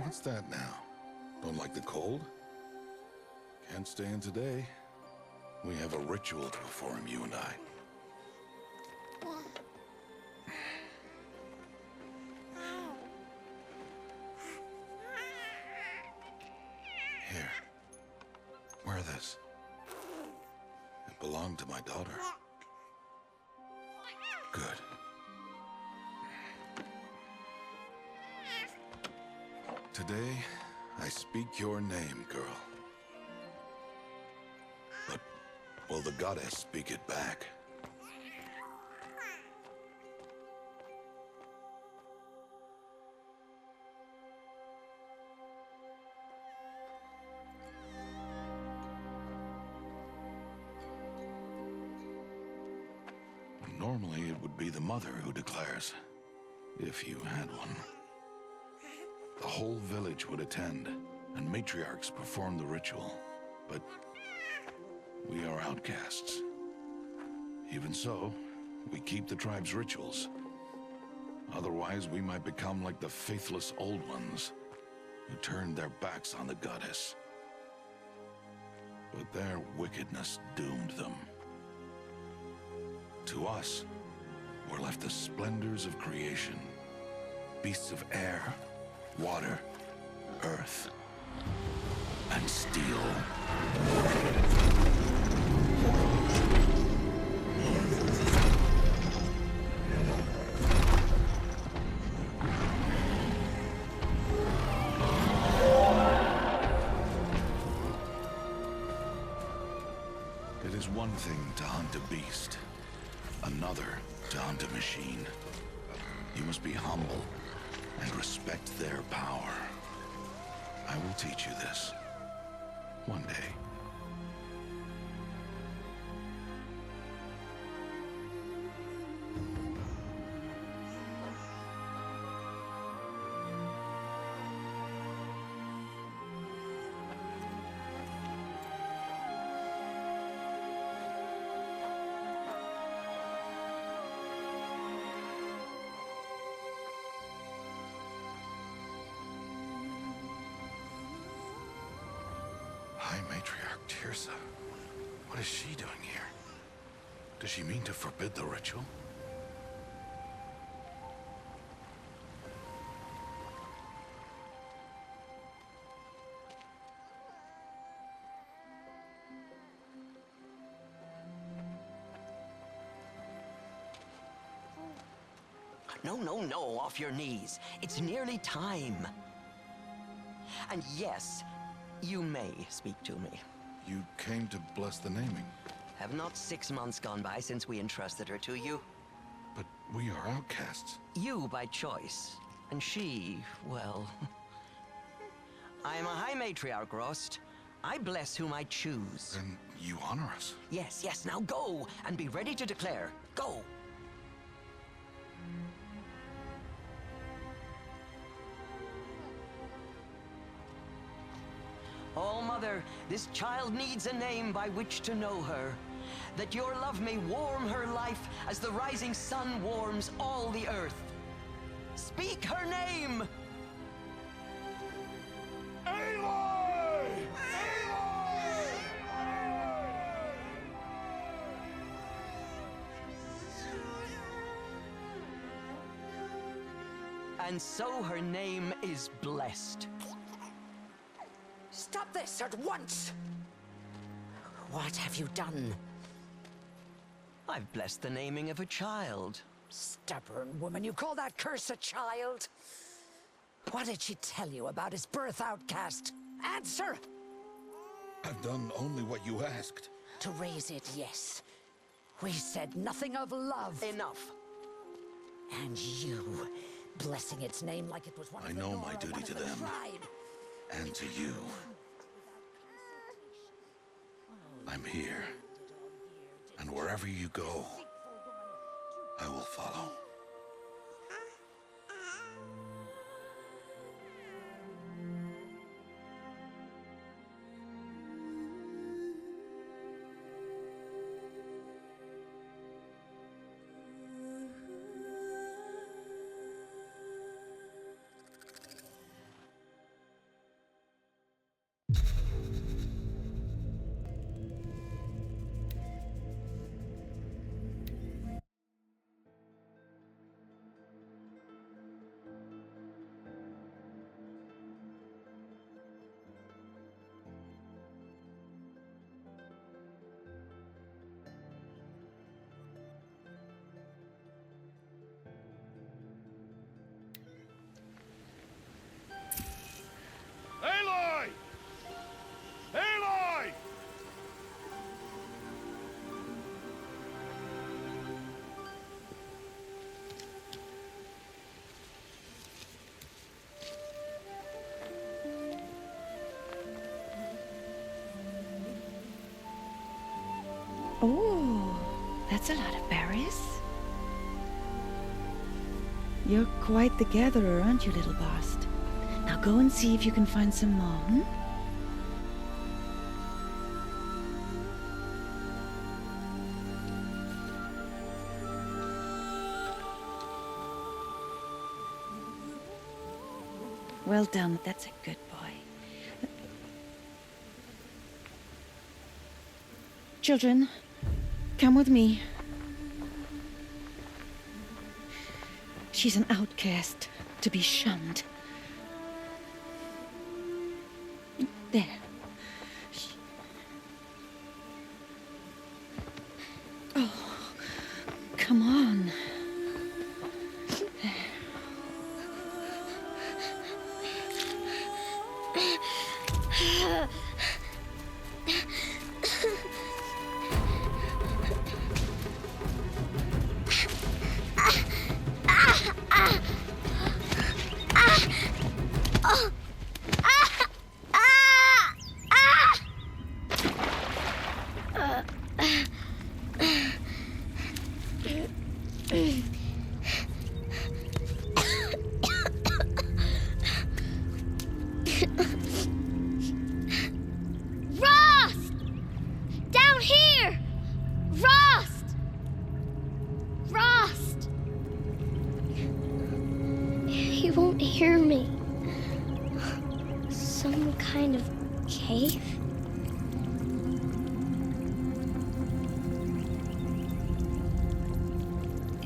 What's that now? Don't like the cold? Can't stay in today. We have a ritual to perform, you and I. Here. Wear this. It belonged to my daughter. Good. Today, I speak your name, girl. But will the goddess speak it back? Normally, it would be the mother who declares, if you had one. The whole village would attend, and matriarchs perform the ritual. But we are outcasts. Even so, we keep the tribe's rituals. Otherwise, we might become like the faithless old ones, who turned their backs on the goddess. But their wickedness doomed them. To us, were left the splendors of creation. Beasts of air, water, earth, and steel. It is one thing to hunt a beast, another to hunt a machine. You must be humble and respect their power. I will teach you this. One day. High Matriarch Tirsa. What is she doing here? Does she mean to forbid the ritual? No, off your knees. It's nearly time. And yes, you may speak to me. You came to bless the naming. Have not 6 months gone by since we entrusted her to you? But we are outcasts. You by choice, and she, well... I am a High Matriarch, Rost. I bless whom I choose. Then you honor us. Yes, now go, and be ready to declare. Go! Oh, Mother, this child needs a name by which to know her. That your love may warm her life as the rising sun warms all the earth. Speak her name! Aloy! And so her name is blessed. Stop this at once! What have you done? I've blessed the naming of a child. Stubborn woman, you call that curse a child? What did she tell you about his birth, outcast? Answer! I've done only what you asked. To raise it, yes. We said nothing of love. Enough. And you, blessing its name like it was one I of the know Nora, my duty one of to the them. tribe. And to you. I'm here. And wherever you go, I will follow. Oh, that's a lot of berries. You're quite the gatherer, aren't you, little Bast? Now go and see if you can find some more, hmm? Well done, that's a good boy. Children, come with me. She's an outcast, to be shunned. There. Oh, come on. Hear me. Some kind of cave?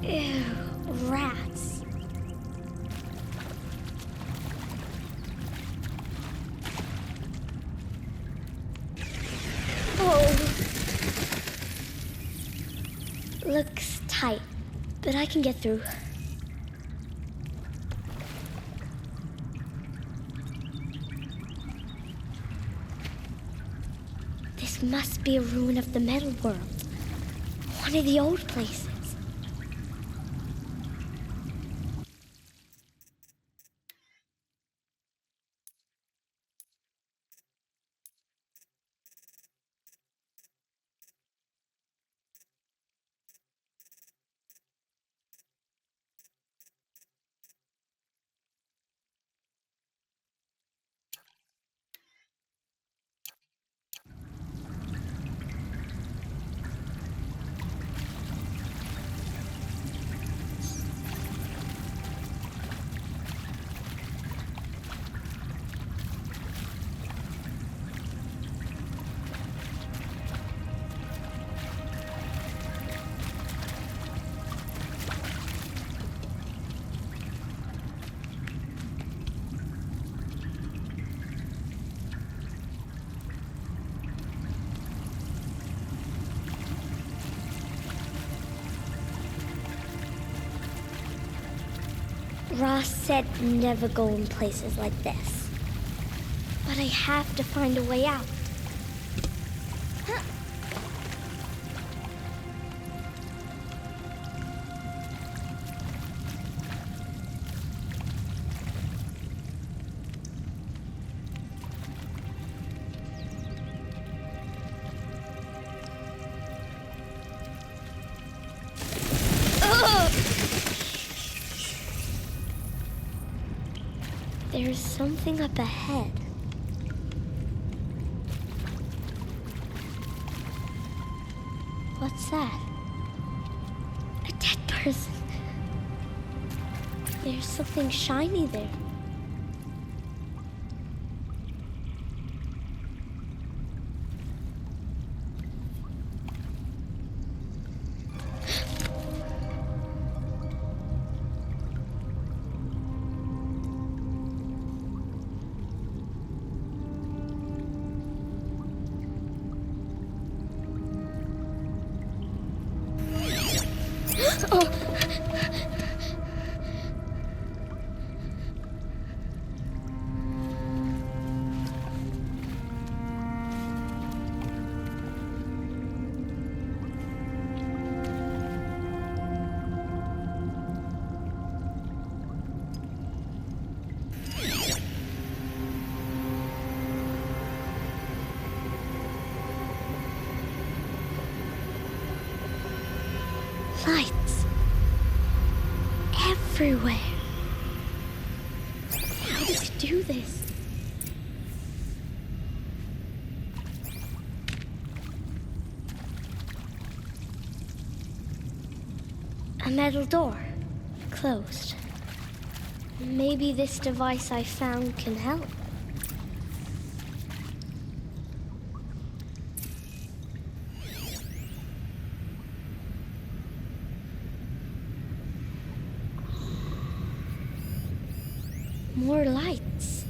Ew, rats. Oh. Looks tight, but I can get through. Must be a ruin of the metal world. One of the old places. Ross said never go in places like this. But I have to find a way out. There's something up ahead. What's that? A dead person. There's something shiny there. everywhere. How does he do this? A metal door. Closed. Maybe this device I found can help. More lights.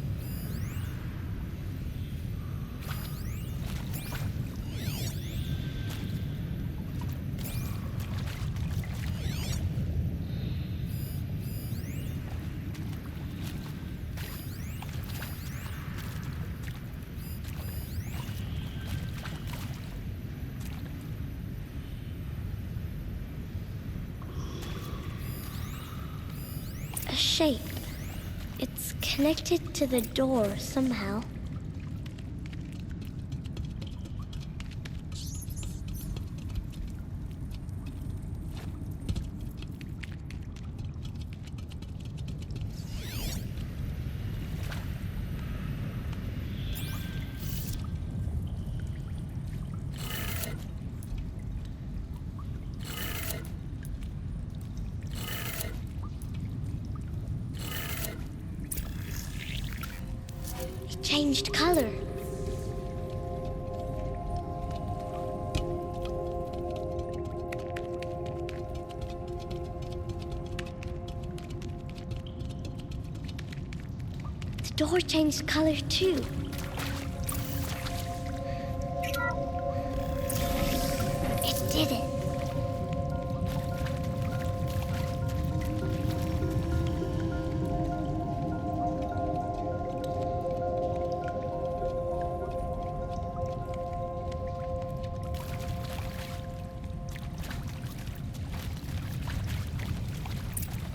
A shape. It's connected to the door somehow. Changed color. The door changed color too. It did it.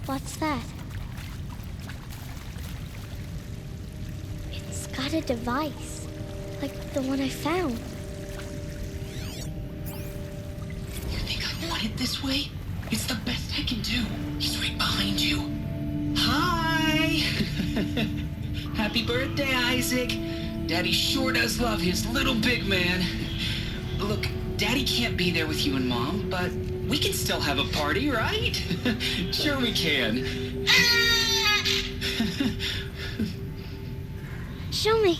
What's that? It's got a device, like the one I found. You think I want it this way? It's the best I can do. He's right behind you. Hi! Happy birthday, Isaac. Daddy sure does love his little big man. Look, Daddy can't be there with you and Mom, but we can still have a party, right? Sure we can. Show me.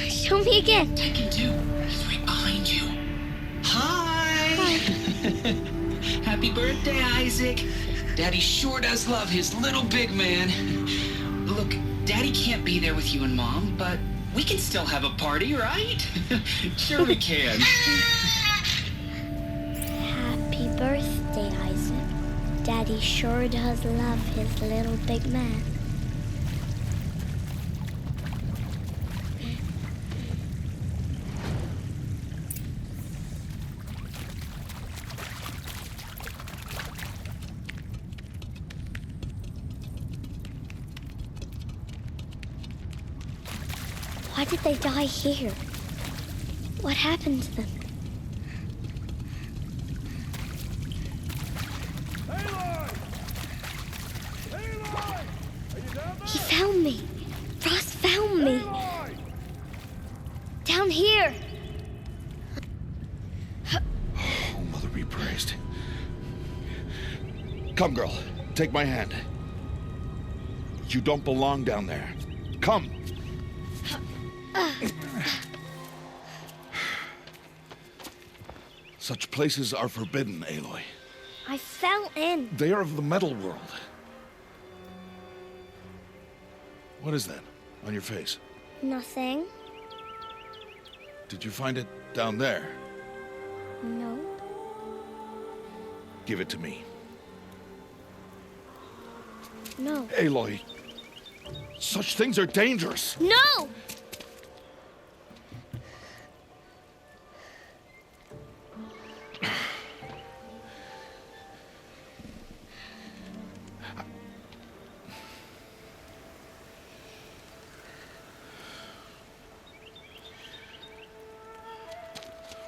Show me again. I can do. He's right behind you. Hi! Happy birthday, Isaac. Daddy sure does love his little big man. Look, Daddy can't be there with you and Mom, but we can still have a party, right? Sure we can. Happy birthday, Isaac. Daddy sure does love his little big man. Why did they die here? What happened to them? Aloy! Aloy! Are you down there? He found me. Ross found me. Aloy! Down here. Oh, Mother be praised. Come, girl. Take my hand. You don't belong down there. Come. Such places are forbidden, Aloy. I fell in. They are of the metal world. What is that on your face? Nothing. Did you find it down there? No. Give it to me. No. Aloy, such things are dangerous. No!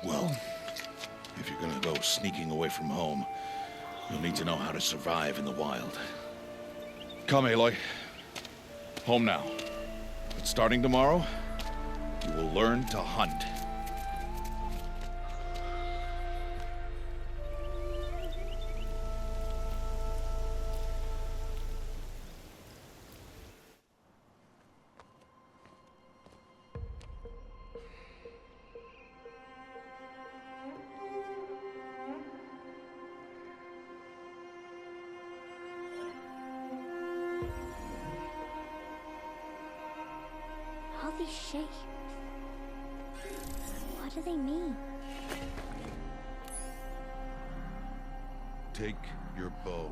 Well, if you're gonna go sneaking away from home, you'll need to know how to survive in the wild. Come, Aloy. Home now. But starting tomorrow, you will learn to hunt. All these shapes. What do they mean? Take your bow.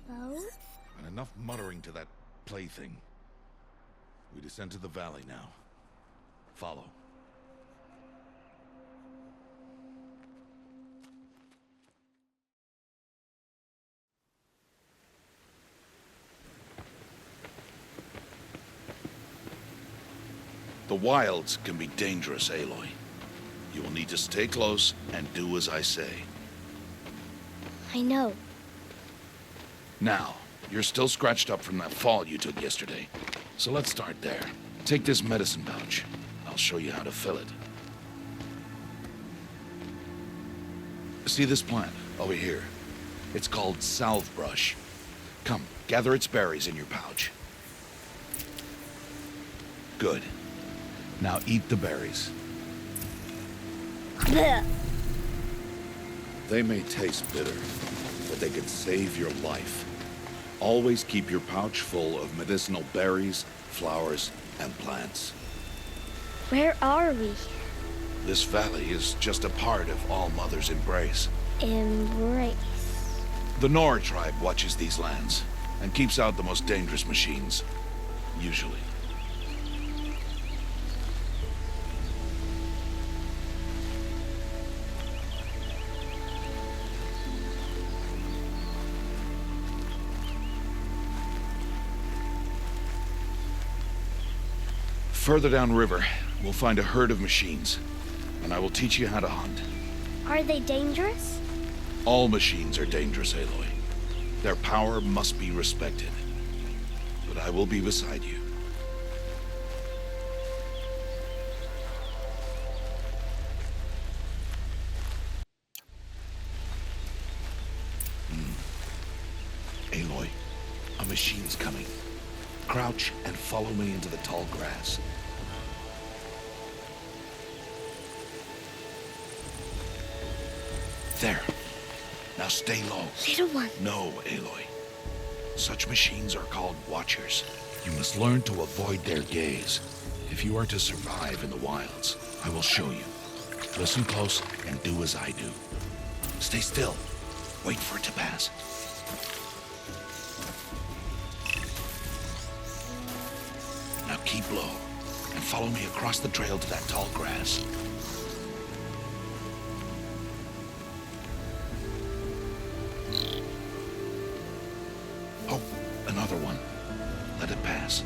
Bow? And enough muttering to that plaything. We descend to the valley now. Follow. The wilds can be dangerous, Aloy. You will need to stay close and do as I say. I know. Now, you're still scratched up from that fall you took yesterday. So let's start there. Take this medicine pouch. I'll show you how to fill it. See this plant over here? It's called salve brush. Come, gather its berries in your pouch. Good. Now eat the berries. Blech. They may taste bitter, but they could save your life. Always keep your pouch full of medicinal berries, flowers, and plants. Where are we? This valley is just a part of All Mother's embrace. Embrace. The Nora tribe watches these lands and keeps out the most dangerous machines, usually. Further downriver, we'll find a herd of machines, and I will teach you how to hunt. Are they dangerous? All machines are dangerous, Aloy. Their power must be respected. But I will be beside you. Aloy, a machine's coming. Crouch and follow me into the tall grass. There. Now stay low. Little one. No, Aloy. Such machines are called watchers. You must learn to avoid their gaze if you are to survive in the wilds. I will show you. Listen close and do as I do. Stay still. Wait for it to pass. Now keep low and follow me across the trail to that tall grass. Oh, another one. Let it pass.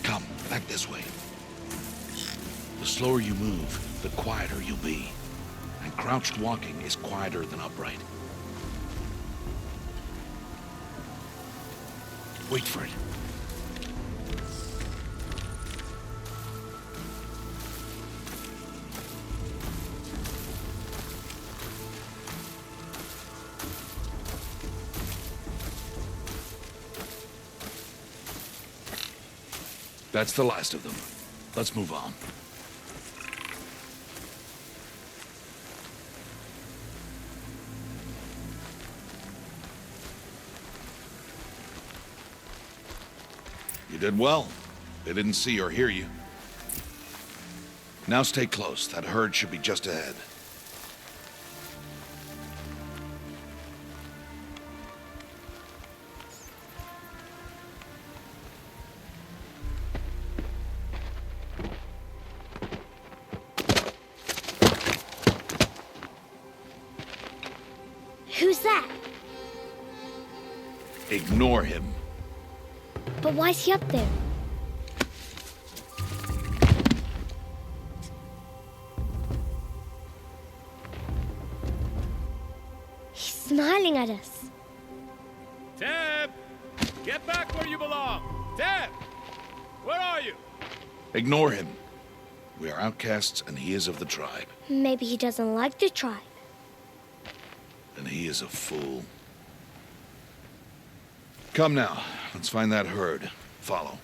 Come, back this way. The slower you move, the quieter you'll be. And crouched walking is quieter than upright. Wait for it. That's the last of them. Let's move on. You did well. They didn't see or hear you. Now stay close. That herd should be just ahead. Who's that? Ignore him. But why is he up there? He's smiling at us. Teb! Get back where you belong! Teb! Where are you? Ignore him. We are outcasts, and he is of the tribe. Maybe he doesn't like the tribe. And he is a fool. Come now, let's find that herd. Follow.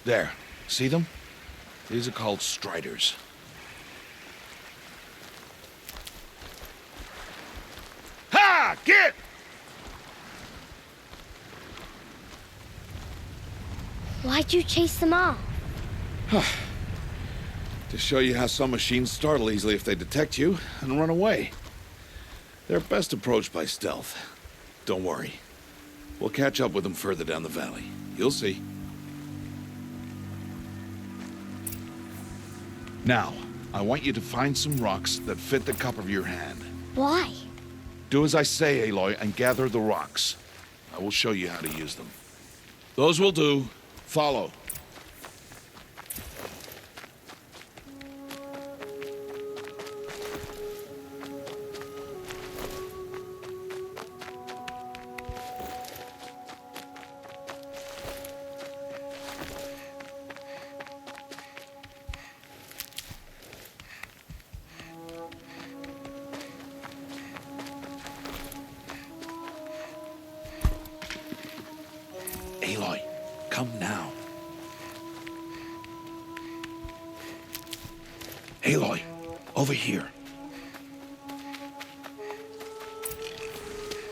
There. See them? These are called striders. Ha! Get! Why'd you chase them off? To show you how some machines startle easily if they detect you and run away. They're best approached by stealth. Don't worry. We'll catch up with them further down the valley. You'll see. Now, I want you to find some rocks that fit the cup of your hand. Why? Do as I say, Aloy, and gather the rocks. I will show you how to use them. Those will do. Follow. Aloy, come now. Aloy, over here.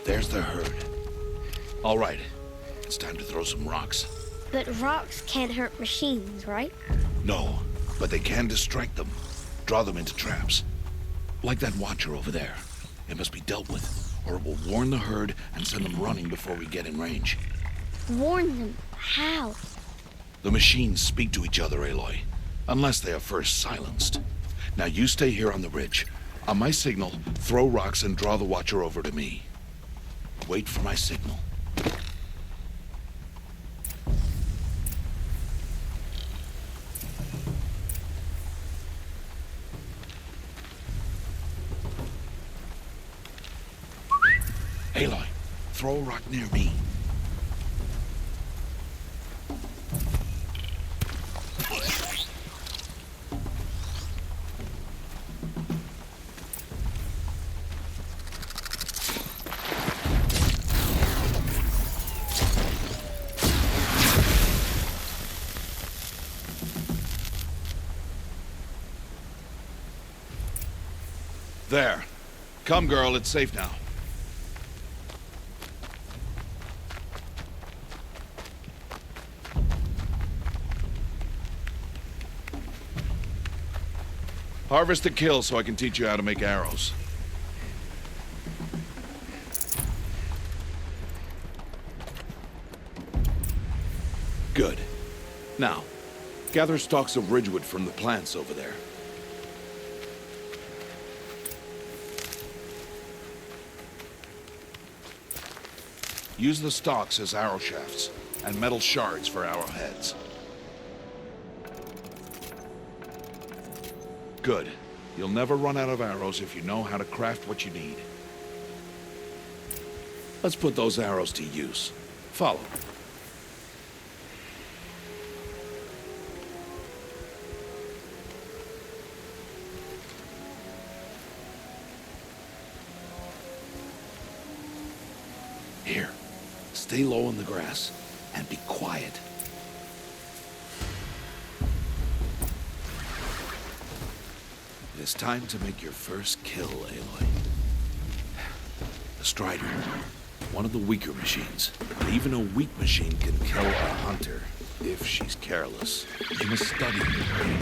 There's the herd. All right, it's time to throw some rocks. But rocks can't hurt machines, right? No, but they can distract them. Draw them into traps. Like that watcher over there. It must be dealt with, or it will warn the herd and send them running before we get in range. Warn them. How? The machines speak to each other, Aloy, unless they are first silenced. Now you stay here on the ridge. On my signal, throw rocks and draw the watcher over to me. Wait for my signal. Aloy, throw a rock near me. There. Come, girl, it's safe now. Harvest a kill so I can teach you how to make arrows. Good. Now, gather stalks of ridgewood from the plants over there. Use the stalks as arrow shafts, and metal shards for arrowheads. Good. You'll never run out of arrows if you know how to craft what you need. Let's put those arrows to use. Follow. Here. Stay low in the grass, and be quiet. It is time to make your first kill, Aloy. The Strider, one of the weaker machines. But even a weak machine can kill a hunter, if she's careless. You must study it.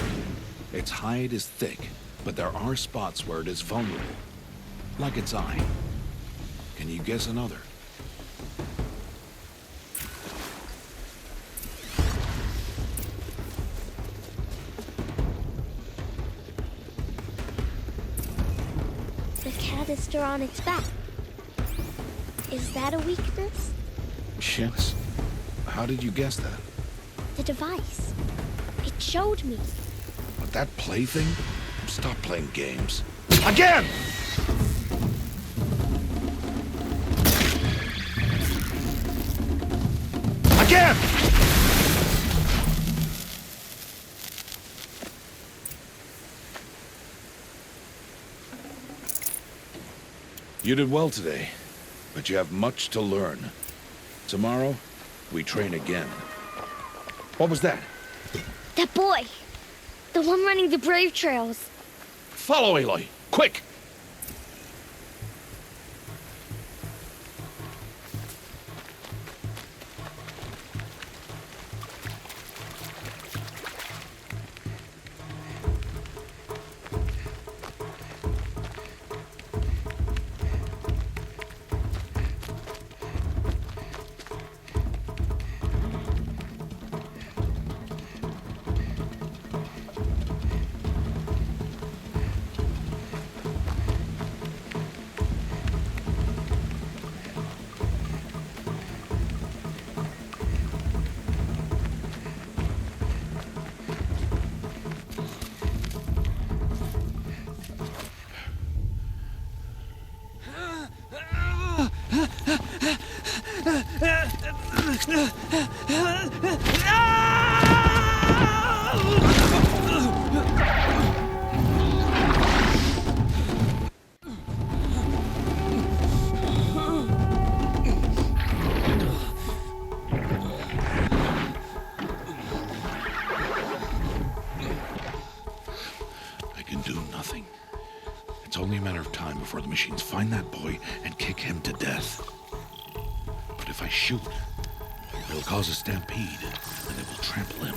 Its hide is thick, but there are spots where it is vulnerable. Like its eye. Can you guess another? The canister on its back. Is that a weakness? Yes. How did you guess that? The device. It showed me. But that plaything? Stop playing games. Again! Again! You did well today, but you have much to learn. Tomorrow, we train again. What was that? That boy. The one running the brave trails. Follow Aloy, quick! It's only a matter of time before the machines find that boy and kick him to death. But if I shoot, it'll cause a stampede, and it will trample him.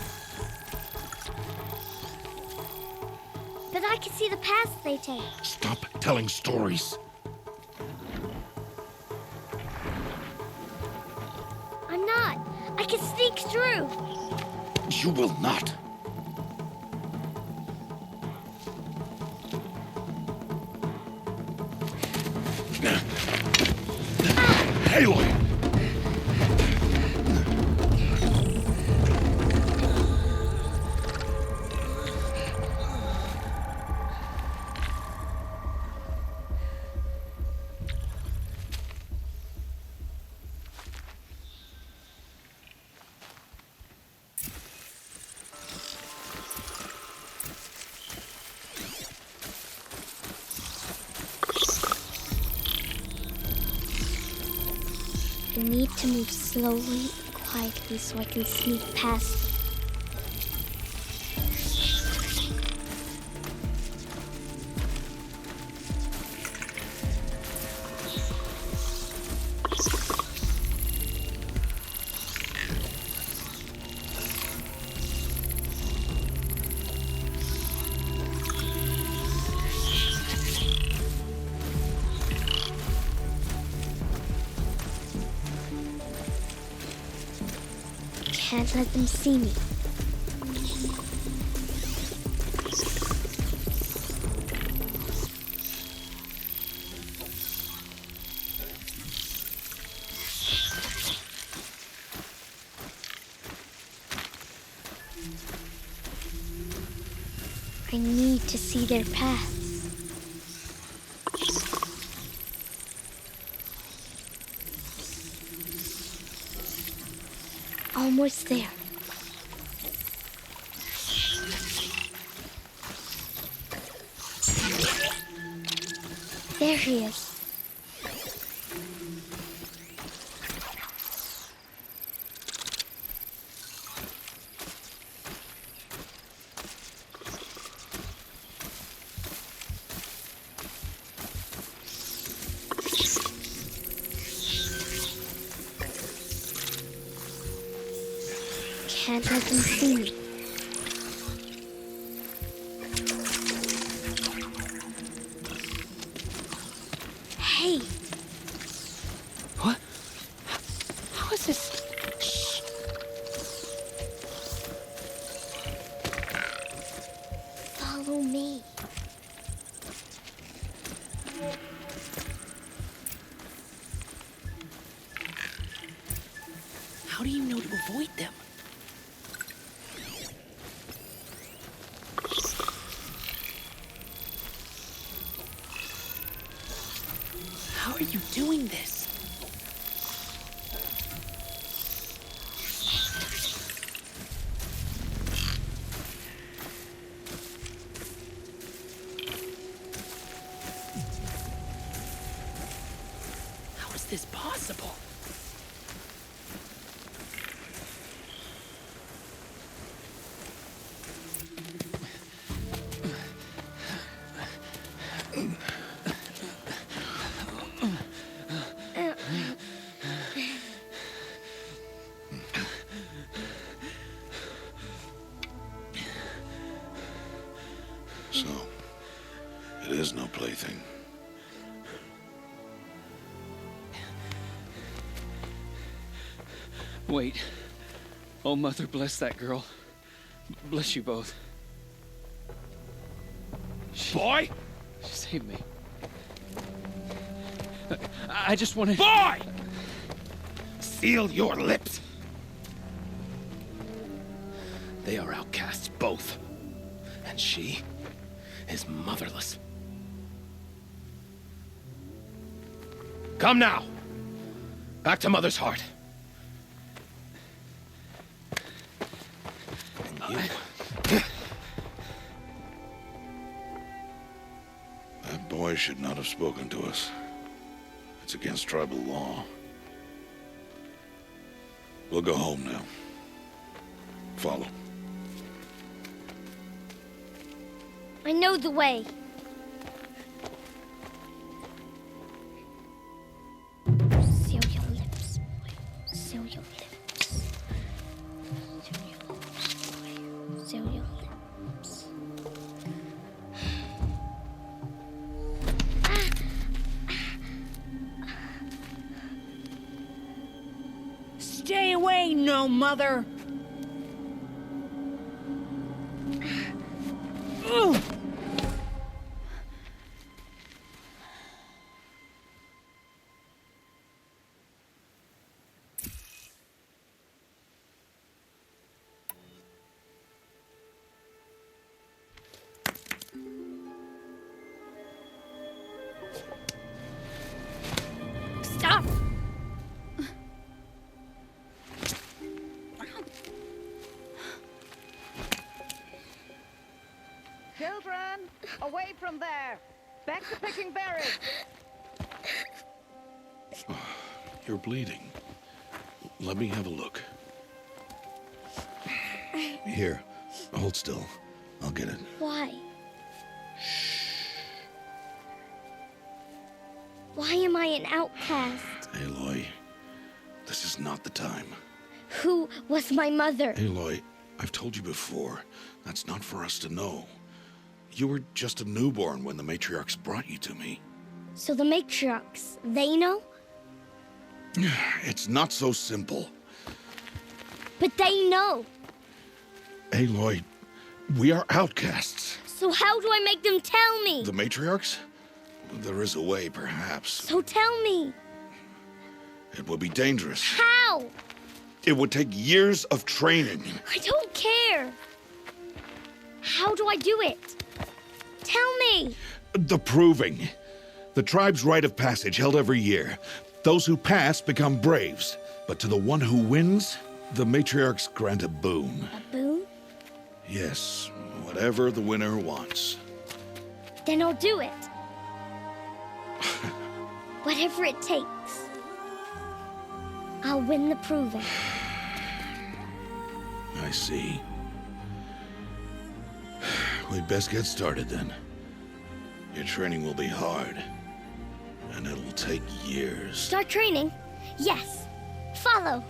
But I can see the paths they take. Stop telling stories. I'm not. I can sneak through. You will not. Aloy! I need to move slowly and quietly so I can sneak past. Can't let them see me. I need to see their paths. Almost there. There he is. Can't let them see me. Hey! This is... Shh. Follow me. How do you know to avoid them? How are you doing this? How is this possible? So, it is no plaything. Wait. Oh, Mother, bless that girl. Bless you both. Boy! She saved me. I just wanted... Boy! Seal your lips! They are outcasts, both. And she is motherless. Come now! Back to Mother's heart. And you... That boy should not have spoken to us. It's against tribal law. We'll go home now. Follow. I know the way. Seal your lips, boy. Seal your lips. Seal your lips, boy. Seal your lips. Stay away, no mother! Ugh. Stop! Children, away from there. Back to picking berries. You're bleeding. Let me have a look. Here, hold still. I'll get it. Why? Why am I an outcast? Aloy, this is not the time. Who was my mother? Aloy, I've told you before, that's not for us to know. You were just a newborn when the matriarchs brought you to me. So the matriarchs, they know? It's not so simple. But they know. Aloy, we are outcasts. So how do I make them tell me? The matriarchs? There is a way, perhaps. So tell me. It would be dangerous. How? It would take years of training. I don't care. How do I do it? Tell me. The proving. The tribe's rite of passage held every year. Those who pass become braves. But to the one who wins, the matriarchs grant a boon. A boon? Yes, whatever the winner wants. Then I'll do it. Whatever it takes. I'll win the proving. I see. We'd best get started then. Your training will be hard, and it'll take years. Start training? Yes. Follow.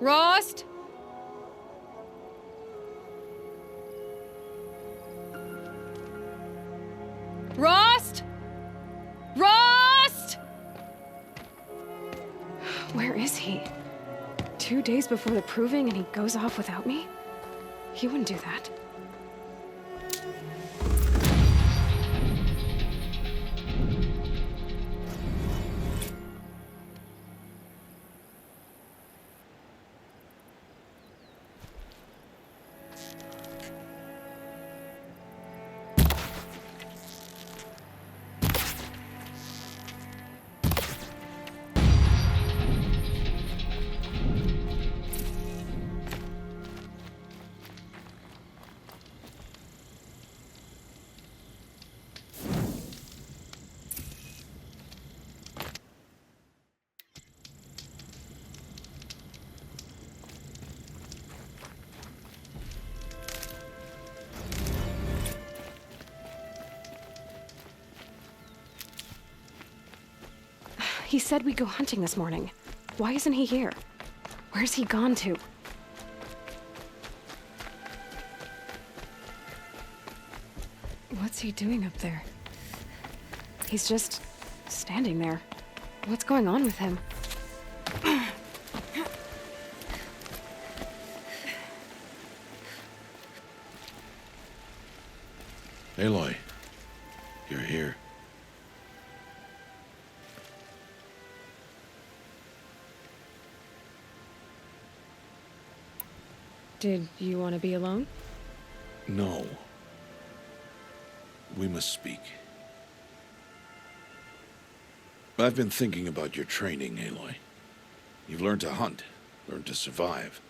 Rost? Rost? Rost? Where is he? 2 days before the proving and he goes off without me? He wouldn't do that. He said we'd go hunting this morning. Why isn't he here? Where's he gone to? What's he doing up there? He's just standing there. What's going on with him? Aloy, you're here. Did you want to be alone? No. We must speak. I've been thinking about your training, Aloy. You've learned to hunt, learned to survive.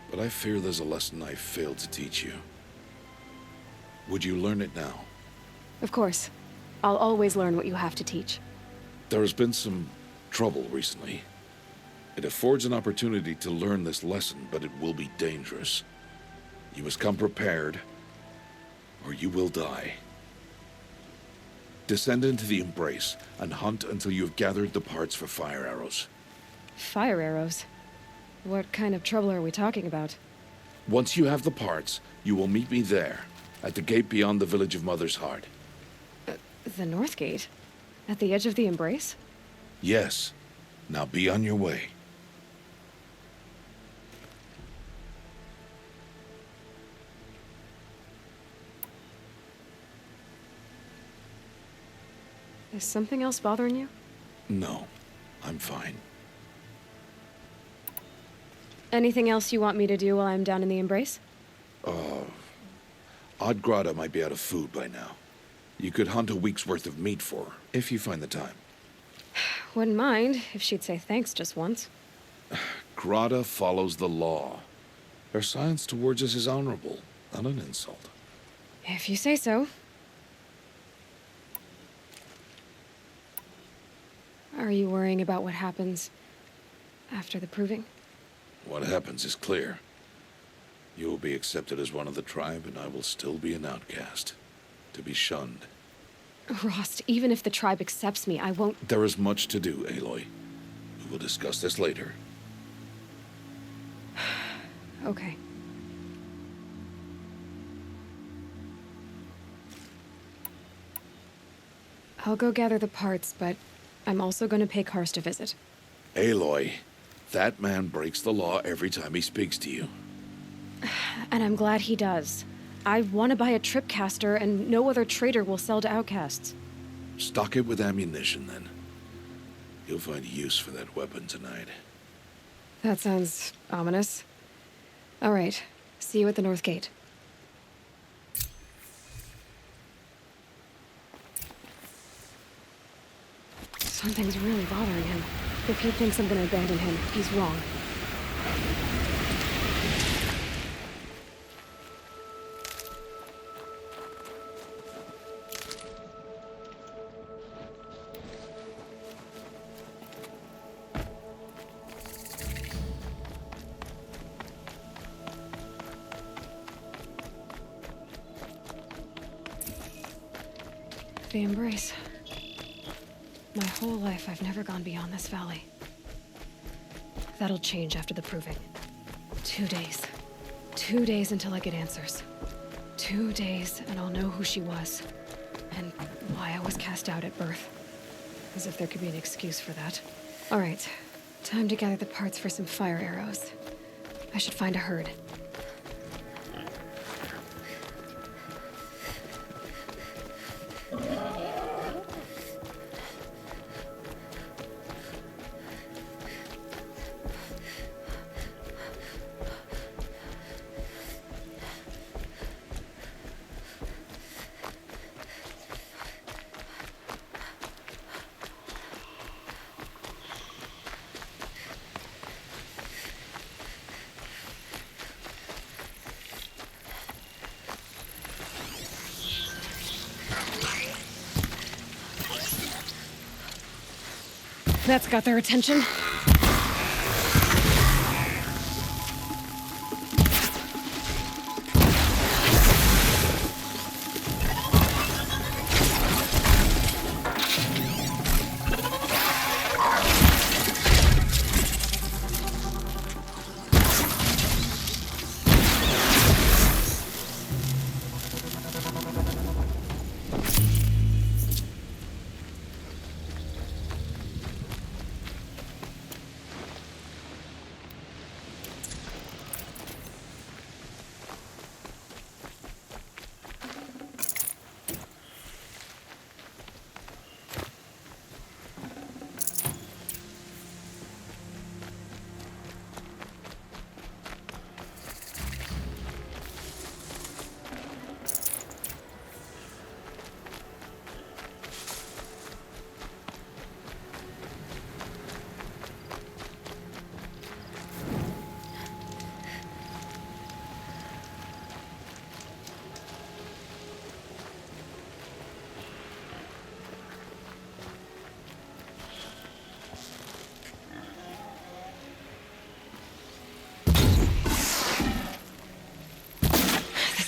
But I fear there's a lesson I failed to teach you. Would you learn it now? Of course. I'll always learn what you have to teach. There has been some trouble recently. It affords an opportunity to learn this lesson, but it will be dangerous. You must come prepared, or you will die. Descend into the Embrace and hunt until you have gathered the parts for fire arrows. Fire arrows? What kind of trouble are we talking about? Once you have the parts, you will meet me there, at the gate beyond the village of Mother's Heart. The North Gate? At the edge of the Embrace? Yes. Now be on your way. Is something else bothering you? No, I'm fine. Anything else you want me to do while I'm down in the Embrace? Odd Grata might be out of food by now. You could hunt a week's worth of meat for her, if you find the time. Wouldn't mind if she'd say thanks just once. Grata follows the law. Her silence towards us is honorable, not an insult. If you say so. Are you worrying about what happens after the proving? What happens is clear. You will be accepted as one of the tribe, and I will still be an outcast, to be shunned. Rost, even if the tribe accepts me, I won't... There is much to do, Aloy. We will discuss this later. Okay. I'll go gather the parts, but I'm also going to pay Karst a visit. Aloy, that man breaks the law every time he speaks to you. And I'm glad he does. I want to buy a tripcaster, and no other trader will sell to outcasts. Stock it with ammunition, then. You'll find use for that weapon tonight. That sounds ominous. All right. See you at the North Gate. Something's really bothering him. If he thinks I'm gonna abandon him, he's wrong. The Embrace. My whole life, I've never gone beyond this valley. That'll change after the proving. 2 days. 2 days until I get answers. 2 days, and I'll know who she was. And why I was cast out at birth. As if there could be an excuse for that. Alright, time to gather the parts for some fire arrows. I should find a herd. That's got their attention.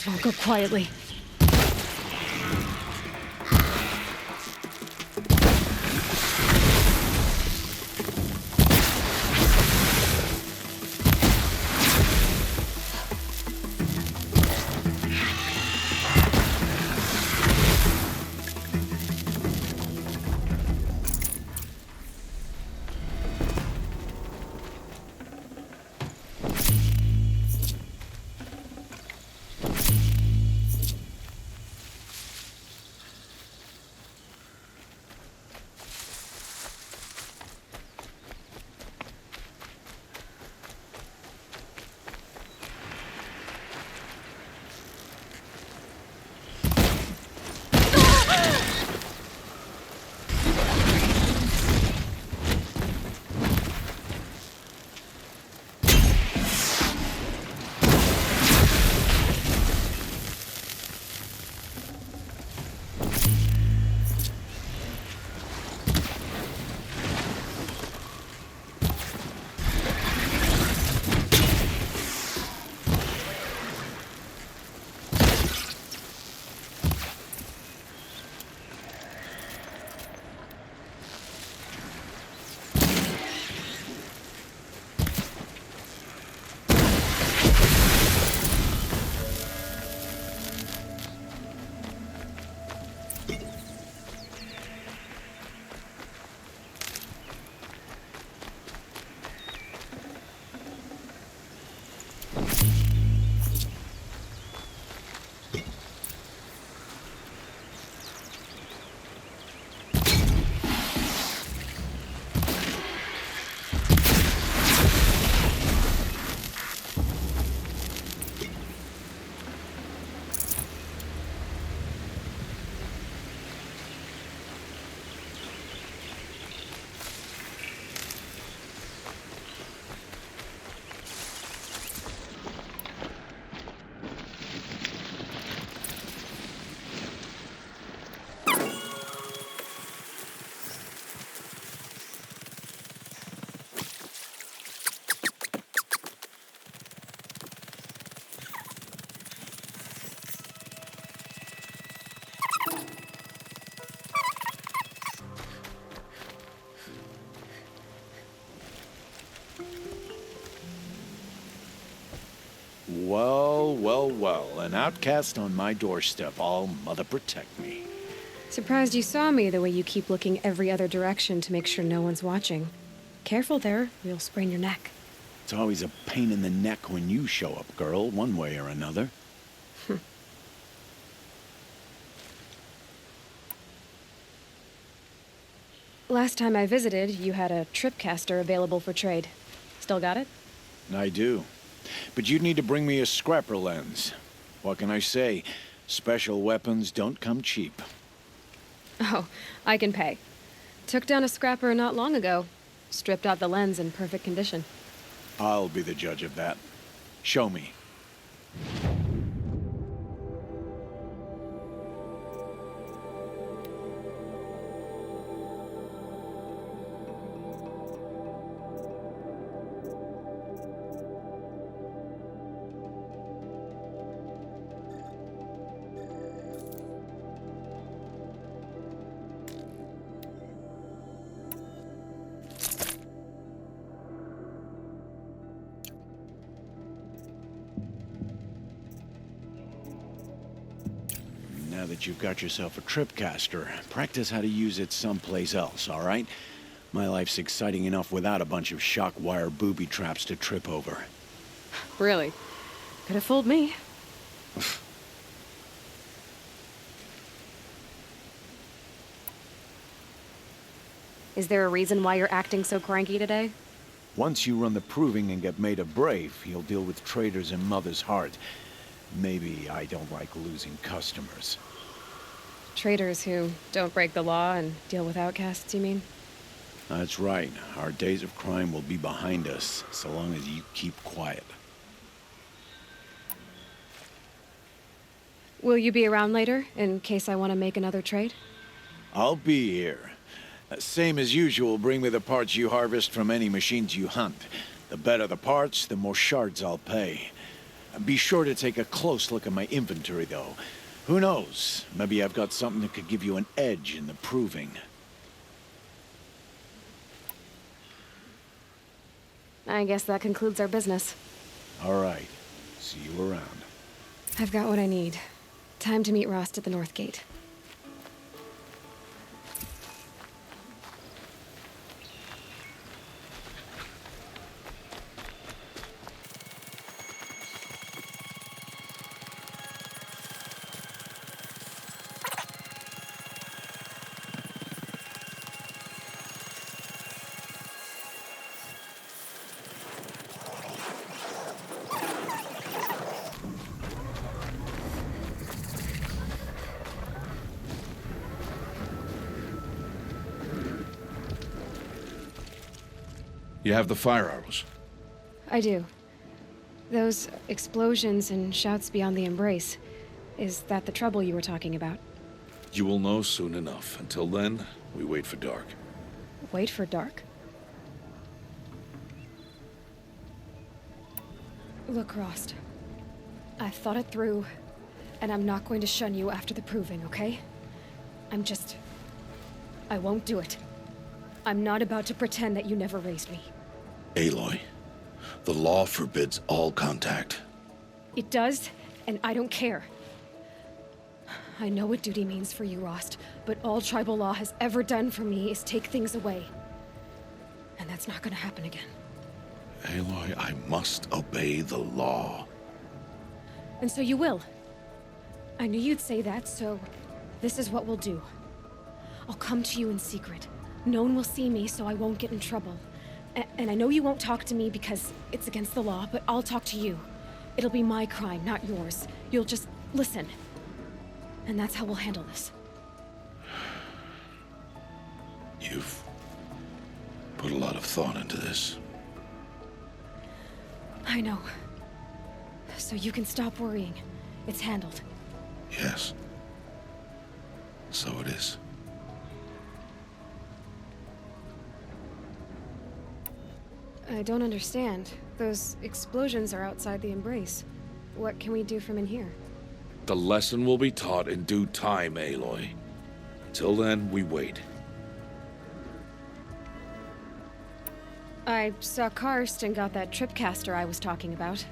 Won't go quietly. Well, well, well. An outcast on my doorstep. All mother protect me. Surprised you saw me the way you keep looking every other direction to make sure no one's watching. Careful there, you'll sprain your neck. It's always a pain in the neck when you show up, girl, one way or another. Last time I visited, you had a tripcaster available for trade. Still got it? I do. But you'd need to bring me a scrapper lens. What can I say? Special weapons don't come cheap. Oh, I can pay. Took down a scrapper not long ago. Stripped out the lens in perfect condition. I'll be the judge of that. Show me. Now that you've got yourself a tripcaster, practice how to use it someplace else, all right? My life's exciting enough without a bunch of shock wire booby traps to trip over. Really? Could have fooled me. Is there a reason why you're acting so cranky today? Once you run the proving and get made a brave, you'll deal with traitors in Mother's Heart. Maybe I don't like losing customers. Traitors who don't break the law and deal with outcasts, you mean? That's right. Our days of crime will be behind us, so long as you keep quiet. Will you be around later, in case I want to make another trade? I'll be here. Same as usual, bring me the parts you harvest from any machines you hunt. The better the parts, the more shards I'll pay. Be sure to take a close look at my inventory, though. Who knows? Maybe I've got something that could give you an edge in the proving. I guess that concludes our business. All right. See you around. I've got what I need. Time to meet Rost at the North Gate. You have the fire arrows? I do. Those explosions and shouts beyond the embrace. Is that the trouble you were talking about? You will know soon enough. Until then, we wait for dark. Wait for dark? Look, Rost. I've thought it through, and I'm not going to shun you after the proving, okay? I won't do it. I'm not about to pretend that you never raised me. Aloy, the law forbids all contact. It does, and I don't care. I know what duty means for you, Rost, but all tribal law has ever done for me is take things away. And that's not gonna happen again. Aloy, I must obey the law. And so you will. I knew you'd say that, so this is what we'll do. I'll come to you in secret. No one will see me, so I won't get in trouble. And I know you won't talk to me because it's against the law, but I'll talk to you. It'll be my crime, not yours. You'll just listen. And that's how we'll handle this. You've put a lot of thought into this. I know. So you can stop worrying. It's handled. Yes. So it is. I don't understand. Those explosions are outside the embrace. What can we do from in here? The lesson will be taught in due time, Aloy. Until then, we wait. I saw Karst and got that tripcaster I was talking about.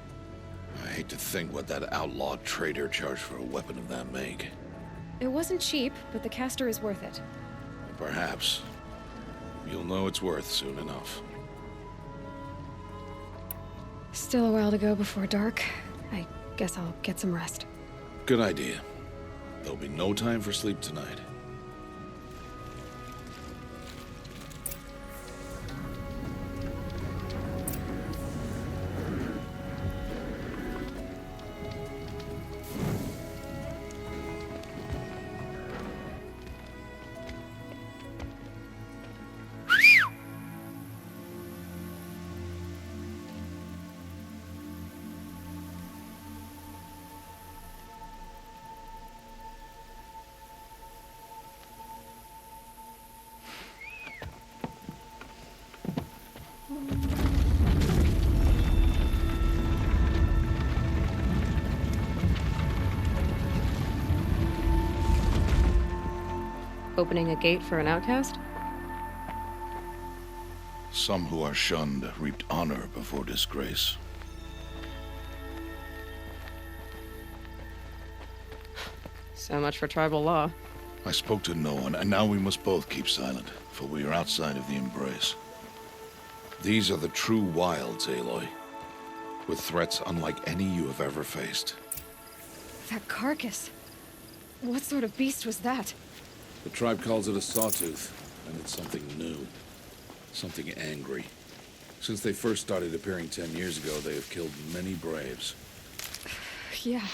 I hate to think what that outlaw trader charged for a weapon of that make. It wasn't cheap, but the caster is worth it. Perhaps. You'll know it's worth soon enough. Still a while to go before dark. I guess I'll get some rest. Good idea. There'll be no time for sleep tonight. Opening a gate for an outcast? Some who are shunned reaped honor before disgrace. So much for tribal law. I spoke to no one, and now we must both keep silent, for we are outside of the embrace. These are the true wilds, Aloy, with threats unlike any you have ever faced. That carcass. What sort of beast was that? The tribe calls it a sawtooth, and it's something new. Something angry. Since they first started appearing 10 years ago, they have killed many braves. Yeah.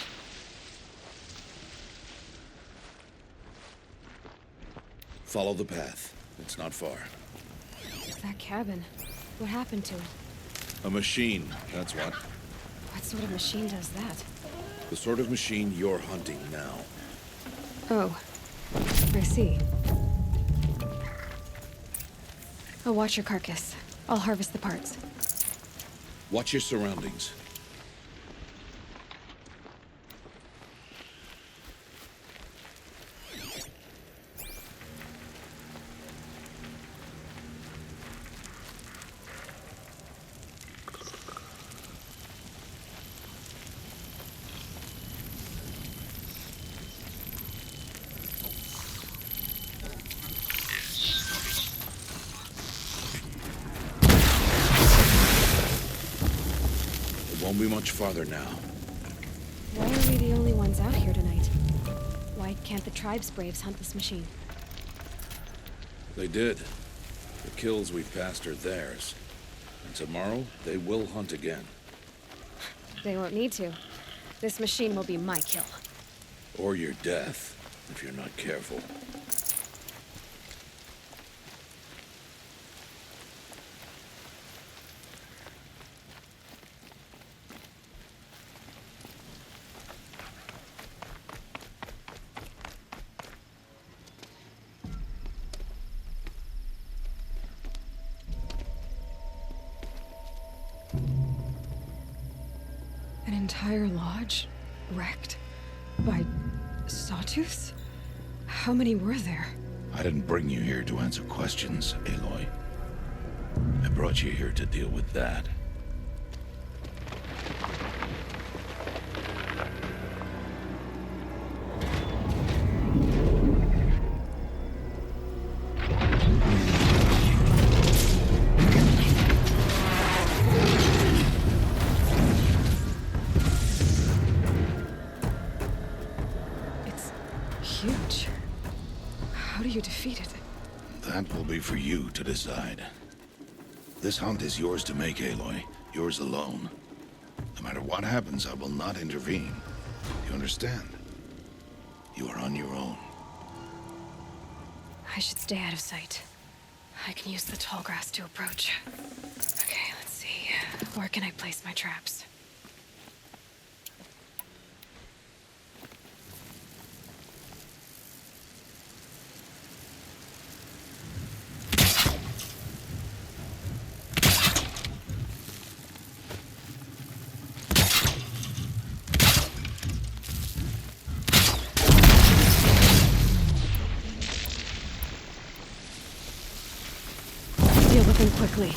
Follow the path. It's not far. That cabin. What happened to it? A machine, that's what. What sort of machine does that? The sort of machine you're hunting now. Oh. I see. I'll watch your carcass. I'll harvest the parts. Watch your surroundings. Won't be much farther now. Why are we the only ones out here tonight? Why can't the tribe's braves hunt this machine? They did. The kills we've passed are theirs. And tomorrow, they will hunt again. They won't need to. This machine will be my kill. Or your death, if you're not careful. An entire lodge wrecked by sawtooths? How many were there? I didn't bring you here to answer questions, Aloy. I brought you here to deal with that. Huge. How do you defeat it? That will be for you to decide. This hunt is yours to make, Aloy. Yours alone. No matter what happens, I will not intervene. You understand? You are on your own. I should stay out of sight. I can use the tall grass to approach. Okay, let's see. Where can I place my traps? Deal with them quickly.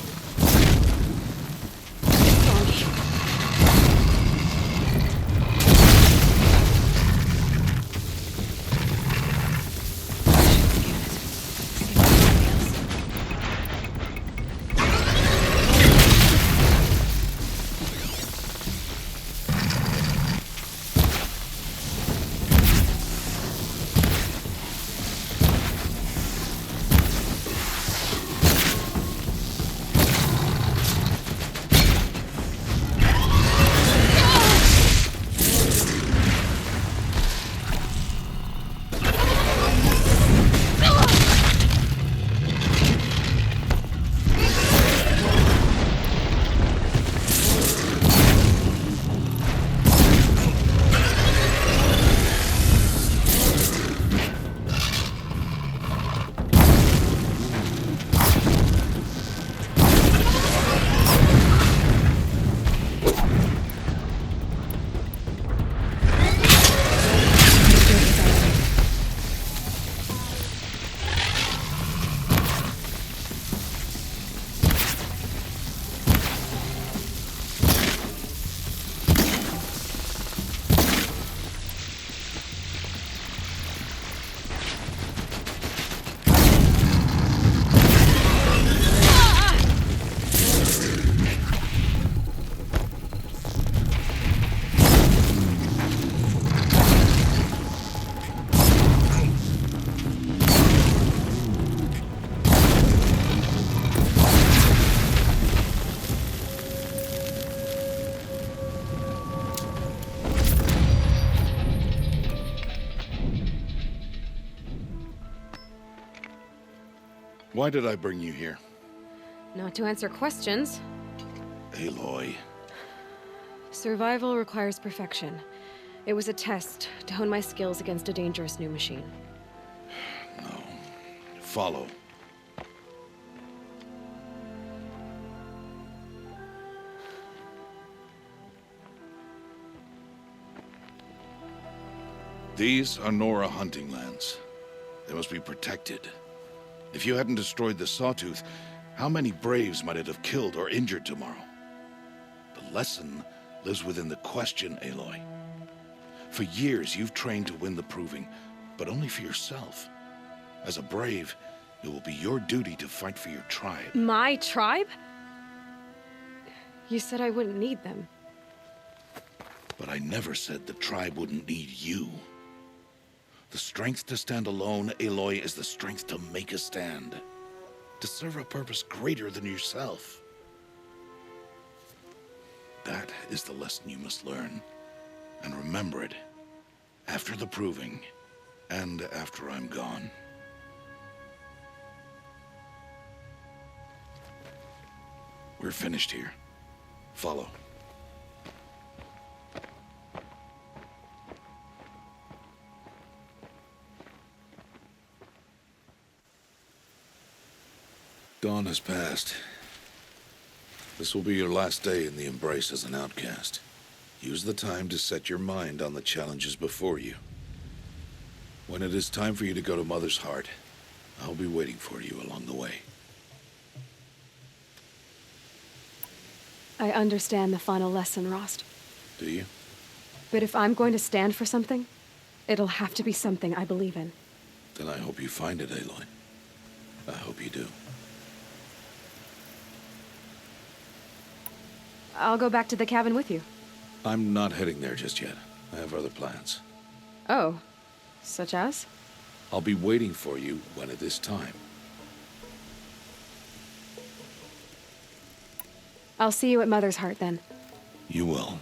Why did I bring you here? Not to answer questions. Aloy. Survival requires perfection. It was a test to hone my skills against a dangerous new machine. No. Follow. These are Nora hunting lands. They must be protected. If you hadn't destroyed the Sawtooth, how many Braves might it have killed or injured tomorrow? The lesson lives within the question, Aloy. For years, you've trained to win the Proving, but only for yourself. As a Brave, it will be your duty to fight for your tribe. My tribe? You said I wouldn't need them. But I never said the tribe wouldn't need you. The strength to stand alone, Aloy, is the strength to make a stand. To serve a purpose greater than yourself. That is the lesson you must learn. And remember it. After the Proving, and after I'm gone. We're finished here. Follow. Dawn has passed. This will be your last day in the Embrace as an outcast. Use the time to set your mind on the challenges before you. When it is time for you to go to Mother's Heart, I'll be waiting for you along the way. I understand the final lesson, Rost. Do you? But if I'm going to stand for something, it'll have to be something I believe in. Then I hope you find it, Aloy. I hope you do. I'll go back to the cabin with you. I'm not heading there just yet. I have other plans. Oh, such as? I'll be waiting for you when it is time. I'll see you at Mother's Heart then. You will.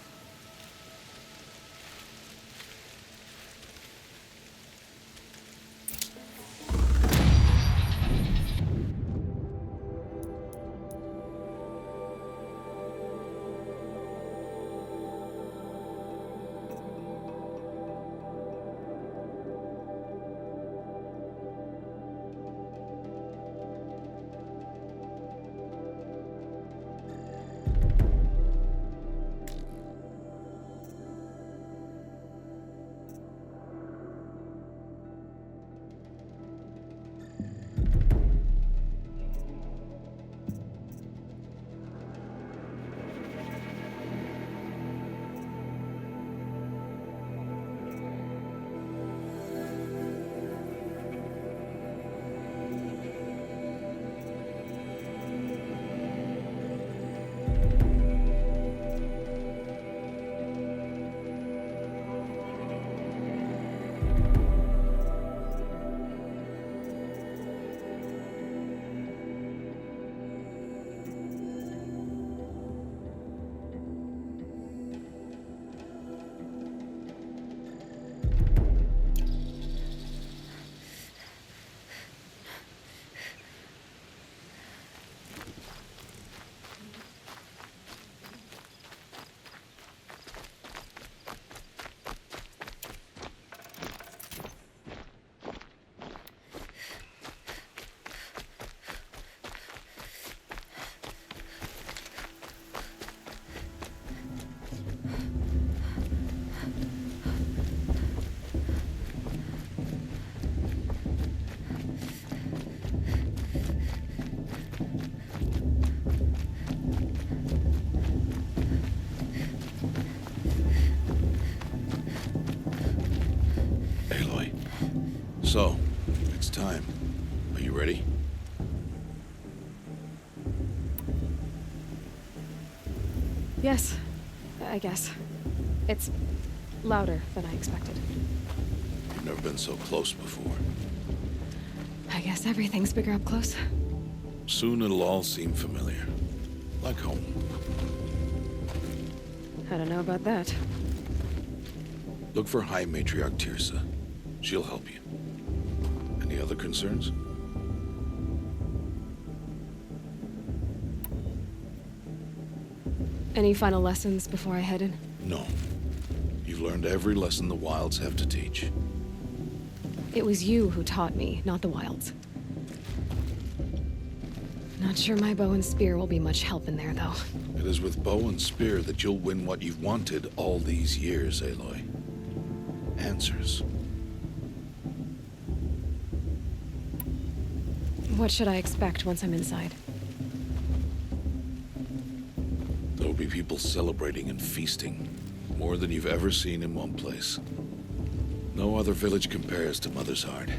So, it's time. Are you ready? Yes, I guess. It's louder than I expected. You've never been so close before. I guess everything's bigger up close. Soon it'll all seem familiar. Like home. I don't know about that. Look for High Matriarch Tirsa. She'll help you. Any other concerns? Any final lessons before I head in? No. You've learned every lesson the wilds have to teach. It was you who taught me, not the wilds. Not sure my bow and spear will be much help in there, though. It is with bow and spear that you'll win what you've wanted all these years, Aloy. Answers. What should I expect once I'm inside? There'll be people celebrating and feasting. More than you've ever seen in one place. No other village compares to Mother's Heart.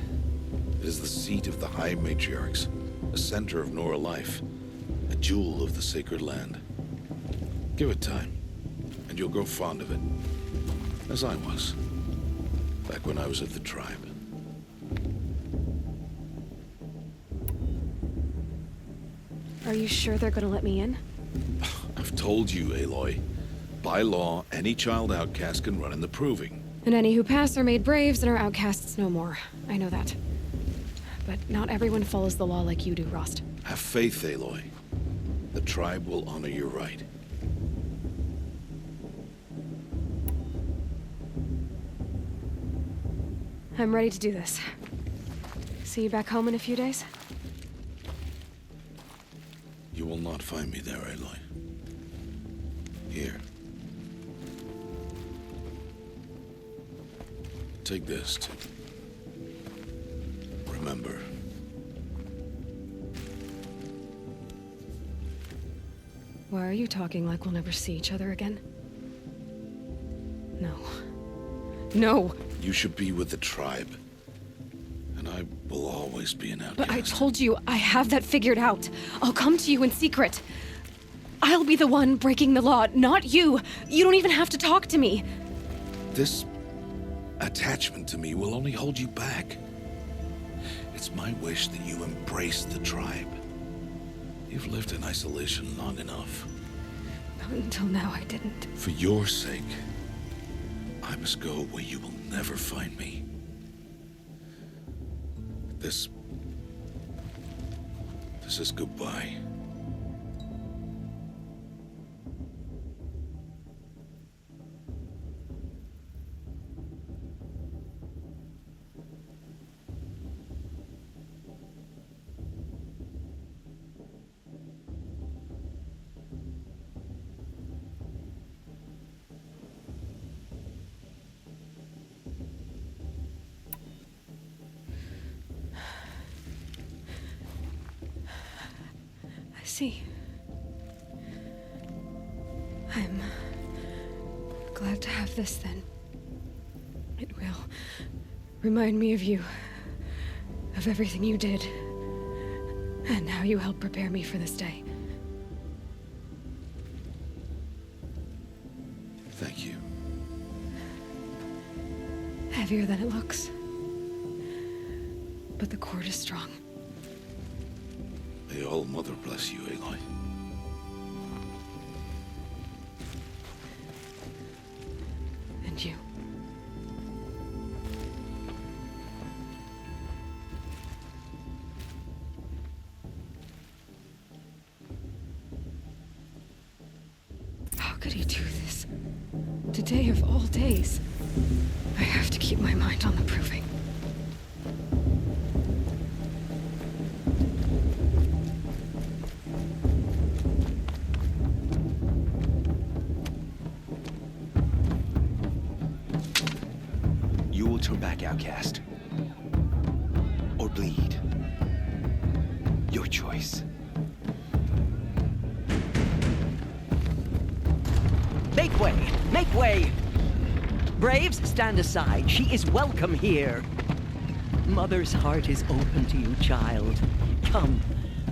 It is the seat of the High Matriarchs, a center of Nora life, a jewel of the sacred land. Give it time, and you'll grow fond of it. As I was, back when I was at the tribe. Are you sure they're gonna let me in? I've told you, Aloy. By law, any child outcast can run in the proving. And any who pass are made braves and are outcasts no more. I know that. But not everyone follows the law like you do, Rost. Have faith, Aloy. The tribe will honor your right. I'm ready to do this. See you back home in a few days? You will not find me there, Aloy. Here. Take this to remember. Why are you talking like we'll never see each other again? No. No! You should be with the tribe. And I will always be an outcast. But I told you, I have that figured out. I'll come to you in secret. I'll be the one breaking the law, not you. You don't even have to talk to me. This attachment to me will only hold you back. It's my wish that you embrace the tribe. You've lived in isolation long enough. Until now, I didn't. For your sake, I must go where you will never find me. This is goodbye. See. I'm glad to have this then. It will remind me of you, of everything you did, and how you helped prepare me for this day. Thank you. Heavier than it looks. But the cord is strong. May All Mother bless you, Aloy. And you. How could he do this? Today of all days. I have to keep my mind on the proving. Turn back, outcast. Or bleed. Your choice. Make way! Make way! Braves, stand aside. She is welcome here. Mother's heart is open to you, child. Come.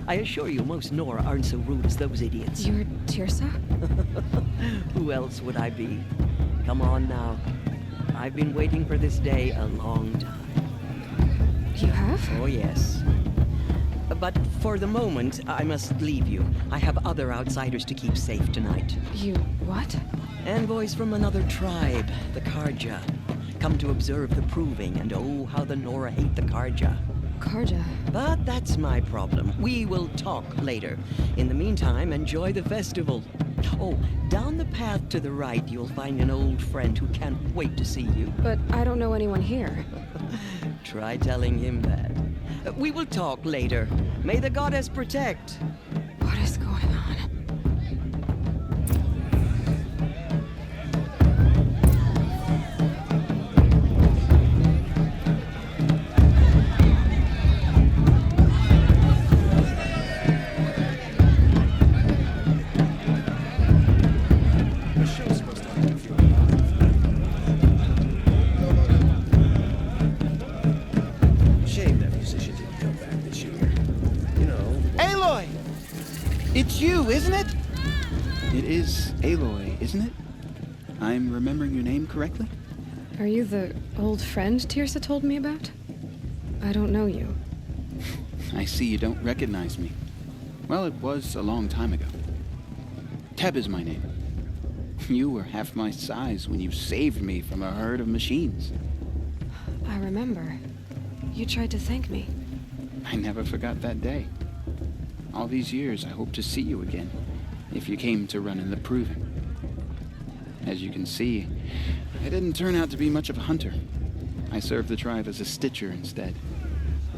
I assure you, most Nora aren't so rude as those idiots. You're Tirsa? Who else would I be? Come on now. I've been waiting for this day a long time. You have? Oh, yes. But for the moment, I must leave you. I have other outsiders to keep safe tonight. You what? Envoys from another tribe, the Karja. Come to observe the proving, and oh, how the Nora hate the Karja. Karja? But that's my problem. We will talk later. In the meantime, enjoy the festival. Oh, down the path to the right, you'll find an old friend who can't wait to see you. But I don't know anyone here. Try telling him that. We will talk later. May the goddess protect. What is going on? It's you, isn't it? It is Aloy, isn't it? I'm remembering your name correctly? Are you the old friend Tirsa told me about? I don't know you. I see you don't recognize me. Well, it was a long time ago. Teb is my name. You were half my size when you saved me from a herd of machines. I remember. You tried to thank me. I never forgot that day. All these years, I hope to see you again, if you came to run in the Proving. As you can see, I didn't turn out to be much of a hunter. I served the tribe as a stitcher instead,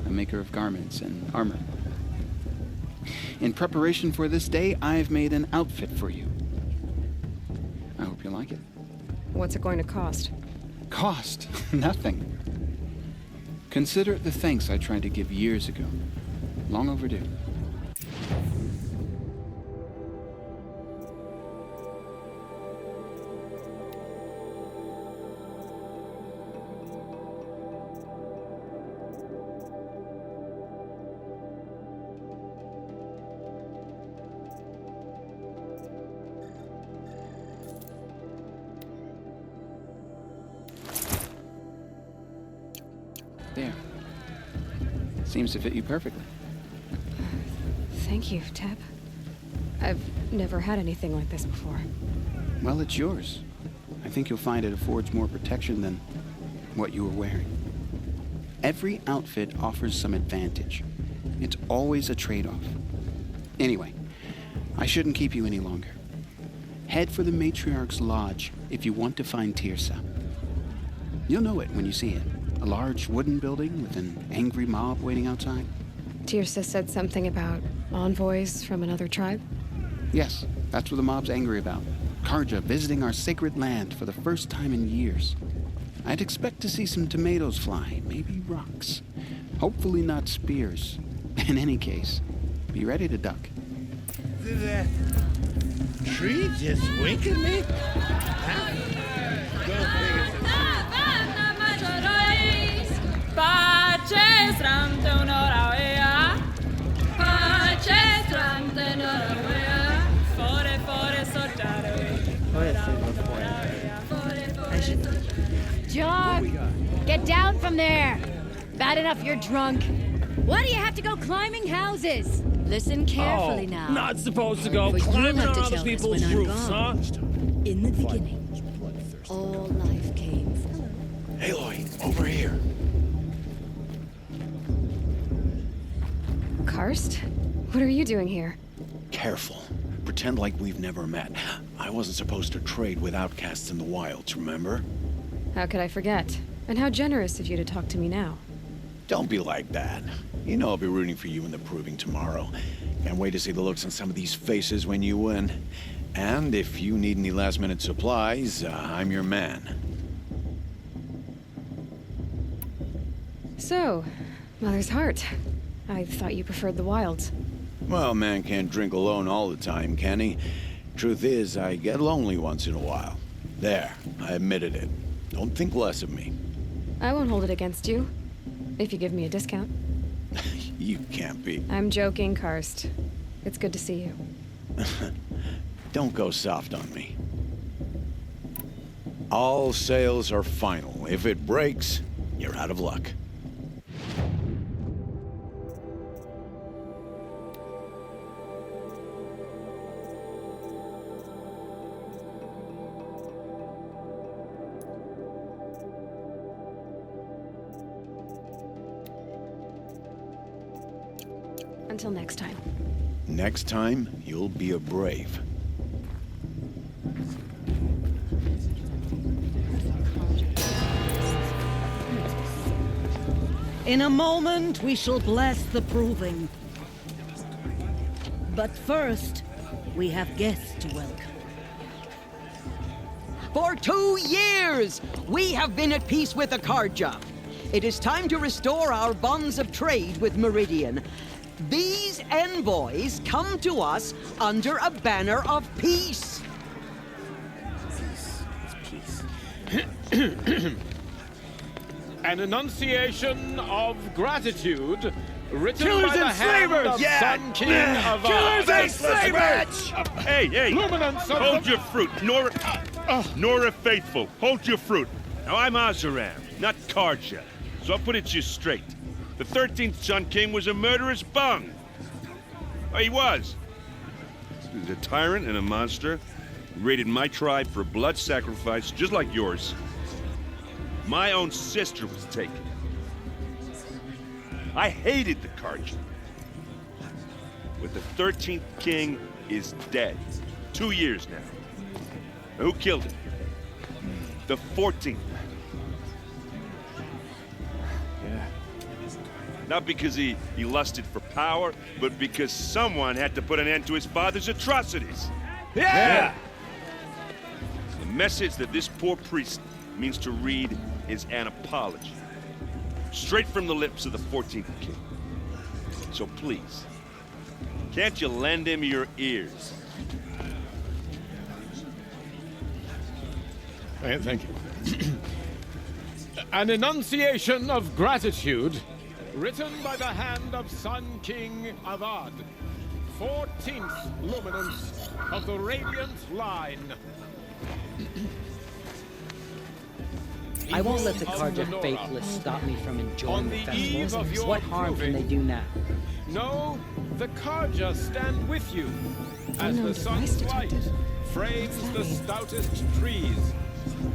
a maker of garments and armor. In preparation for this day, I've made an outfit for you. I hope you like it. What's it going to cost? Cost? Nothing. Consider it the thanks I tried to give years ago. Long overdue. There. Seems to fit you perfectly. Thank you, Teb. I've never had anything like this before. Well, it's yours. I think you'll find it affords more protection than what you were wearing. Every outfit offers some advantage. It's always a trade-off. Anyway, I shouldn't keep you any longer. Head for the Matriarch's Lodge if you want to find Tirsa. You'll know it when you see it. A large wooden building with an angry mob waiting outside. Tirsa said something about envoys from another tribe? Yes, that's what the mob's angry about. Karja visiting our sacred land for the first time in years. I'd expect to see some tomatoes fly, maybe rocks. Hopefully not spears. In any case, be ready to duck. Did that tree just wink at me? Huh? Go figure. John, get down from there. Bad enough you're drunk. Why do you have to go climbing houses? Listen carefully now. Not supposed to go For climbing you'll have on to other tell this people's when I'm roofs, huh? gone. In the beginning, all life came from... Aloy, over here. Karst? What are you doing here? Careful. Pretend like we've never met. I wasn't supposed to trade with outcasts in the wilds, remember? How could I forget? And how generous of you to talk to me now. Don't be like that. You know I'll be rooting for you in the Proving tomorrow. Can't wait to see the looks on some of these faces when you win. And if you need any last-minute supplies, I'm your man. So, Mother's Heart. I thought you preferred the wilds. Well, man can't drink alone all the time, can he? Truth is, I get lonely once in a while. There, I admitted it. Don't think less of me. I won't hold it against you. If you give me a discount. You can't be. I'm joking, Karst. It's good to see you. Don't go soft on me. All sales are final. If it breaks, you're out of luck. Until next time. Next time, you'll be a brave. In a moment, we shall bless the proving. But first, we have guests to welcome. For 2 years, we have been at peace with Akarja. It is time to restore our bonds of trade with Meridian. These envoys come to us under a banner of peace. An enunciation of gratitude written Killers by the and hand slavers! of Yeah! Sun King of Killers and slavers! Hey! Luminance of Hold the- your fruit, Nora Faithful. Hold your fruit. Now I'm Azaram, not Karja. So I'll put it to you straight. The 13th Sun King was a murderous bung. Oh, he was. He was a tyrant and a monster. He raided my tribe for blood sacrifice, just like yours. My own sister was taken. I hated the Karja. But the 13th king is dead. 2 years now. Who killed him? The 14th. Yeah. Not because he lusted for power, but because someone had to put an end to his father's atrocities. Yeah! The message that this poor priest means to read is an apology. Straight from the lips of the 14th king. So please, can't you lend him your ears? Thank you. An enunciation of gratitude written by the hand of Sun King Avad, 14th luminance of the Radiant Line. I won't let the Karja faithless stop me from enjoying the festival. What harm can they do now? No, the Karja stand with you as the sun's light frames the stoutest trees.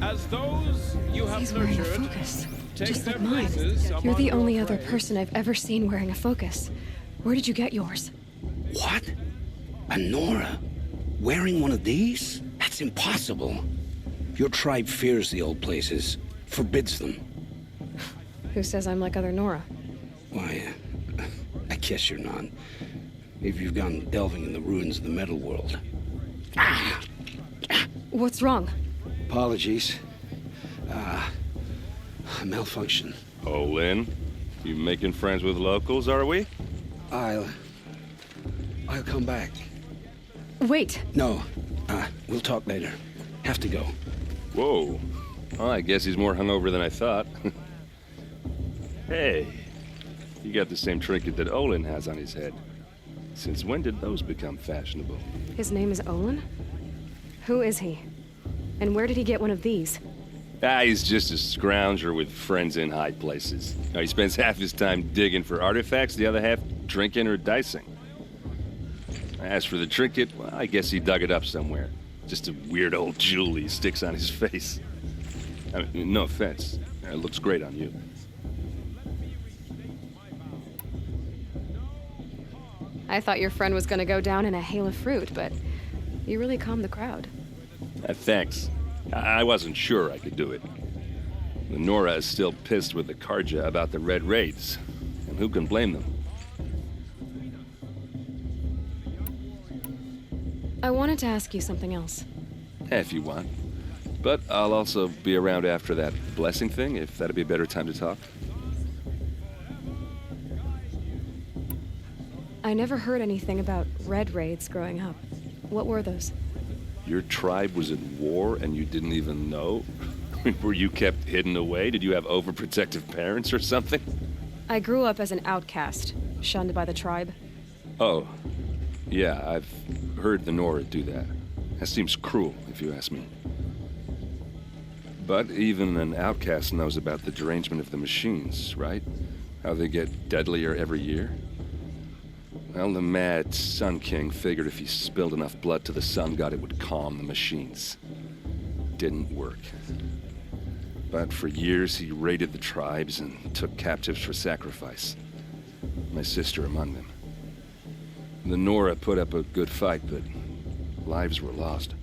As those you have He's wearing a nurtured, focus, take just their like mine. places You're among the your only other prey. person I've ever seen wearing a focus. Where did you get yours? What? A Nora? Wearing one of these? That's impossible. Your tribe fears the old places, forbids them. Who says I'm like other Nora? Why, I guess you're not. If you've gone delving in the ruins of the metal world. What's wrong? Apologies. A malfunction. Oh, Lynn, you making friends with locals, are we? I'll come back. Wait. No, we'll talk later. Have to go. Whoa. Well, I guess he's more hungover than I thought. Hey, you got the same trinket that Olin has on his head. Since when did those become fashionable? His name is Olin? Who is he? And where did he get one of these? He's just a scrounger with friends in high places. He spends half his time digging for artifacts, the other half drinking or dicing. As for the trinket, well, I guess he dug it up somewhere. Just a weird old jewel he sticks on his face. I mean, no offense. It looks great on you. I thought your friend was gonna go down in a hail of fruit, but you really calmed the crowd. Thanks. I wasn't sure I could do it. The Nora is still pissed with the Karja about the Red Raids, and who can blame them? I wanted to ask you something else. If you want. But I'll also be around after that blessing thing, if that'd be a better time to talk. I never heard anything about Red Raids growing up. What were those? Your tribe was in war and you didn't even know? Were you kept hidden away? Did you have overprotective parents or something? I grew up as an outcast, shunned by the tribe. Oh, yeah, I've heard the Nora do that. That seems cruel, if you ask me. But even an outcast knows about the derangement of the machines, right? How they get deadlier every year? Well, the mad Sun King figured if he spilled enough blood to the Sun God, it would calm the machines. Didn't work. But for years, he raided the tribes and took captives for sacrifice. My sister among them. The Nora put up a good fight, but lives were lost.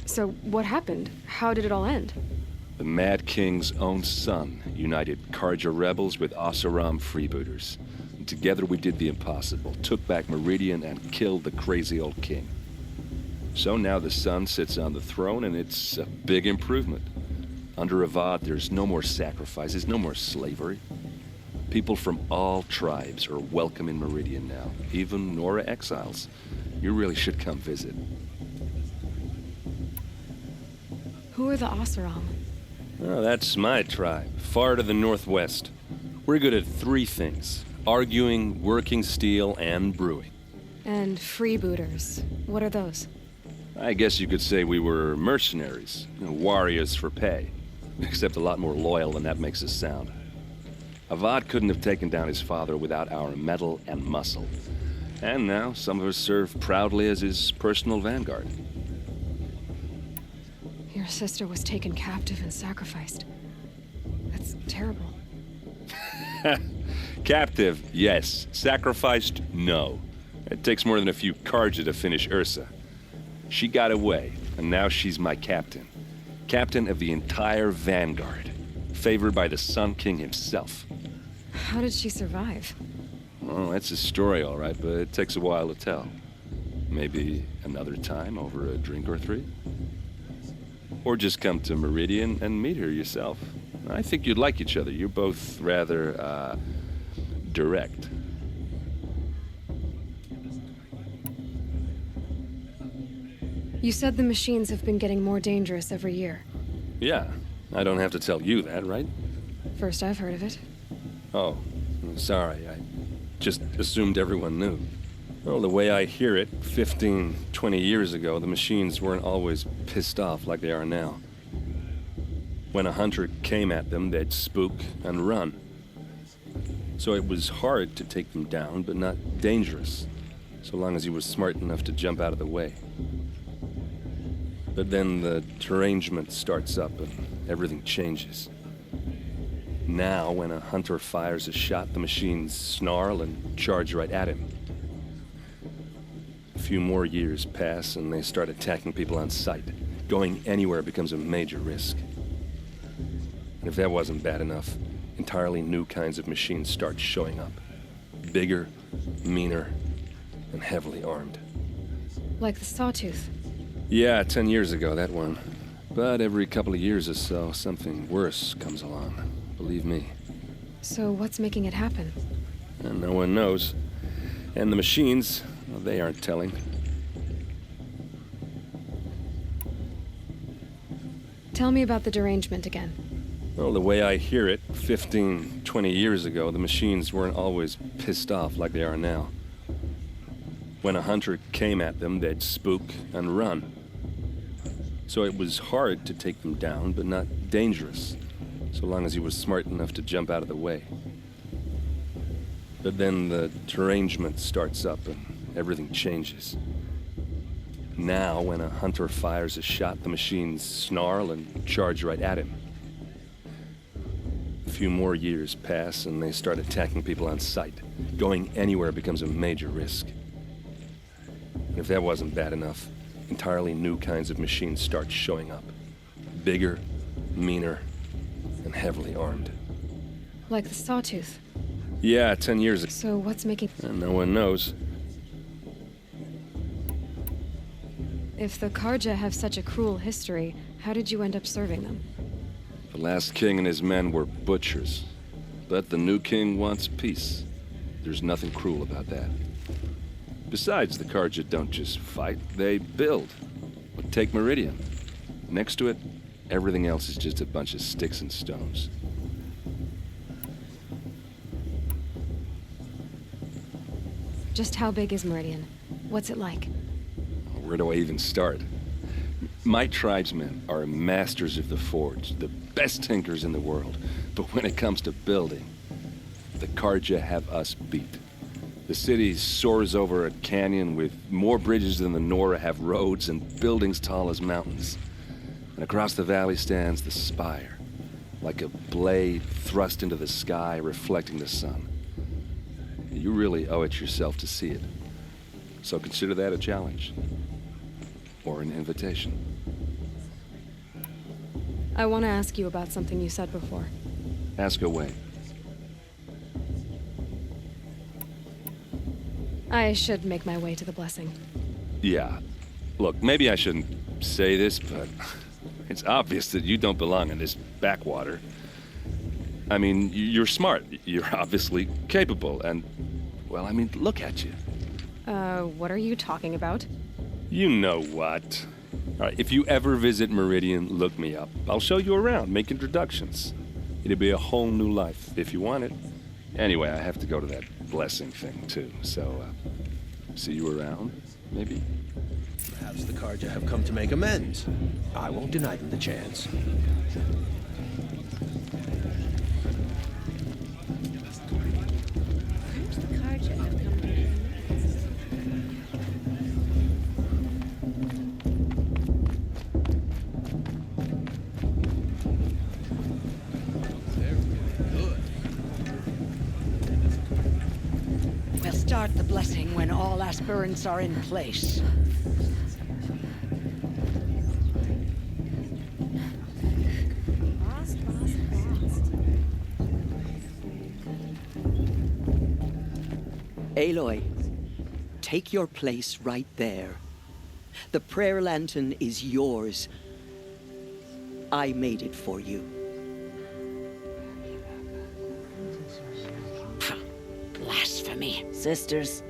So what happened? How did it all end? The Mad King's own son united Karja rebels with Oseram freebooters. And together we did the impossible, took back Meridian and killed the crazy old king. So now the son sits on the throne, and it's a big improvement. Under Avad, there's no more sacrifices, no more slavery. People from all tribes are welcome in Meridian now, even Nora exiles. You really should come visit. Who are the Oseram? Oh, that's my tribe, far to the northwest. We're good at 3 things: arguing, working steel, and brewing. And freebooters. What are those? I guess you could say we were mercenaries, warriors for pay. Except a lot more loyal than that makes us sound. Avad couldn't have taken down his father without our metal and muscle. And now some of us serve proudly as his personal vanguard. Your sister was taken captive and sacrificed. That's terrible. Captive, yes. Sacrificed, no. It takes more than a few Karja to finish Ursa. She got away, and now she's my captain. Captain of the entire vanguard. Favored by the Sun King himself. How did she survive? Well, that's a story, all right, but it takes a while to tell. Maybe another time over a drink or 3? Or just come to Meridian and meet her yourself. I think you'd like each other. You're both rather, direct. You said the machines have been getting more dangerous every year. Yeah, I don't have to tell you that, right? First I've heard of it. Oh, sorry. I just assumed everyone knew. Well, the way I hear it, 15, 20 years ago, the machines weren't always pissed off like they are now. When a hunter came at them, they'd spook and run. So it was hard to take them down, but not dangerous, so long as he was smart enough to jump out of the way. But then the derangement starts up and everything changes. Now, when a hunter fires a shot, the machines snarl and charge right at him. A few more years pass and they start attacking people on sight. Going anywhere becomes a major risk. And if that wasn't bad enough, entirely new kinds of machines start showing up. Bigger, meaner, and heavily armed. Like the Sawtooth. Yeah, 10 years ago, that one. But every couple of years or so, something worse comes along. Believe me. So what's making it happen? And no one knows. And the machines, well, they aren't telling. Tell me about the derangement again. Well, the way I hear it, 15, 20 years ago, the machines weren't always pissed off like they are now. When a hunter came at them, they'd spook and run. So it was hard to take them down, but not dangerous, so long as he was smart enough to jump out of the way. But then the derangement starts up and everything changes. Now, when a hunter fires a shot, the machines snarl and charge right at him. A few more years pass and they start attacking people on sight. Going anywhere becomes a major risk. And if that wasn't bad enough, entirely new kinds of machines start showing up. Bigger, meaner, and heavily armed. Like the Sawtooth. Yeah, 10 years ago. So what's making... And no one knows. If the Karja have such a cruel history, how did you end up serving them? The last king and his men were butchers. But the new king wants peace. There's nothing cruel about that. Besides, the Karja don't just fight, they build. Take Meridian. Next to it, everything else is just a bunch of sticks and stones. Just how big is Meridian? What's it like? Where do I even start? My tribesmen are masters of the forge, the best tinkers in the world. But when it comes to building, the Karja have us beat. The city soars over a canyon with more bridges than the Nora have roads and buildings tall as mountains. And across the valley stands the spire, like a blade thrust into the sky reflecting the sun. You really owe it yourself to see it. So consider that a challenge. Or an invitation. I want to ask you about something you said before. Ask away. I should make my way to the blessing. Yeah. Look, maybe I shouldn't say this, but it's obvious that you don't belong in this backwater. I mean, you're smart. You're obviously capable, and, well, I mean, look at you. What are you talking about? You know what. All right, if you ever visit Meridian, look me up. I'll show you around, make introductions. It'll be a whole new life, if you want it. Anyway, I have to go to that blessing thing, too, so, see you around, maybe? Perhaps the Karja have come to make amends. I won't deny them the chance. We'll start the blessing when all aspirants are in place. Aloy, take your place right there. The prayer lantern is yours. I made it for you. Blasphemy, sisters.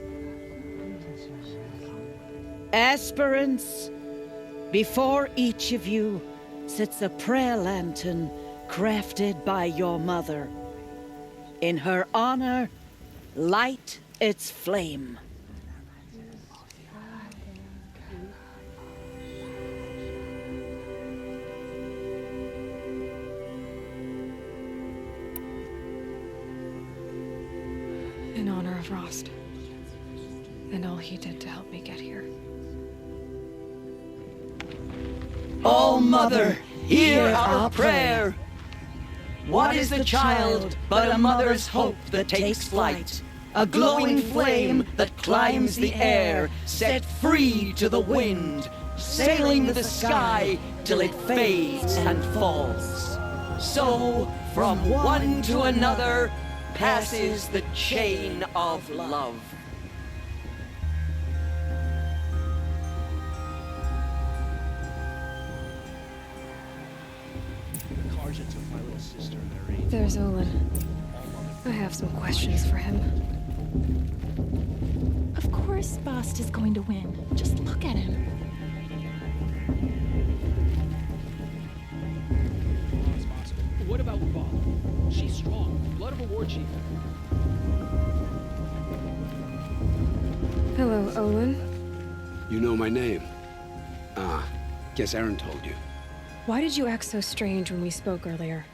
Aspirants, before each of you sits a prayer lantern crafted by your mother. In her honor, light its flame. In honor of Rost. And all he did to help me get here. Oh, Mother, hear our prayer. What is the child but a mother's hope that takes flight? A glowing flame that climbs the air, set free to the wind, sailing the sky till it fades and falls. So, from one to another, passes the chain of love. There's Olin. I have some questions for him. Of course Bast is going to win. Just look at him. What about Val? She's strong. Blood of a war chief. Hello, Olin. You know my name? Ah, guess Aaron told you. Why did you act so strange when we spoke earlier?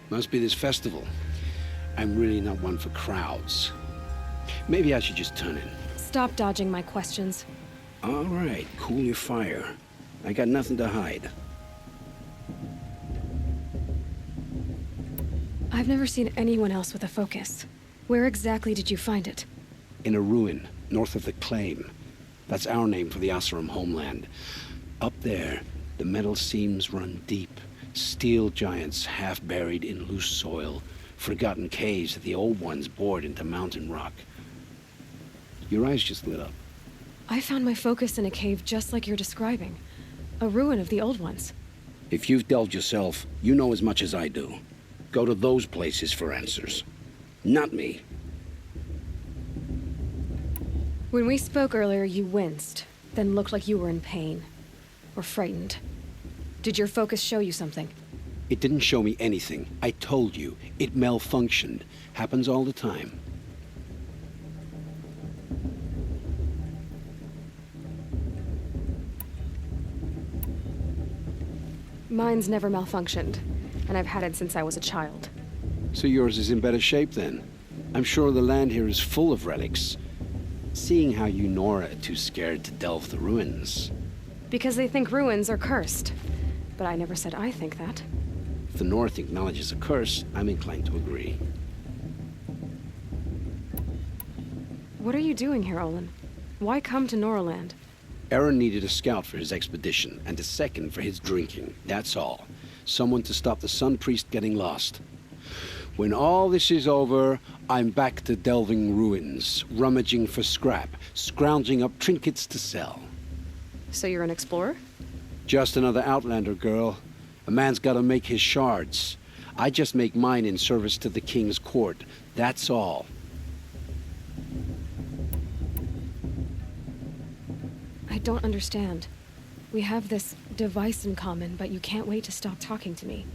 Must be this festival. I'm really not one for crowds. Maybe I should just turn in. Stop dodging my questions. All right, cool your fire. I got nothing to hide. I've never seen anyone else with a focus. Where exactly did you find it? In a ruin, north of the Claim. That's our name for the Oseram homeland. Up there, the metal seams run deep. Steel giants half buried in loose soil. Forgotten caves that the old ones bored into mountain rock. Your eyes just lit up. I found my focus in a cave just like you're describing. A ruin of the old ones. If you've delved yourself, you know as much as I do. Go to those places for answers. Not me. When we spoke earlier, you winced, then looked like you were in pain. Or frightened. Did your focus show you something? It didn't show me anything. I told you. It malfunctioned. Happens all the time. Mine's never malfunctioned, and I've had it since I was a child. So yours is in better shape then. I'm sure the land here is full of relics. Seeing how you Nora are too scared to delve the ruins. Because they think ruins are cursed. But I never said I think that. If the North acknowledges a curse, I'm inclined to agree. What are you doing here, Olin? Why come to Noraland? Aaron needed a scout for his expedition, and a second for his drinking. That's all. Someone to stop the Sun Priest getting lost. When all this is over, I'm back to delving ruins, rummaging for scrap, scrounging up trinkets to sell. So you're an explorer? Just another Outlander, girl. A man's gotta make his shards. I just make mine in service to the King's court. That's all. I don't understand. We have this device in common, but you can't wait to stop talking to me.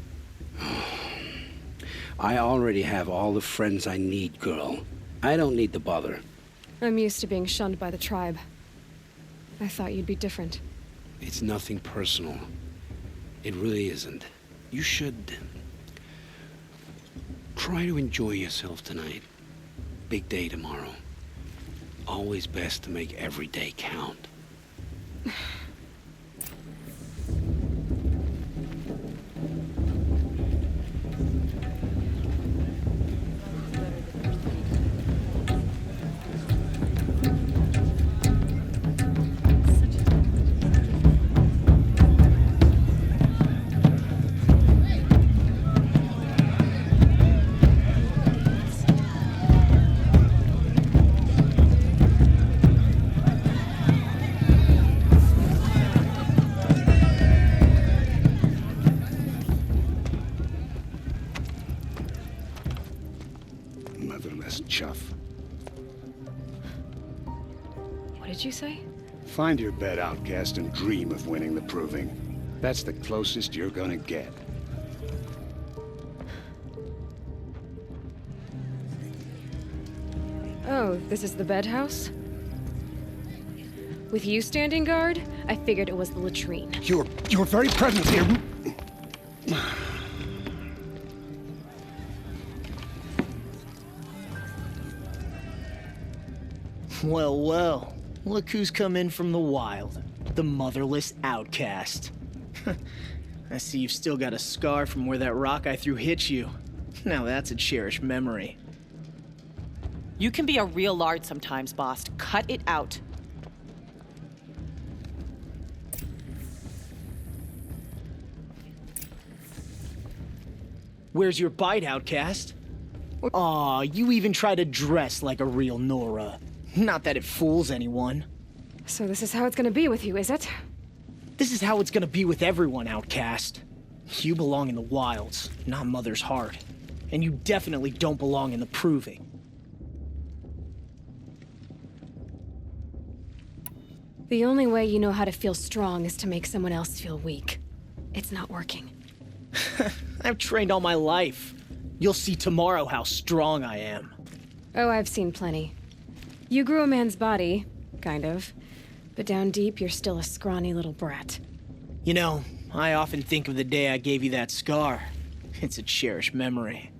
I already have all the friends I need, girl. I don't need the bother. I'm used to being shunned by the tribe. I thought you'd be different. It's nothing personal. It really isn't. You should try to enjoy yourself tonight. Big day tomorrow. Always best to make every day count. Chuff. What did you say? Find your bed, outcast, and dream of winning the proving. That's the closest you're gonna get. Oh, this is the bed house? With you standing guard, I figured it was the latrine. Your very presence here... Well, well. Look who's come in from the wild. The motherless outcast. I see you've still got a scar from where that rock I threw hit you. Now that's a cherished memory. You can be a real lard sometimes, boss. Cut it out. Where's your bite, outcast? Aw, you even try to dress like a real Nora. Not that it fools anyone. So this is how it's gonna be with you, is it? This is how it's gonna be with everyone, outcast. You belong in the wilds, not Mother's heart. And you definitely don't belong in the proving. The only way you know how to feel strong is to make someone else feel weak. It's not working. I've trained all my life. You'll see tomorrow how strong I am. Oh, I've seen plenty. You grew a man's body, kind of. But down deep, you're still a scrawny little brat. You know, I often think of the day I gave you that scar. It's a cherished memory.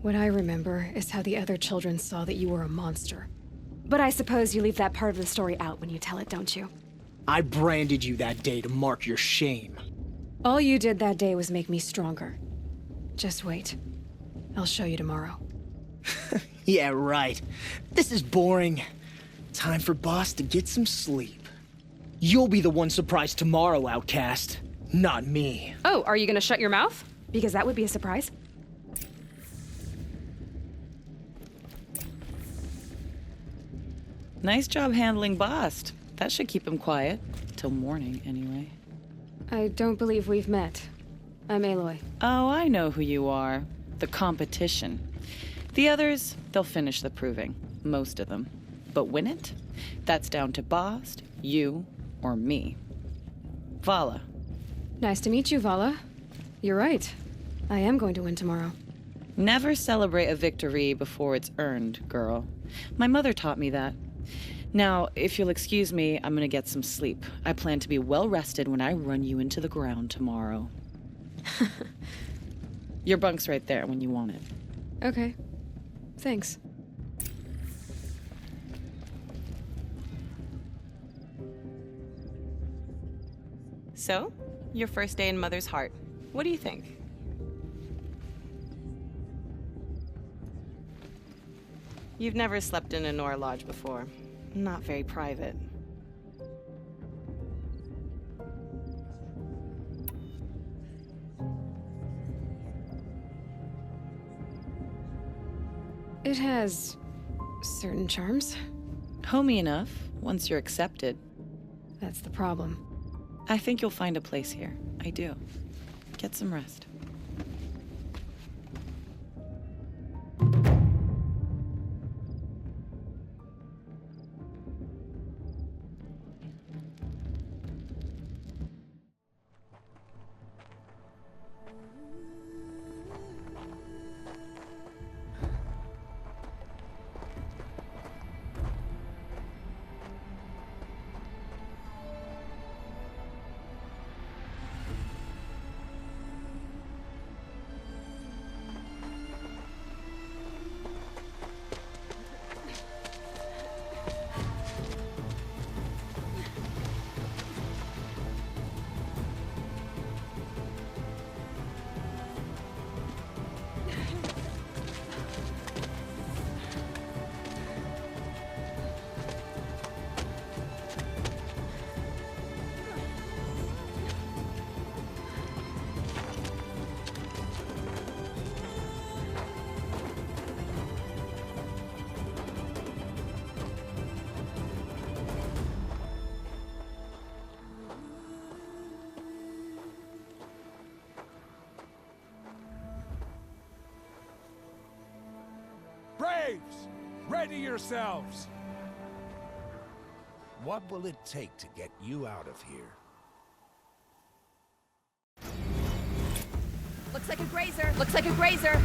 What I remember is how the other children saw that you were a monster. But I suppose you leave that part of the story out when you tell it, don't you? I branded you that day to mark your shame. All you did that day was make me stronger. Just wait. I'll show you tomorrow. Yeah, right. This is boring. Time for Boss to get some sleep. You'll be the one surprised tomorrow, outcast. Not me. Oh, are you gonna shut your mouth? Because that would be a surprise. Nice job handling Bast. That should keep him quiet. Till morning, anyway. I don't believe we've met. I'm Aloy. Oh, I know who you are. The competition. The others, they'll finish the proving. Most of them. But win it? That's down to Bast, you, or me. Vala. Nice to meet you, Vala. You're right. I am going to win tomorrow. Never celebrate a victory before it's earned, girl. My mother taught me that. Now, if you'll excuse me, I'm gonna get some sleep. I plan to be well rested when I run you into the ground tomorrow. Your bunk's right there when you want it. Okay. Thanks. So, your first day in Mother's heart. What do you think? You've never slept in a Nora lodge before. Not very private. It has certain charms. Homey enough, once you're accepted. That's the problem. I think you'll find a place here. I do. Get some rest. Braves! Ready yourselves! What will it take to get you out of here? Looks like a grazer. Looks like a grazer.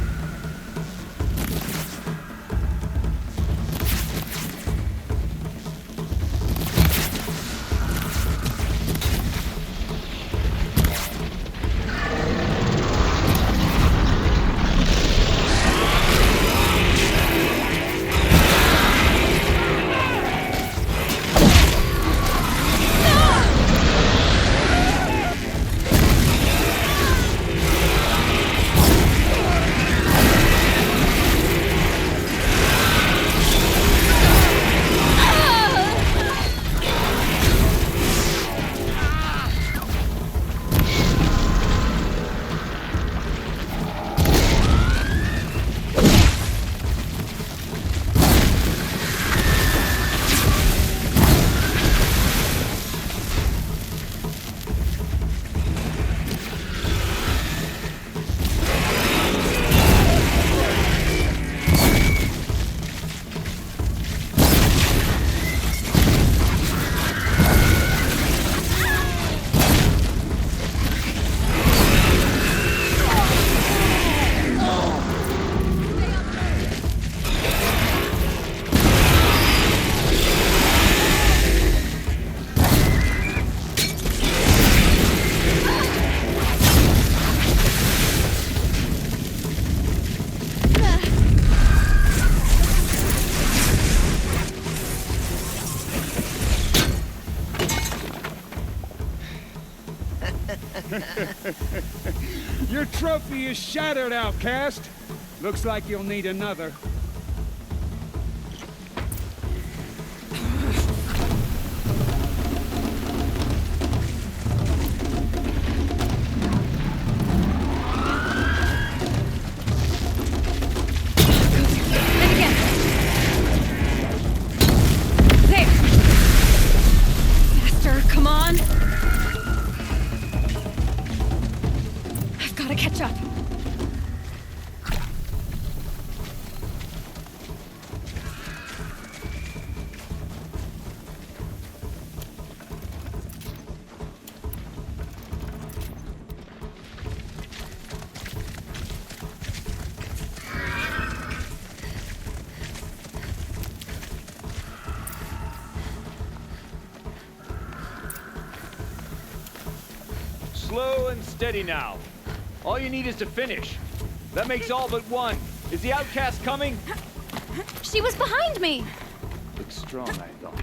Your trophy is shattered, outcast. Looks like you'll need another. Slow and steady now. All you need is to finish. That makes all but one. Is the outcast coming? She was behind me! Looks strong, I thought.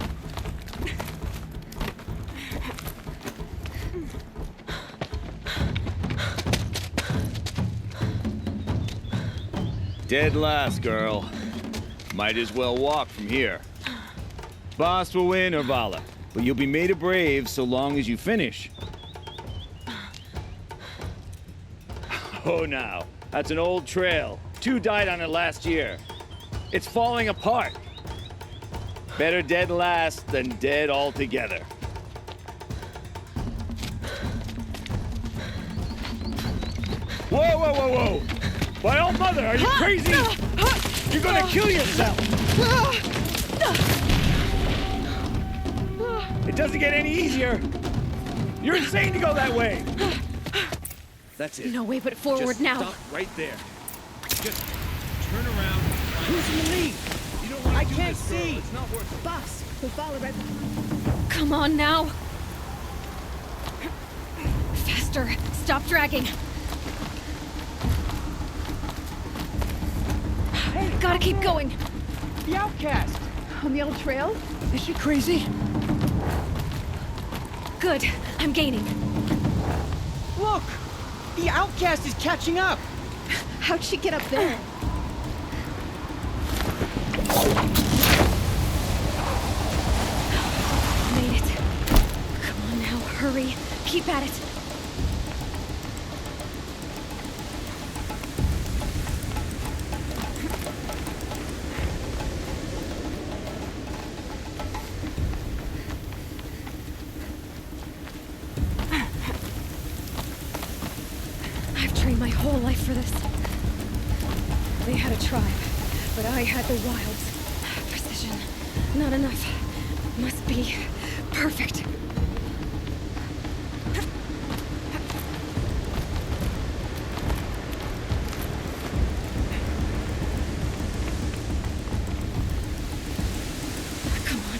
Dead last, girl. Might as well walk from here. Boss will win, or Vala, but you'll be made a brave so long as you finish. Oh, now. That's an old trail. 2 died on it last year. It's falling apart. Better dead last than dead altogether. Whoa, whoa, whoa, whoa! My old mother, are you crazy? You're gonna kill yourself! It doesn't get any easier. You're insane to go that way. That's it. No way but forward Just now. Stop right there. Just turn around. Who's in the lead? You don't want to I do can't this, girl. see. It's not worth it. Boss, we'll follow right. Come on now. Faster. Stop dragging. Hey, gotta keep going. The outcast. On the old trail? Is she crazy? Good. I'm gaining. Look! The outcast is catching up! How'd she get up there? Made it. Come on now, hurry. Keep at it. My whole life for this. They had a tribe, but I had the wilds. Precision. Not enough. Must be perfect.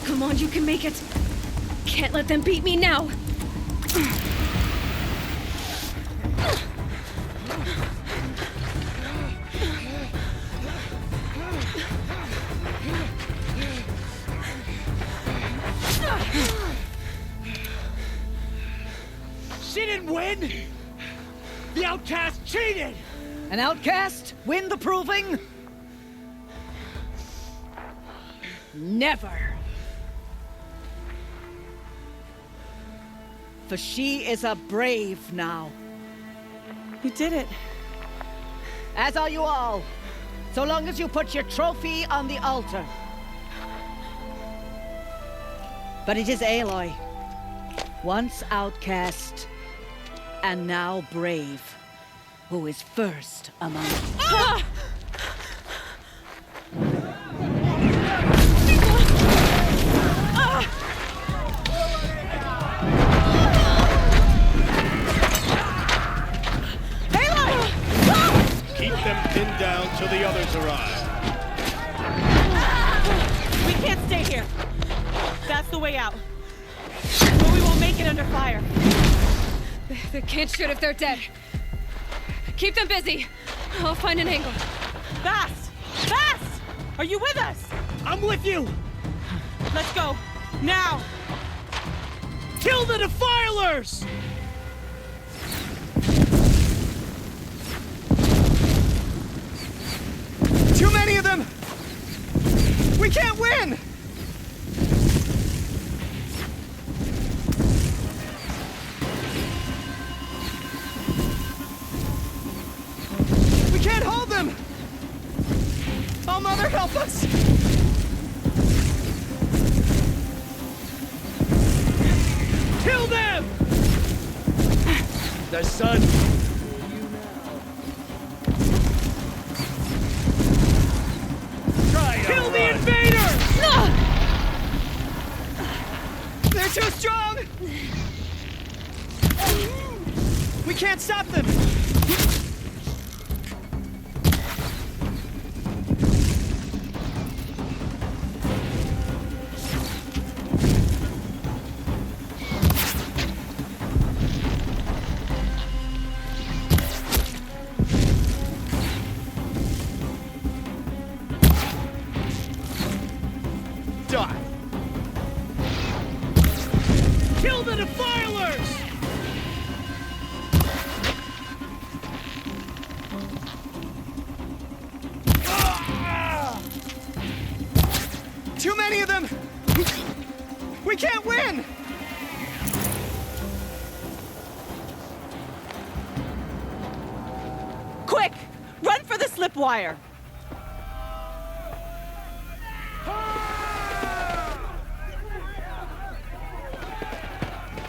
Come on, you can make it. Can't let them beat me now. She didn't win! The outcast cheated! An outcast win the proving? Never. For she is a brave now. You did it. As are you all. So long as you put your trophy on the altar. But it is Aloy, once outcast, and now brave, who is first among you. Ah! Keep them pinned down till the others arrive. We can't stay here. That's the way out. But we won't make it under fire. They can't shoot if they're dead. Keep them busy. I'll find an angle. Fast! Fast! Are you with us? I'm with you! Let's go. Now! Kill the defilers! Too many of them! We can't win! We can't hold them! Oh, Mother, help us! Kill them! Their son. Kill the invaders! They're too strong! We can't stop them! Die! Kill the defilers! Too many of them! We can't win! Quick! Run for the slip wire!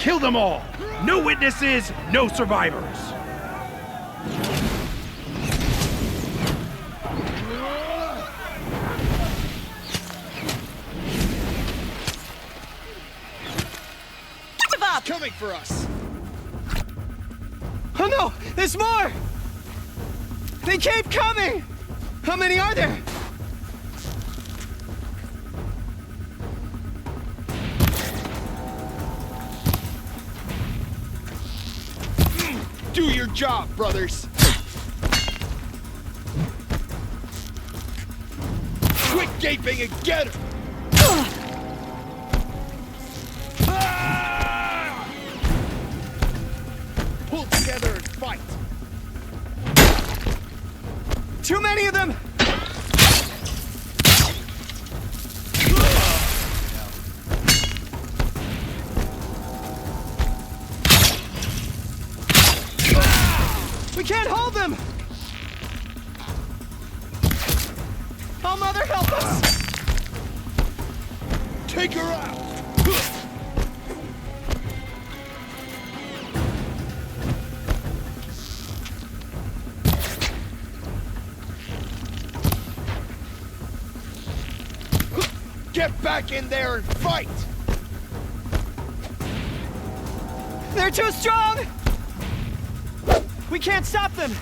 Kill them all! No witnesses, no survivors! Give up! Coming for us! Oh no! There's more! They keep coming! How many are there? Do your job, brothers! Quit gaping and get her! Pull together and fight! Too many of them! We can't hold them! Oh, Mother, help us! Take her out! Get back in there and fight! They're too strong! We can't stop them!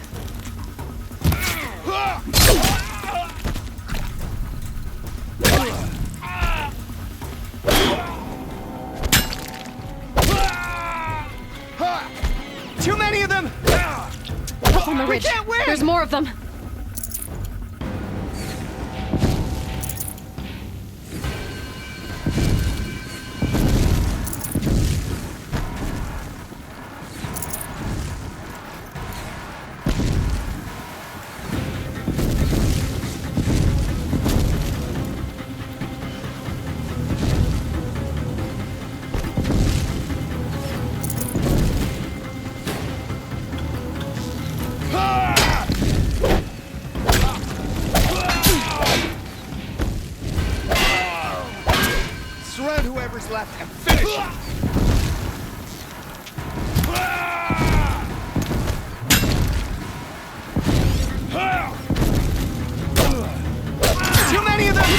Too many of them! Up on the ridge. We can't win! There's more of them. Surround whoever's left and finish it! Too many of them!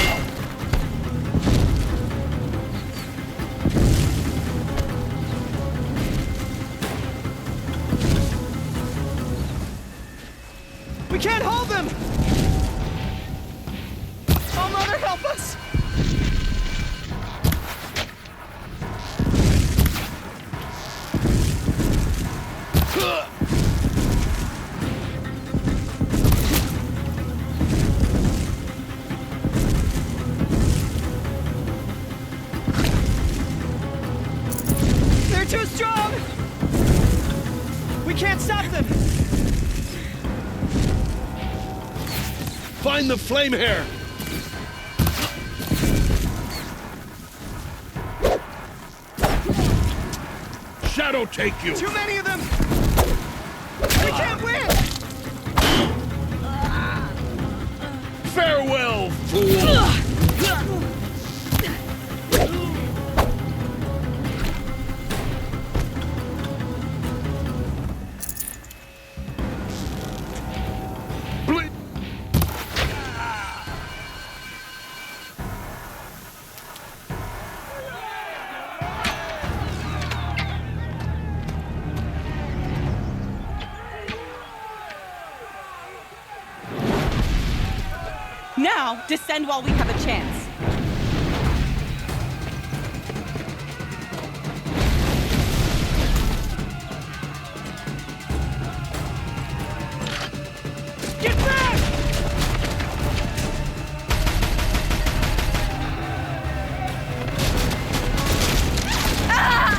We can't hold them! Oh, Mother, help us! They're too strong! We can't stop them! Find the flame hair! Shadow take you! Too many of them! We can't win! Farewell, fool! Now, descend while we have a chance. Get back! Ah!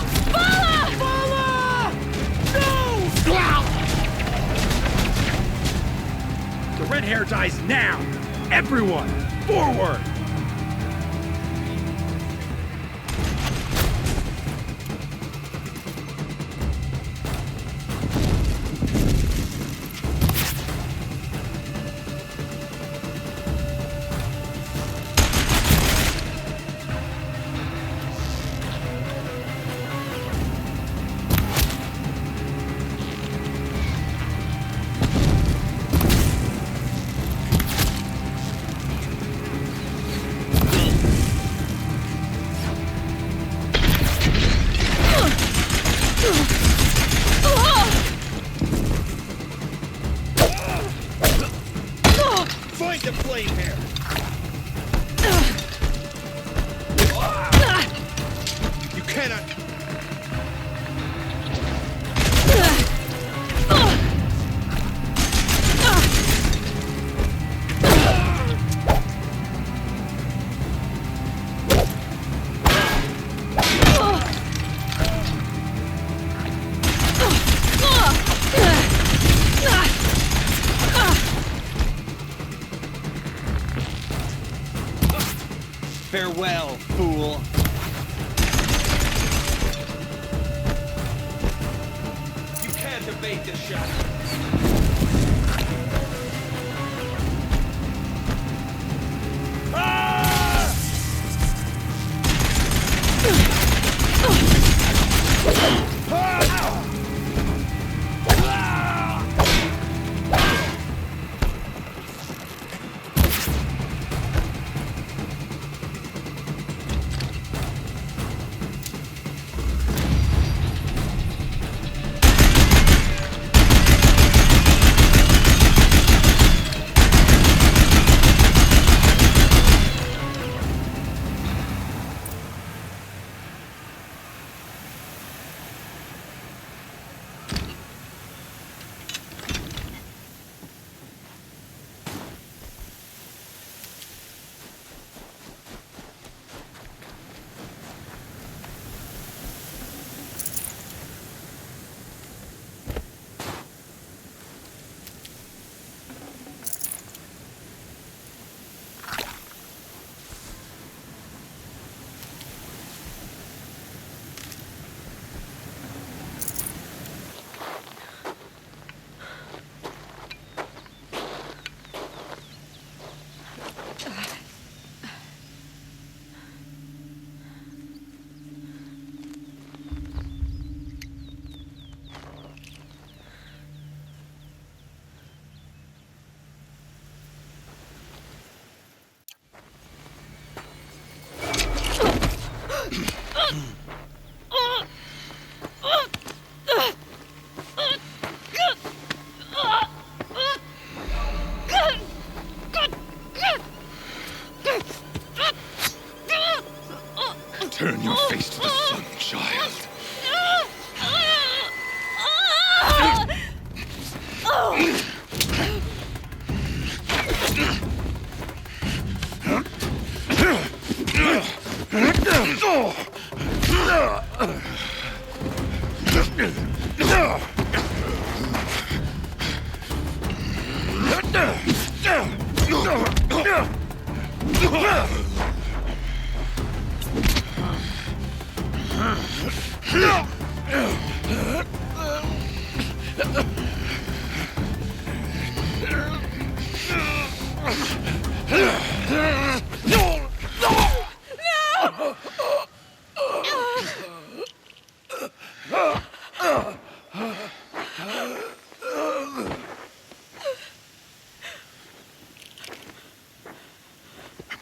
No! The red hair dies now! Everyone, forward! minute! Farewell, fool. You can't evade this shot. Turn your face to the sun, child.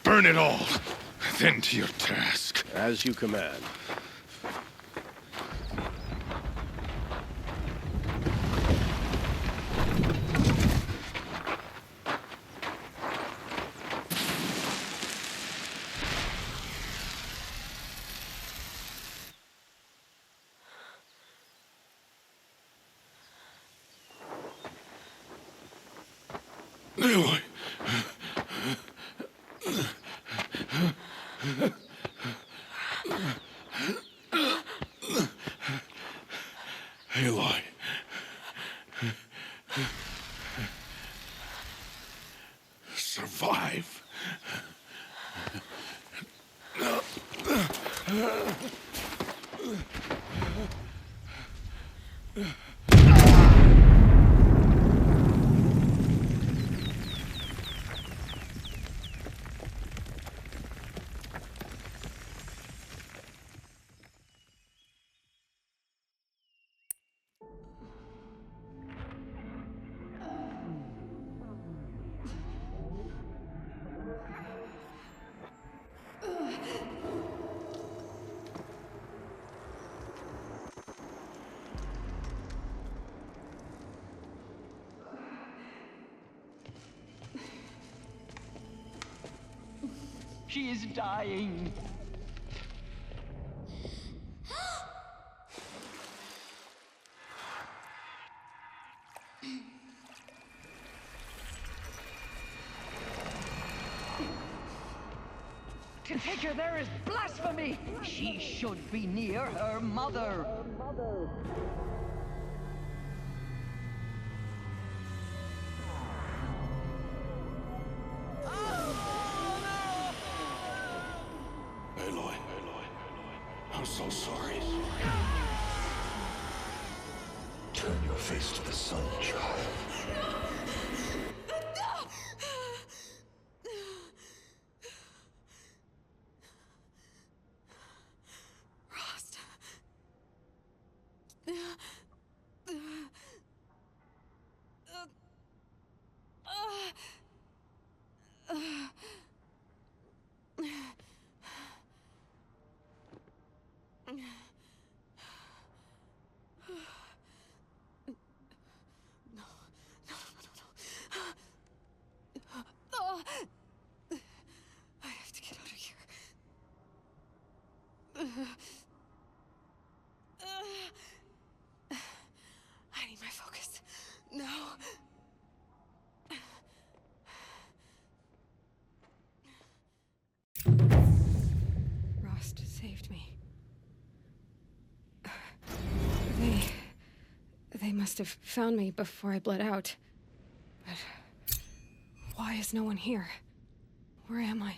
Burn it all, then to your task. As you command. Aloy. Aloy. Survive. She is dying. To take her there is blasphemy! She should be near her mother! Aloy, I'm so sorry. Turn your face to the sun, child. I have to get out of here. I need my focus. No. Rost saved me. They must have found me before I bled out. But why is no one here? Where am I?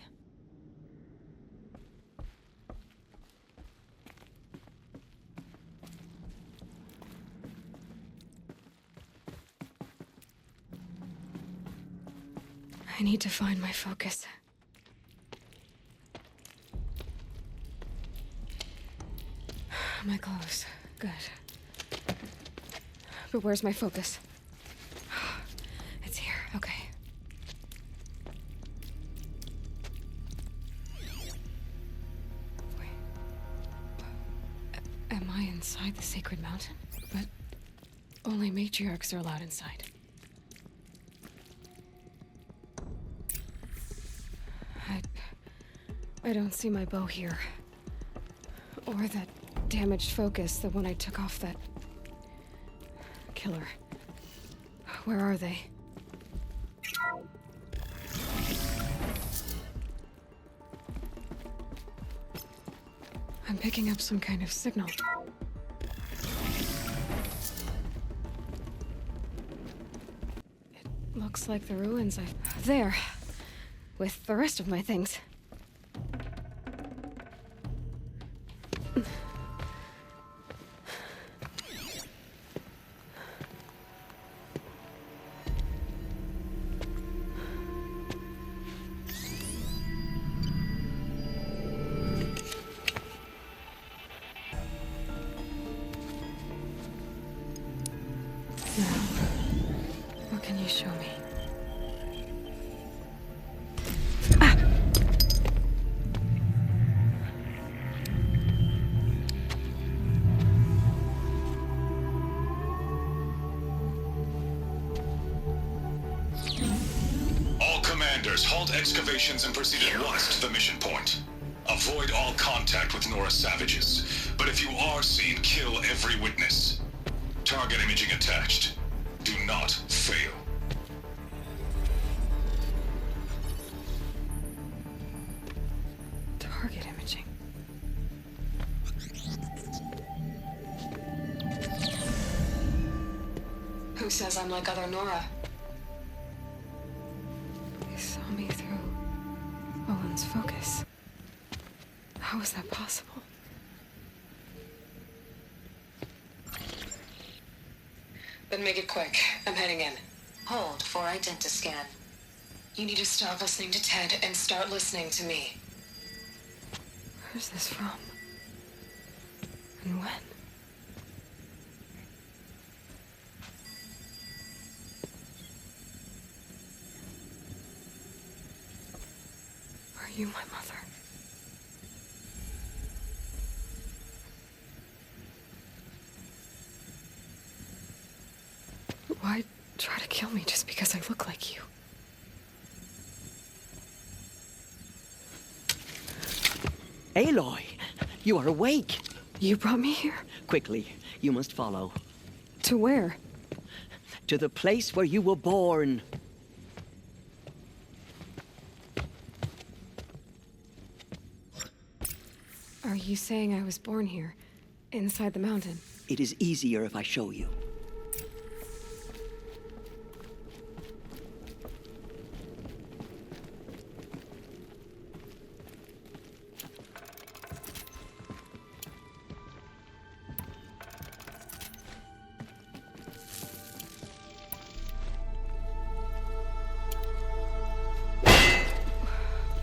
I need to find my focus. My clothes. Good. But where's my focus? It's here. Okay. Wait. Am I inside the sacred mountain? But only matriarchs are allowed inside. I don't see my bow here. Or that damaged focus, the one I took off that killer. Where are they? I'm picking up some kind of signal. It looks like the ruins there, with the rest of my things. What can you show me? All commanders, halt excavations and proceed at once to the mission point. Avoid all contact with Nora savages, but if you are seen, kill every witness. Target imaging attached. Do not fail. Target imaging. Who says I'm like other Nora? You saw me through Owen's focus. How is that possible? Then make it quick. I'm heading in. Hold for identiscan. You need to stop listening to Ted and start listening to me. Where's this from? And when? Are you my mother? Why try to kill me just because I look like you? Aloy, you are awake. You brought me here? Quickly, you must follow. To where? To the place where you were born. Are you saying I was born here, inside the mountain? It is easier if I show you.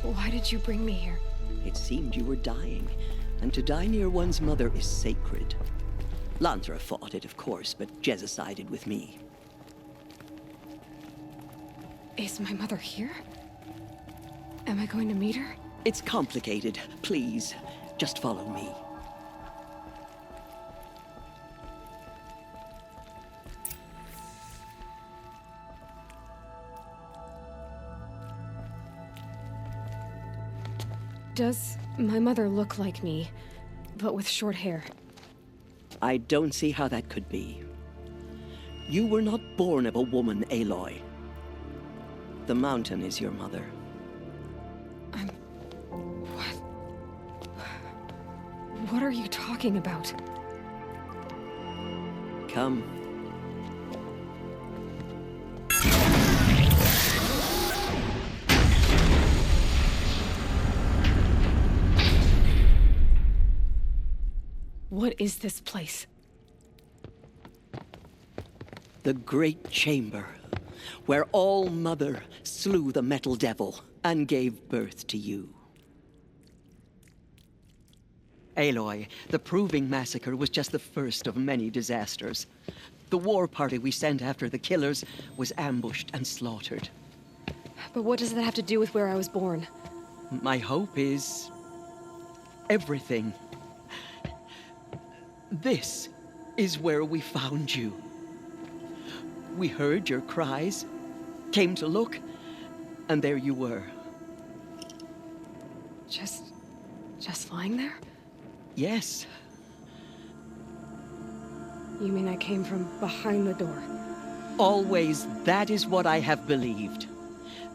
Why did you bring me here? It seemed you were dying, and to die near one's mother is sacred. Lantra fought it, of course, but Jezza sided with me. Is my mother here? Am I going to meet her? It's complicated. Please, just follow me. Does my mother look like me, but with short hair? I don't see how that could be. You were not born of a woman, Aloy. The mountain is your mother. What are you talking about? Come. What is this place? The Great Chamber, where All-Mother slew the Metal Devil and gave birth to you. Aloy, the Proving Massacre was just the first of many disasters. The war party we sent after the killers was ambushed and slaughtered. But what does that have to do with where I was born? My hope is everything. This is where we found you. We heard your cries, came to look, and there you were. Just lying there? Yes. You mean I came from behind the door? Always that is what I have believed.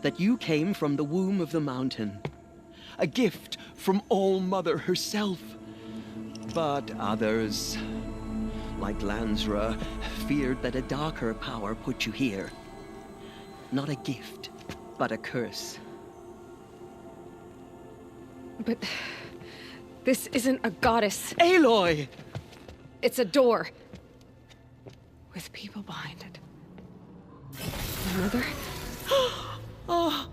That you came from the womb of the mountain. A gift from All-Mother herself. But others, like Lansra, feared that a darker power put you here. Not a gift, but a curse. But this isn't a goddess. Aloy! It's a door. With people behind it. My mother? Oh.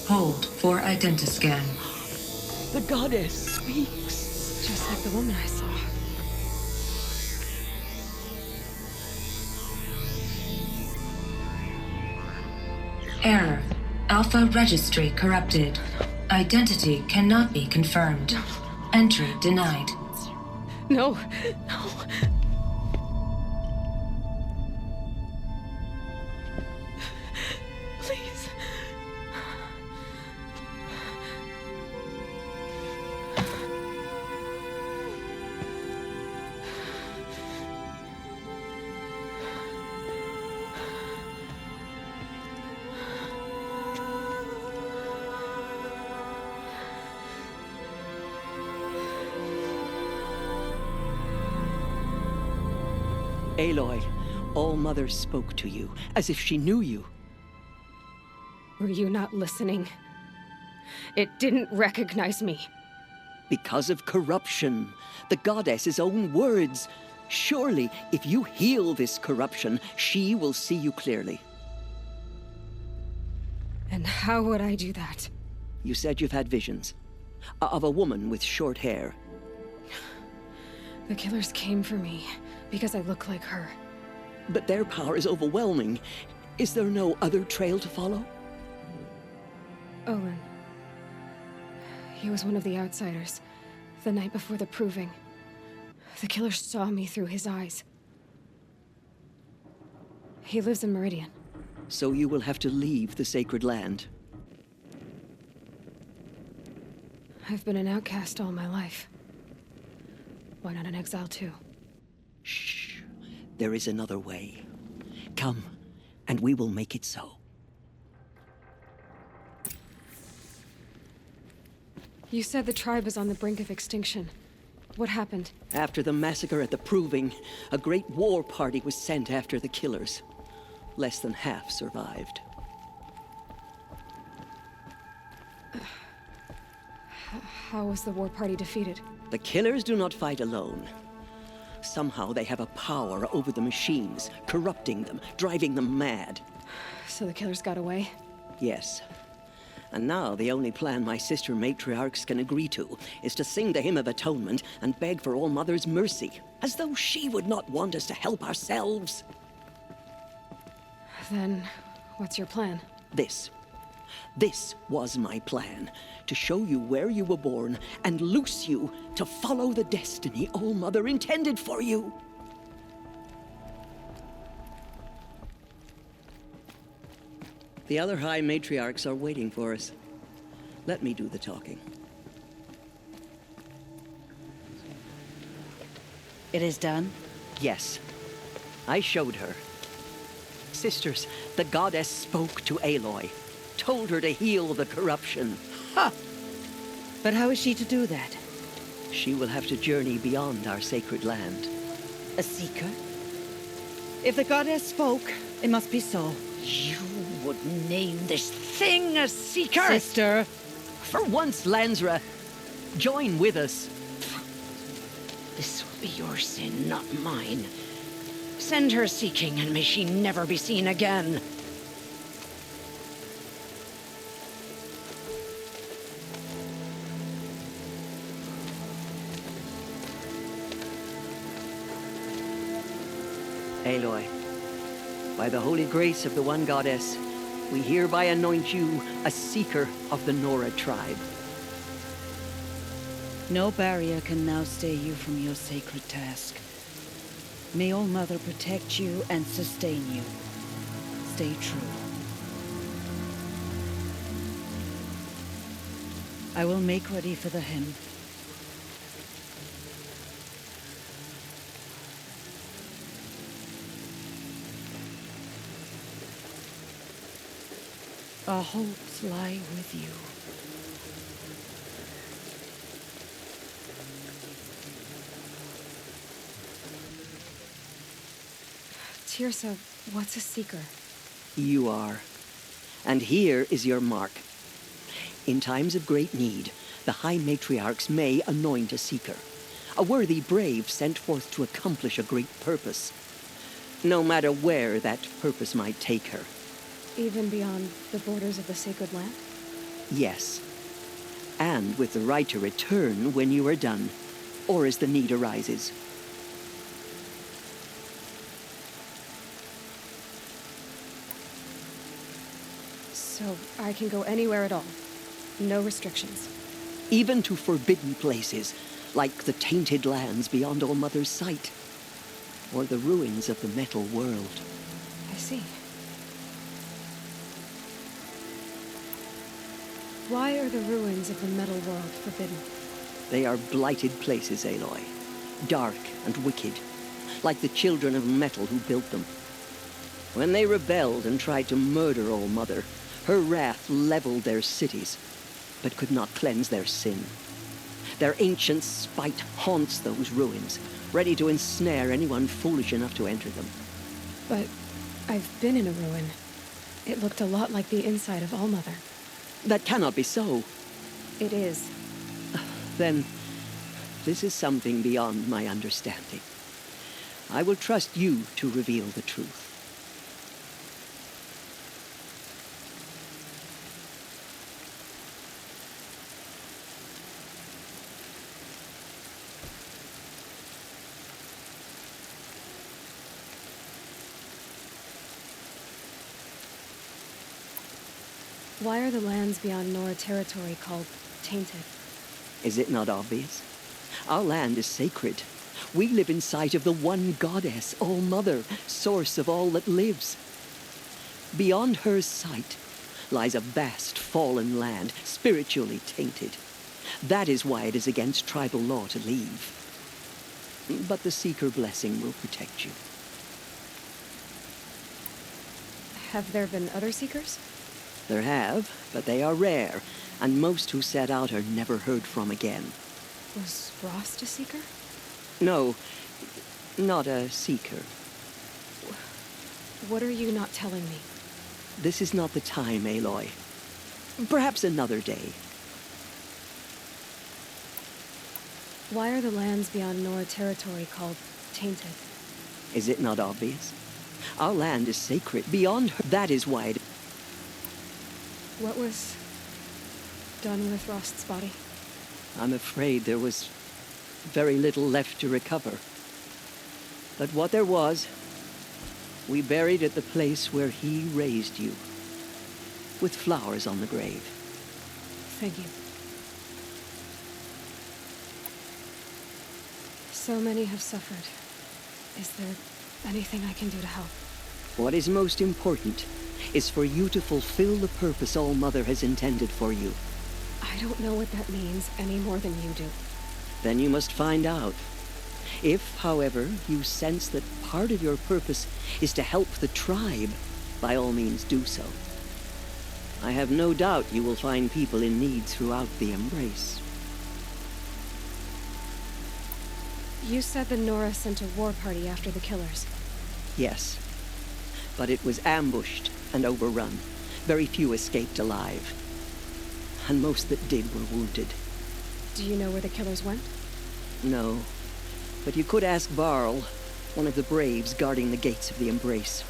Hold for identiscan. The goddess speaks. Just like the woman I saw. Error. Alpha registry corrupted. Identity cannot be confirmed. Entry denied. No. No. Please. Aloy, All-Mother spoke to you, as if she knew you. Were you not listening? It didn't recognize me. Because of corruption. The goddess's own words. Surely, if you heal this corruption, she will see you clearly. And how would I do that? You said you've had visions. Of a woman with short hair. The killers came for me because I look like her. But their power is overwhelming. Is there no other trail to follow? Olin. He was one of the outsiders. The night before the Proving. The killers saw me through his eyes. He lives in Meridian. So you will have to leave the sacred land. I've been an outcast all my life. Why not an exile too? Shh. There is another way. Come. and we will make it so. You said the tribe is on the brink of extinction. What happened? After the massacre at the Proving, a great war party was sent after the killers. Less than half survived. How was the war party defeated? The killers do not fight alone. Somehow they have a power over the machines, corrupting them, driving them mad. So the killers got away? Yes. And now the only plan my sister matriarchs can agree to is to sing the Hymn of Atonement and beg for All Mother's mercy, as though she would not want us to help ourselves. Then, what's your plan? This was my plan. To show you where you were born and loose you to follow the destiny All Mother intended for you. The other High Matriarchs are waiting for us. Let me do the talking. It is done? Yes. I showed her. Sisters, the goddess spoke to Aloy, told her to heal the corruption. Ha! But how is she to do that? She will have to journey beyond our sacred land. A seeker? If the goddess spoke, it must be so. You would name this thing a seeker? Sister! For once, Lansra, join with us. This will be your sin, not mine. Send her seeking, and may she never be seen again. Aloy, by the holy grace of the one goddess, we hereby anoint you a seeker of the Nora tribe. No barrier can now stay you from your sacred task. May All Mother protect you and sustain you. Stay true. I will make ready for the hymn. Our hopes lie with you. Tirsa, what's a seeker? You are. And here is your mark. In times of great need, the High Matriarchs may anoint a seeker, a worthy brave sent forth to accomplish a great purpose, no matter where that purpose might take her. Even beyond the borders of the sacred land? Yes. And with the right to return when you are done, or as the need arises. So I can go anywhere at all? No restrictions? Even to forbidden places, like the tainted lands beyond All Mother's sight, or the ruins of the metal world. I see. Why are the ruins of the metal world forbidden? They are blighted places, Aloy. Dark and wicked, like the children of metal who built them. When they rebelled and tried to murder All Mother, her wrath leveled their cities, but could not cleanse their sin. Their ancient spite haunts those ruins, ready to ensnare anyone foolish enough to enter them. But I've been in a ruin. It looked a lot like the inside of All Mother. That cannot be so. It is. Then, this is something beyond my understanding. I will trust you to reveal the truth. Why are the lands beyond Nora territory called tainted? Is it not obvious? Our land is sacred. We live in sight of the one goddess, All Mother, source of all that lives. Beyond her sight lies a vast fallen land, spiritually tainted. That is why it is against tribal law to leave. But the Seeker blessing will protect you. Have there been other Seekers? There have, but they are rare, and most who set out are never heard from again. Was Rost a Seeker? No, not a Seeker. What are you not telling me? This is not the time, Aloy. Perhaps another day. Why are the lands beyond Nora territory called tainted? Is it not obvious? Our land is sacred beyond her. That is why it... What was done with Rost's body? I'm afraid there was very little left to recover. But what there was, we buried at the place where he raised you, with flowers on the grave. Thank you. So many have suffered. Is there anything I can do to help? What is most important is for you to fulfill the purpose All-Mother has intended for you. I don't know what that means any more than you do. Then you must find out. If, however, you sense that part of your purpose is to help the tribe, by all means do so. I have no doubt you will find people in need throughout the Embrace. You said the Nora sent a war party after the killers. Yes, but it was ambushed and overrun. Very few escaped alive. And most that did were wounded. Do you know where the killers went? No, but you could ask Varl, one of the braves guarding the gates of the Embrace.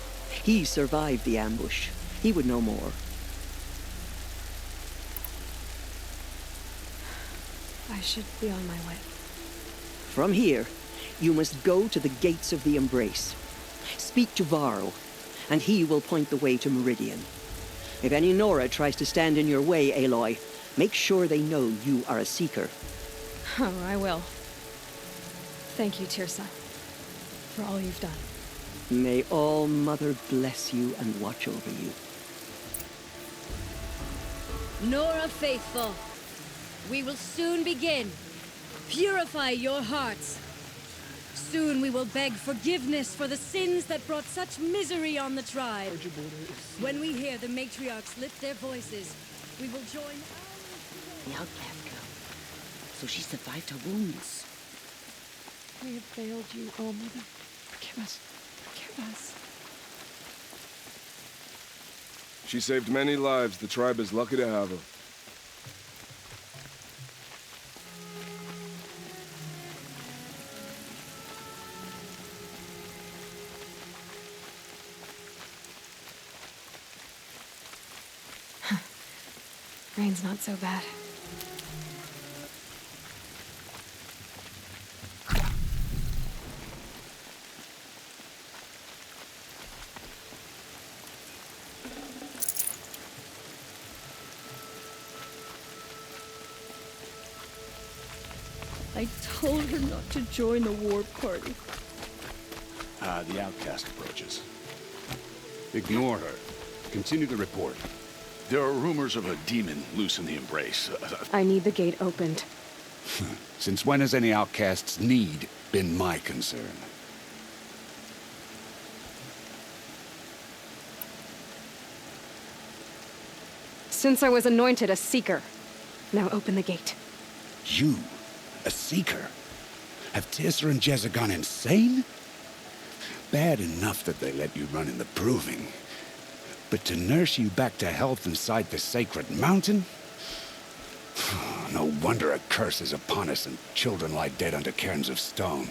He survived the ambush. He would know more. I should be on my way. From here, you must go to the gates of the Embrace. Speak to Varl, and he will point the way to Meridian. If any Nora tries to stand in your way, Aloy, make sure they know you are a Seeker. Oh, I will. Thank you, Tirsa, for all you've done. May All-Mother bless you and watch over you. Nora Faithful, we will soon begin. Purify your hearts. Soon we will beg forgiveness for the sins that brought such misery on the tribe. When we hear the matriarchs lift their voices, we will join the outcast girl. So she survived her wounds. We have failed you, All-Mother. Forgive us. Forgive us. She saved many lives. The tribe is lucky to have her. Rain's not so bad. I told her not to join the war party. The outcast approaches. Ignore her. Continue the report. There are rumors of a demon loose in the Embrace. I need the gate opened. Since when has any outcast's need been my concern? Since I was anointed a Seeker. Now open the gate. You? A Seeker? Have Tirsa and Jezza gone insane? Bad enough that they let you run in the Proving. But to nurse you back to health inside the sacred mountain? No wonder a curse is upon us and children lie dead under cairns of stone.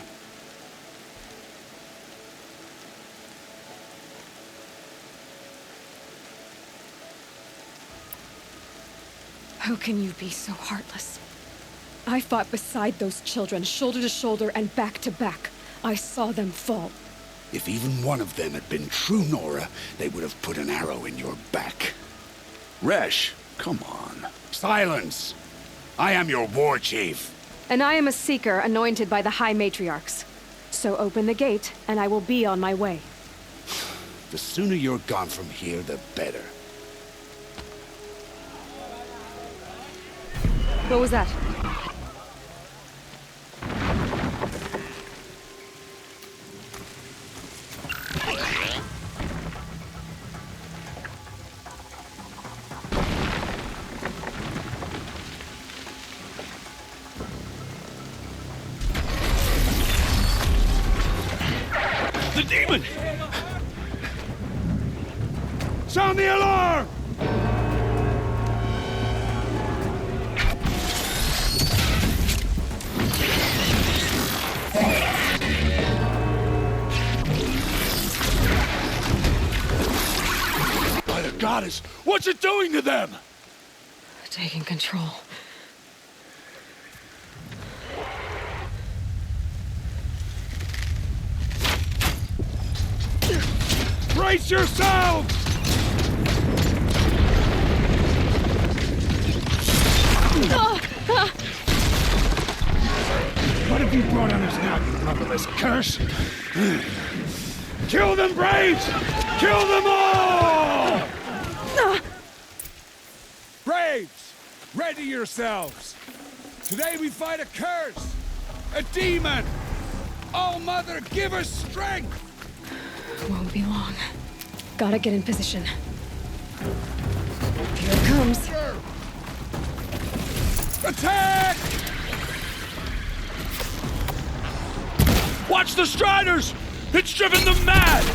How can you be so heartless? I fought beside those children, shoulder to shoulder and back to back. I saw them fall. If even one of them had been true Nora, they would have put an arrow in your back. Resh, come on. Silence! I am your war chief. And I am a Seeker anointed by the High Matriarchs. So open the gate, and I will be on my way. The sooner you're gone from here, the better. What was that? The demon! Sound the alarm! By the goddess, what's it doing to them? Taking control. Brace yourselves! What have you brought on us now, you motherless curse? Kill them, Braves! Kill them all! Braves, ready yourselves! Today we fight a curse! A demon! Oh, Mother, give us strength! Won't be long. Gotta get in position. Here it comes. Attack! Watch the Striders! It's driven them mad!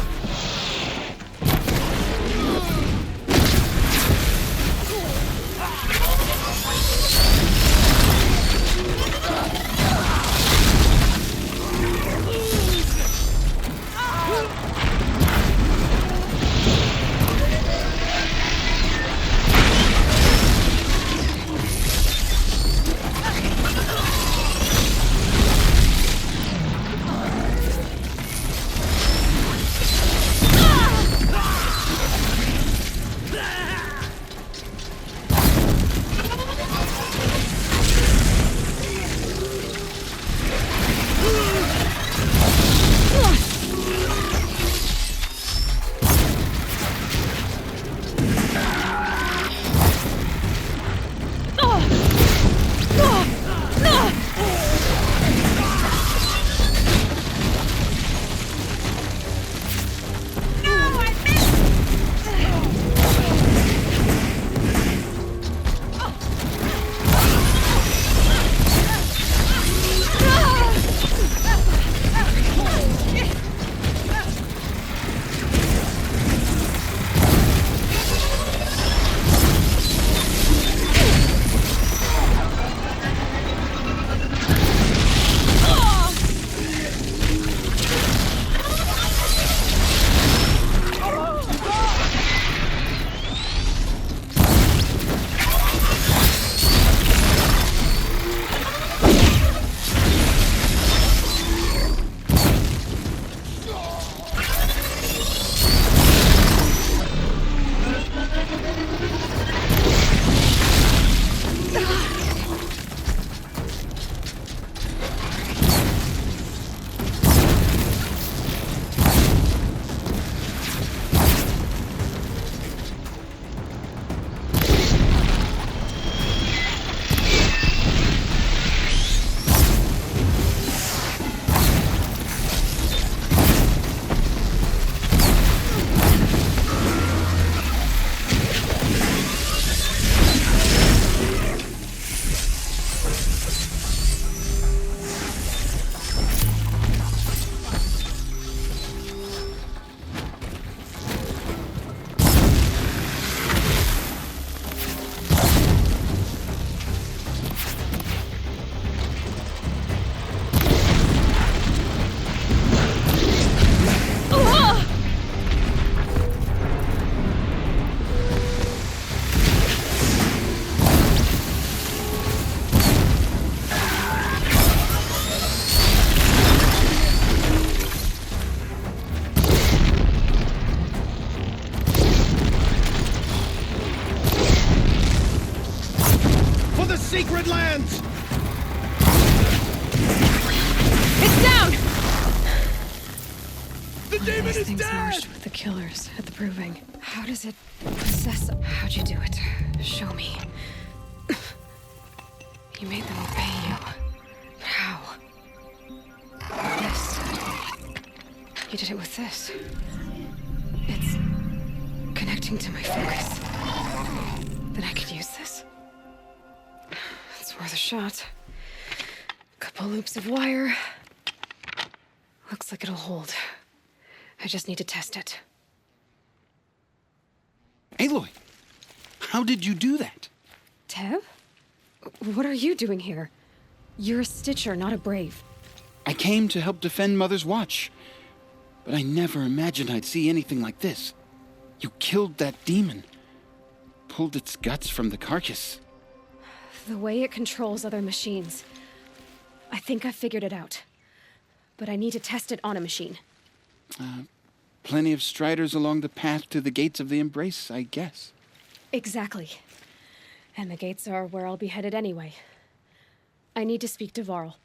secret lands! It's down! The demon is things dead! merged with the killers at the Proving. How does it possess them? How'd you do it? Show me. You made them obey you. But how? This. You did it with this. It's connecting to my focus. Then I could use this. It's worth a shot. Couple loops of wire. Looks like it'll hold. I just need to test it. Aloy, how did you do that? Tev? What are you doing here? You're a Stitcher, not a Brave. I came to help defend Mother's Watch, but I never imagined I'd see anything like this. You killed that demon, pulled its guts from the carcass. The way it controls other machines. I think I figured it out. But I need to test it on a machine. Plenty of striders along the path to the gates of the Embrace, I guess. Exactly. And the gates are where I'll be headed anyway. I need to speak to Varl.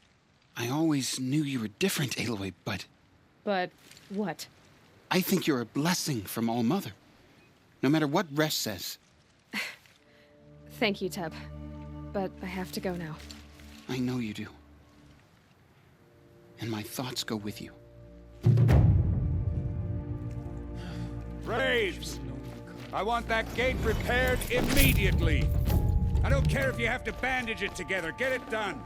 I always knew you were different, Aloy, but... But what? I think you're a blessing from All-Mother. No matter what Resh says. Thank you, Teb. But I have to go now. I know you do. And my thoughts go with you. Braves! I want that gate repaired immediately. I don't care if you have to bandage it together. Get it done.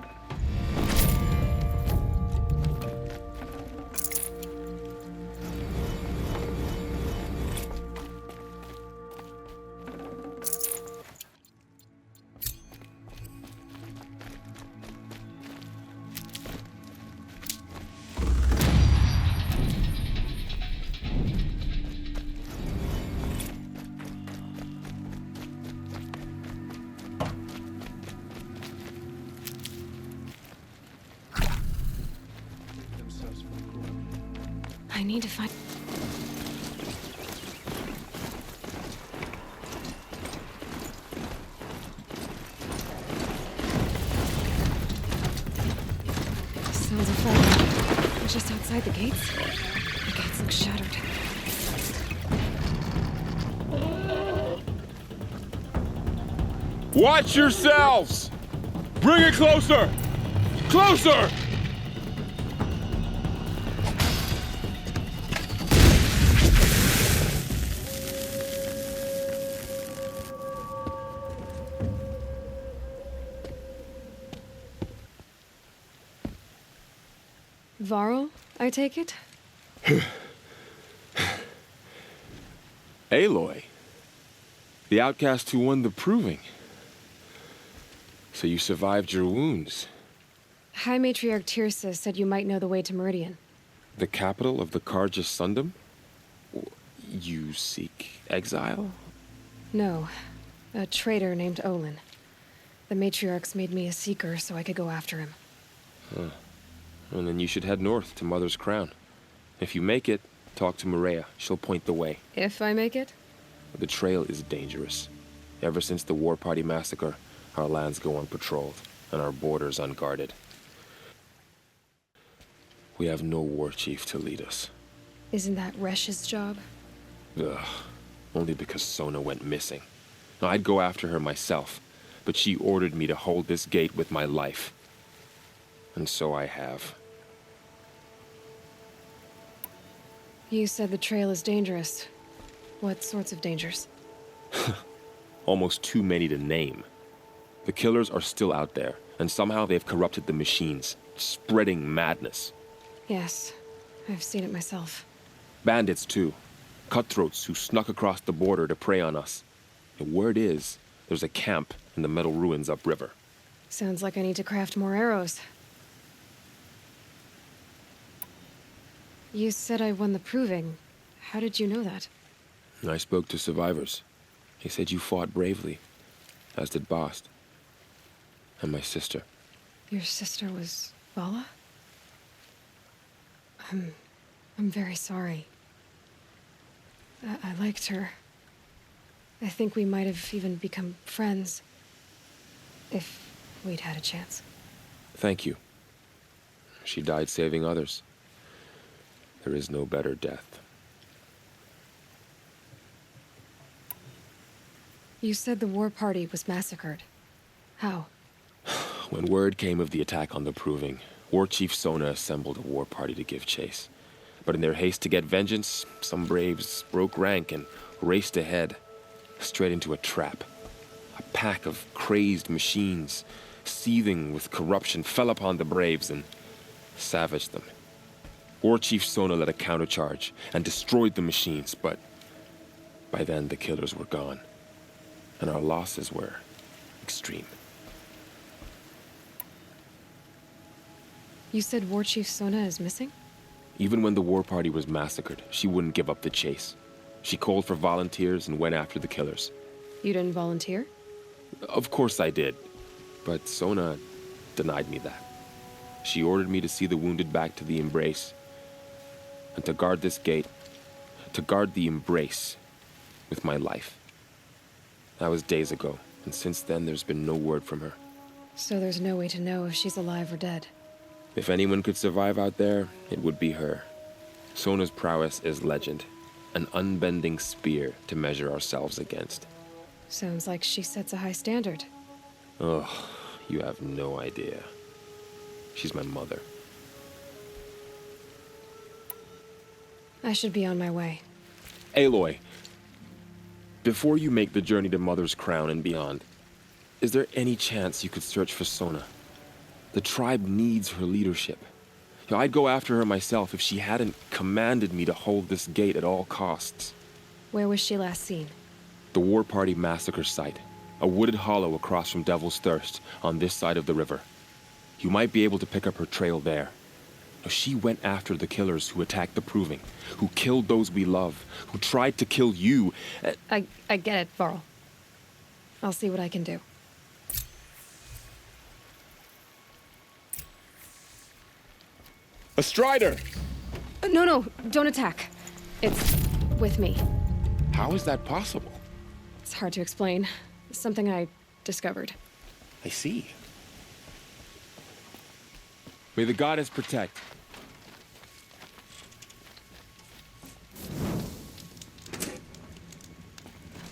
I need to find... Sounds of fighting. We're just outside the gates. The gates look shattered. Watch yourselves! Bring it closer! Closer! Varl, I take it? Aloy. The outcast who won the proving. So you survived your wounds. High Matriarch Tirsa said you might know the way to Meridian. The capital of the Carja Sundom? You seek exile? No. A traitor named Olin. The Matriarchs made me a seeker so I could go after him. Huh. And then you should head north to Mother's Crown. If you make it, talk to Maria. She'll point the way. If I make it? The trail is dangerous. Ever since the War Party massacre, our lands go unpatrolled, and our borders unguarded. We have no war chief to lead us. Isn't that Resh's job? Ugh. Only because Sona went missing. Now, I'd go after her myself, but she ordered me to hold this gate with my life. And so I have. You said the trail is dangerous. What sorts of dangers? Almost too many to name. The killers are still out there, and somehow they've corrupted the machines, spreading madness. Yes, I've seen it myself. Bandits, too. Cutthroats who snuck across the border to prey on us. The word is, there's a camp in the metal ruins upriver. Sounds like I need to craft more arrows. You said I won the proving. How did you know that? I spoke to survivors. They said you fought bravely, as did Bast. And my sister. Your sister was Vala? I'm very sorry. I liked her. I think we might have even become friends. If we'd had a chance. Thank you. She died saving others. There is no better death. You said the war party was massacred. How? When word came of the attack on the Proving, War Chief Sona assembled a war party to give chase. But in their haste to get vengeance, some braves broke rank and raced ahead, straight into a trap. A pack of crazed machines, seething with corruption, fell upon the braves and savaged them. War Chief Sona led a countercharge and destroyed the machines, but by then the killers were gone, and our losses were extreme. You said War Chief Sona is missing? Even when the war party was massacred, she wouldn't give up the chase. She called for volunteers and went after the killers. You didn't volunteer? Of course I did, but Sona denied me that. She ordered me to see the wounded back to the Embrace, and to guard this gate, to guard the Embrace with my life. That was days ago, and since then there's been no word from her. So there's no way to know if she's alive or dead. If anyone could survive out there, it would be her. Sona's prowess is legend, an unbending spear to measure ourselves against. Sounds like she sets a high standard. Ugh, you have no idea. She's my mother. I should be on my way. Aloy, before you make the journey to Mother's Crown and beyond, is there any chance you could search for Sona? The tribe needs her leadership. I'd go after her myself if she hadn't commanded me to hold this gate at all costs. Where was she last seen? The War Party massacre site. A wooded hollow across from Devil's Thirst, on this side of the river. You might be able to pick up her trail there. She went after the killers who attacked the Proving, who killed those we love, who tried to kill you. I get it, Varl. I'll see what I can do. A Strider! No, don't attack. It's with me. How is that possible? It's hard to explain. Something I discovered. I see. May the goddess protect.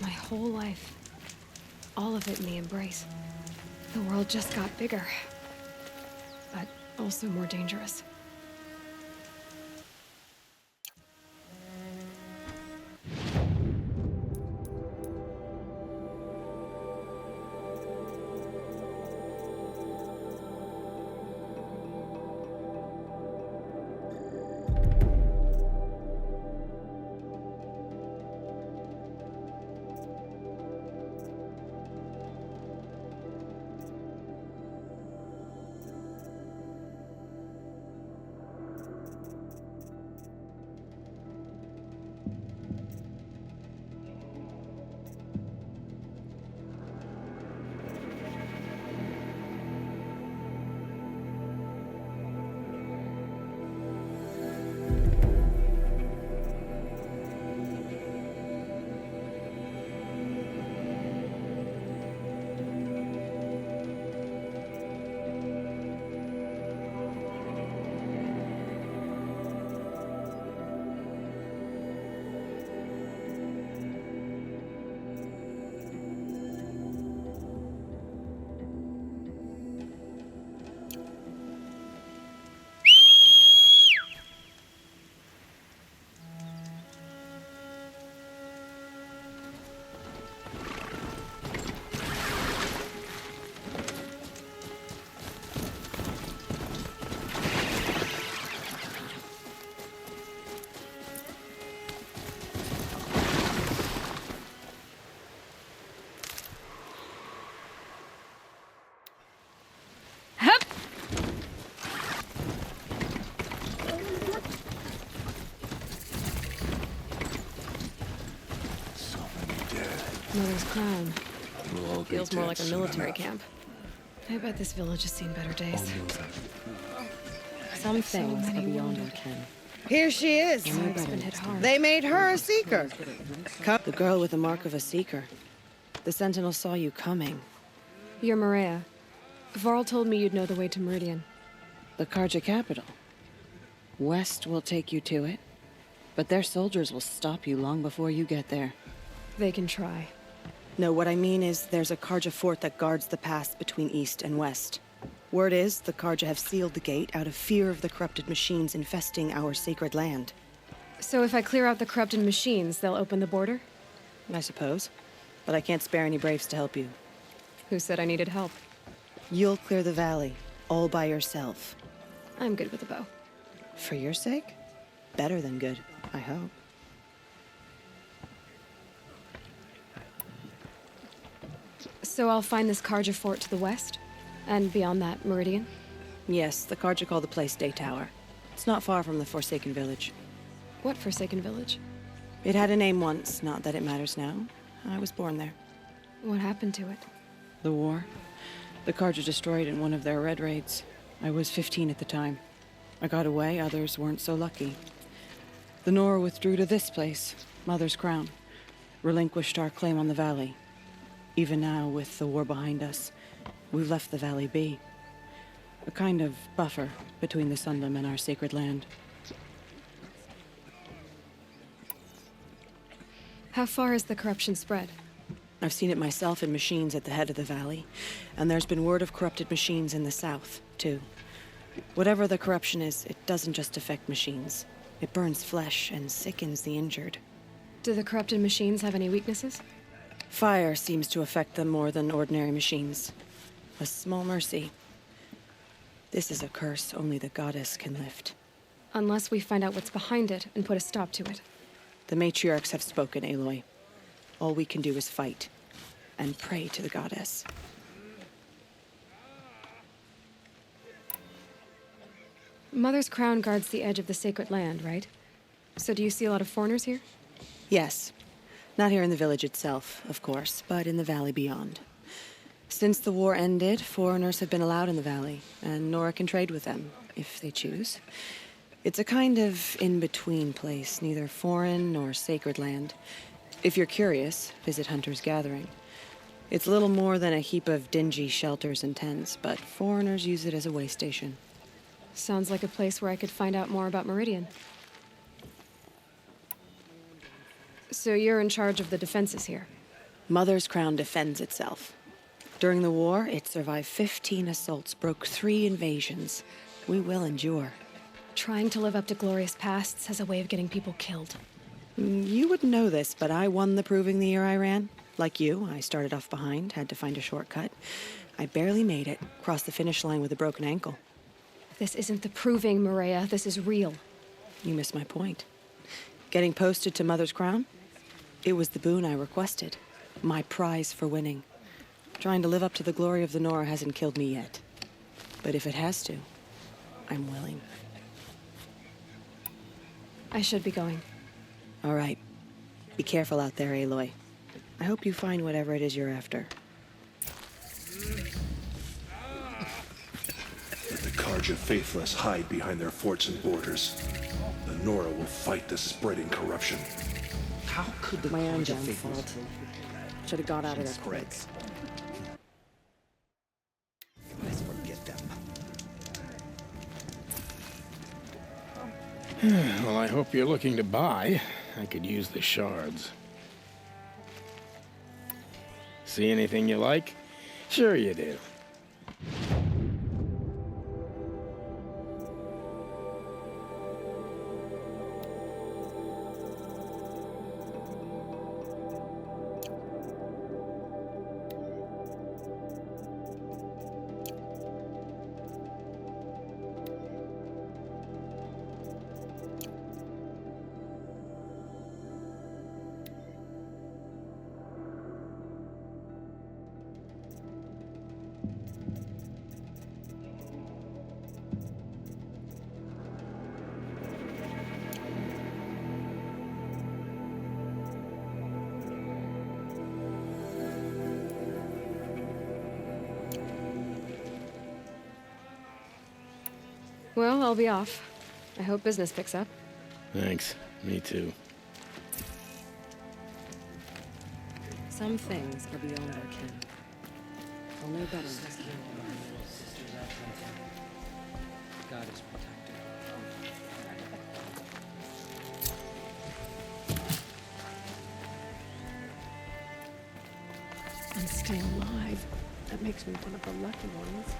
My whole life. All of it in the Embrace. The world just got bigger. But also more dangerous. Mother's Crown. Feels more like a military camp. I bet this village has seen better days. Some things are beyond our ken. Here she is. Tribe's been hit hard. They made her a seeker. The girl with the mark of a seeker. The Sentinel saw you coming. You're Maria. Varl told me you'd know the way to Meridian. The Carja capital. West will take you to it, but their soldiers will stop you long before you get there. They can try. No, what I mean is there's a Carja fort that guards the pass between East and West. Word is, the Carja have sealed the gate out of fear of the corrupted machines infesting our sacred land. So if I clear out the corrupted machines, they'll open the border? I suppose. But I can't spare any braves to help you. Who said I needed help? You'll clear the valley, all by yourself. I'm good with a bow. For your sake? Better than good, I hope. So I'll find this Karja fort to the west? And beyond that, Meridian? Yes, the Karja call the place Day Tower. It's not far from the Forsaken Village. What Forsaken Village? It had a name once, not that it matters now. I was born there. What happened to it? The war. The Karja destroyed in one of their red raids. I was 15 at the time. I got away, others weren't so lucky. The Nora withdrew to this place, Mother's Crown. Relinquished our claim on the valley. Even now, with the war behind us, we've left the valley be. A kind of buffer between the Sundom and our sacred land. How far has the corruption spread? I've seen it myself in machines at the head of the valley, and there's been word of corrupted machines in the south, too. Whatever the corruption is, it doesn't just affect machines. It burns flesh and sickens the injured. Do the corrupted machines have any weaknesses? Fire seems to affect them more than ordinary machines. A small mercy. This is a curse only the goddess can lift. Unless we find out what's behind it and put a stop to it. The matriarchs have spoken, Aloy. All we can do is fight. And pray to the goddess. Mother's crown guards the edge of the sacred land, right? So do you see a lot of foreigners here? Yes. Not here in the village itself, of course, but in the valley beyond. Since the war ended, foreigners have been allowed in the valley, and Nora can trade with them, if they choose. It's a kind of in-between place, neither foreign nor sacred land. If you're curious, visit Hunter's Gathering. It's little more than a heap of dingy shelters and tents, but foreigners use it as a way station. Sounds like a place where I could find out more about Meridian. So you're in charge of the defenses here? Mother's Crown defends itself. During the war, it survived 15 assaults, broke 3 invasions. We will endure. Trying to live up to glorious pasts has a way of getting people killed. You wouldn't know this, but I won the proving the year I ran. Like you, I started off behind, had to find a shortcut. I barely made it, crossed the finish line with a broken ankle. This isn't the proving, Maria. This is real. You missed my point. Getting posted to Mother's Crown? It was the boon I requested. My prize for winning. Trying to live up to the glory of the Nora hasn't killed me yet. But if it has to, I'm willing. I should be going. All right. Be careful out there, Aloy. I hope you find whatever it is you're after. Let the Karja faithless hide behind their forts and borders. The Nora will fight the spreading corruption. How could the my own fault? Should have got out of there quick. Let's forget them. Well, I hope you're looking to buy. I could use the shards. See anything you like? Sure you do. Well, I'll be off. I hope business picks up. Thanks. Me too. Some things are beyond our ken. I'll know better next time. God is protected. I'm still alive. That makes me one of the lucky ones.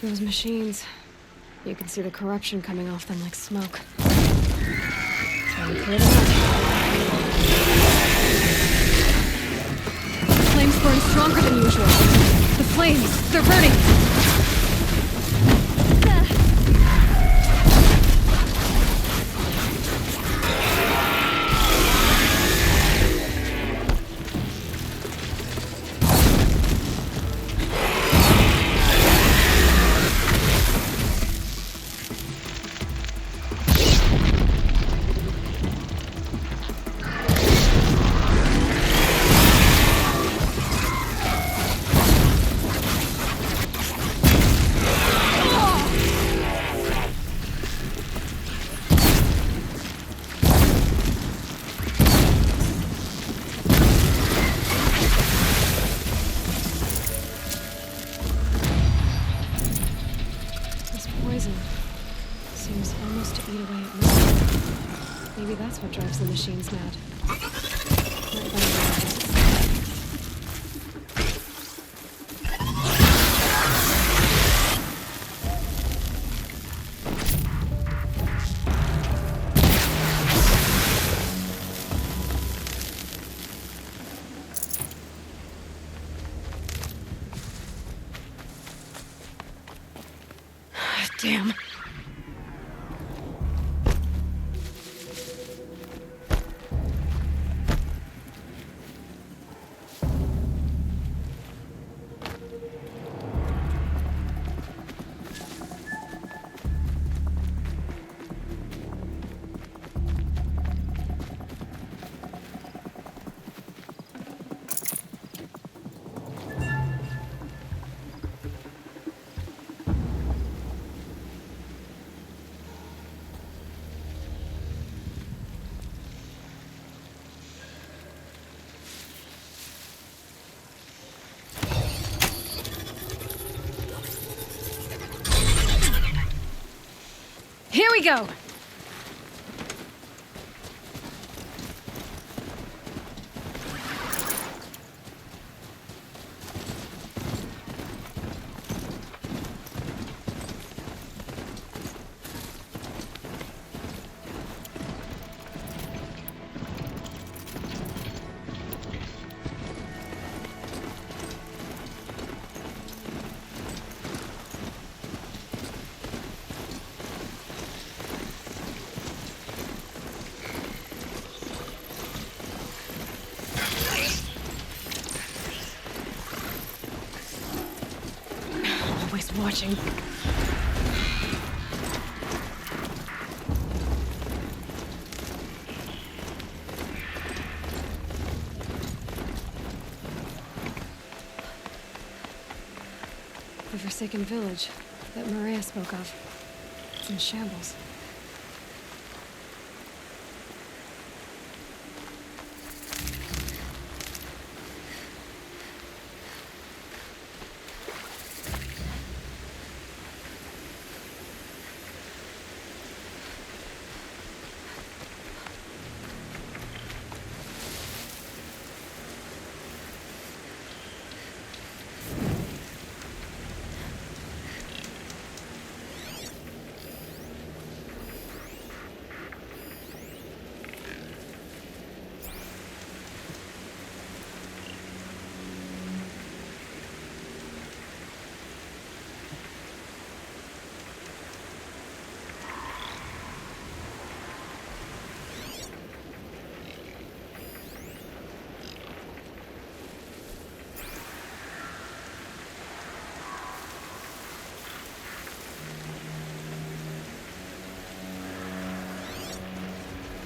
Those machines. You can see the corruption coming off them like smoke. Time to clear them up. The flames burn stronger than usual. The flames, they're burning! What drives the machines mad. Damn. Here we go! Watching. The forsaken village that Maria spoke of. It's in shambles.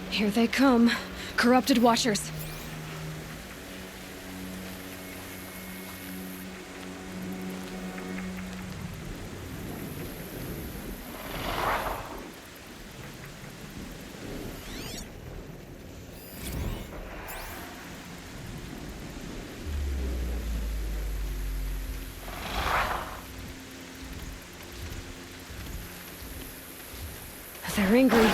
Here they come, corrupted watchers. They're angry.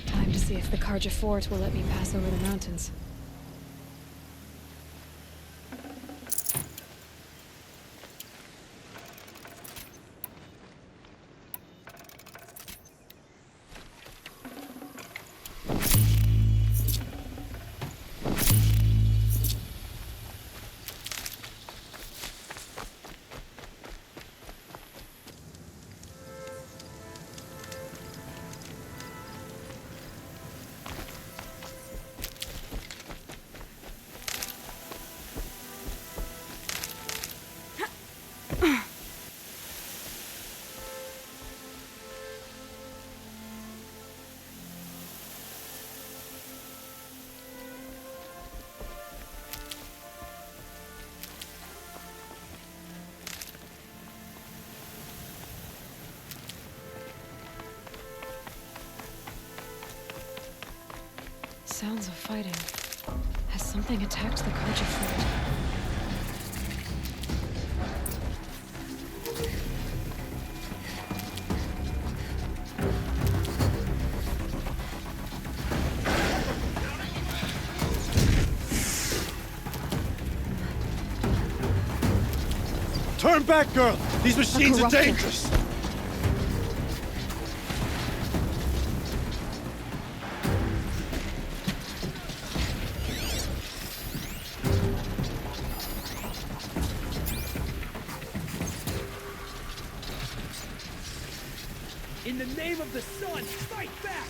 Time to see if the Karja Fort will let me pass over the mountains. Sounds of fighting. Has something attacked the Karja Fort? Turn back, girl! These machines are dangerous! In the name of the sun, fight back!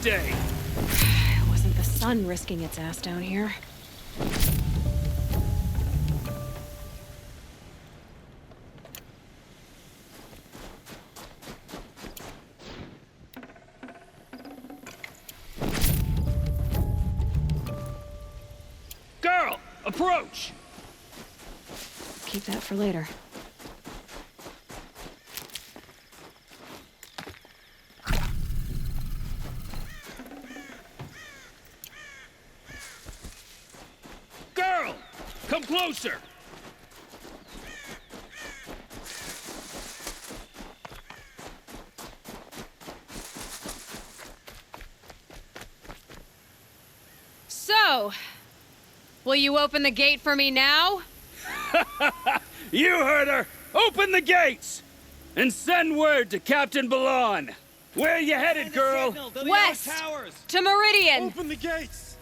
stay. It wasn't the sun risking its ass down here. Girl, approach! Keep that for later. Girl, come closer! So, will you open the gate for me now? You heard her! Open the gates! And send word to Captain Balan. Where you headed, girl? West! To Meridian! Open the gates!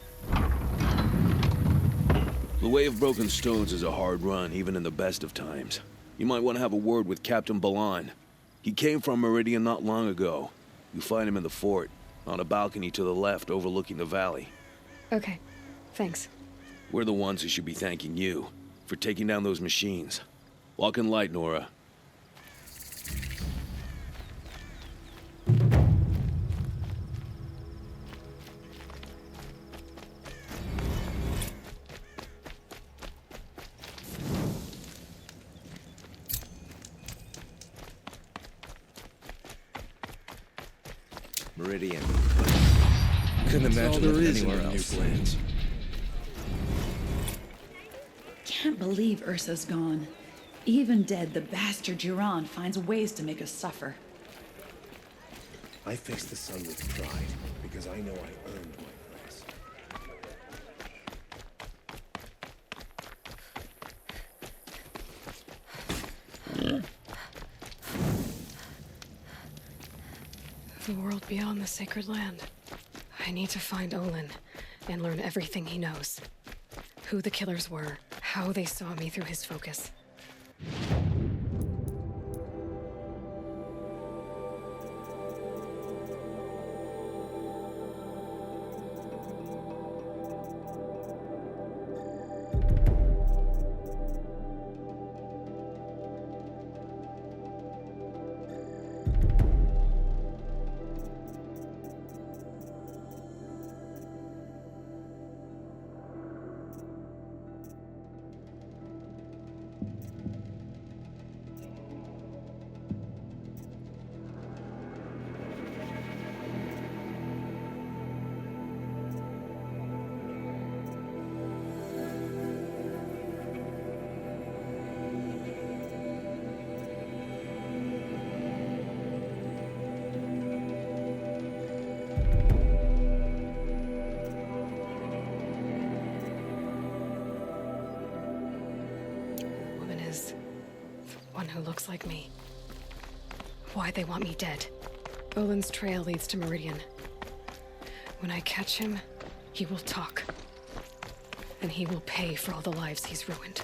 The Way of Broken Stones is a hard run, even in the best of times. You might want to have a word with Captain Balan. He came from Meridian not long ago. You find him in the fort, on a balcony to the left overlooking the valley. Okay, thanks. We're the ones who should be thanking you for taking down those machines. Walk in light, Nora. Meridian. Couldn't That's imagine all there living is in anywhere the new else. plans. Can't believe Ursa's gone. Even dead, the bastard Jiran finds ways to make us suffer. I face the sun with pride, because I know I earned my place. The world beyond the sacred land. I need to find Olin and learn everything he knows. Who the killers were, how they saw me through his focus. Who looks like me. Why they want me dead. Olin's trail leads to Meridian. When I catch him, he will talk. And he will pay for all the lives he's ruined.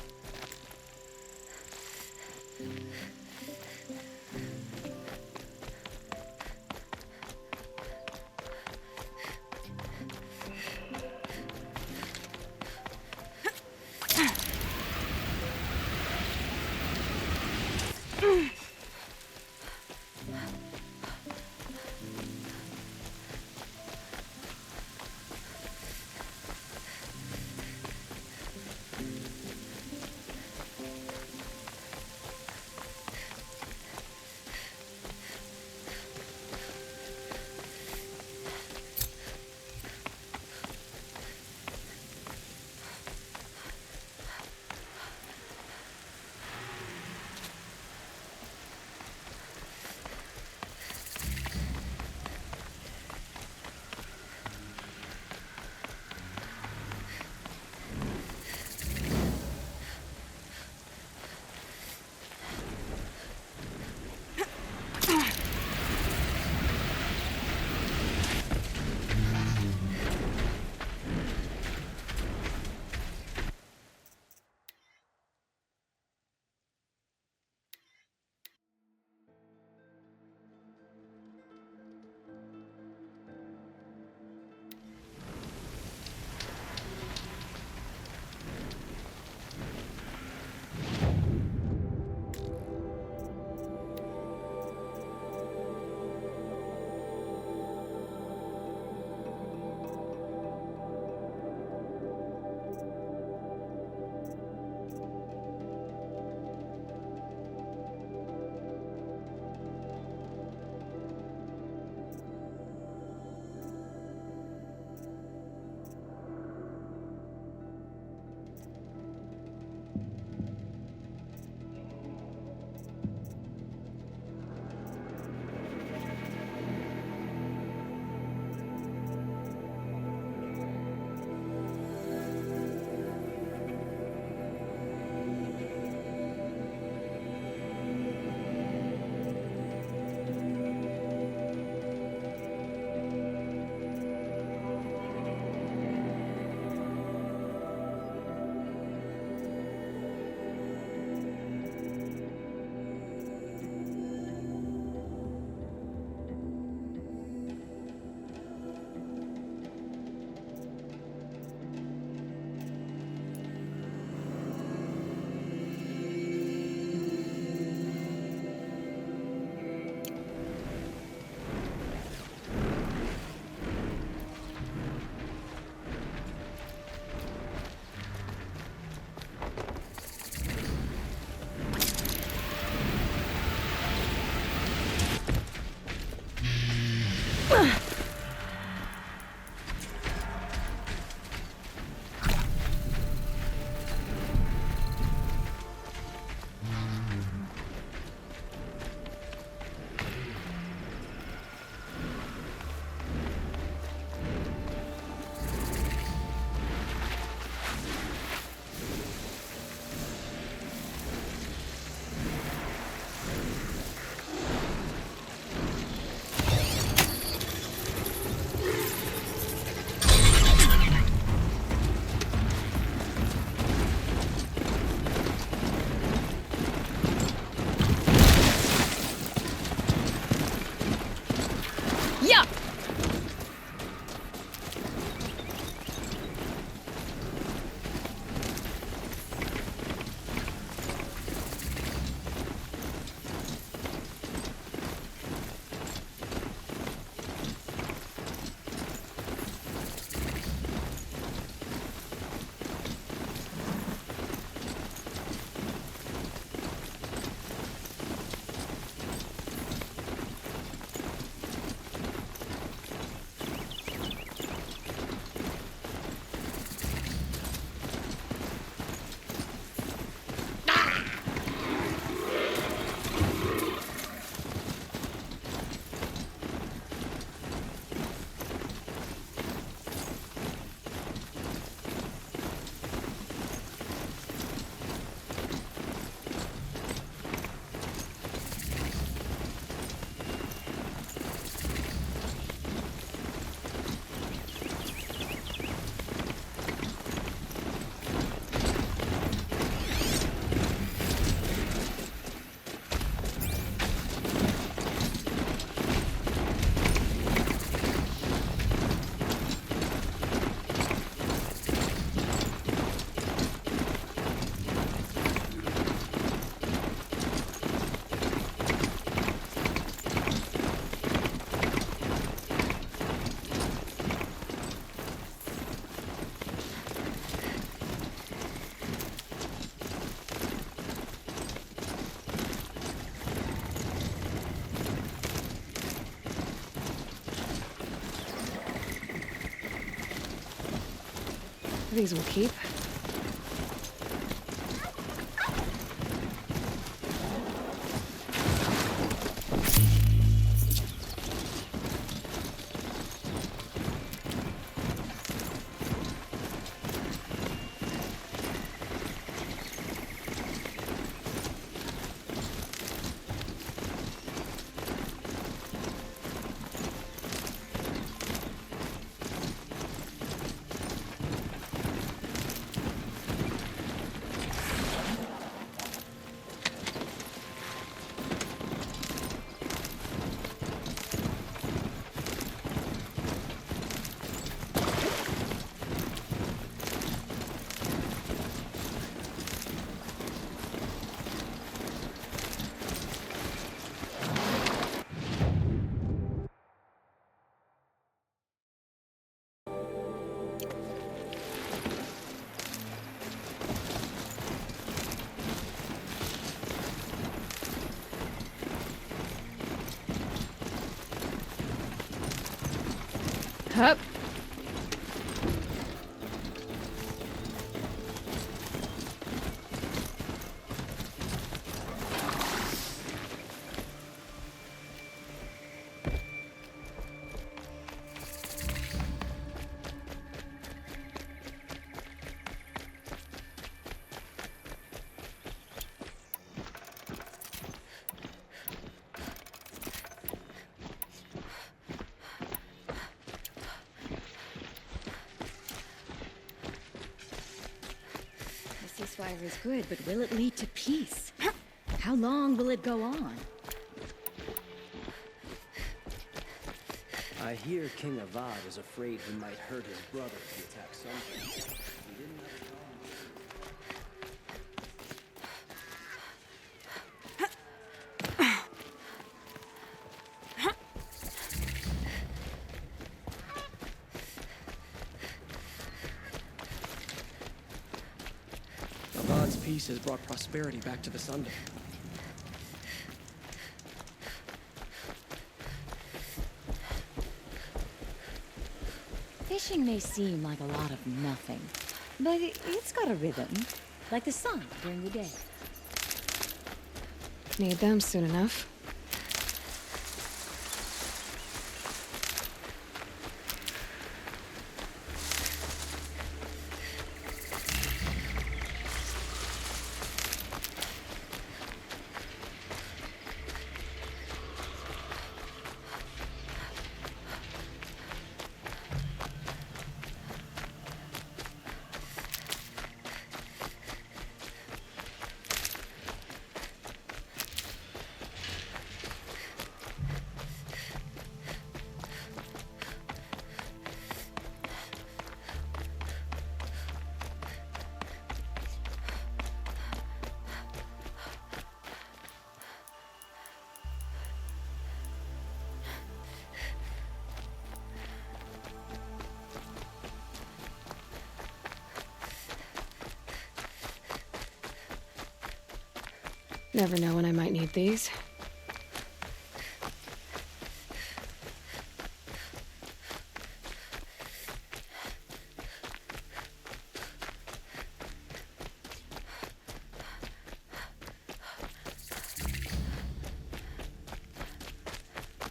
These will keep. Hup. Fire is good, but will it lead to peace? How long will it go on? I hear King Avad is afraid he might hurt his brother if he attacks something. He didn't let it Avad's peace has brought prosperity back to the Sunday. Fishing may seem like a lot of nothing, but it's got a rhythm, like the sun during the day. Need them soon enough. Never know when I might need these.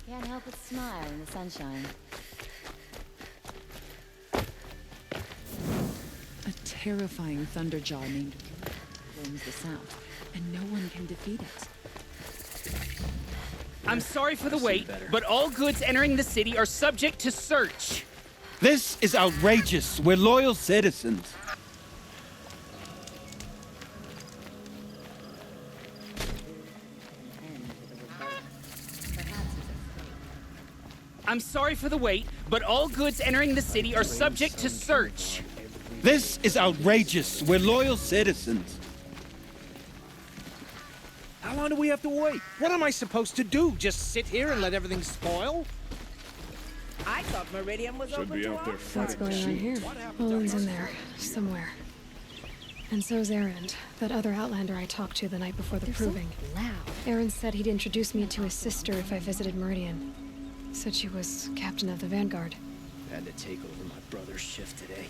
Can't help but smile in the sunshine. A terrifying thunderjaw named roams the south, and no one can defeat it. I'm sorry for the wait, but all goods entering the city are subject to search. This is outrageous. We're loyal citizens. I'm sorry for the wait, but all goods entering the city are subject to search. This is outrageous. We're loyal citizens. How long do we have to wait? What am I supposed to do? Just sit here and let everything spoil? I thought Meridian was open to all. What's going on here? Owen's in there, somewhere. And so's Erend, that other Outlander I talked to the night before the proving. So loud. Erend said he'd introduce me to his sister if I visited Meridian. Said she was captain of the Vanguard. Had to take over my brother's shift today.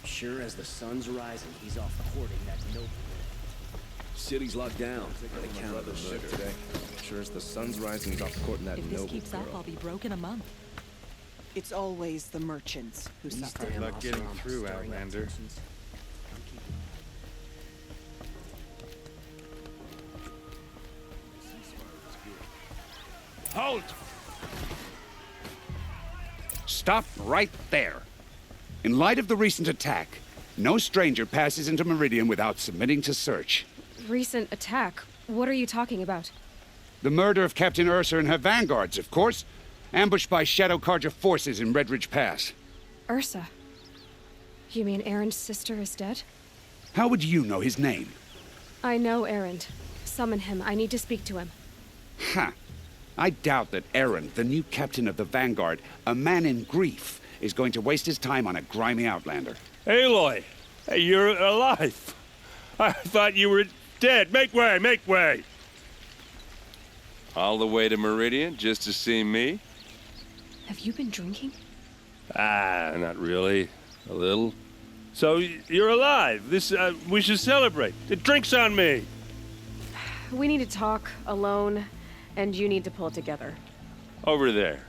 Sure as the sun's rising, he's off courting that noble. City's locked down. On account of the ship today. Sure as the sun's rising, he's off courting that If noble. this keeps up, I'll be broke in a month. It's always the merchants who suffer. Good luck getting through, Outlander. Halt! Stop right there. In light of the recent attack, no stranger passes into Meridian without submitting to search. Recent attack? What are you talking about? The murder of Captain Ursa and her vanguards, of course. Ambushed by Shadow Carja forces in Red Ridge Pass. Ursa? You mean Aaron's sister is dead? How would you know his name? I know Aaron. Summon him. I need to speak to him. Ha! I doubt that Aaron, the new captain of the Vanguard, a man in grief, is going to waste his time on a grimy outlander. Aloy! Hey, you're alive! I thought you were dead. Make way, make way! All the way to Meridian just to see me? Have you been drinking? Ah, not really. A little. So, you're alive. We should celebrate. The drink's on me. We need to talk alone, and you need to pull it together. Over there.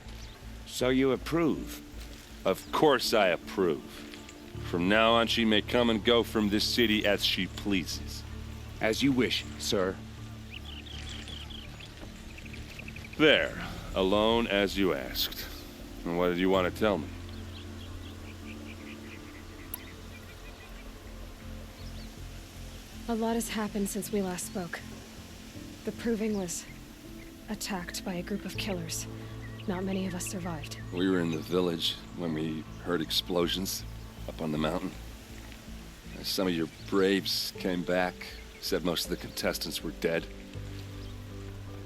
So you approve? Of course I approve. From now on, she may come and go from this city as she pleases. As you wish, sir. There. Alone as you asked. And what did you want to tell me? A lot has happened since we last spoke. The Proving was attacked by a group of killers. Not many of us survived. We were in the village when we heard explosions up on the mountain. Some of your braves came back, said most of the contestants were dead.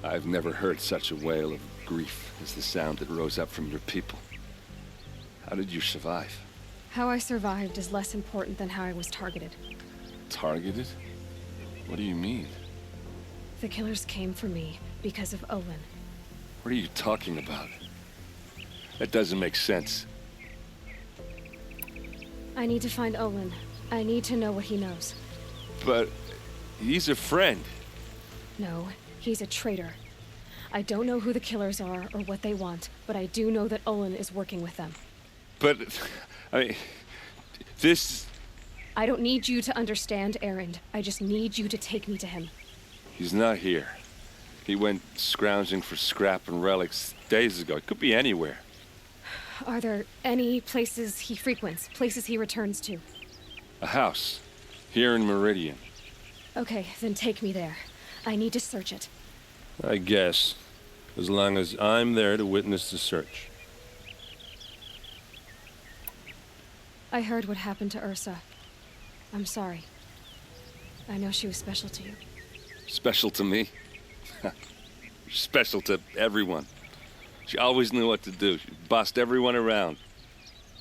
I've never heard such a wail of grief as the sound that rose up from your people. How did you survive? How I survived is less important than how I was targeted. Targeted? What do you mean? The killers came for me because of Olin. What are you talking about? That doesn't make sense. I need to find Olin. I need to know what he knows. But he's a friend. No, he's a traitor. I don't know who the killers are or what they want, but I do know that Olin is working with them. But, I mean, this... I don't need you to understand, Erend. I just need you to take me to him. He's not here. He went scrounging for scrap and relics days ago. It could be anywhere. Are there any places he frequents, places he returns to? A house. Here in Meridian. Okay, then take me there. I need to search it. I guess. As long as I'm there to witness the search. I heard what happened to Ursa. I'm sorry. I know she was special to you. Special to me? Special to everyone. She always knew what to do. She bossed everyone around.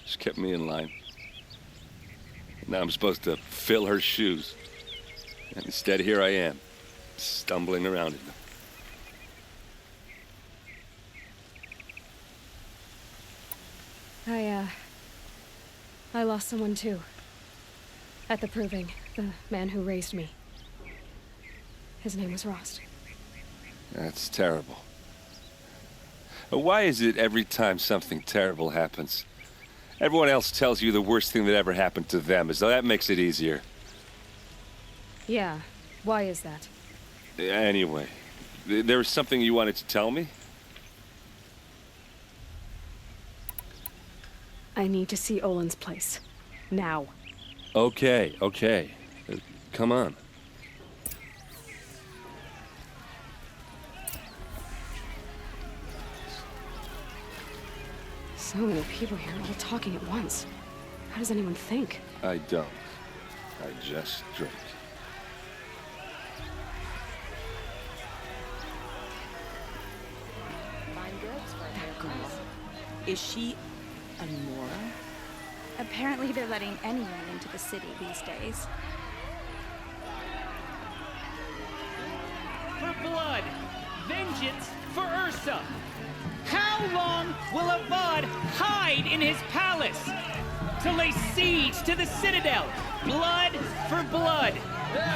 She kept me in line. Now I'm supposed to fill her shoes. And instead, here I am, stumbling around in them. I lost someone too. At the Proving, the man who raised me. His name was Rost. That's terrible. Why is it every time something terrible happens, everyone else tells you the worst thing that ever happened to them, as though that makes it easier? Yeah, why is that? Anyway, there was something you wanted to tell me? I need to see Olin's place. Now. Okay. Come on. So many people here, all talking at once. How does anyone think? I don't. I just drink. That girl. Is she a Nora? Apparently they're letting anyone into the city these days. For blood! Vengeance for Ursa! How long will Avad hide in his palace? to lay siege to the Citadel. Blood for blood.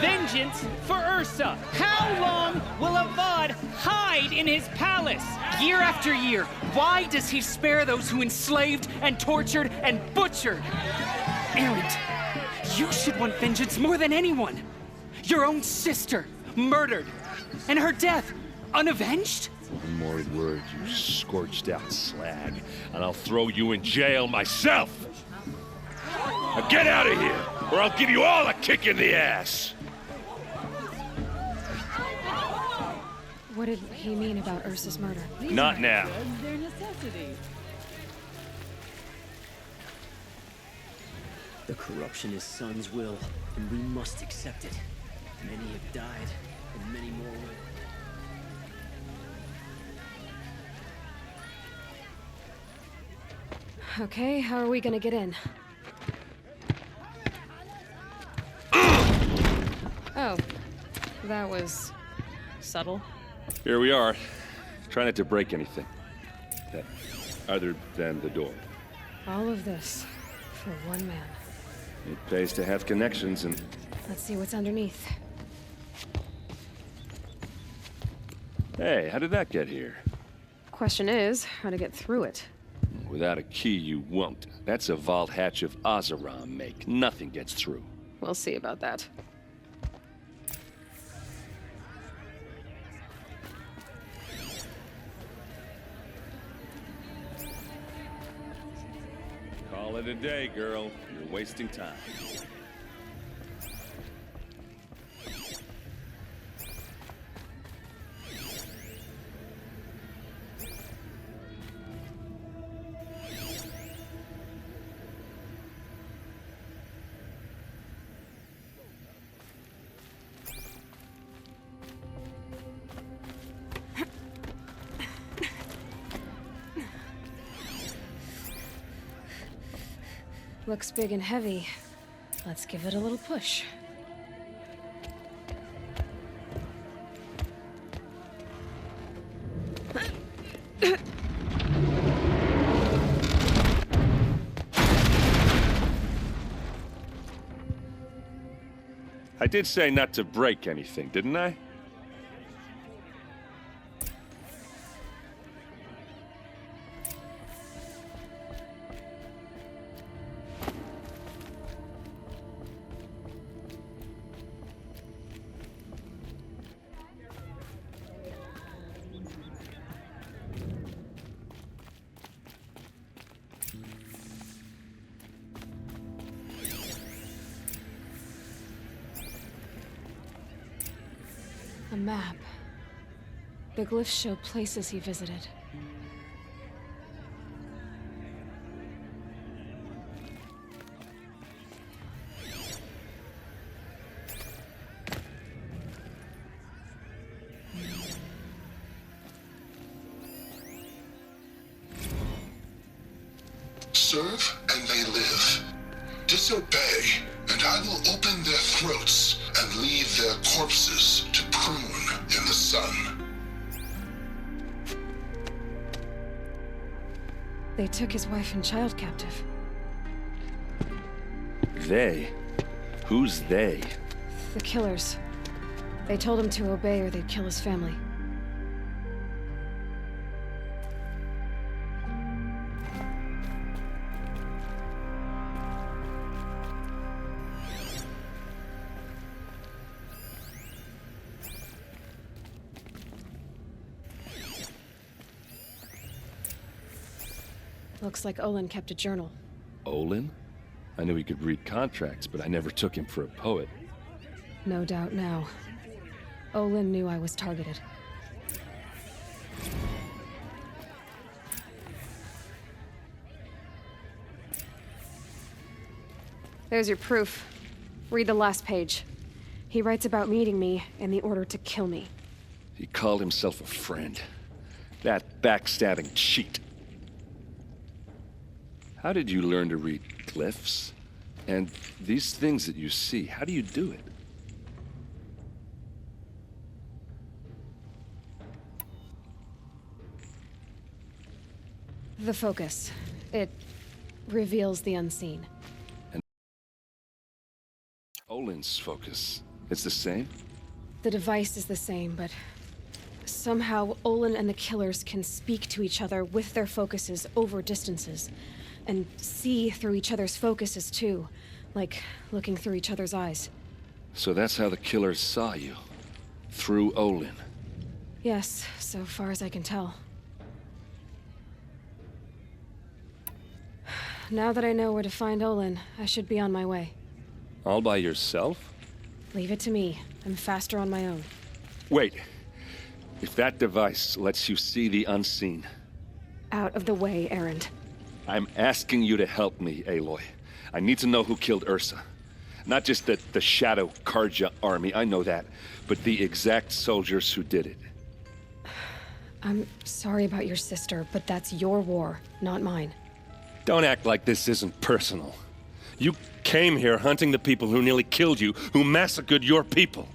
Vengeance for Ursa. How long will Avad hide in his palace? Year after year, why does he spare those who enslaved and tortured and butchered? Erend, you should want vengeance more than anyone. Your own sister, murdered, and her death, unavenged? One more word, you scorched out slag, and I'll throw you in jail myself! Now get out of here, or I'll give you all a kick in the ass! What did he mean about Ursa's murder? Not now. Their necessity. The corruption is Sun's will, and we must accept it. Many have died, and many more will. Okay, how are we gonna get in? Oh, that was subtle. Here we are. Try not to break anything. Other than the door. All of this for one man. It pays to have connections and... Let's see what's underneath. Hey, how did that get here? Question is, how to get through it. Without a key, you won't. That's a vault hatch of Oseram make. Nothing gets through. We'll see about that. Call it a day, girl. You're wasting time. Looks big and heavy. Let's give it a little push. I did say not to break anything, didn't I? A map. The glyphs show places he visited. Serve and they live. Disobey, and I will open their throats and leave their corpses to prune in the sun. They took his wife and child captive. They? Who's they? The killers. They told him to obey or they'd kill his family. Looks like Olin kept a journal. Olin? I knew he could read contracts, but I never took him for a poet. No doubt now. Olin knew I was targeted. There's your proof. Read the last page. He writes about meeting me and the order to kill me. He called himself a friend. That backstabbing cheat. How did you learn to read glyphs? And these things that you see, how do you do it? The focus. It reveals the unseen. Olin's focus. It's the same? The device is the same, but somehow Olin and the killers can speak to each other with their focuses over distances. And see through each other's focuses, too. Like looking through each other's eyes. So that's how the killers saw you? Through Olin? Yes, so far as I can tell. Now that I know where to find Olin, I should be on my way. All by yourself? Leave it to me. I'm faster on my own. Wait. If that device lets you see the unseen... Out of the way, Erend. I'm asking you to help me, Aloy. I need to know who killed Ursa. Not just the Shadow Karja army, I know that, but the exact soldiers who did it. I'm sorry about your sister, but that's your war, not mine. Don't act like this isn't personal. You came here hunting the people who nearly killed you, who massacred your people.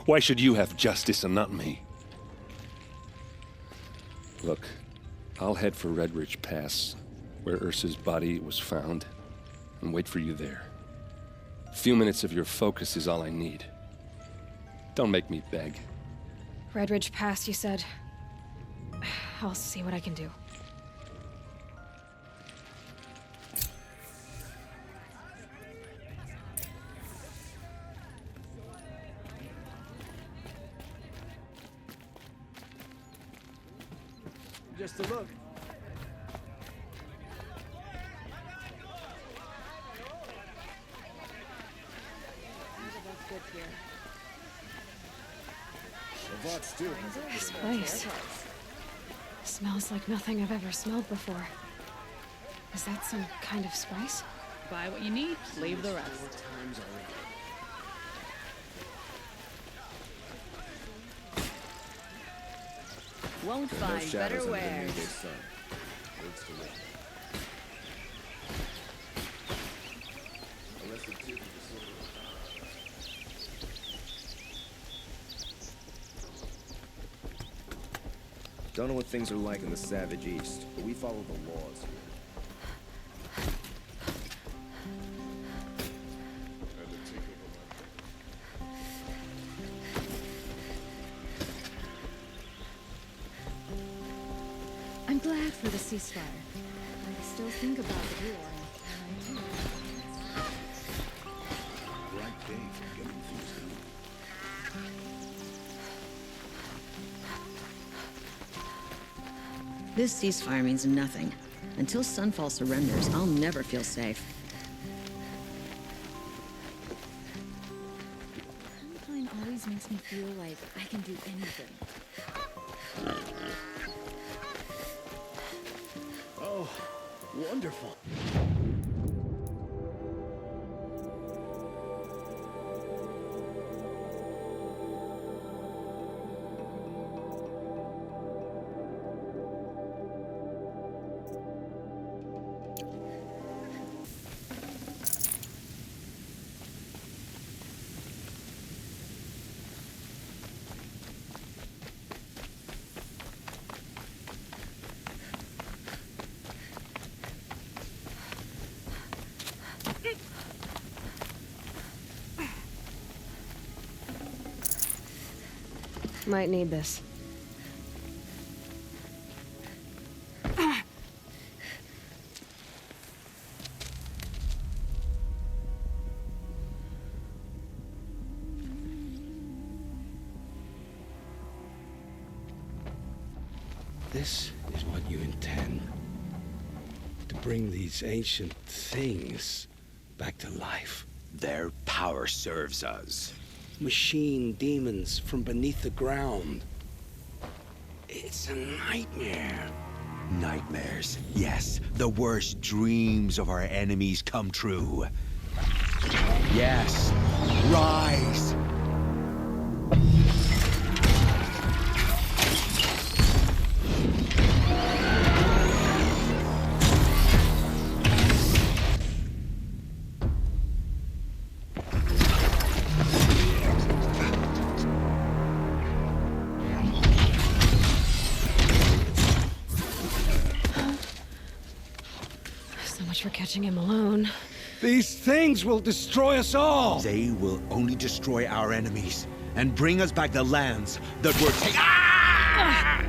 Why should you have justice and not me? Look, I'll head for Red Ridge Pass, where Ursa's body was found, and wait for you there. A few minutes of your focus is all I need. Don't make me beg. Red Ridge Pass, you said? I'll see what I can do. Just a look. This place smells like nothing I've ever smelled before. Is that some kind of spice? Buy what you need, leave the rest. Won't find better wares. Don't know what things are like in the Savage East, but we follow the laws here. I'm glad for the ceasefire. I still think about the war and I do. Right day for getting things done. This ceasefire means nothing. Until Sunfall surrenders, I'll never feel safe. Sunshine always makes me feel like I can do anything. Oh, wonderful. Might need this. This is what you intend. To bring these ancient things back to life. Their power serves us. Machine demons from beneath the ground. It's a nightmare. Nightmares, yes. The worst dreams of our enemies come true. Yes, rise! So much for catching him alone. These things will destroy us all! They will only destroy our enemies and bring us back the lands that were taken. Ah!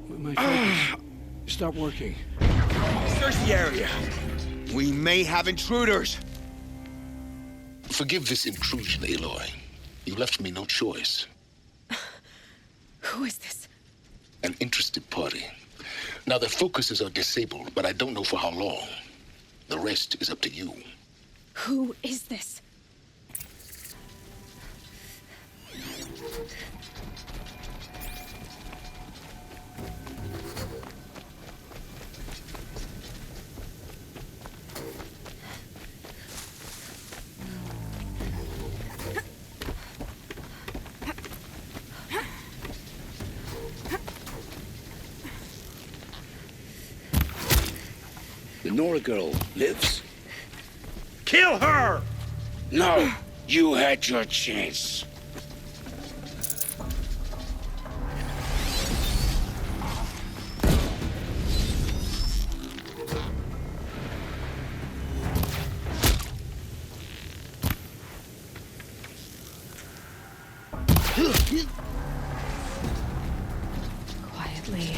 My focus. Stop working. Search the area. We may have intruders. Forgive this intrusion, Aloy. You left me no choice. Who is this? An interested party. Now, their focuses are disabled, but I don't know for how long. The rest is up to you. Who is this? The Nora girl lives? Kill her! No, you had your chance. Quietly.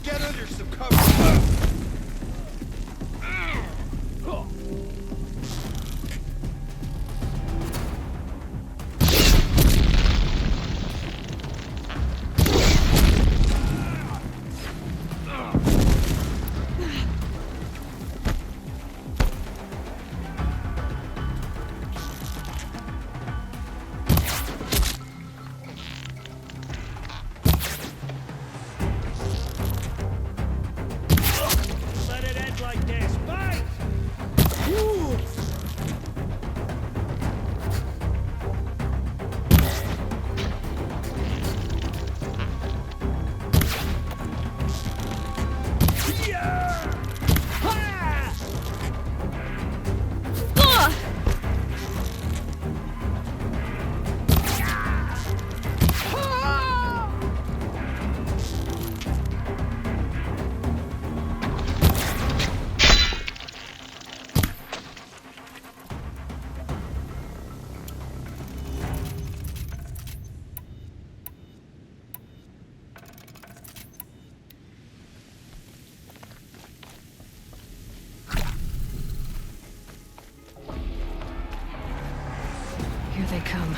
Get under some cover. Here they come.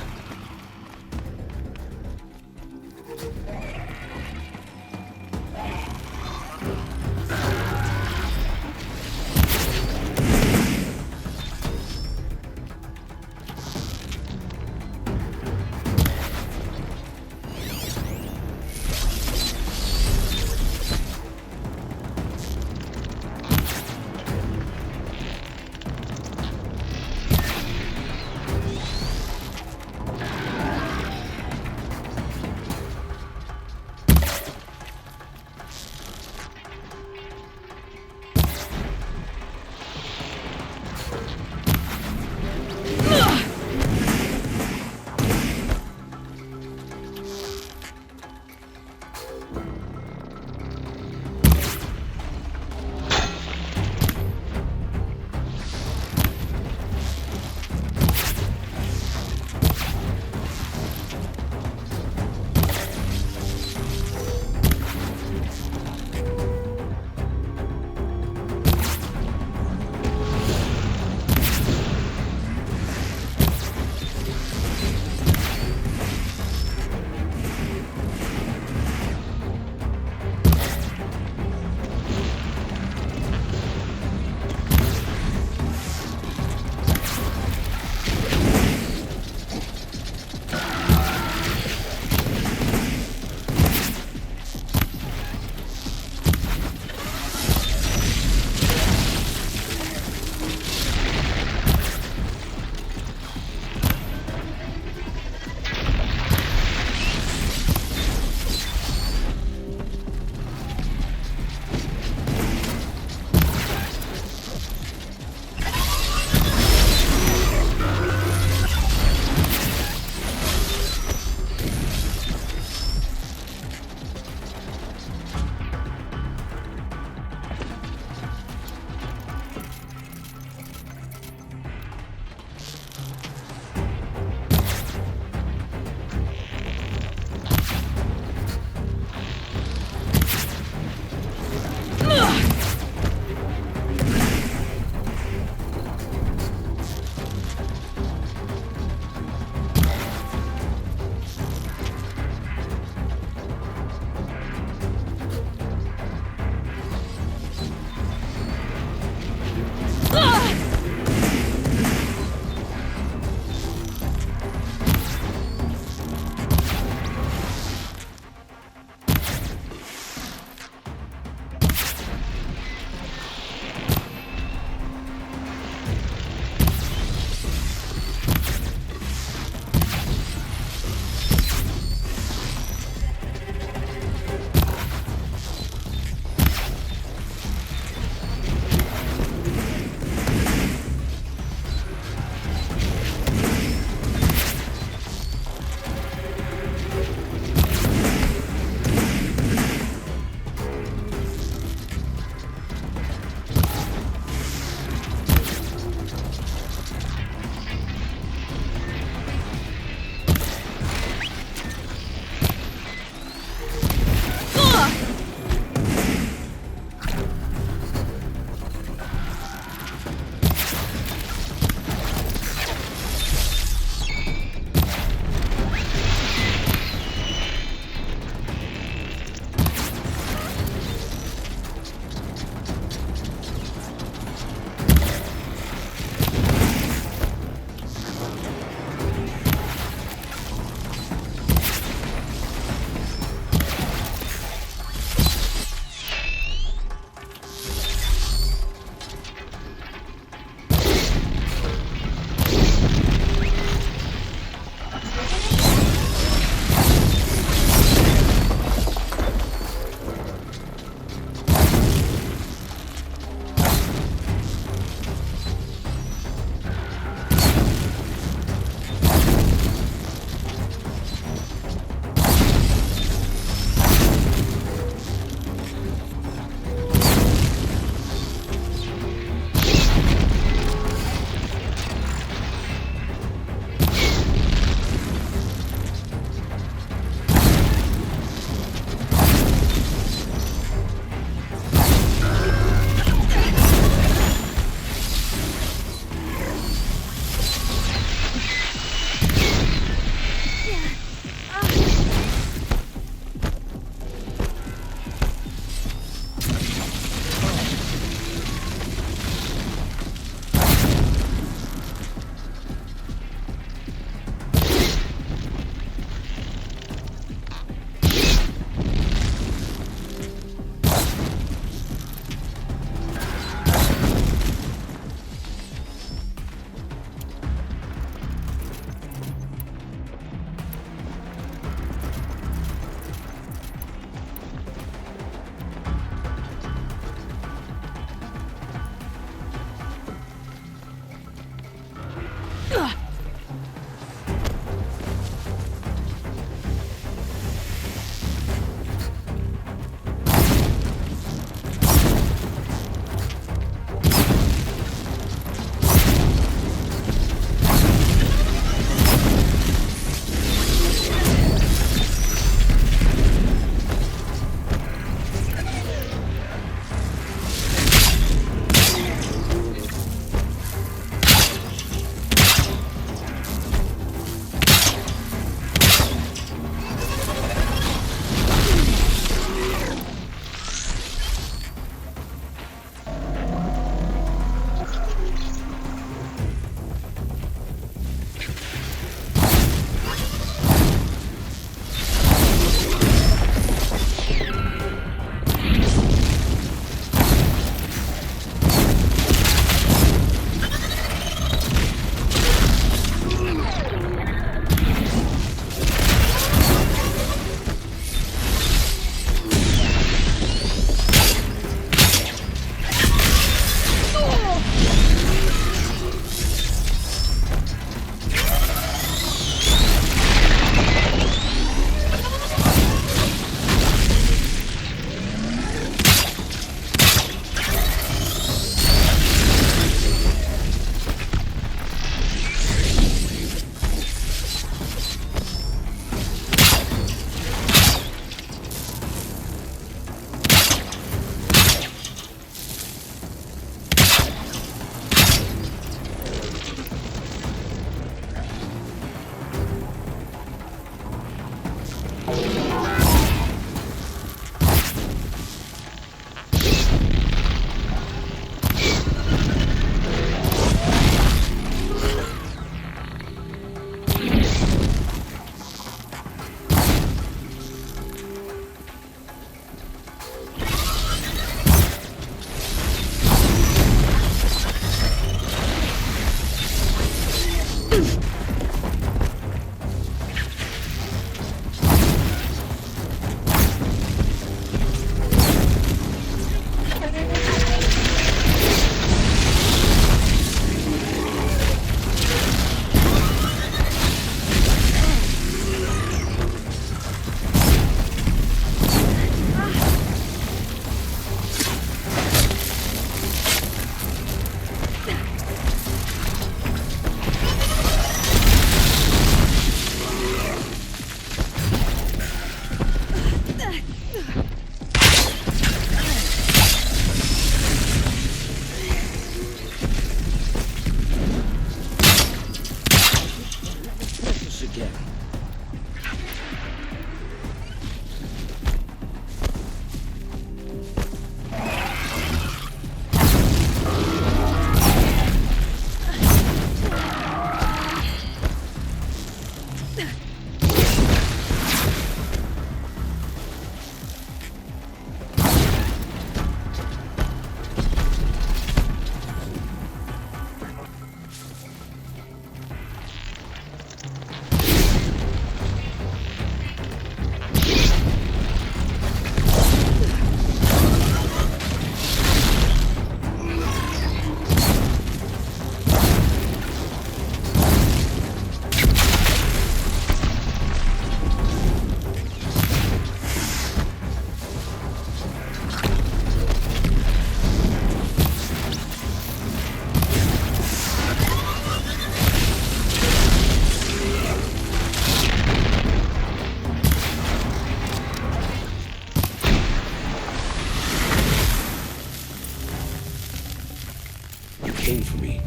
came for me.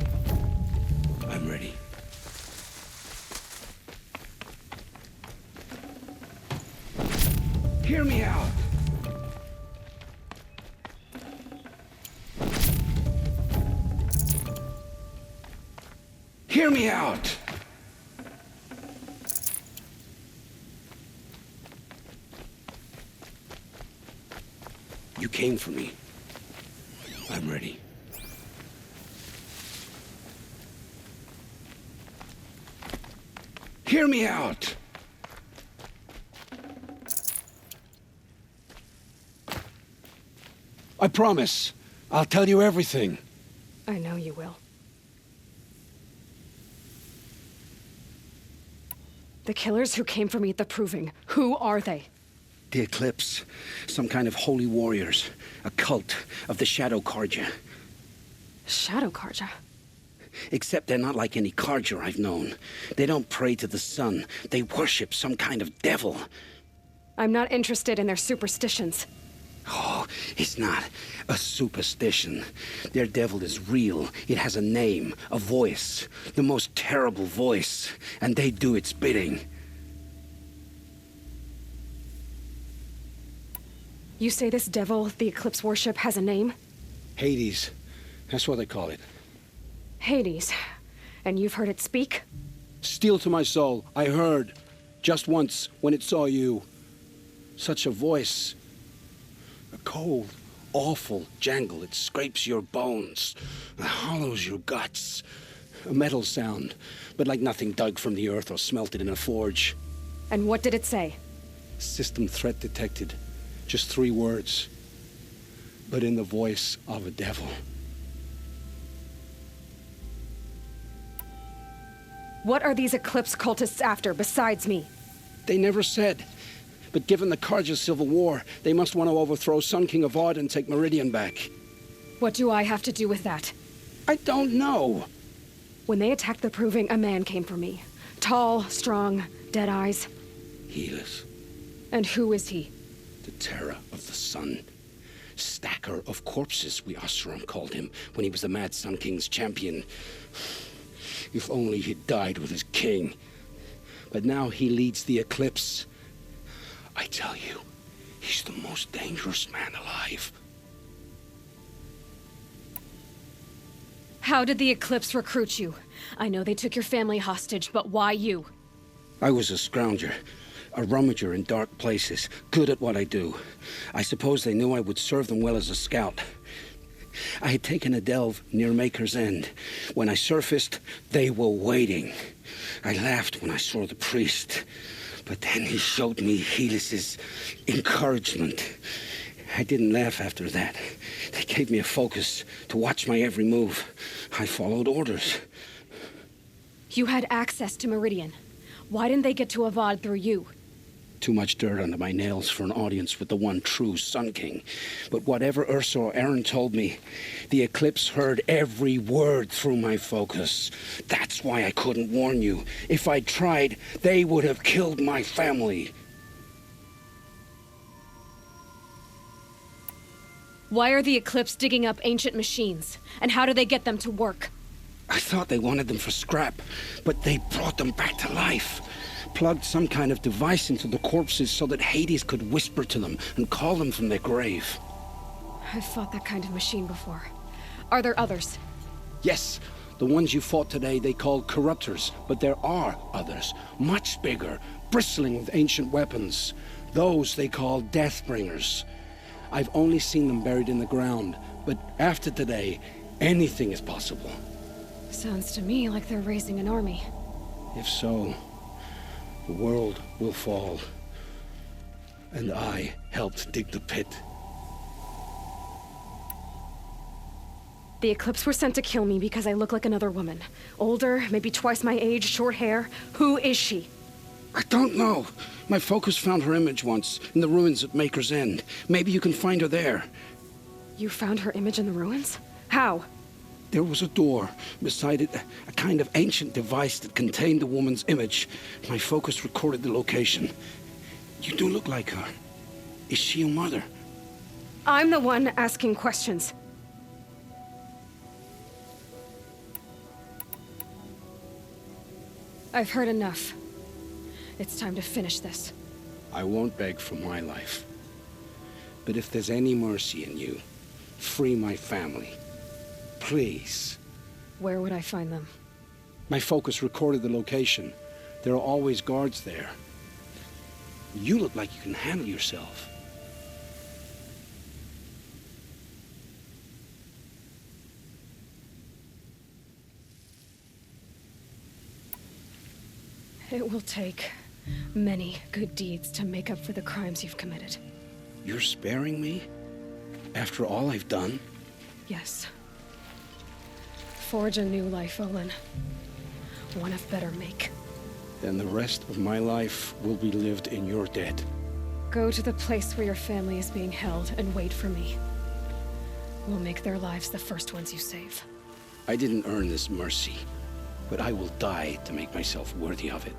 I'm ready. Hear me out. Hear me out. You came for me. I'm ready. Hear me out! I promise. I'll tell you everything. I know you will. The killers who came for me at the Proving, who are they? The Eclipse. Some kind of holy warriors. A cult of the Shadow Carja. Shadow Carja? Except they're not like any Carja I've known. They don't pray to the sun. They worship some kind of devil. I'm not interested in their superstitions. Oh, it's not a superstition. Their devil is real. It has a name, a voice. The most terrible voice. And they do its bidding. You say this devil the Eclipse worship has a name? Hades. That's what they call it. Hades. And you've heard it speak? Steel to my soul. I heard. Just once, when it saw you. Such a voice. A cold, awful jangle. It scrapes your bones. It hollows your guts. A metal sound, but like nothing dug from the earth or smelted in a forge. And what did it say? System threat detected. Just 3 words. But in the voice of a devil. What are these Eclipse cultists after, besides me? They never said. But given the Carja civil war, they must want to overthrow Sun King Avad and take Meridian back. What do I have to do with that? I don't know. When they attacked the Proving, a man came for me. Tall, strong, dead eyes. Healers. And who is he? The terror of the sun. Stacker of corpses, we Oseram called him, when he was the Mad Sun King's champion. If only he'd died with his king. But now he leads the Eclipse. I tell you, he's the most dangerous man alive. How did the Eclipse recruit you? I know they took your family hostage, but why you? I was a scrounger, a rummager in dark places, good at what I do. I suppose they knew I would serve them well as a scout. I had taken a delve near Maker's End. When I surfaced, they were waiting. I laughed when I saw the priest, but then he showed me Helis's encouragement. I didn't laugh after that. They gave me a focus to watch my every move. I followed orders. You had access to Meridian. Why didn't they get to Avad through you? Too much dirt under my nails for an audience with the one true Sun King. But whatever Ursa or Aaron told me, the Eclipse heard every word through my focus. That's why I couldn't warn you. If I'd tried, they would have killed my family. Why are the Eclipse digging up ancient machines? And how do they get them to work? I thought they wanted them for scrap, but they brought them back to life. Plugged some kind of device into the corpses so that Hades could whisper to them and call them from their grave. I've fought that kind of machine before. Are there others? Yes, the ones you fought today they called corruptors, but there are others, much bigger, bristling with ancient weapons. Those they call Deathbringers. I've only seen them buried in the ground, but after today, anything is possible. Sounds to me like they're raising an army. If so, the world will fall. And I helped dig the pit. The Eclipse were sent to kill me because I look like another woman. Older, maybe twice my age, short hair. Who is she? I don't know. My focus found her image once, in the ruins at Maker's End. Maybe you can find her there. You found her image in the ruins? How? There was a door. Beside it, a kind of ancient device that contained the woman's image. My focus recorded the location. You do look like her. Is she your mother? I'm the one asking questions. I've heard enough. It's time to finish this. I won't beg for my life. But if there's any mercy in you, free my family. Please. Where would I find them? My focus recorded the location. There are always guards there. You look like you can handle yourself. It will take many good deeds to make up for the crimes you've committed. You're sparing me? After all I've done? Yes. Forge a new life, Olin. One of better make. Then the rest of my life will be lived in your debt. Go to the place where your family is being held and wait for me. We'll make their lives the first ones you save. I didn't earn this mercy, but I will die to make myself worthy of it.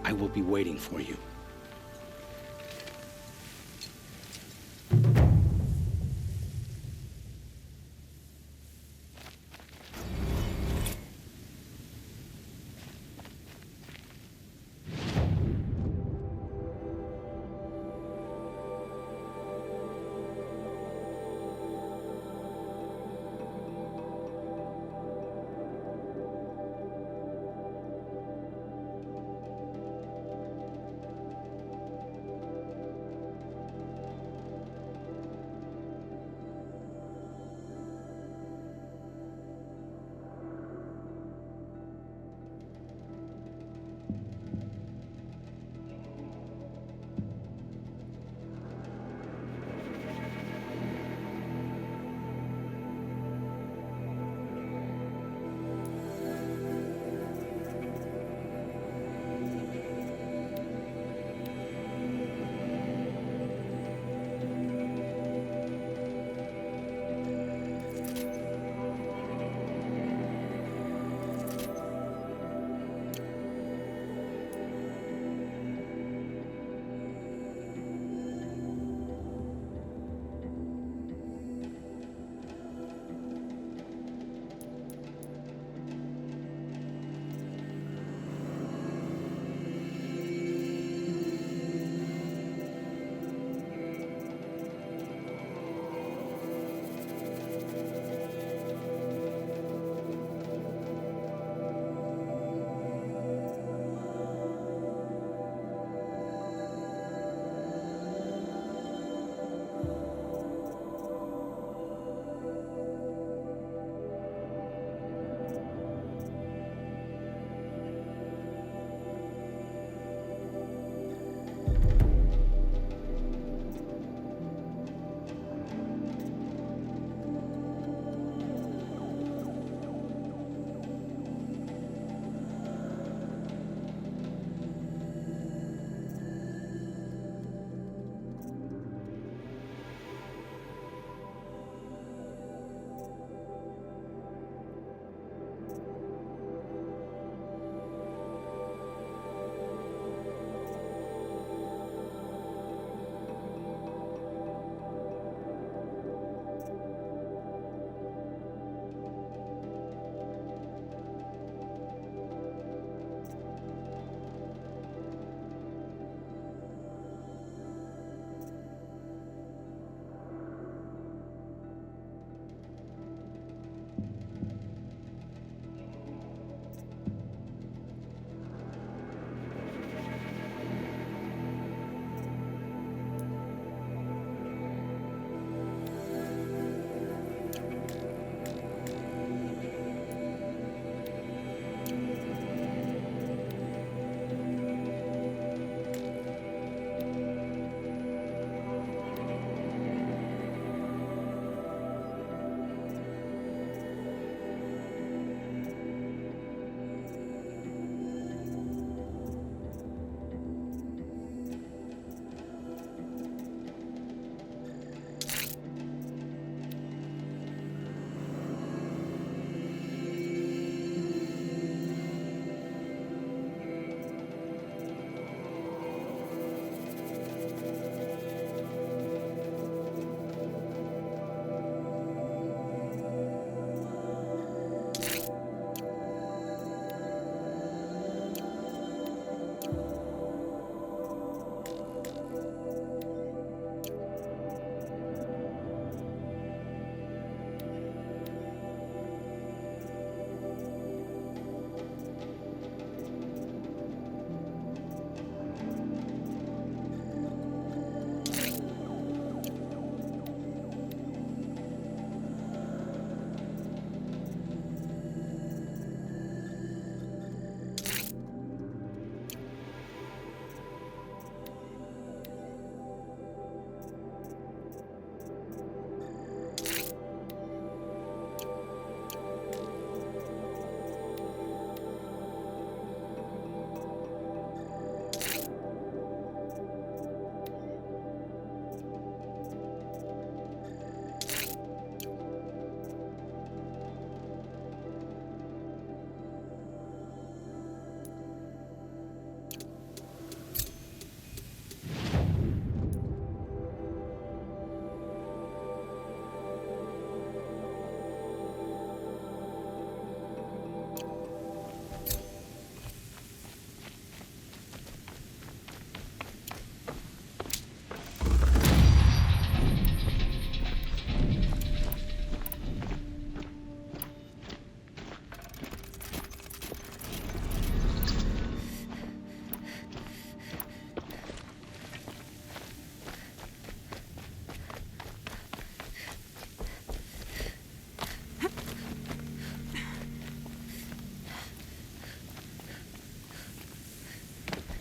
I will be waiting for you.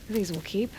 These will keep.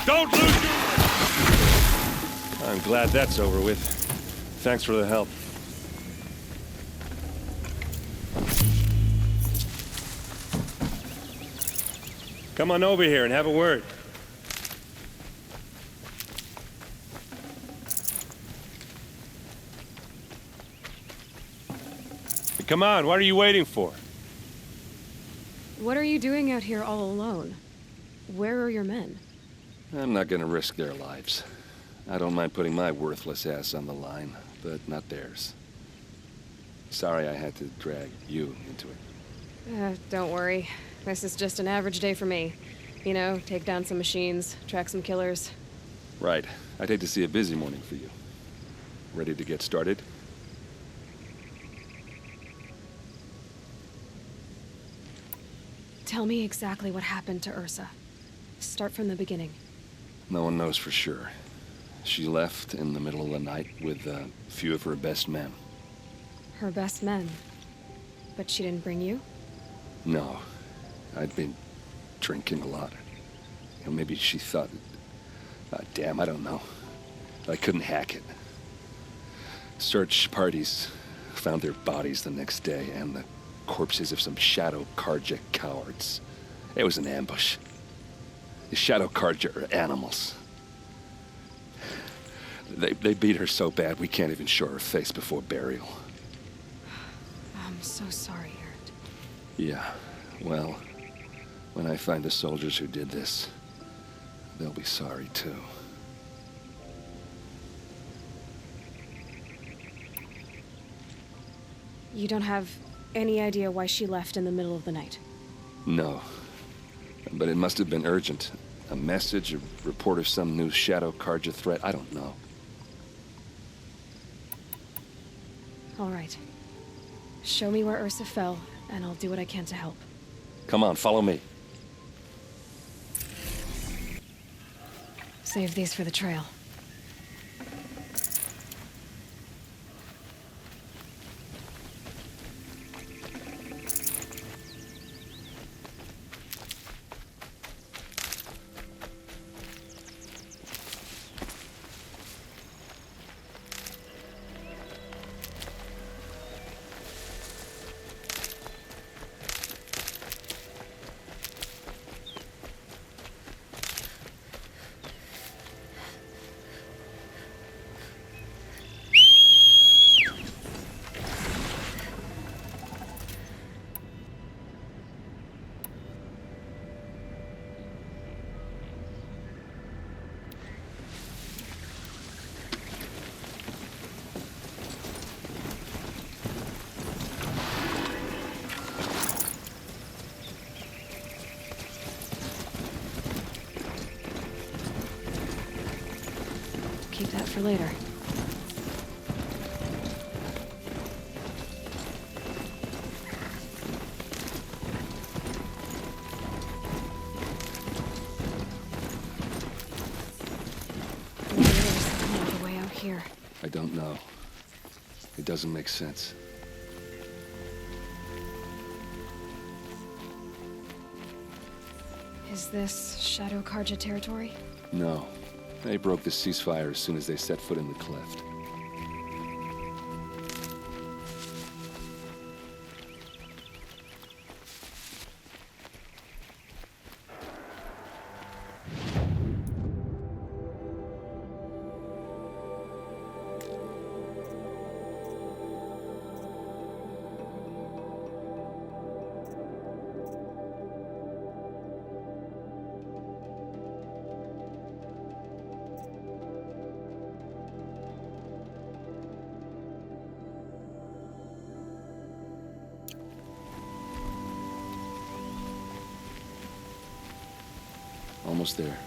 Don't lose your... I'm glad that's over with. Thanks for the help. Come on over here and have a word. Come on, what are you waiting for? What are you doing out here all alone? Where are your men? I'm not gonna risk their lives. I don't mind putting my worthless ass on the line, but not theirs. Sorry I had to drag you into it. Don't worry. This is just an average day for me. You know, take down some machines, track some killers. Right. I'd hate to see a busy morning for you. Ready to get started? Tell me exactly what happened to Ursa. Start from the beginning. No one knows for sure. She left in the middle of the night with a few of her best men. Her best men? But she didn't bring you? No. I'd been drinking a lot. You know, maybe she thought... damn, I don't know. I couldn't hack it. Search parties found their bodies the next day and the corpses of some Shadow Karja cowards. It was an ambush. The Shadow Karja are animals. They beat her so bad we can't even show her face before burial. I'm so sorry, Aaron. Yeah, well, when I find the soldiers who did this, they'll be sorry too. You don't have any idea why she left in the middle of the night? No. But it must have been urgent. A message, a report of some new Shadow Karja threat, I don't know. All right. Show me where Ursa fell, and I'll do what I can to help. Come on, follow me. Save these for the trail. Keep that for later. don't know. It doesn't make sense. Is this Shadow Karja territory? No. They broke the ceasefire as soon as they set foot in the cleft. Almost there.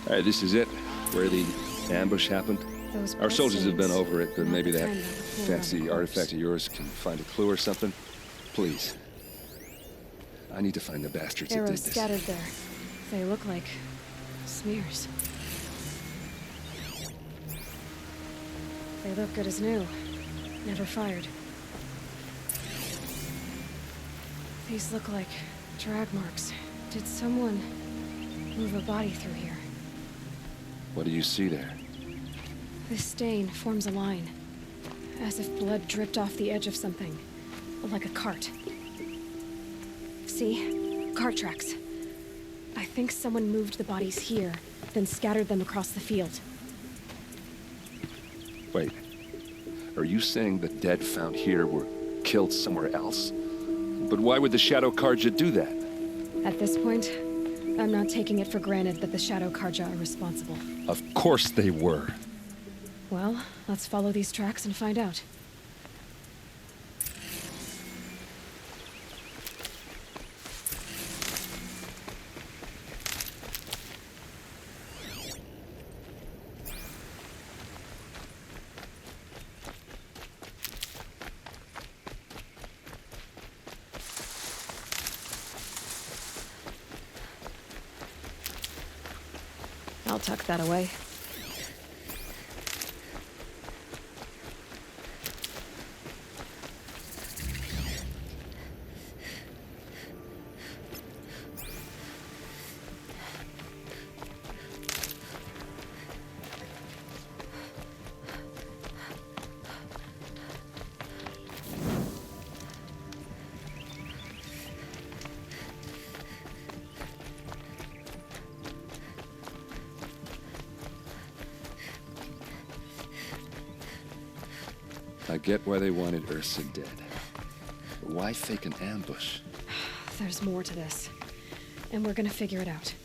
All right, this is it, where the ambush happened. Our soldiers have been over it, but maybe that fancy artifact of yours can find a clue or something. Please. I need to find the bastards that did Arrows this. scattered there. They look like smears. They look good as new. Never fired. These look like drag marks. Did someone move a body through here? What do you see there? This stain forms a line, as if blood dripped off the edge of something, like a cart. See? Cart tracks. I think someone moved the bodies here, then scattered them across the field. Wait. Are you saying the dead found here were killed somewhere else? But why would the Shadow Karja do that? At this point, I'm not taking it for granted that the Shadow Karja are responsible. Of course they were. Well, let's follow these tracks and find out. I'll tuck that away. I get why they wanted Ursa dead. But why fake an ambush? There's more to this, and we're gonna figure it out.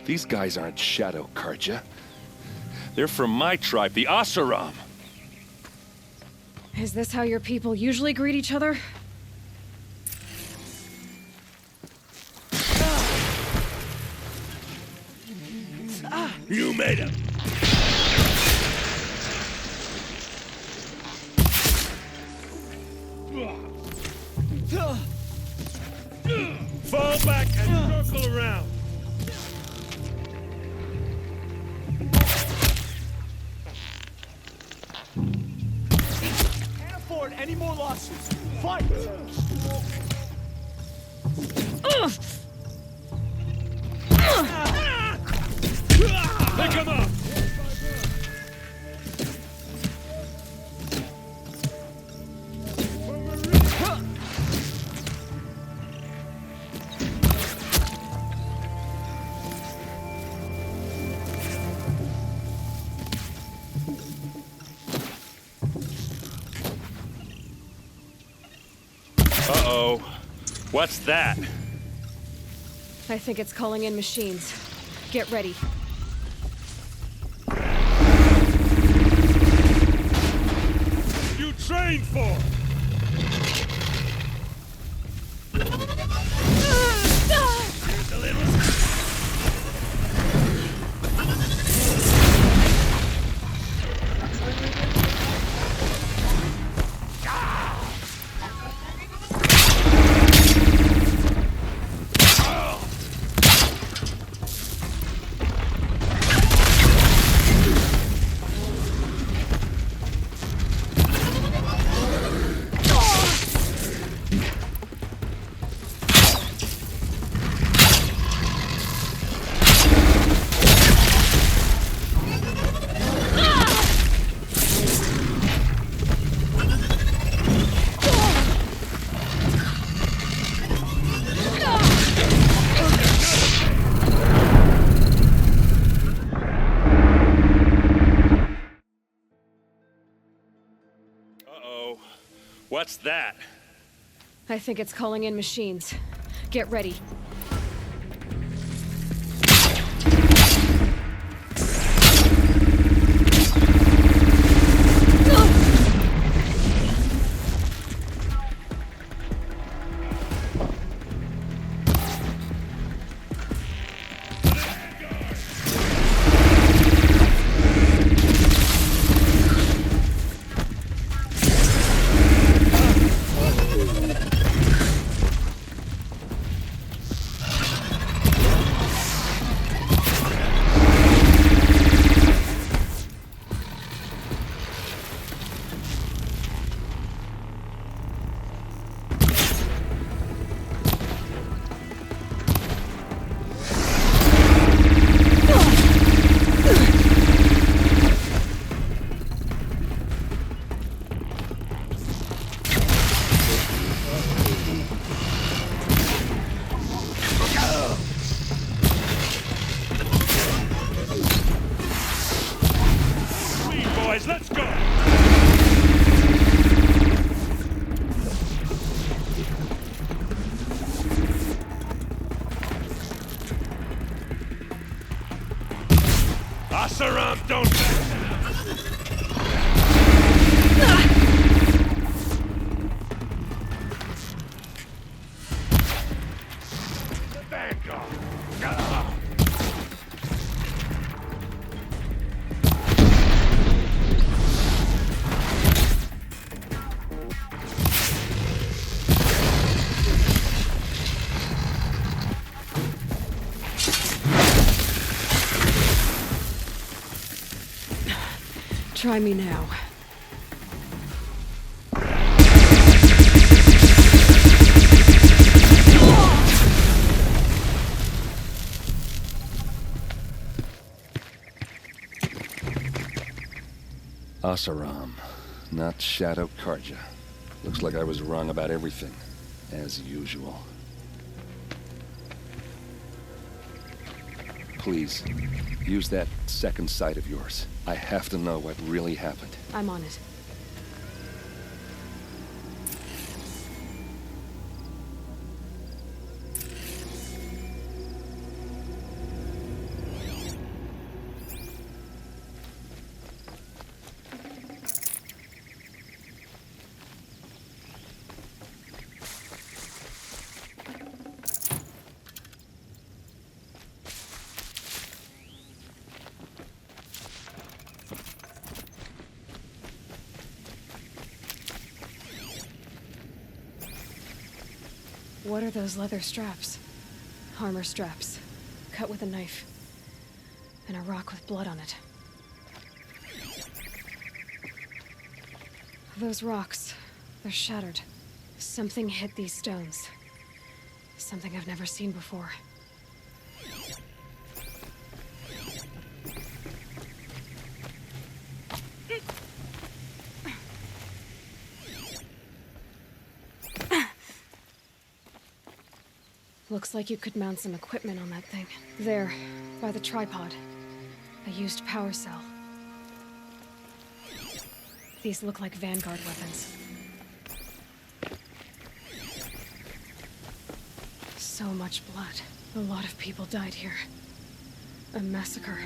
These guys aren't Shadow Karja. They're from my tribe, the Asaram. Is this how your people usually greet each other? You made him! Fall back and circle around. Can't afford any more losses. Fight! Pick him up! What's that? I think it's calling in machines. Get ready. You trained for? Here's a little... What's that? I think it's calling in machines. Get ready. Let's go! Asaram, don't back down! The Vanguard! Try me now. Asaram, not Shadow Karja. Looks like I was wrong about everything, as usual. Please, use that second sight of yours. I have to know what really happened. I'm on it. What are those leather straps? Armor straps, cut with a knife, and a rock with blood on it. Those rocks, they're shattered. Something hit these stones. Something I've never seen before. Looks like you could mount some equipment on that thing. There, by the tripod. A used power cell. These look like Vanguard weapons. So much blood. A lot of people died here. A massacre.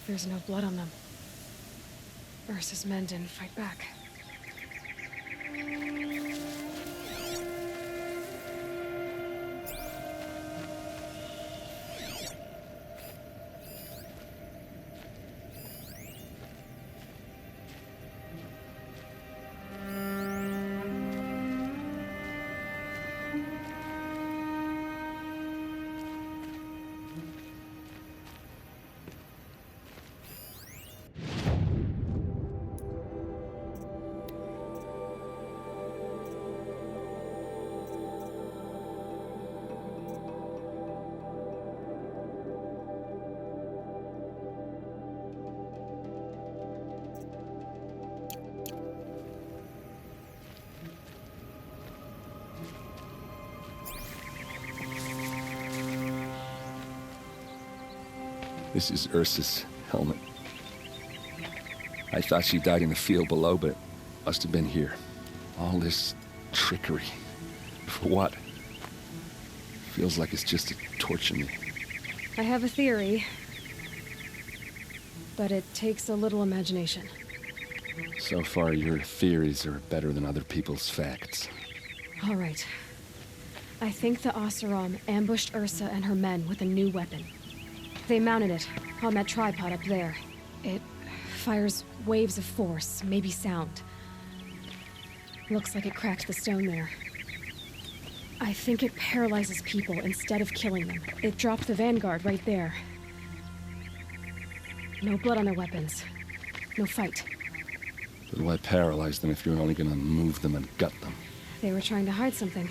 There's no blood on them. Ursa's men didn't fight back. This is Ursa's helmet. I thought she died in the field below, but it must have been here. All this trickery. For what? Feels like it's just to torture me. I have a theory, but it takes a little imagination. So far, your theories are better than other people's facts. All right. I think the Oseram ambushed Ursa and her men with a new weapon. They mounted it on that tripod up there. It fires waves of force, maybe sound. Looks like it cracked the stone there. I think it paralyzes people instead of killing them. It dropped the vanguard right there. No blood on their weapons. No fight. But why paralyze them if you're only gonna move them and gut them? They were trying to hide something.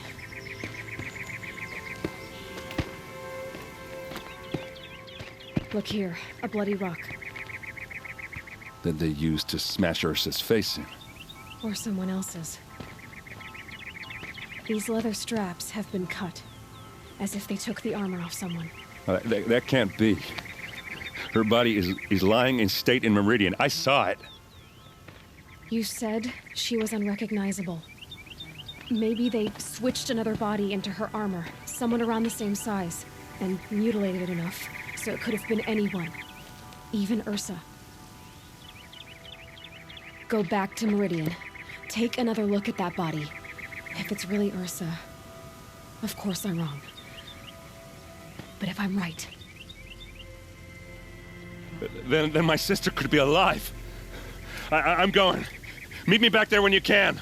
Look here, a bloody rock. That they used to smash Ursa's face in. Or someone else's. These leather straps have been cut, as if they took the armor off someone. That can't be. Her body is lying in state in Meridian. I saw it. You said she was unrecognizable. Maybe they switched another body into her armor, someone around the same size, and mutilated it enough. So it could have been anyone. Even Ursa. Go back to Meridian. Take another look at that body. If it's really Ursa, of course I'm wrong. But if I'm right... Then my sister could be alive. I'm going. Meet me back there when you can.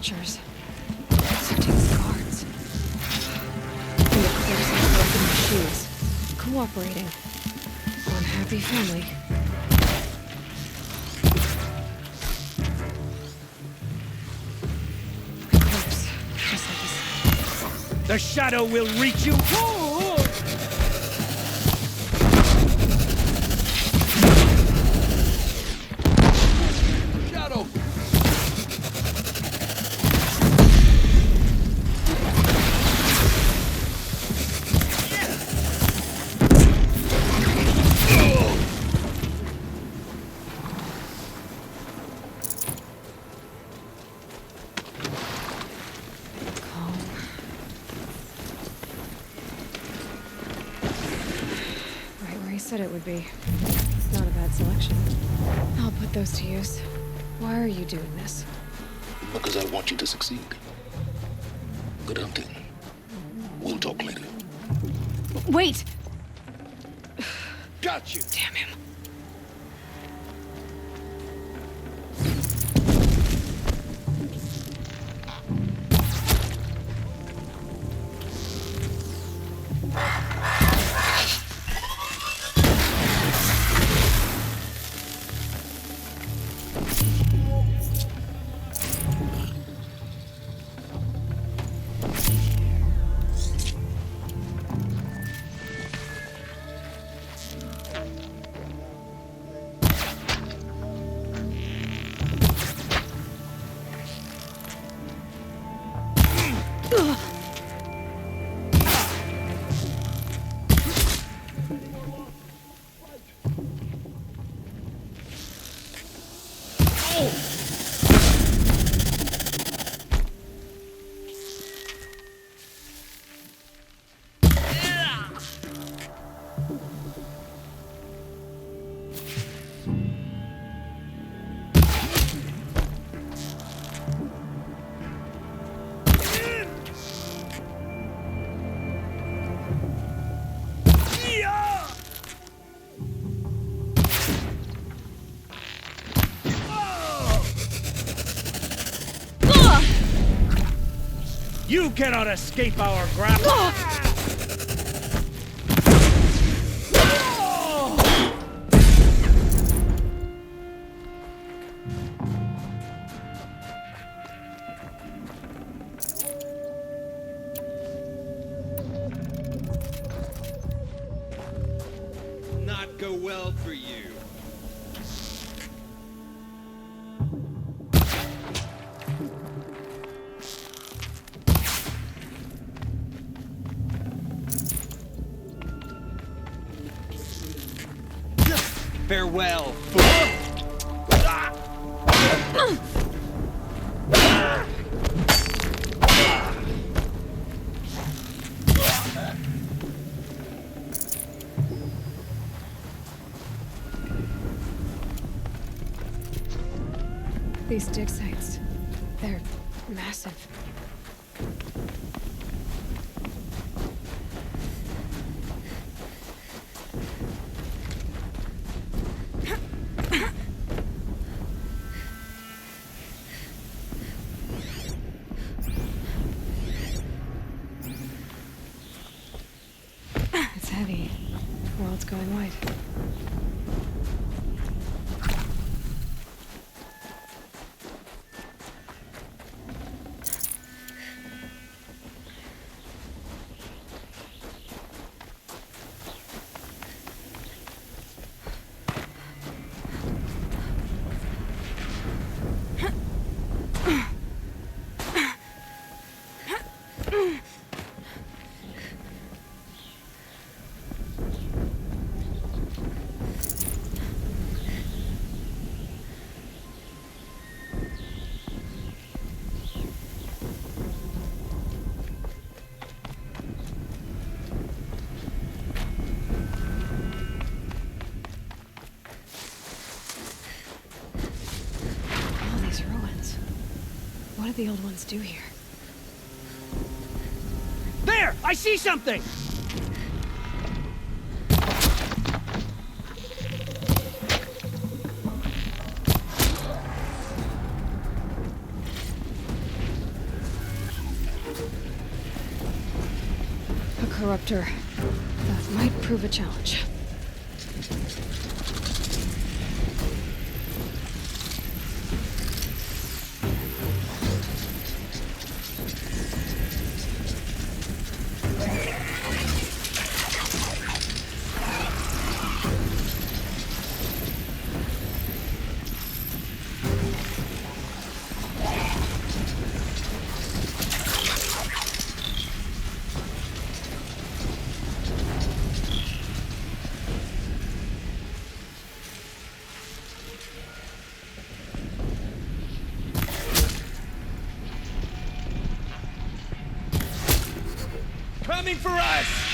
creatures. Protecting guards. And the clothes and broken shoes. Cooperating. One happy family. A corpse, just like he said. The shadow will reach you. Shadow! Said it would be. Not a bad selection. I'll put those to use. Why are you doing this? Because I want you to succeed. Good hunting. We'll talk later. Wait! Got you! Damn him. You cannot escape our grapple! Not go well for you. Farewell. These dig sites, they're massive. It's heavy. World's going white. What did the old ones do here? There! I see something! interrupter. That might prove a challenge. Coming for us!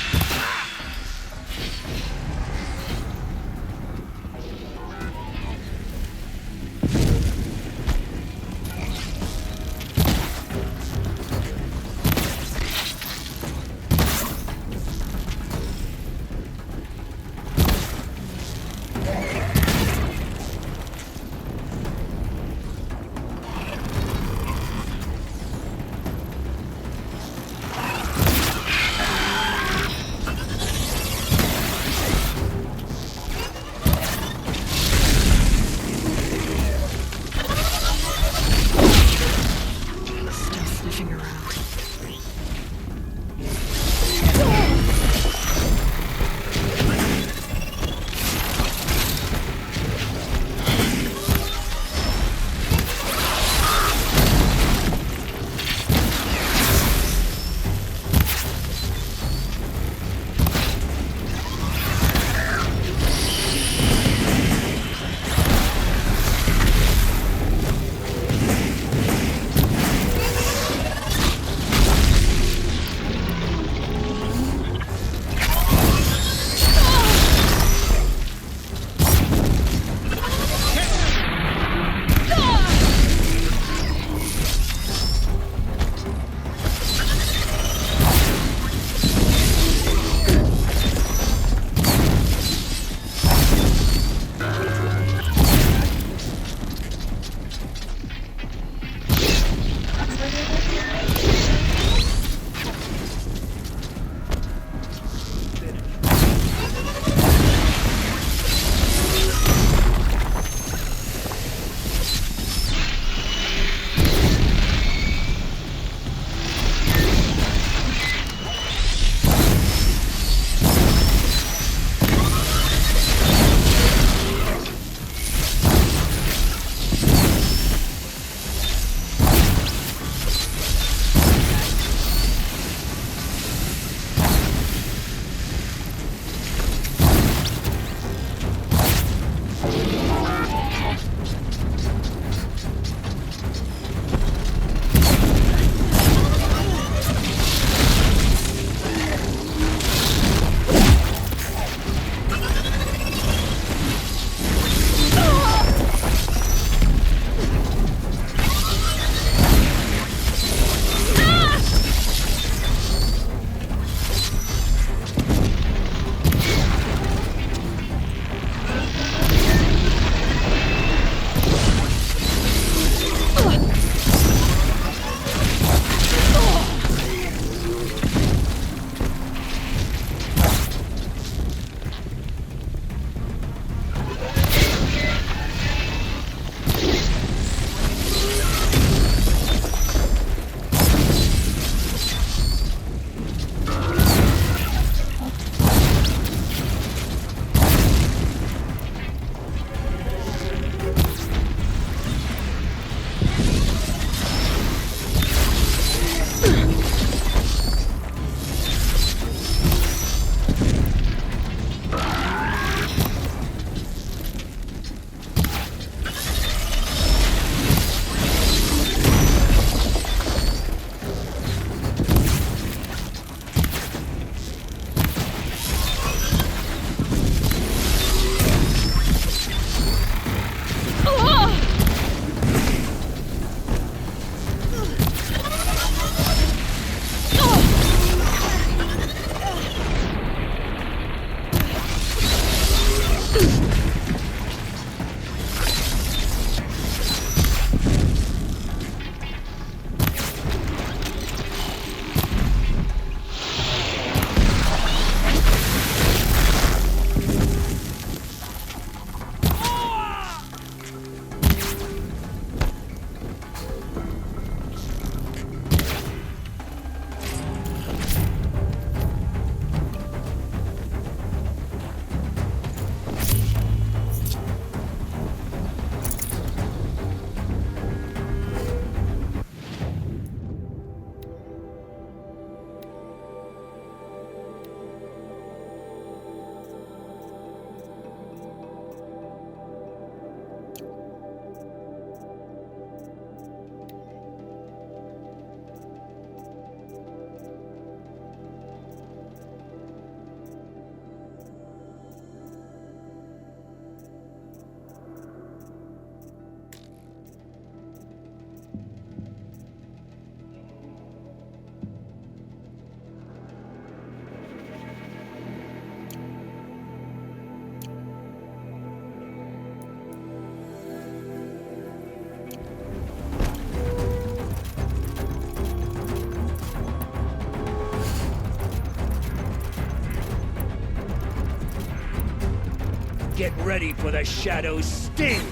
Get ready for the Shadow's sting!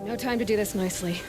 No time to do this nicely.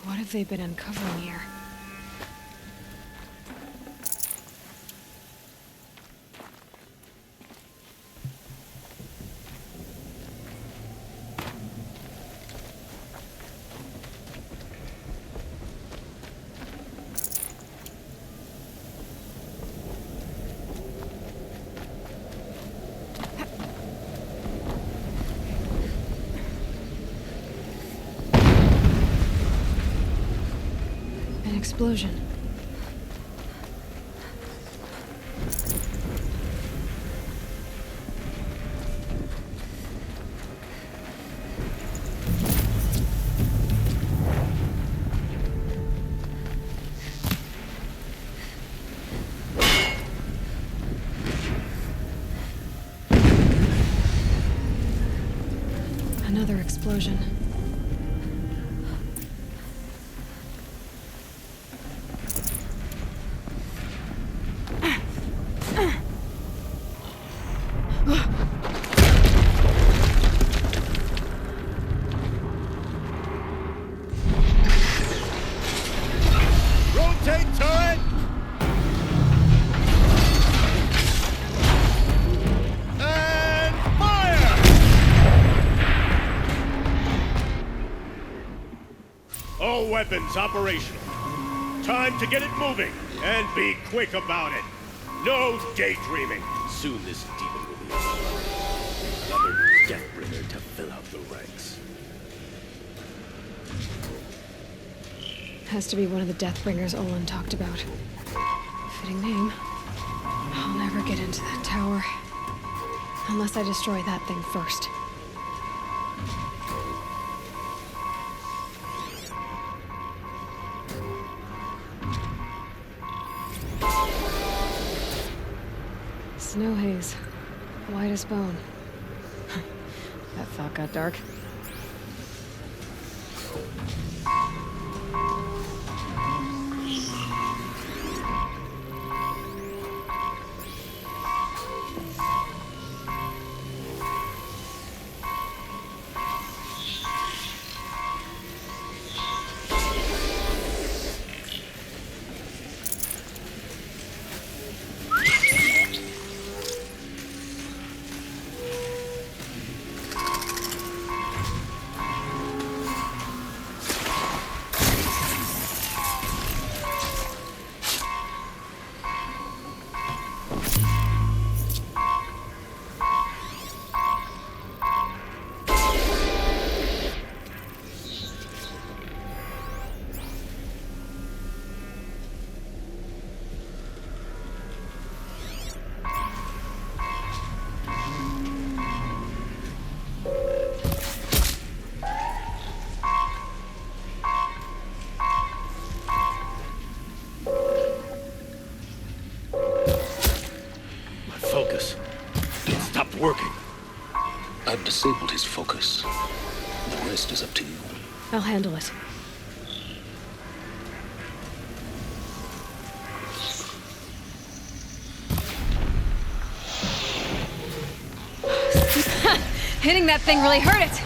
What have they been uncovering here? Explosion. Another explosion. Weapons operational. Time to get it moving, and be quick about it. No daydreaming. Soon this demon will be another Deathbringer to fill out the ranks. Has to be one of the Deathbringers Olin talked about. Fitting name. I'll never get into that tower. Unless I destroy that thing first. Snow haze. White as bone. That thought got dark. Working. I've disabled his focus. The rest is up to you. I'll handle it. Hitting that thing really hurt it.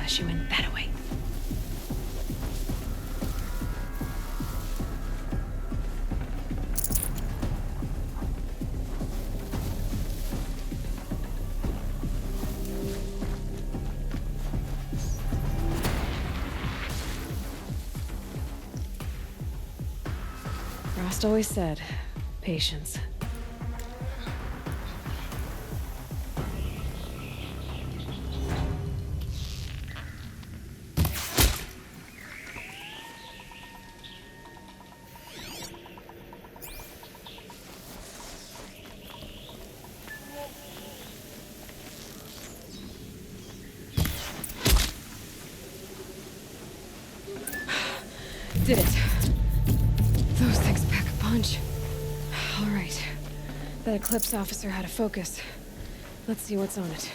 slash you in that way. Rost always said, patience. Did it. Those things pack a punch. All right. That Eclipse officer had a focus. Let's see what's on it.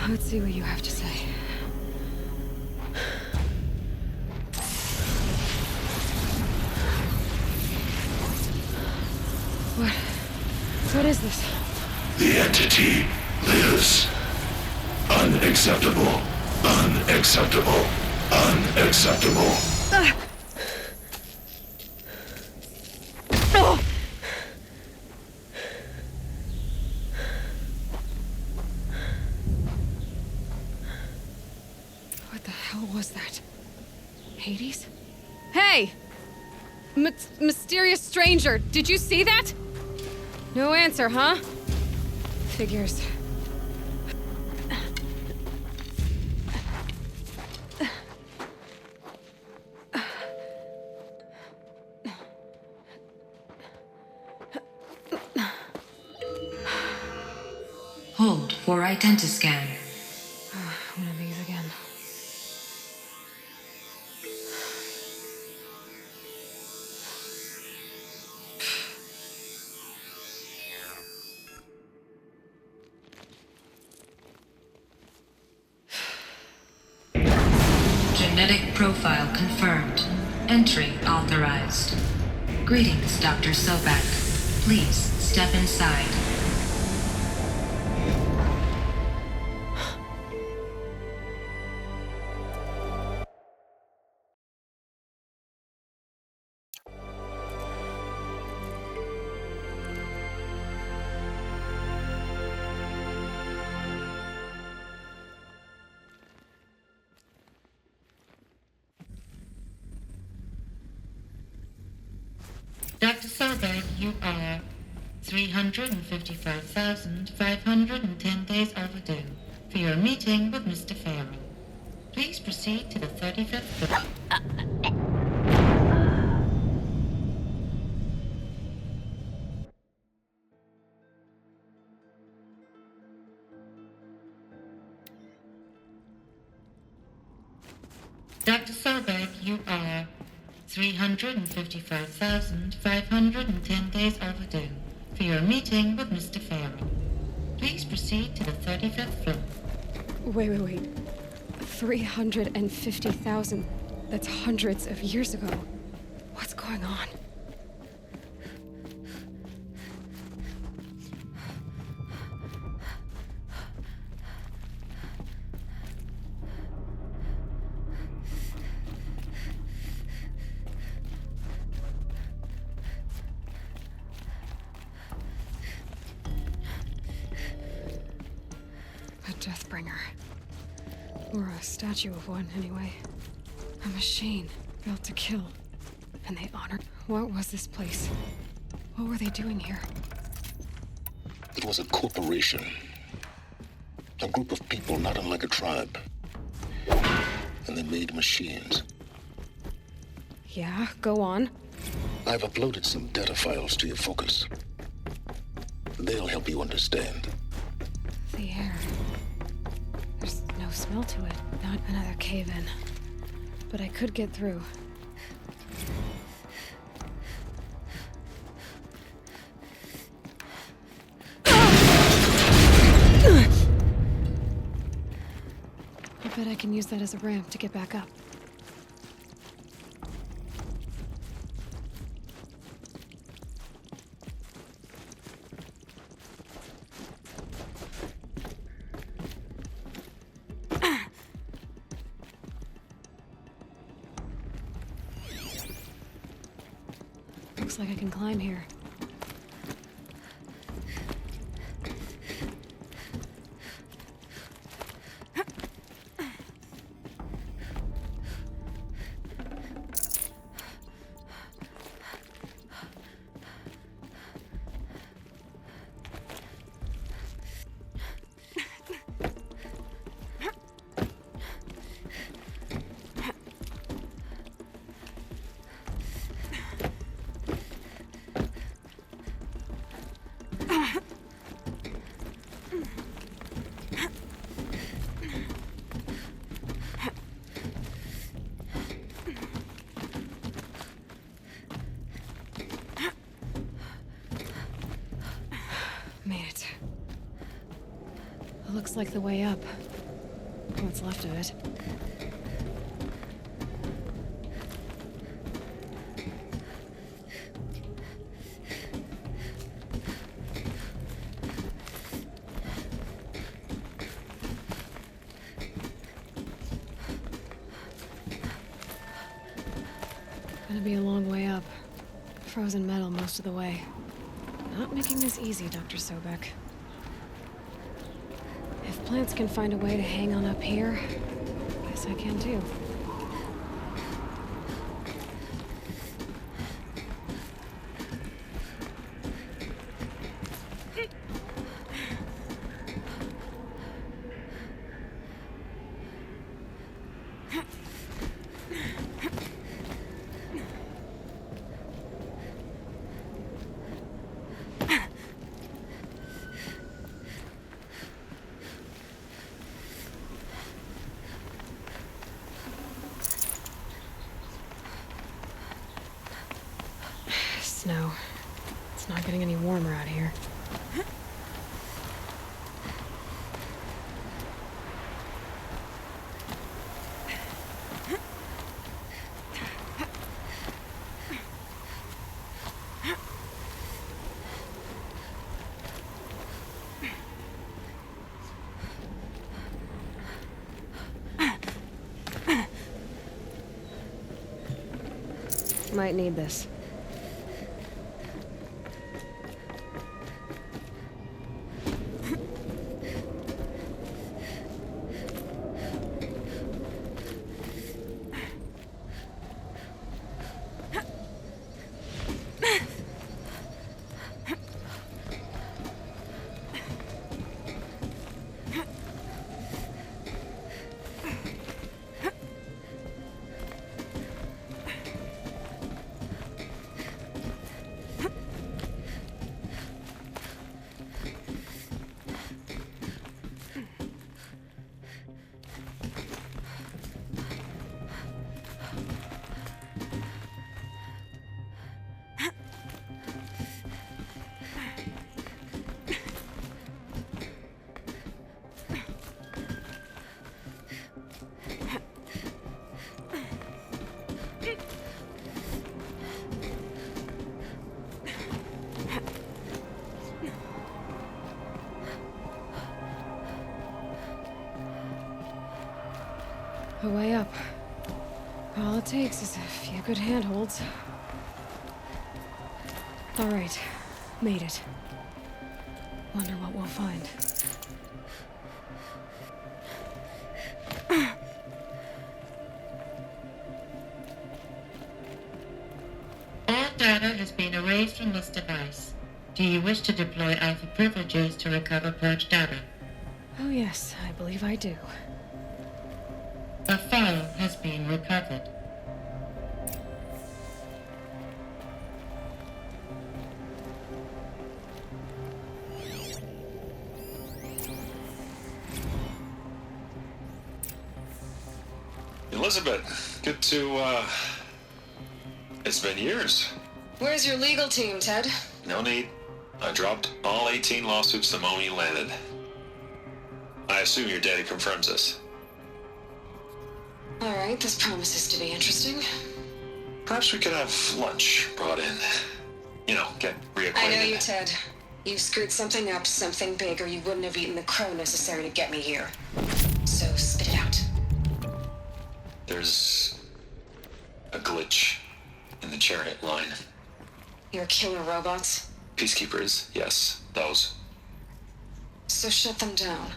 Let's see what you have to say. What is this? The entity lives. Unacceptable. Unacceptable. Unacceptable. What the hell was that? Hades? Hey! Mysterious stranger, did you see that? No answer, huh? Figures. Hold for identiscan. One of these again. Genetic profile confirmed. Entry authorized. Greetings, Dr. Sobek. Please step inside. Dr. Sobek, you are 355,510 days overdue for your meeting with Mr. Farrell. Please proceed to the 35th floor. Dr. Sobek, you are 355,510 days overdue for your meeting with Mr. Farrell. Please proceed to the 35th floor. Wait. 350,000. That's hundreds of years ago. What's going on? Deathbringer. Or a statue of one, anyway. A machine built to kill. And they honored. What was this place? What were they doing here? It was a corporation. A group of people not unlike a tribe. And they made machines. Yeah, go on. I've uploaded some data files to your focus. They'll help you understand. The air. There's no smell to it. Not another cave-in. But I could get through. Bet I can use that as a ramp to get back up. Looks like I can climb here. Made it. Looks like the way up. What's left of it. Gonna be a long way up. Frozen metal most of the way. Not making this easy, Dr. Sobek. If plants can find a way to hang on up here, guess I can too. Snow. It's not getting any warmer out here. Might need this. A way up. All it takes is a few good handholds. All right, made it. Wonder what we'll find. All data has been erased from this device. Do you wish to deploy Alpha privileges to recover purged data? Oh yes, I believe I do. A file has been recovered. Elizabeth, good to, it's been years. Where's your legal team, Ted? No need. I dropped all 18 lawsuits the moment you landed. I assume your daddy confirms this. Alright, this promises to be interesting. Perhaps we could have lunch brought in. You know, get reacquainted. I know you, Ted. You screwed something up, something big, or you wouldn't have eaten the crow necessary to get me here. So spit it out. There's a glitch in the chariot line. Your killer robots? Peacekeepers, yes, those. So shut them down.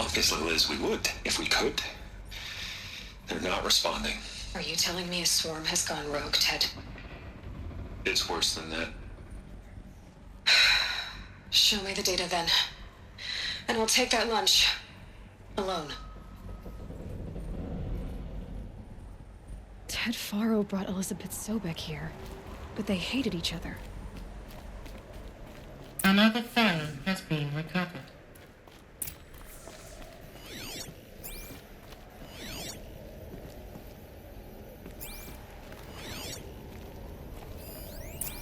Obviously, Liz, we would, if we could. They're not responding. Are you telling me a swarm has gone rogue, Ted? It's worse than that. Show me the data then. And I'll take that lunch. Alone. Ted Faro brought Elizabeth Sobek here, but they hated each other. Another file has been recovered.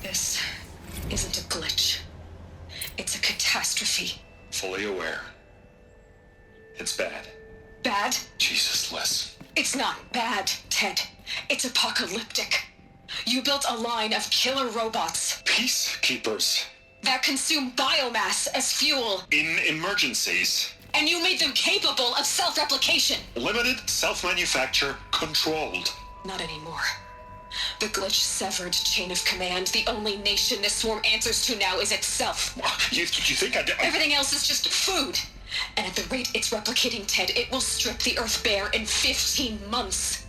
This isn't a glitch. It's a catastrophe. Fully aware. It's bad. Bad? Jesus, Liz. It's not bad, Ted. It's apocalyptic. You built a line of killer robots. Peacekeepers. That consume biomass as fuel. In emergencies. And you made them capable of self-replication. Limited, self-manufacture, controlled. Not anymore. The glitch severed chain of command. The only nation this swarm answers to now is itself. You think I did? Everything else is just food. And at the rate it's replicating, Ted, it will strip the Earth bare in 15 months.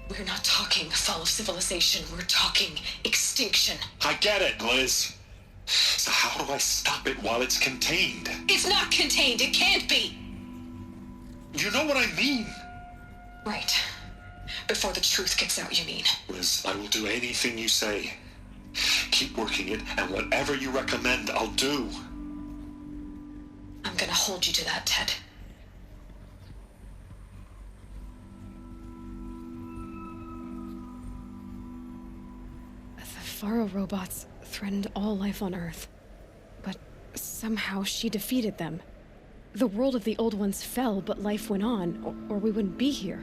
We're not talking fall of civilization. We're talking extinction. I get it, Liz. So how do I stop it while it's contained? It's not contained. It can't be. You know what I mean. Right. Before the truth gets out, you mean? Liz, I will do anything you say. Keep working it, and whatever you recommend, I'll do. I'm gonna hold you to that, Ted. The Faro robots threatened all life on Earth. But somehow she defeated them. The world of the old ones fell, but life went on, or we wouldn't be here.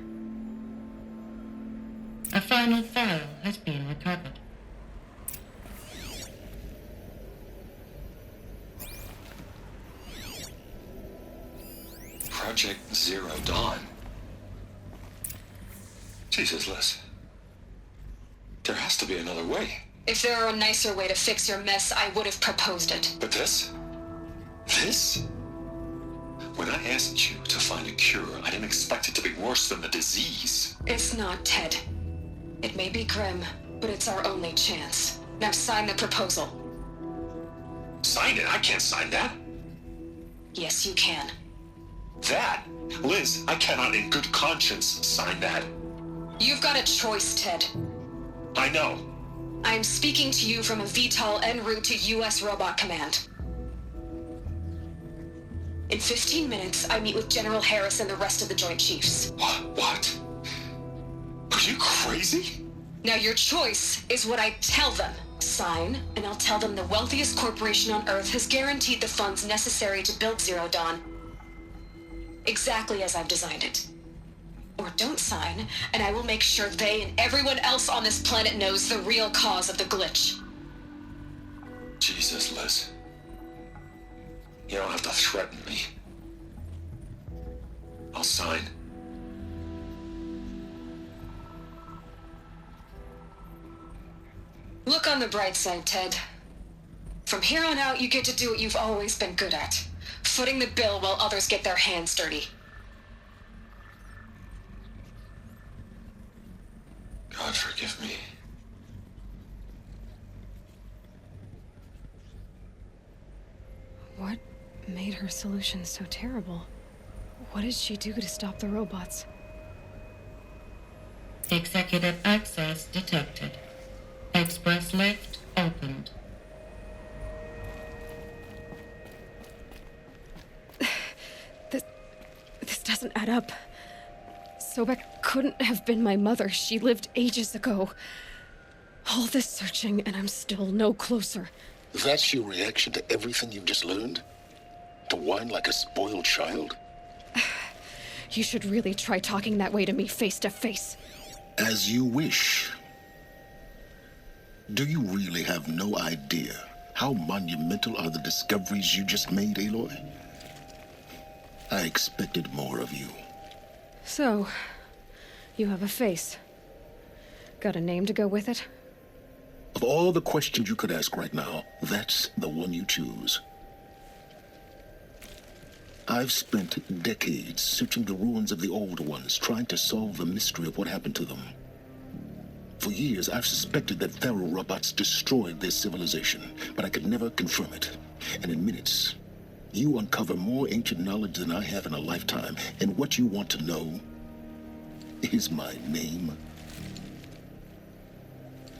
A final file has been recovered. Project Zero Dawn. Jesus, Liz. There has to be another way. If there were a nicer way to fix your mess, I would have proposed it. But this? This? When I asked you to find a cure, I didn't expect it to be worse than the disease. It's not, Ted. It may be grim, but it's our only chance. Now sign the proposal. Sign it? I can't sign that. Yes, you can. That? Liz, I cannot in good conscience sign that. You've got a choice, Ted. I know. I'm speaking to you from a VTOL en route to U.S. Robot Command. In 15 minutes, I meet with General Harris and the rest of the Joint Chiefs. What? Are you crazy? Now your choice is what I tell them. Sign, and I'll tell them the wealthiest corporation on Earth has guaranteed the funds necessary to build Zero Dawn. Exactly as I've designed it. Or don't sign, and I will make sure they and everyone else on this planet knows the real cause of the glitch. Jesus, Liz. You don't have to threaten me. I'll sign. Look on the bright side, Ted. From here on out, you get to do what you've always been good at. Footing the bill while others get their hands dirty. God forgive me. What made her solution so terrible? What did she do to stop the robots? Executive access detected. Express lift opened. This doesn't add up. Sobek couldn't have been my mother. She lived ages ago. All this searching, and I'm still no closer. That's your reaction to everything you've just learned? To whine like a spoiled child? You should really try talking that way to me face to face. As you wish. Do you really have no idea how monumental are the discoveries you just made, Aloy? I expected more of you. So, you have a face. Got a name to go with it? Of all the questions you could ask right now, that's the one you choose. I've spent decades searching the ruins of the old ones, trying to solve the mystery of what happened to them. For years, I've suspected that Pharaoh robots destroyed their civilization, but I could never confirm it. And in minutes, you uncover more ancient knowledge than I have in a lifetime, and what you want to know is my name.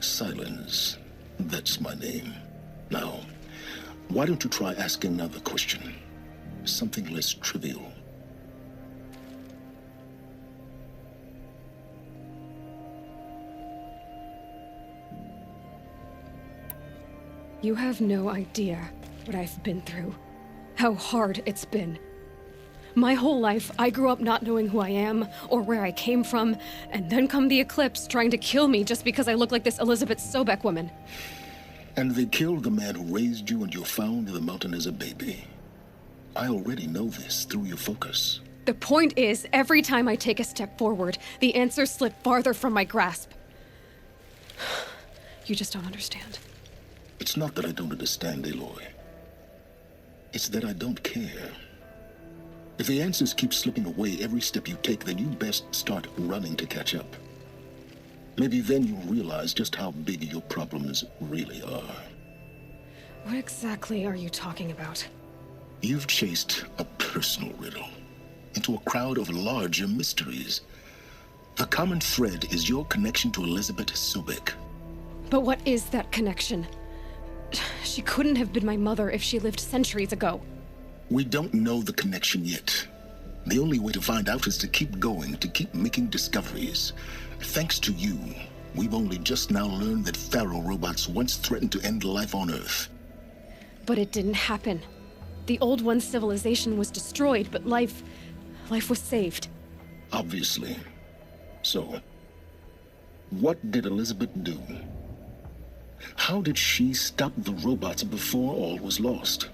Silence. That's my name. Now, why don't you try asking another question? Something less trivial. You have no idea what I've been through. How hard it's been. My whole life, I grew up not knowing who I am or where I came from, and then come the Eclipse trying to kill me just because I look like this Elizabeth Sobek woman. And they killed the man who raised you and you found in the mountain as a baby. I already know this through your focus. The point is, every time I take a step forward, the answers slip farther from my grasp. You just don't understand. It's not that I don't understand, Aloy. It's that I don't care. If the answers keep slipping away every step you take, then you best start running to catch up. Maybe then you'll realize just how big your problems really are. What exactly are you talking about? You've chased a personal riddle into a crowd of larger mysteries. The common thread is your connection to Elizabeth Sobek. But what is that connection? She couldn't have been my mother if she lived centuries ago. We don't know the connection yet. The only way to find out is to keep going, to keep making discoveries. Thanks to you, we've only just now learned that Pharaoh robots once threatened to end life on Earth. But it didn't happen. The Old One's civilization was destroyed, but life was saved. Obviously. So, what did Elizabeth do? How did she stop the robots before all was lost?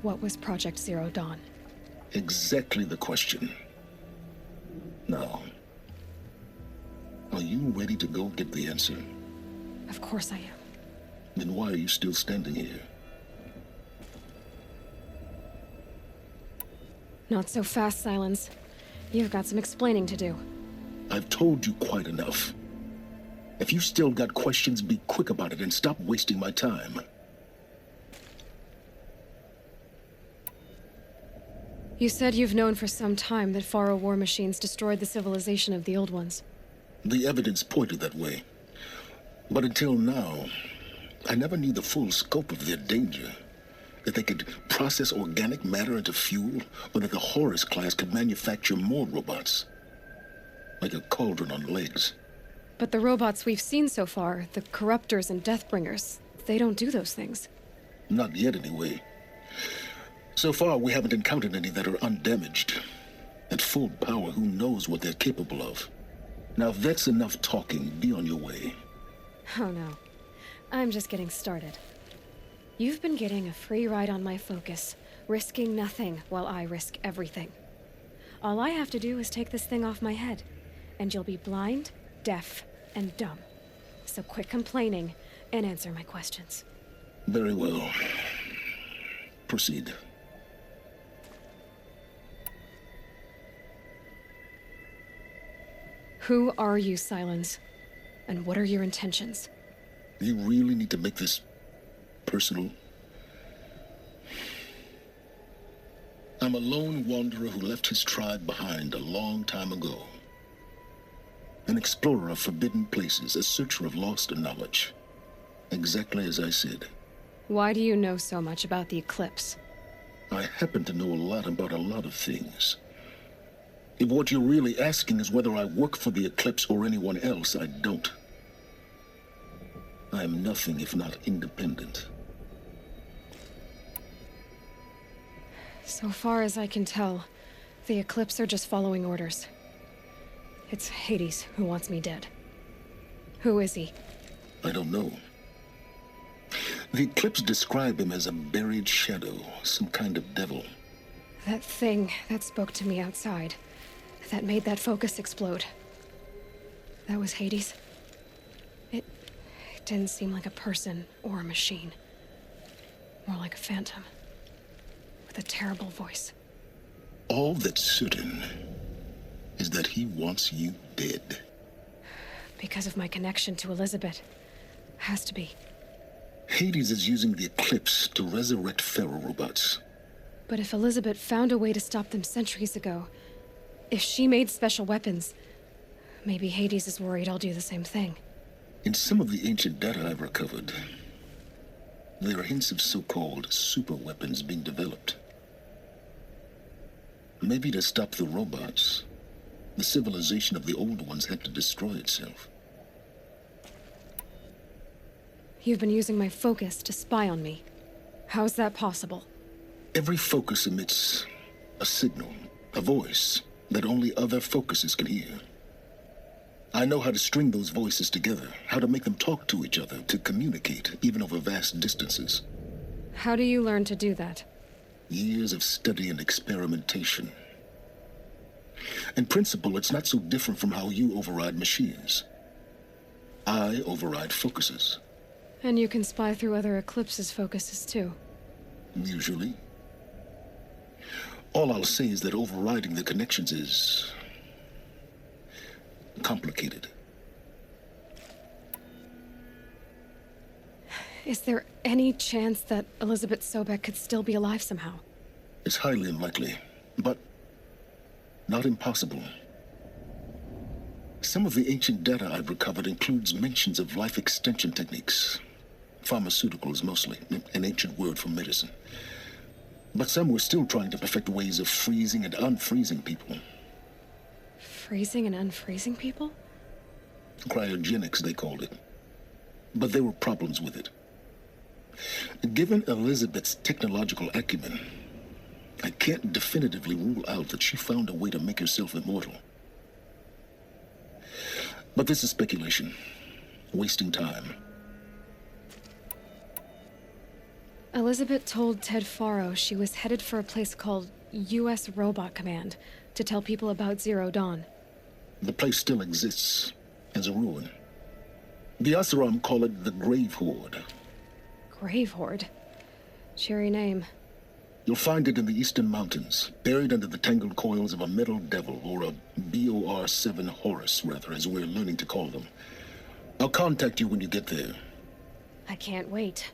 What was Project Zero Dawn? Exactly the question. Now, are you ready to go get the answer? Of course I am. Then why are you still standing here? Not so fast, Silence. You've got some explaining to do. I've told you quite enough. If you still got questions, be quick about it and stop wasting my time. You said you've known for some time that Pharaoh war machines destroyed the civilization of the Old Ones. The evidence pointed that way. But until now, I never knew the full scope of their danger. That they could process organic matter into fuel, or that the Horus class could manufacture more robots. Like a cauldron on legs. But the robots we've seen so far, the Corruptors and Deathbringers, they don't do those things. Not yet, anyway. So far, we haven't encountered any that are undamaged. At full power, who knows what they're capable of? Now, if that's enough talking, be on your way. Oh no. I'm just getting started. You've been getting a free ride on my focus, risking nothing while I risk everything. All I have to do is take this thing off my head, and you'll be blind, deaf, and dumb. So quit complaining and answer my questions. Very well. Proceed. Who are you, Silence? And what are your intentions? You really need to make this personal? I'm a lone wanderer who left his tribe behind a long time ago. An explorer of forbidden places, a searcher of lost knowledge. Exactly as I said. Why do you know so much about the Eclipse? I happen to know a lot about a lot of things. If what you're really asking is whether I work for the Eclipse or anyone else, I don't. I am nothing if not independent. So far as I can tell, The Eclipse are just following orders. It's Hades who wants me dead. Who is he? I don't know. The Eclipse describe him as a buried shadow, some kind of devil. That thing that spoke to me outside, that made that focus explode. That was Hades? It didn't seem like a person or a machine. More like a phantom. With a terrible voice. All that's certain is that he wants you dead. Because of my connection to Elizabeth. Has to be. Hades is using the Eclipse to resurrect feral robots. But if Elizabeth found a way to stop them centuries ago, if she made special weapons, maybe Hades is worried I'll do the same thing. In some of the ancient data I've recovered, there are hints of so-called super weapons being developed. Maybe to stop the robots, the civilization of the old ones had to destroy itself. You've been using my focus to spy on me. How's that possible? Every focus emits a signal, a voice, that only other focuses can hear. I know how to string those voices together, how to make them talk to each other, to communicate, even over vast distances. How do you learn to do that? Years of study and experimentation. In principle, it's not so different from how you override machines. I override focuses. And you can spy through other Eclipse's focuses, too. Usually. All I'll say is that overriding the connections is complicated. Is there any chance that Elizabeth Sobek could still be alive somehow? It's highly unlikely, but not impossible. Some of the ancient data I've recovered includes mentions of life extension techniques. Pharmaceuticals, mostly, an ancient word for medicine. But some were still trying to perfect ways of freezing and unfreezing people. Freezing and unfreezing people? Cryogenics, they called it. But there were problems with it. Given Elizabeth's technological acumen, I can't definitively rule out that she found a way to make herself immortal. But this is speculation. Wasting time. Elizabeth told Ted Faro she was headed for a place called U.S. Robot Command to tell people about Zero Dawn. The place still exists as a ruin. The Asaram call it the Grave Horde. Grave Horde? Cheery name. You'll find it in the Eastern Mountains, buried under the tangled coils of a metal devil, or a BOR-7 Horus, rather, as we're learning to call them. I'll contact you when you get there. I can't wait.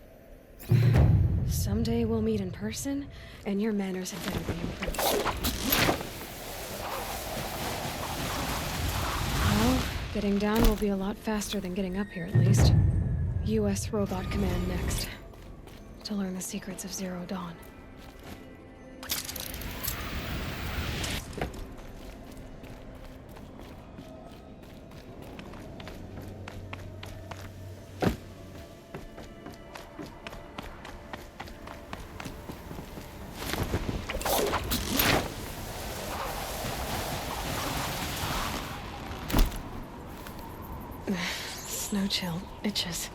Someday we'll meet in person, and your manners had better be improved. Well, getting down will be a lot faster than getting up here, at least. U.S. Robot Command next. To learn the secrets of Zero Dawn. Snow chill itches.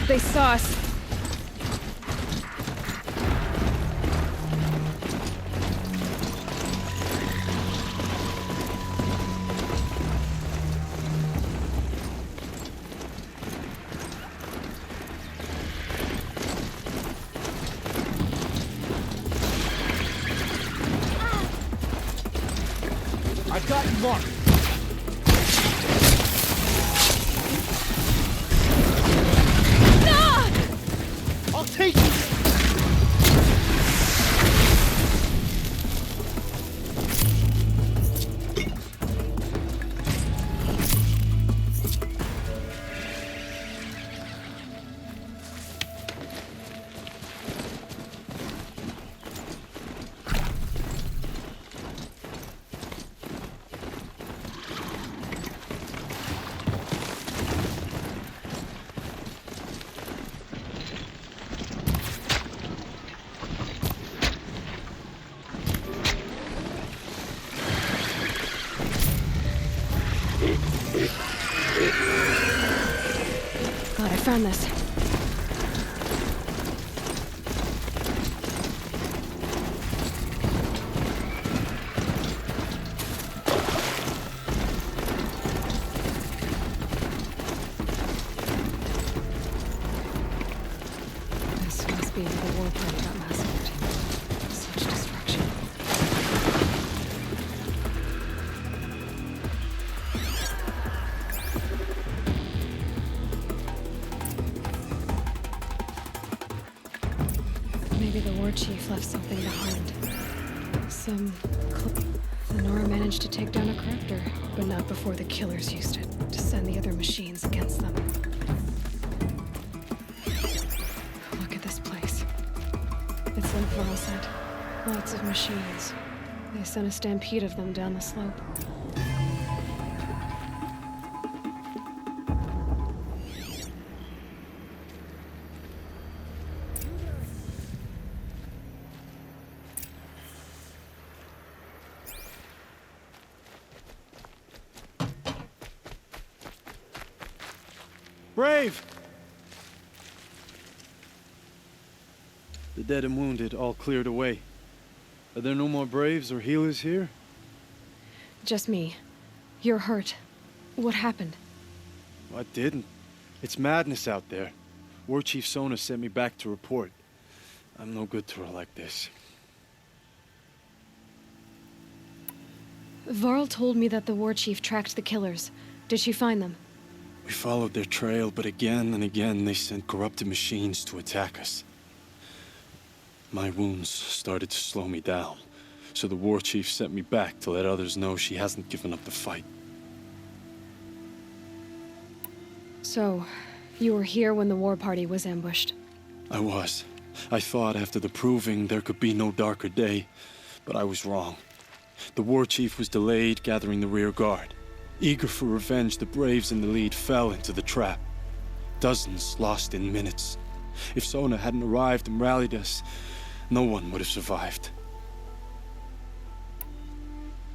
They saw us. I've got you marked. I'll take you. Glad I found this. This must be where the war party got massacred. Such destruction. Maybe the war chief left something behind. The Nora managed to take down a crafter, but not before the killers used it to send the other machines against them. Look at this place. It's like Varl said. Lots of machines. They sent a stampede of them down the slope. Brave! The dead and wounded all cleared away. Are there no more Braves or healers here? Just me. You're hurt. What happened? I didn't. It's madness out there. War Chief Sona sent me back to report. I'm no good to her like this. Varl told me that the war chief tracked the killers. Did she find them? We followed their trail, but again and again they sent corrupted machines to attack us. My wounds started to slow me down, so the war chief sent me back to let others know she hasn't given up the fight. So, you were here when the war party was ambushed? I was. I thought after the proving there could be no darker day, but I was wrong. The war chief was delayed gathering the rear guard. Eager for revenge, the Braves in the lead fell into the trap. Dozens lost in minutes. If Sona hadn't arrived and rallied us, no one would have survived.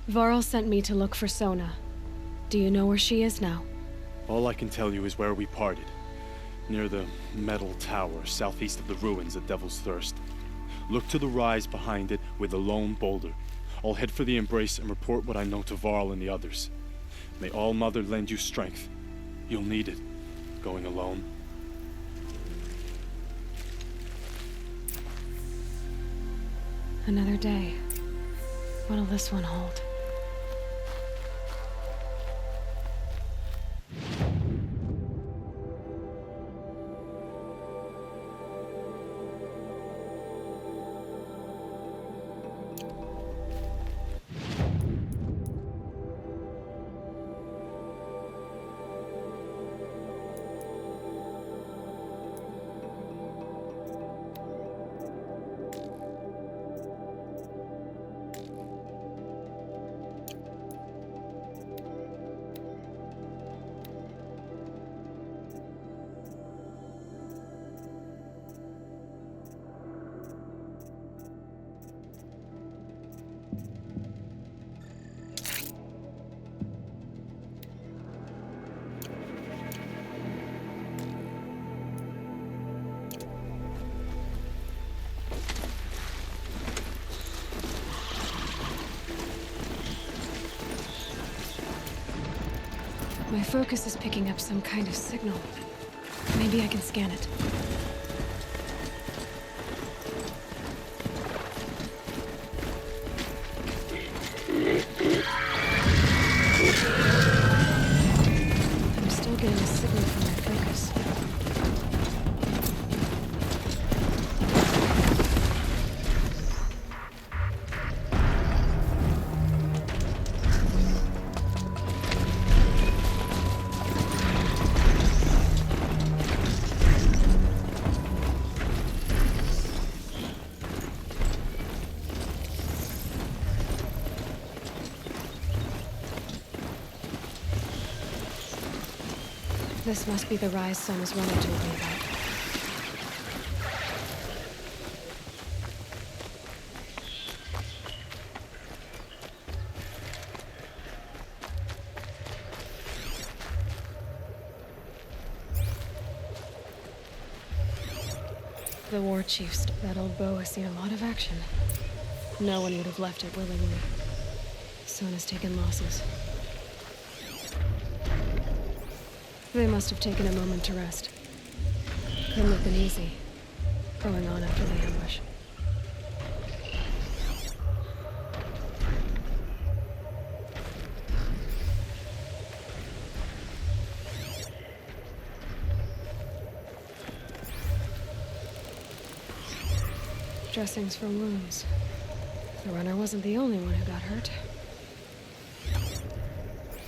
Varl sent me to look for Sona. Do you know where she is now? All I can tell you is where we parted. Near the metal tower, southeast of the ruins at Devil's Thirst. Look to the rise behind it with a lone boulder. I'll head for the embrace and report what I know to Varl and the others. May All Mother lend you strength. You'll need it, going alone. Another day. What'll this one hold? My focus is picking up some kind of signal. Maybe I can scan it. I'm still getting a signal from my focus. This must be the rise Sona's runner told me about. The war chiefs. That old bow has seen a lot of action. No one would have left it willingly. Sona's taken losses. They must have taken a moment to rest. Couldn't have been easy, going on after the ambush. Dressings for wounds. The runner wasn't the only one who got hurt.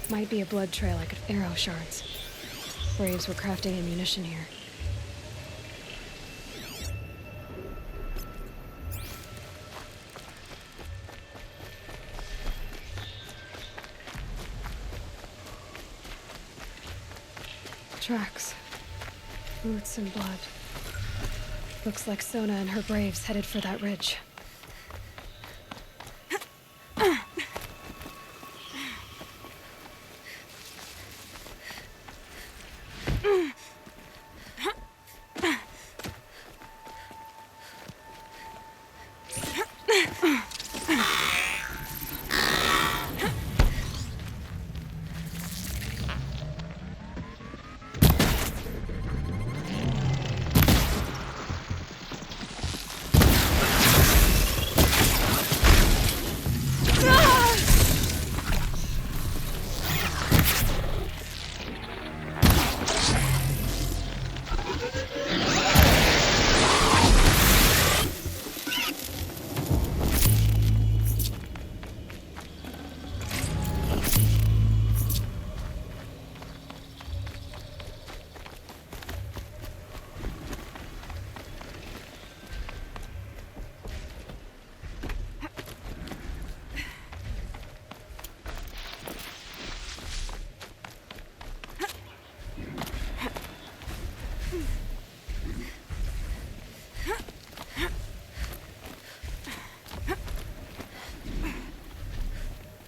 Might be a blood trail I could arrow shards. Braves were crafting ammunition here. Tracks. Boots and blood. Looks like Sona and her braves headed for that ridge.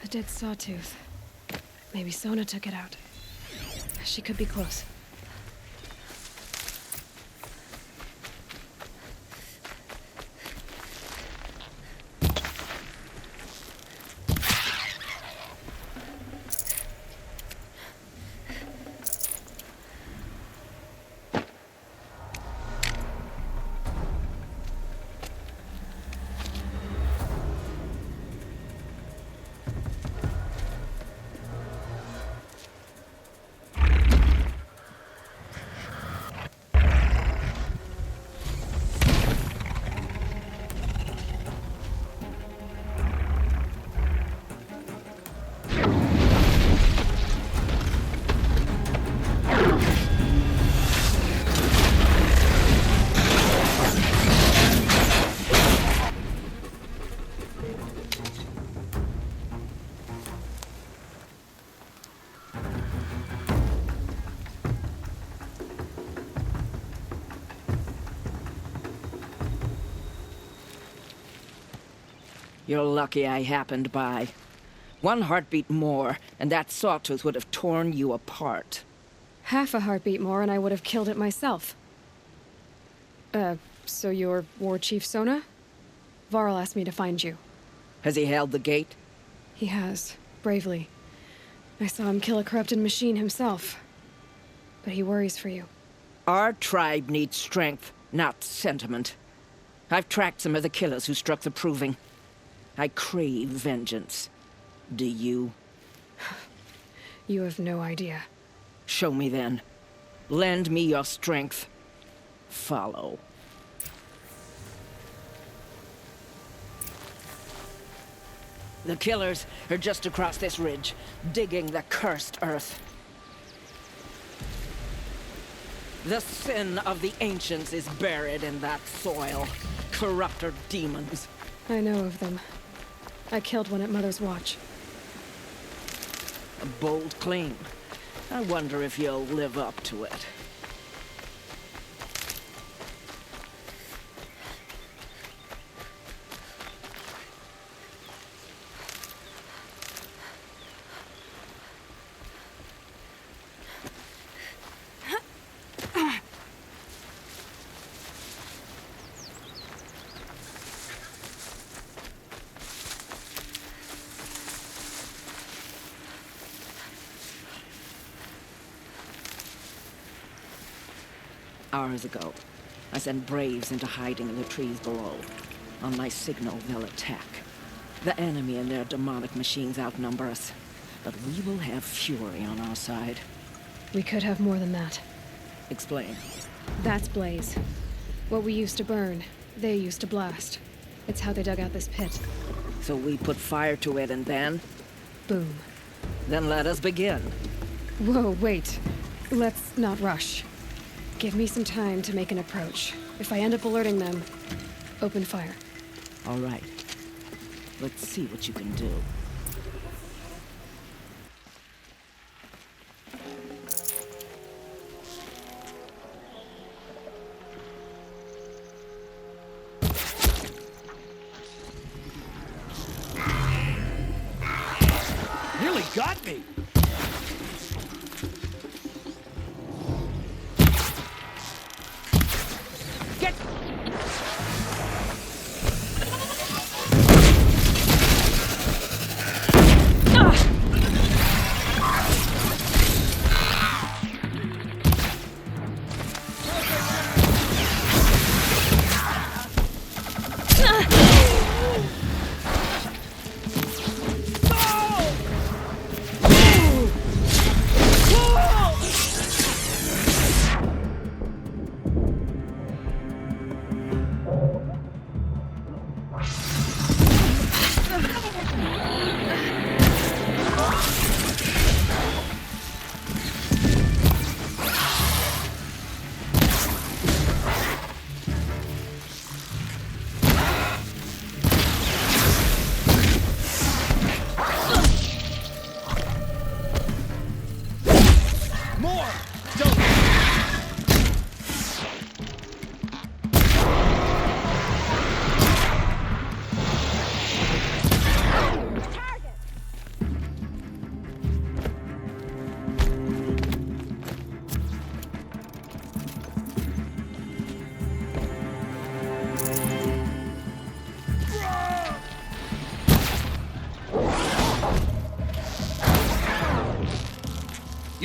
A dead sawtooth. Maybe Sona took it out. She could be close. You're lucky I happened by. One heartbeat more, and that sawtooth would have torn you apart. Half a heartbeat more and I would have killed it myself. So you're War Chief Sona? Varl asked me to find you. Has he held the gate? He has, bravely. I saw him kill a corrupted machine himself. But he worries for you. Our tribe needs strength, not sentiment. I've tracked some of the killers who struck the Proving. I crave vengeance. Do you? You have no idea. Show me then. Lend me your strength. Follow. The killers are just across this ridge, digging the cursed earth. The sin of the ancients is buried in that soil. Corrupter demons. I know of them. I killed one at Mother's Watch. A bold claim. I wonder if you'll live up to it. Hours ago, I sent Braves into hiding in the trees below. On my signal, they'll attack. The enemy and their demonic machines outnumber us, but we will have fury on our side. We could have more than that. Explain. That's Blaze. What we used to burn, they used to blast. It's how they dug out this pit. So we put fire to it and then? Boom. Then let us begin. Whoa, wait. Let's not rush. Give me some time to make an approach. If I end up alerting them, open fire. All right. Let's see what you can do. Nearly got me!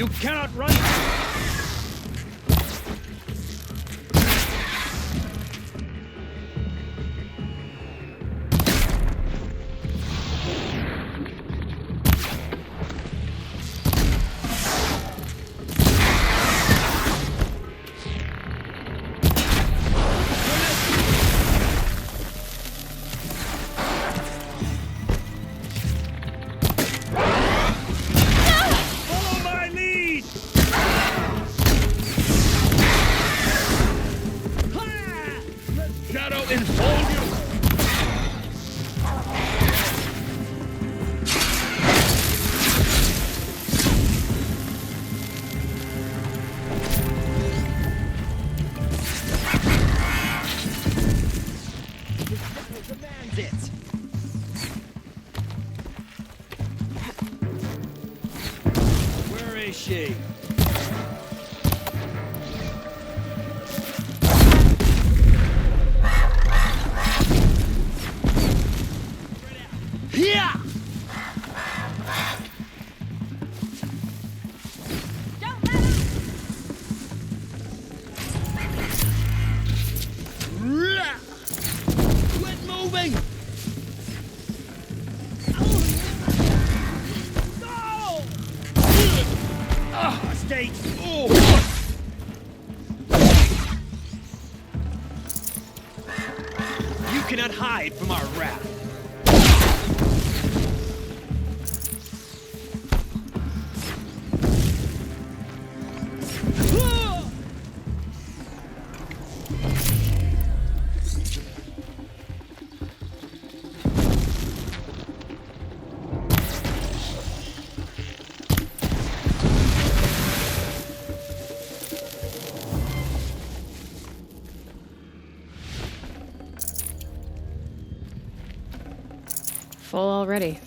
You cannot run! she? Yeah! gates! Oh. You cannot hide from our wrath. Full already.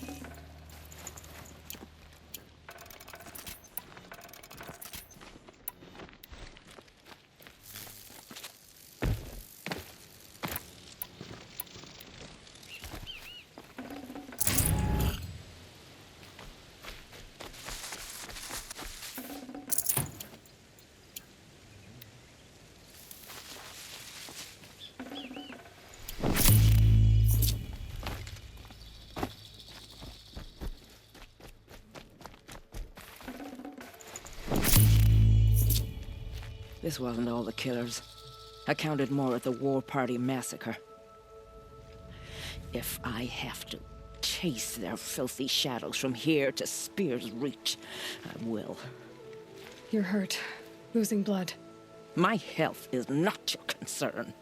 This wasn't all the killers. I counted more at the War Party massacre. If I have to chase their filthy shadows from here to Spear's Reach, I will. You're hurt. Losing blood. My health is not your concern.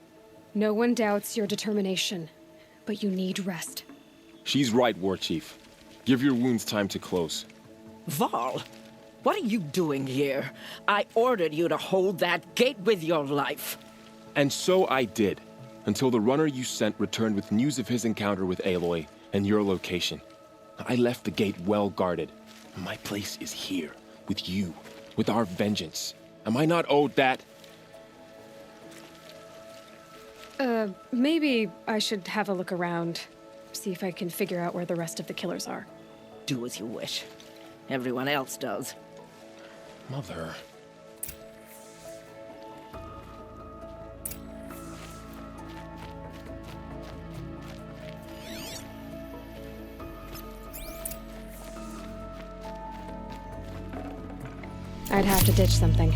No one doubts your determination, but you need rest. She's right, War Chief. Give your wounds time to close. Val, what are you doing here? I ordered you to hold that gate with your life. And so I did, until the runner you sent returned with news of his encounter with Aloy and your location. I left the gate well guarded. My place is here, with you, with our vengeance. Am I not owed that? Maybe I should have a look around, see if I can figure out where the rest of the killers are. Do as you wish. Everyone else does. Mother. I'd have to ditch something.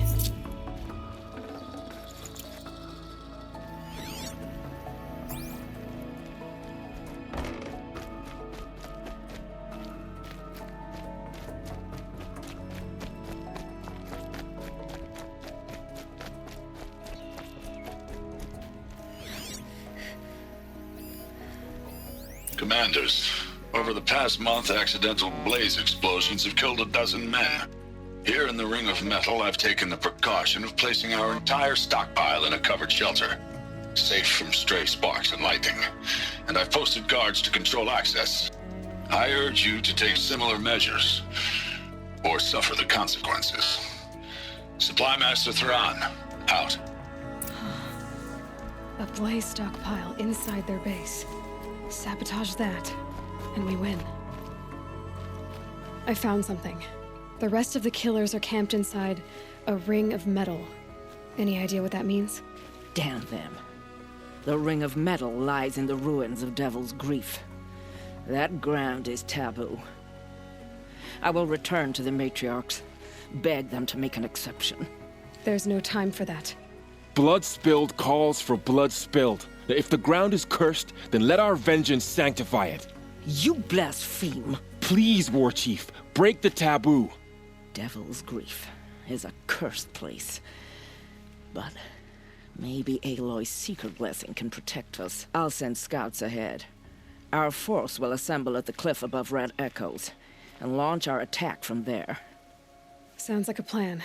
Commanders, over the past month, accidental blaze explosions have killed 12 men. Here in the Ring of Metal, I've taken the precaution of placing our entire stockpile in a covered shelter, safe from stray sparks and lightning, and I've posted guards to control access. I urge you to take similar measures, or suffer the consequences. Supply Master Thrawn, out. A blaze stockpile inside their base. Sabotage that, and we win. I found something. The rest of the killers are camped inside a ring of metal. Any idea what that means? Damn them. The Ring of Metal lies in the ruins of Devil's Grief. That ground is taboo. I will return to the matriarchs, beg them to make an exception. There's no time for that. Blood spilled calls for blood spilled. If the ground is cursed, then let our vengeance sanctify it. You blaspheme. Please, War Chief, break the taboo. Devil's Grief is a cursed place. But maybe Aloy's secret blessing can protect us. I'll send scouts ahead. Our force will assemble at the cliff above Red Echoes and launch our attack from there. Sounds like a plan.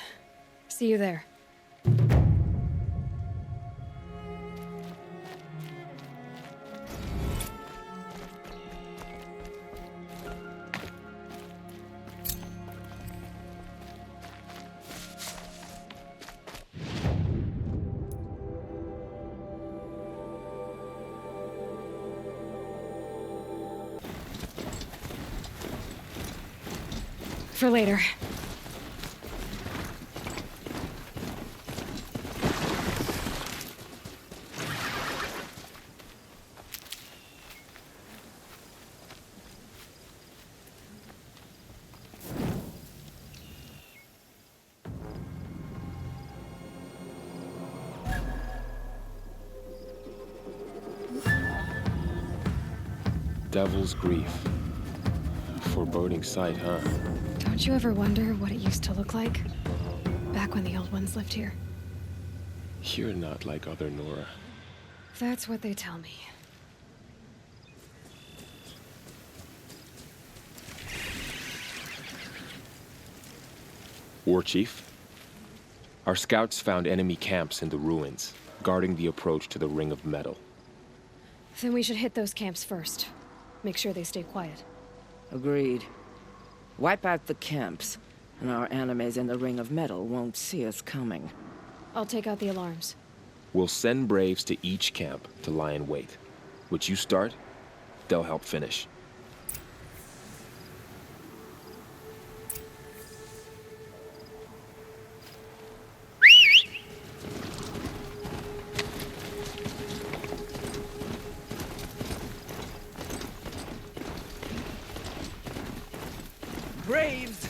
See you there. For later. Devil's Grief. Foreboding sight, huh? Don't you ever wonder what it used to look like? Back when the old ones lived here. You're not like other Nora. That's what they tell me. War Chief? Our scouts found enemy camps in the ruins, guarding the approach to the Ring of Metal. Then we should hit those camps first. Make sure they stay quiet. Agreed. Wipe out the camps, and our enemies in the Ring of Metal won't see us coming. I'll take out the alarms. We'll send Braves to each camp to lie in wait. What you start, they'll help finish. Braves!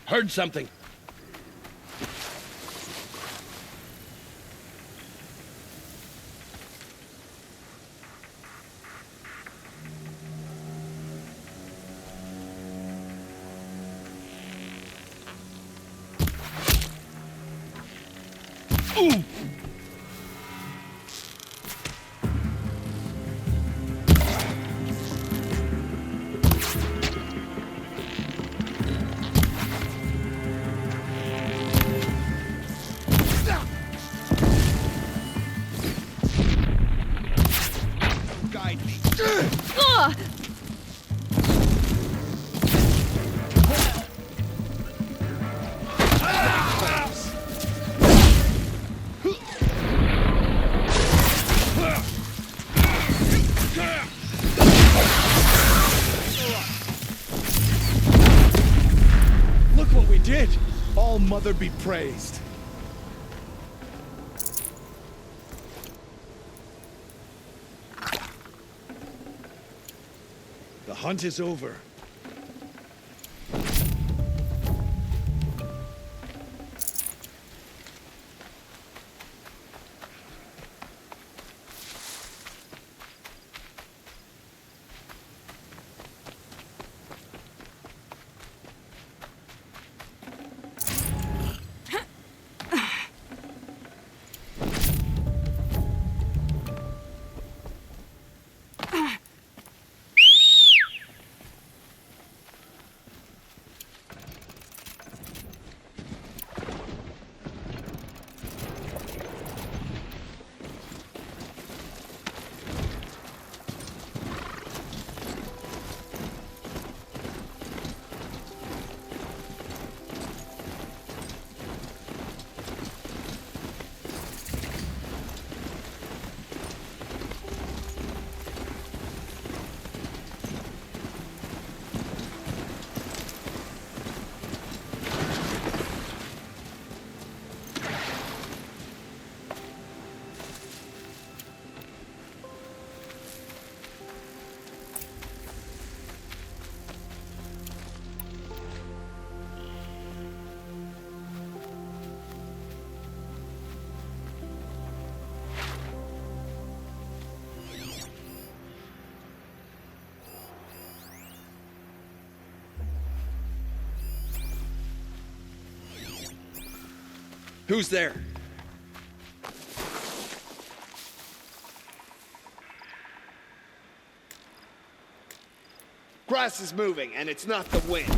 Heard something. Ooh! Look what we did! All Mother be praised. The hunt is over. Who's there? Grass is moving, and it's not the wind.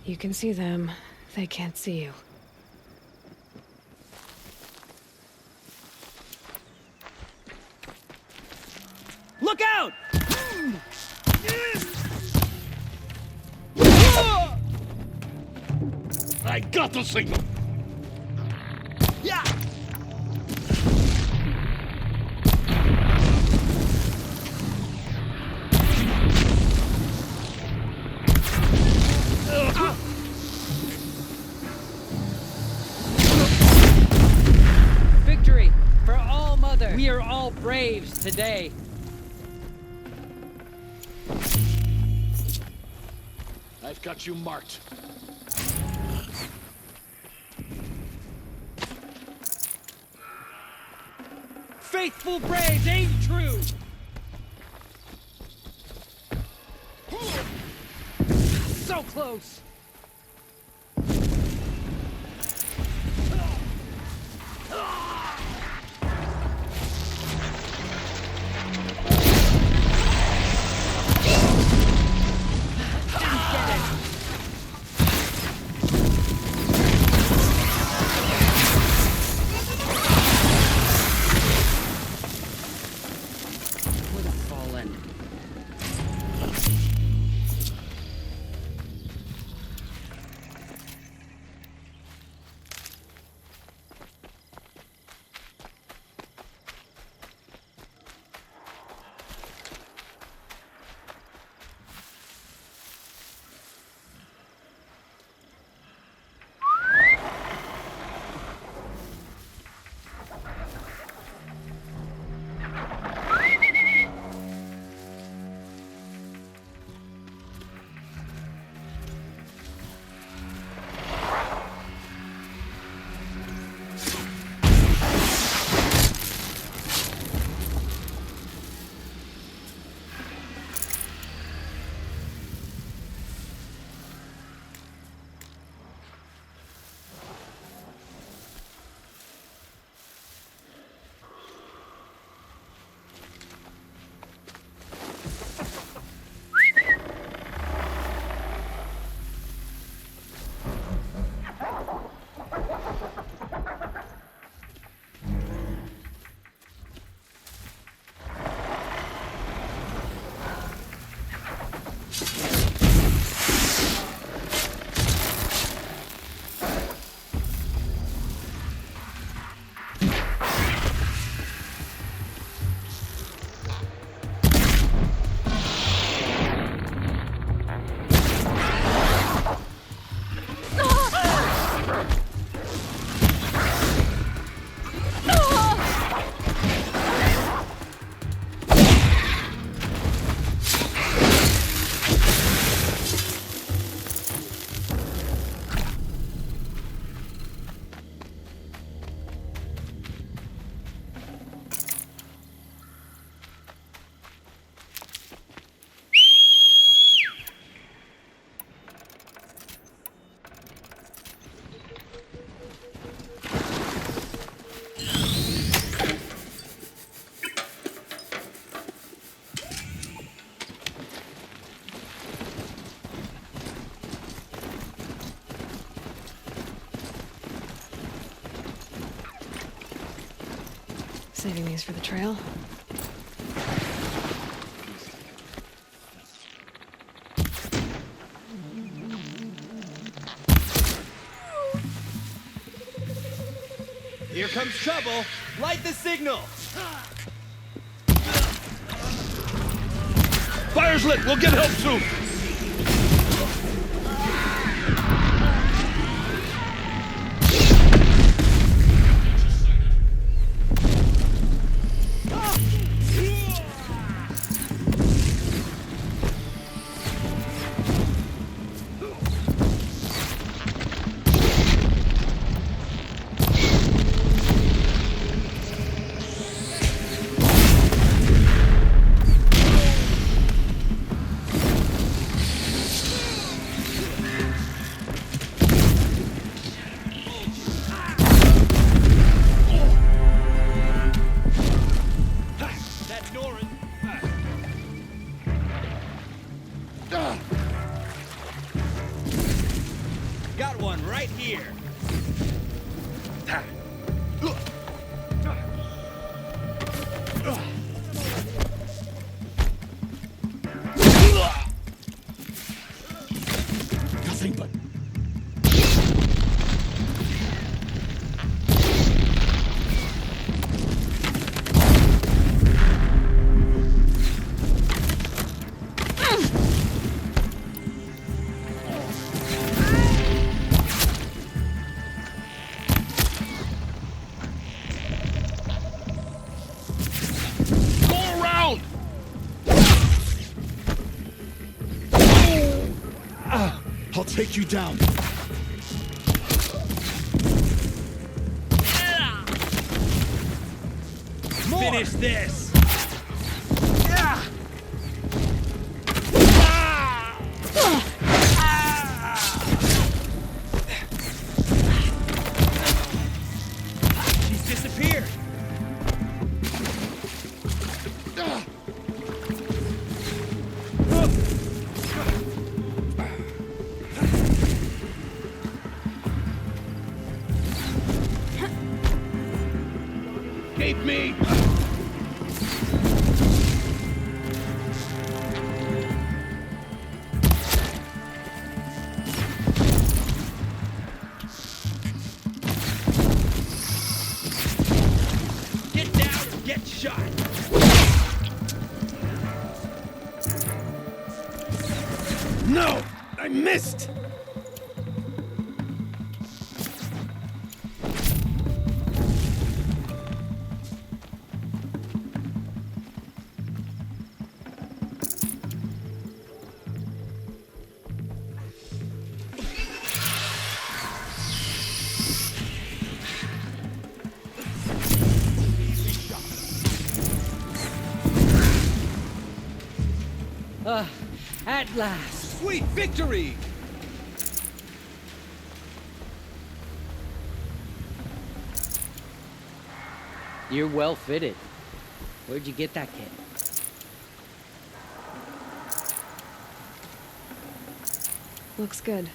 You can see them. They can't see you. Look out! I got the signal! Yeah! Victory for All Mother! We are all braves today. I've got you marked. Faithful braves, aim true! So close! these for the trail. Here comes trouble. Light the signal. Fire's lit. We'll get help soon. Got one right here. Nothing but... I'll take you down. Finish this. She's disappeared. Keep me. Get down or get shot. No! I missed! At last. Sweet victory! You're well fitted. Where'd you get that kit? Looks good.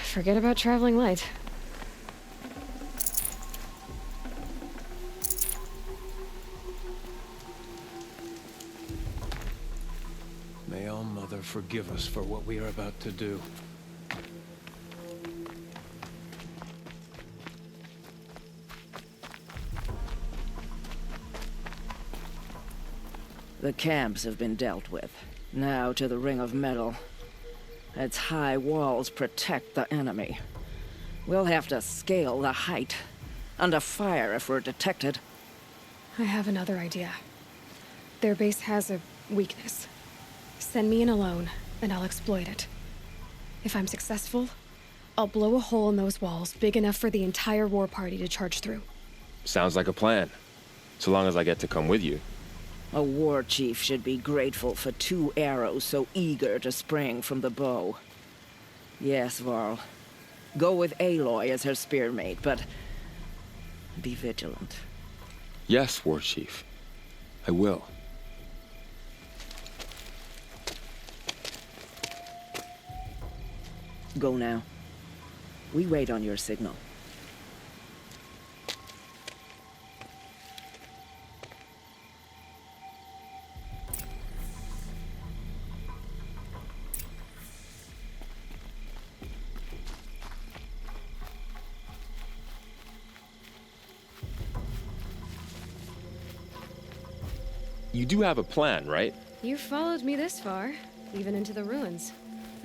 Forget about traveling light. Father, forgive us for what we are about to do. The camps have been dealt with. Now to the Ring of Metal. Its high walls protect the enemy. We'll have to scale the height. Under fire if we're detected. I have another idea. Their base has a weakness. Send me in alone, and I'll exploit it. If I'm successful, I'll blow a hole in those walls big enough for the entire war party to charge through. Sounds like a plan. So long as I get to come with you. A war chief should be grateful for 2 arrows so eager to spring from the bow. Yes, Varl. Go with Aloy as her spearmate, but be vigilant. Yes, War Chief. I will. Go now. We wait on your signal. You do have a plan, right? You followed me this far, even into the ruins.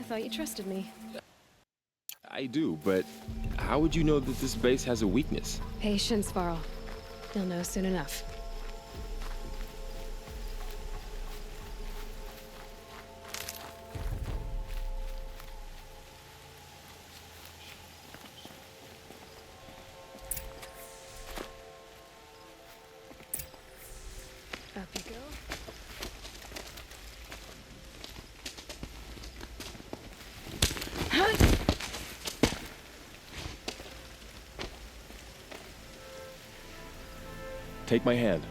I thought you trusted me. I do, but how would you know that this base has a weakness? Patience, Varl. You'll know soon enough. Up you go. Take my hand.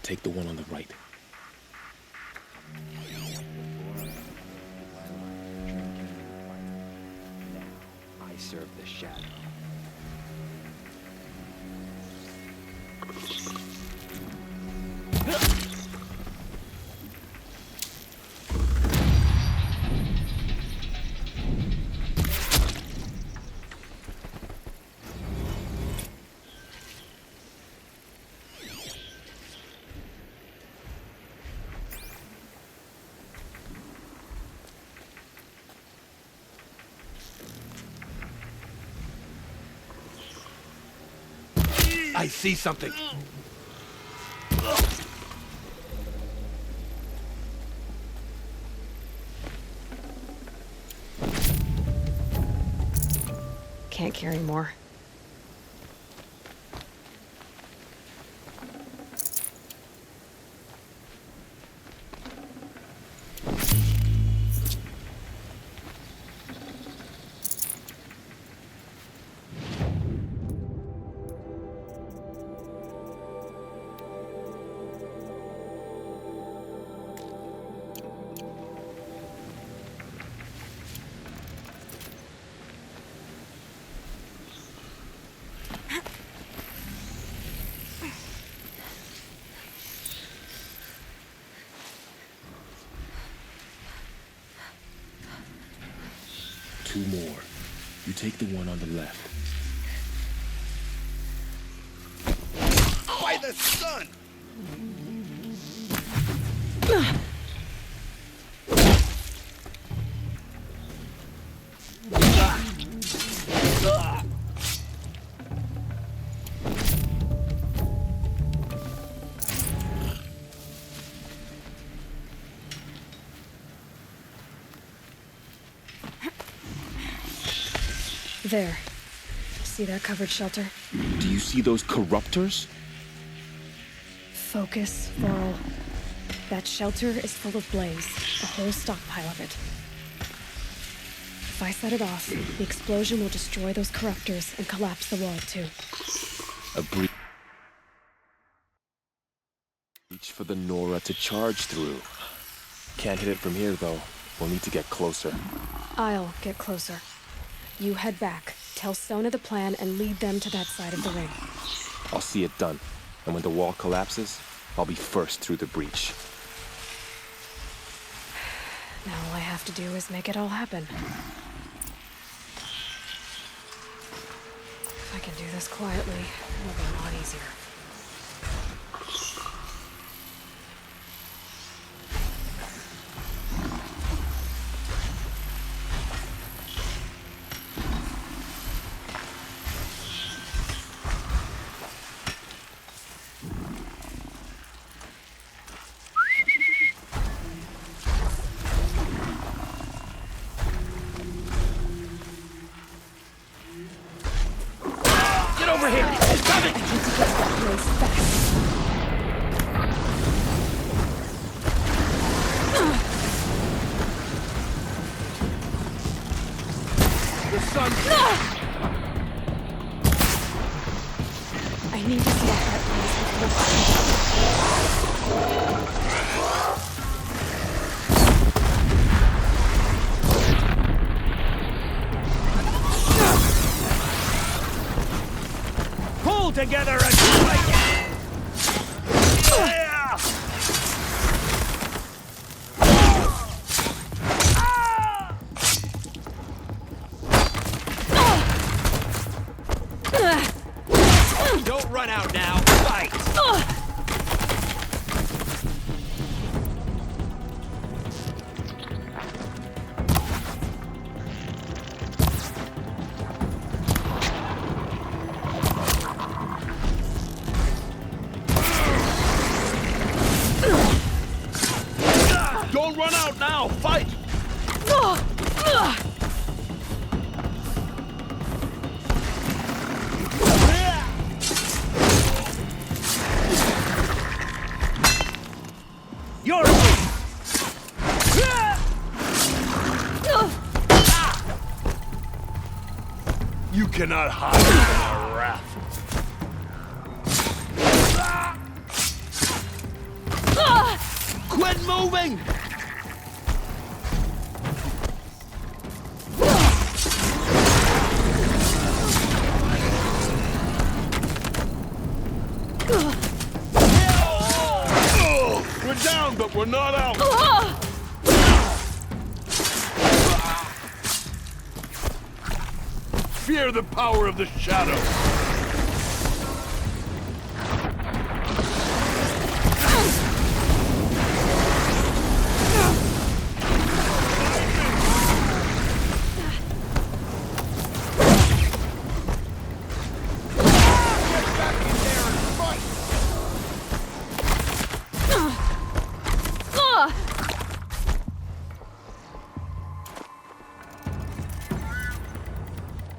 Take the one on the right. I serve the shadow. I see something. Can't carry more. Two more. You take the one on the left. By the sun! There. See that covered shelter? Do you see those corruptors? Focus, Varl. That shelter is full of blaze, a whole stockpile of it. If I set it off, the explosion will destroy those corruptors and collapse the wall too. A breach for the Nora to charge through. Can't hit it from here, though. We'll need to get closer. I'll get closer. You head back, tell Sona the plan, and lead them to that side of the ring. I'll see it done. And when the wall collapses, I'll be first through the breach. Now all I have to do is make it all happen. If I can do this quietly, it'll be a lot easier. Over here! It's coming! The sun. I need to see if that together and fight! Don't run out now. Fight! Don't run out now! Fight! You cannot hide from our wrath. Quit moving! We're down, but we're not out. Fear the power of the shadow.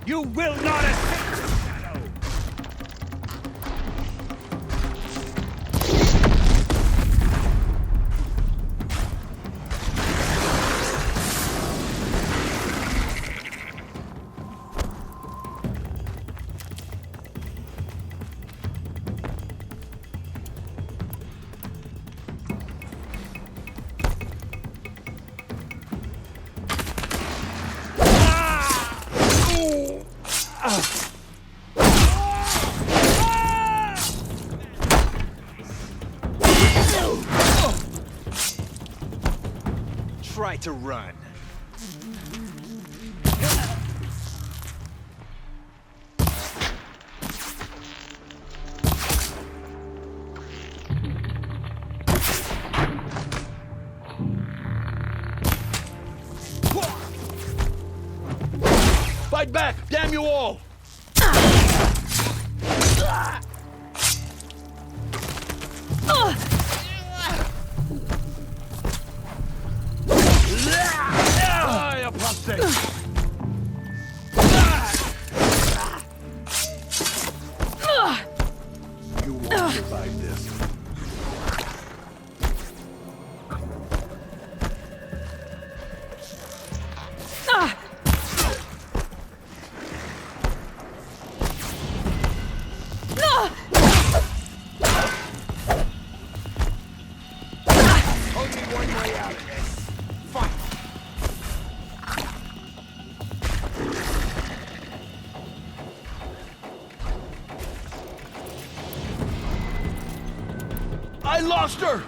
You will not escape the shadow! Try to run. Fight back! Damn you all! You won't survive this. only one way out of this. Fight! I lost her!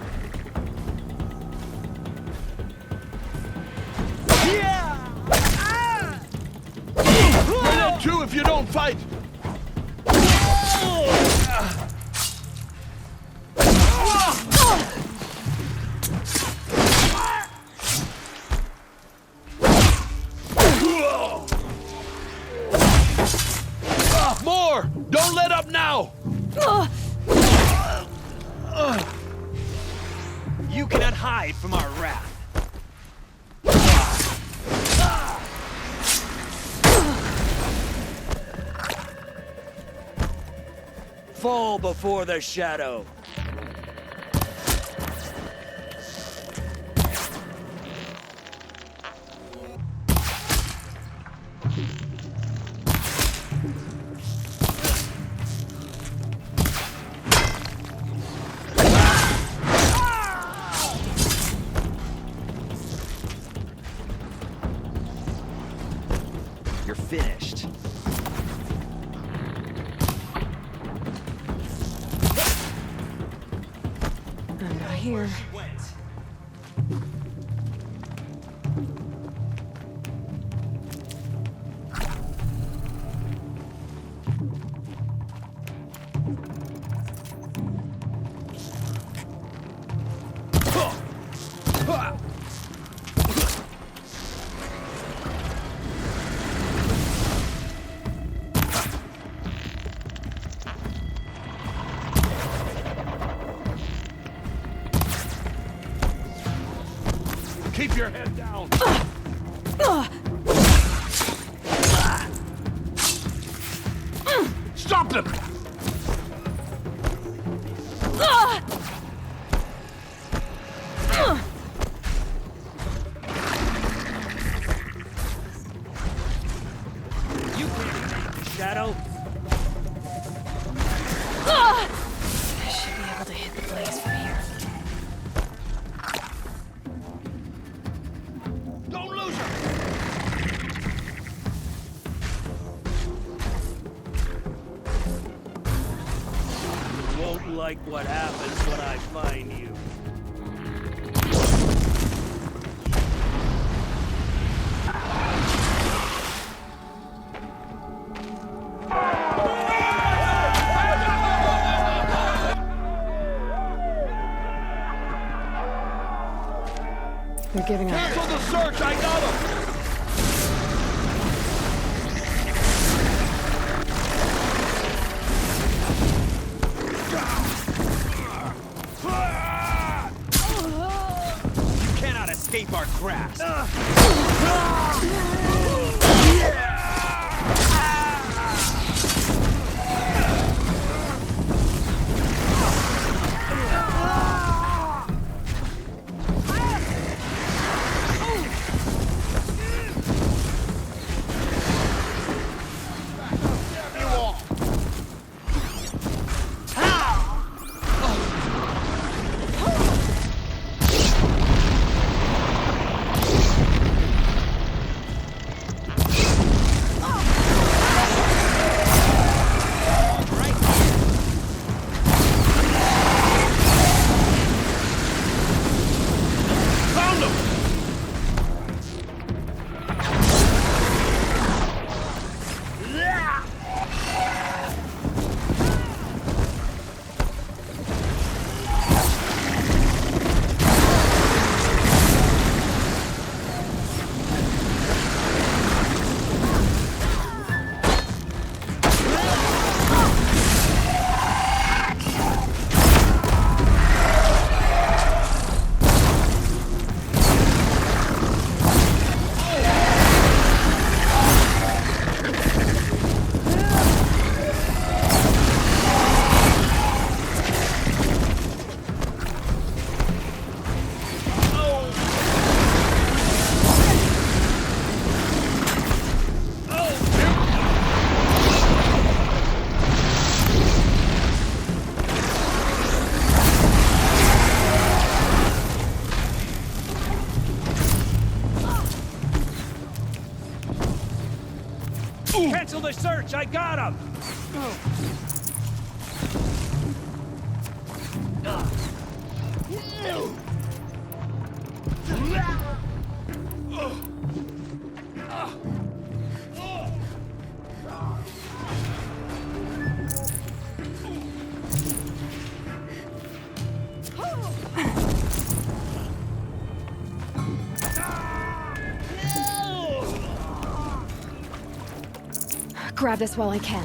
You're dead too if you don't fight! More! Don't let up now! You cannot hide from our wrath. Fall before the shadow. You're finished. I'm not here. Keep your head down! Stop them! You can't take the shadow. I should be able to hit the blaze from here. Don't lose her! You won't like what happens when I find you. They're giving up. Cancel the search! I got him! You cannot escape our grasp. the search! I got him! Grab this while I can.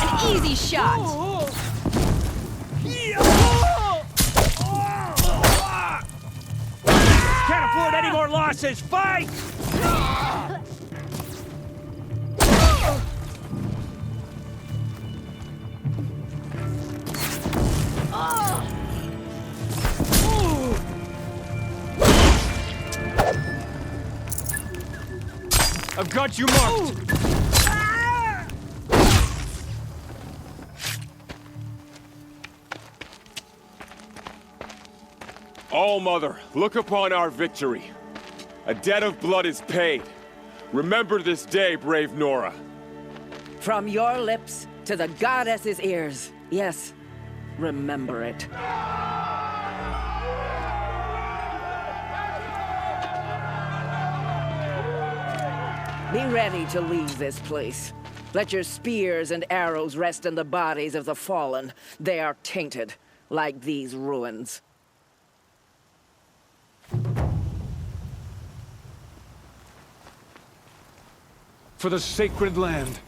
An easy shot! Can't afford any more losses! Fight! I've got you marked! All-Mother, look upon our victory. A debt of blood is paid. Remember this day, brave Nora. From your lips to the goddess's ears. Yes, remember it. Be ready to leave this place. Let your spears and arrows rest in the bodies of the fallen. They are tainted, like these ruins. For the sacred land.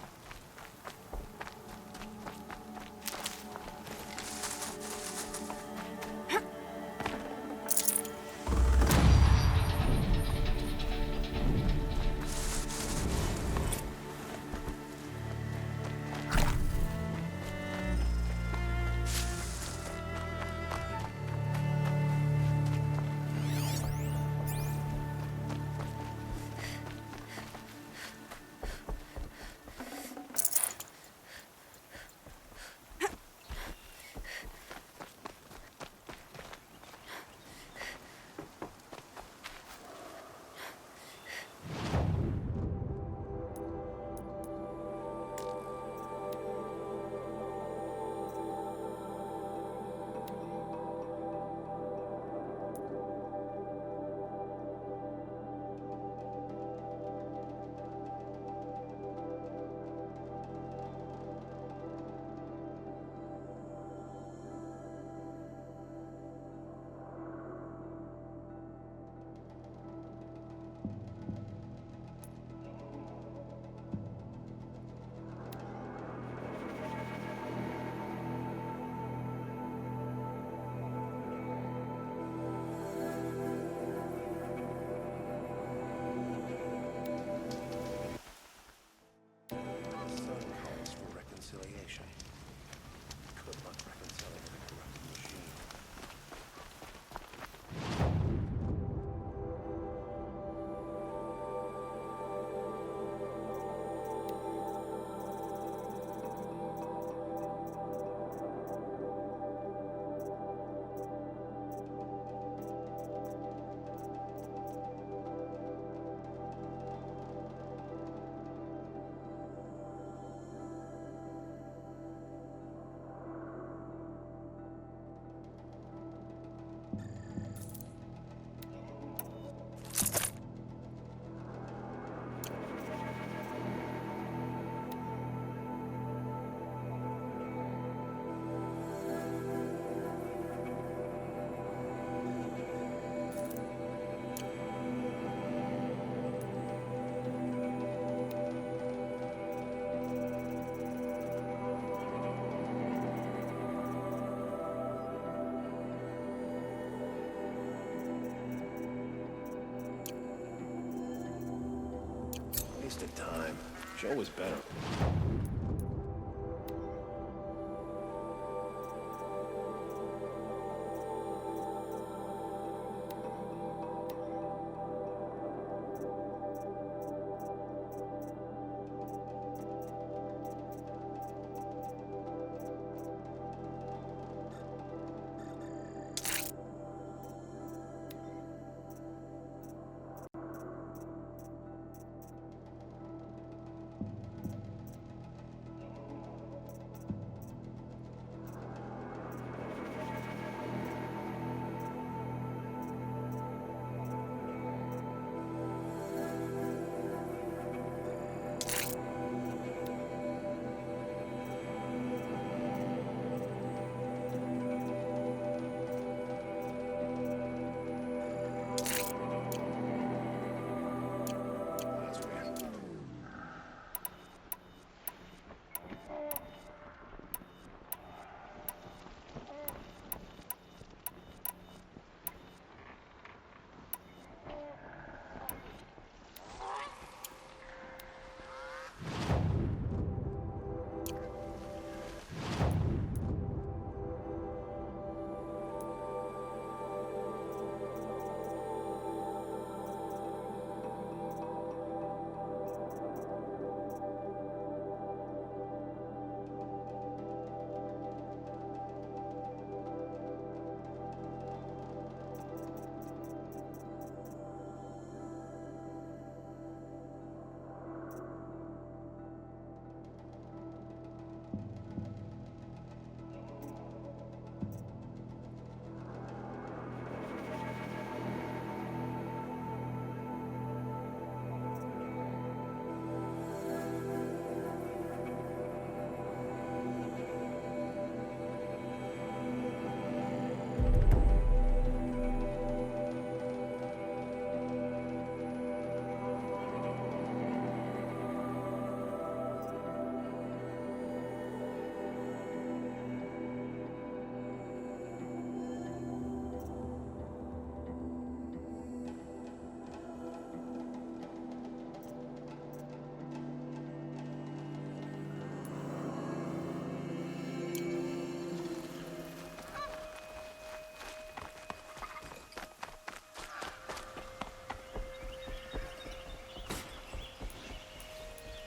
Wasted time. Joe was better.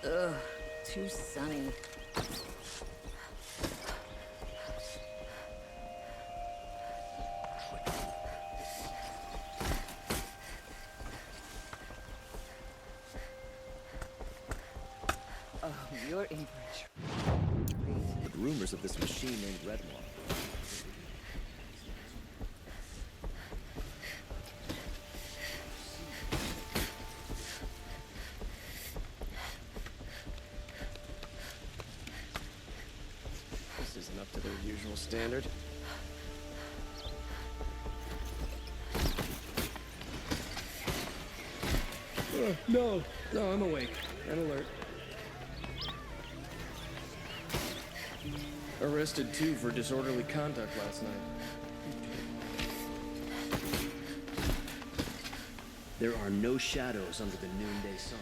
Ugh, too sunny. Oh, you're in for a treat. But rumors of this machine named Redlock. This isn't up to their usual standard. No, I'm awake and alert. Arrested too for disorderly conduct last night. There are no shadows under the noonday sun.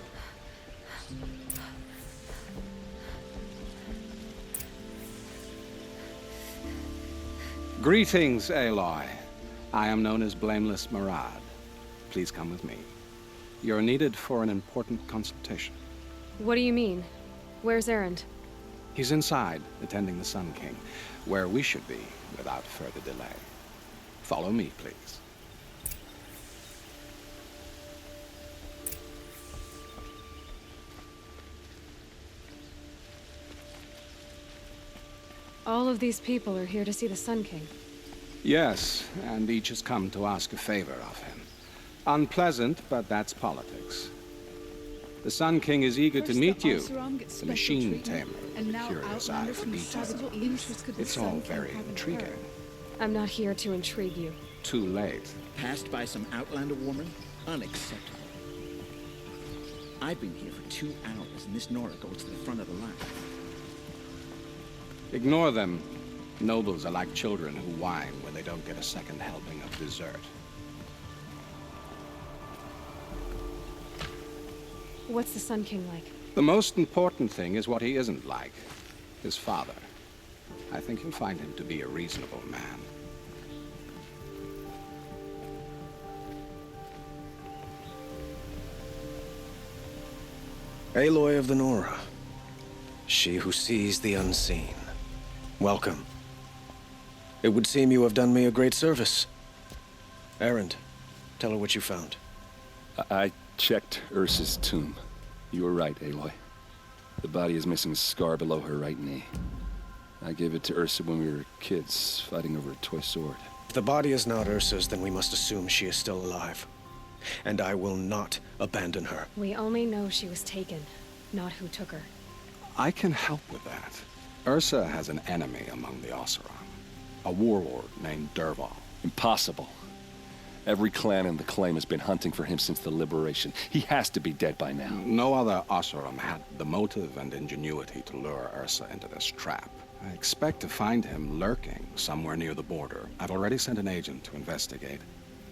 Greetings, Aloy. I am known as Blameless Murad. Please come with me. You're needed for an important consultation. What do you mean? Where's Erend? He's inside, attending the Sun King, where we should be without further delay. Follow me, please. All of these people are here to see the Sun King. Yes, and each has come to ask a favor of him. Unpleasant, but that's politics. The Sun King is eager to meet you, the machine tamer, with a curious eye for detail. It's all very intriguing. I'm not here to intrigue you. Too late. Passed by some Outlander woman? Unacceptable. I've been here for 2 hours, and this Nora goes to the front of the line. Ignore them. Nobles are like children who whine when they don't get a second helping of dessert. What's the Sun King like? The most important thing is what he isn't like. His father. I think you'll find him to be a reasonable man. Aloy of the Nora. She who sees the unseen. Welcome. It would seem you have done me a great service. Erend, tell her what you found. I checked Ursa's tomb. You were right, Aloy. The body is missing a scar below her right knee. I gave it to Ursa when we were kids, fighting over a toy sword. If the body is not Ursa's, then we must assume she is still alive. And I will not abandon her. We only know she was taken, not who took her. I can help with that. Ursa has an enemy among the Oseram. A warlord named Dervahl. Impossible. Every clan in the claim has been hunting for him since the liberation. He has to be dead by now. No other Oseram had the motive and ingenuity to lure Ursa into this trap. I expect to find him lurking somewhere near the border. I've already sent an agent to investigate.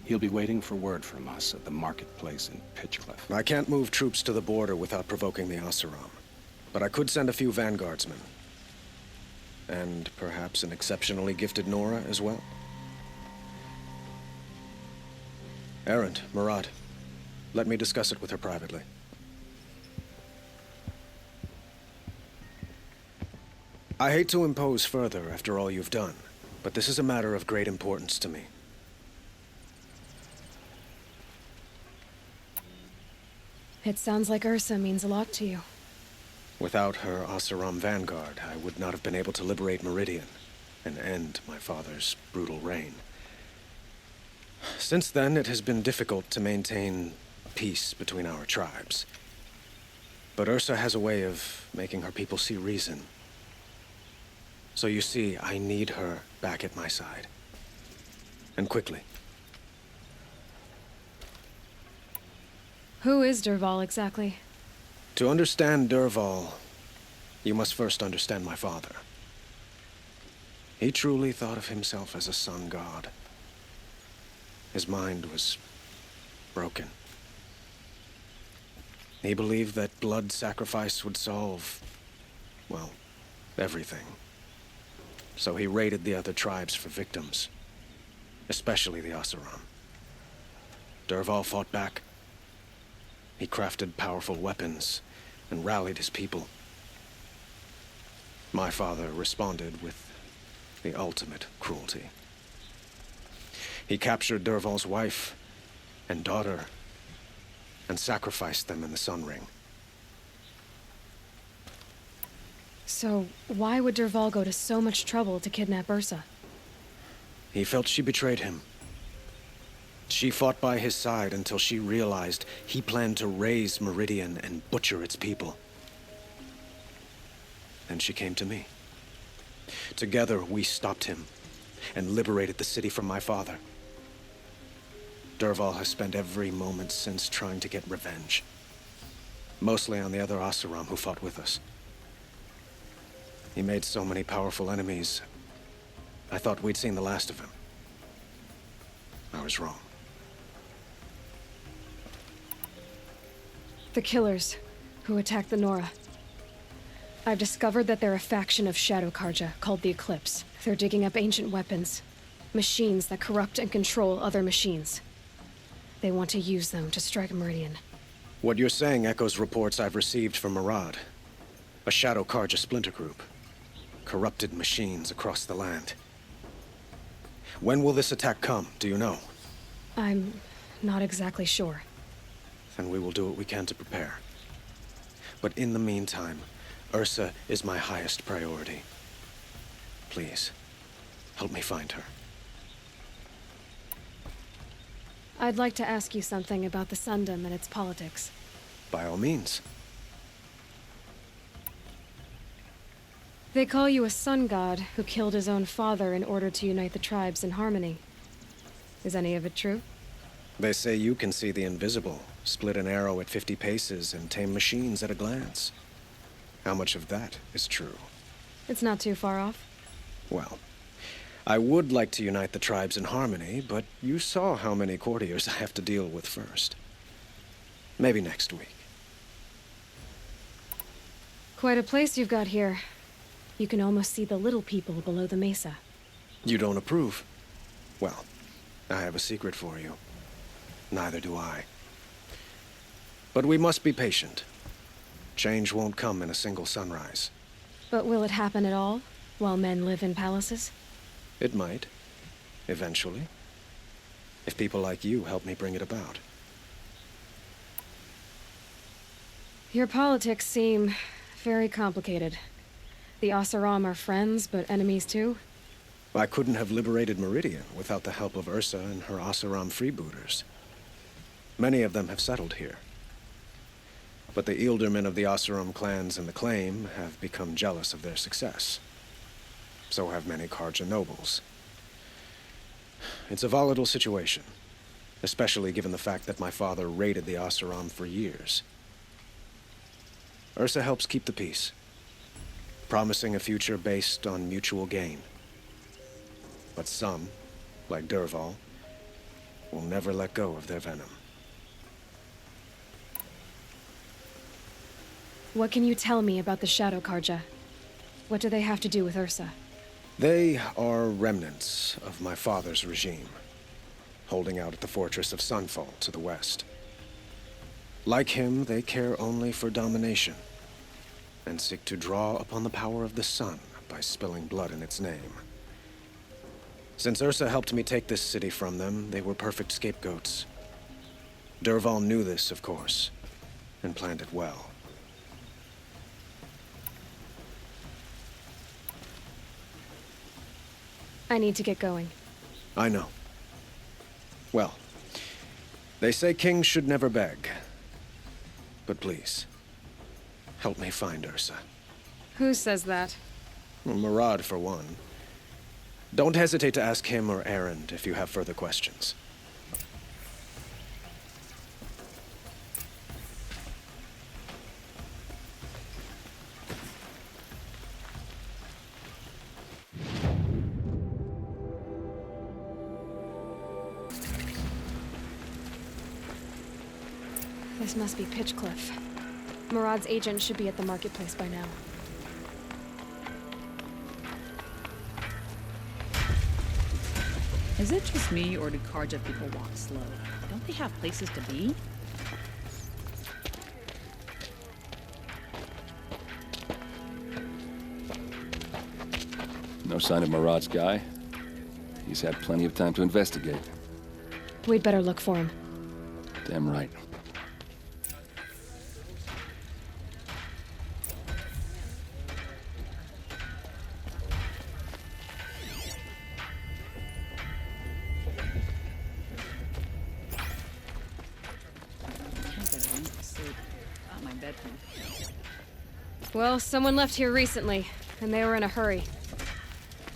He'll be waiting for word from us at the marketplace in Pitchcliff. I can't move troops to the border without provoking the Oseram. But I could send a few vanguardsmen. And perhaps an exceptionally gifted Nora as well. Erend, Murad, let me discuss it with her privately. I hate to impose further after all you've done, but this is a matter of great importance to me. It sounds like Ursa means a lot to you. Without her Oseram vanguard, I would not have been able to liberate Meridian and end my father's brutal reign. Since then, it has been difficult to maintain peace between our tribes. But Ursa has a way of making her people see reason. So you see, I need her back at my side. And quickly. Who is Dervahl exactly? To understand Dervahl, you must first understand my father. He truly thought of himself as a sun god. His mind was broken. He believed that blood sacrifice would solve, well, everything. So he raided the other tribes for victims, especially the Oseram. Dervahl fought back. He crafted powerful weapons, and rallied his people. My father responded with the ultimate cruelty. He captured Dervahl's wife and daughter and sacrificed them in the Sun Ring. So, why would Dervahl go to so much trouble to kidnap Ursa? He felt she betrayed him. She fought by his side until she realized he planned to raise Meridian and butcher its people. Then she came to me. Together, we stopped him and liberated the city from my father. Dervahl has spent every moment since trying to get revenge. Mostly on the other Oseram who fought with us. He made so many powerful enemies, I thought we'd seen the last of him. I was wrong. The killers who attacked the Nora. I've discovered that they're a faction of Shadow Karja called the Eclipse. They're digging up ancient weapons. Machines that corrupt and control other machines. They want to use them to strike Meridian. What you're saying echoes reports I've received from Murad. A Shadow Karja splinter group. Corrupted machines across the land. When will this attack come, do you know? I'm not exactly sure. Then we will do what we can to prepare. But in the meantime, Ursa is my highest priority. Please, help me find her. I'd like to ask you something about the Sundom and its politics. By all means. They call you a sun god who killed his own father in order to unite the tribes in harmony. Is any of it true? They say you can see the invisible, split an arrow at 50 paces, and tame machines at a glance. How much of that is true? It's not too far off. Well, I would like to unite the tribes in harmony, but you saw how many courtiers I have to deal with first. Maybe next week. Quite a place you've got here. You can almost see the little people below the mesa. You don't approve? Well, I have a secret for you. Neither do I. But we must be patient. Change won't come in a single sunrise. But will it happen at all, while men live in palaces? It might. Eventually. If people like you help me bring it about. Your politics seem very complicated. The Oseram are friends, but enemies too? I couldn't have liberated Meridian without the help of Ursa and her Oseram freebooters. Many of them have settled here. But the Ealdormen of the Oseram clans and the Claim have become jealous of their success. So have many Karja nobles. It's a volatile situation, especially given the fact that my father raided the Oseram for years. Ursa helps keep the peace, promising a future based on mutual gain. But some, like Dervahl, will never let go of their venom. What can you tell me about the Shadow Karja? What do they have to do with Ursa? They are remnants of my father's regime, holding out at the fortress of Sunfall to the west. Like him, they care only for domination, and seek to draw upon the power of the sun by spilling blood in its name. Since Ursa helped me take this city from them, they were perfect scapegoats. Dervahl knew this, of course, and planned it well. I need to get going. I know. Well, they say kings should never beg. But please, help me find Ursa. Who says that? Well, Murad, for one. Don't hesitate to ask him or Erend if you have further questions. This must be Pitchcliff. Murad's agent should be at the marketplace by now. Is it just me, or do Karja people walk slow? Don't they have places to be? No sign of Marad's guy. He's had plenty of time to investigate. We'd better look for him. Damn right. Well, someone left here recently, and they were in a hurry.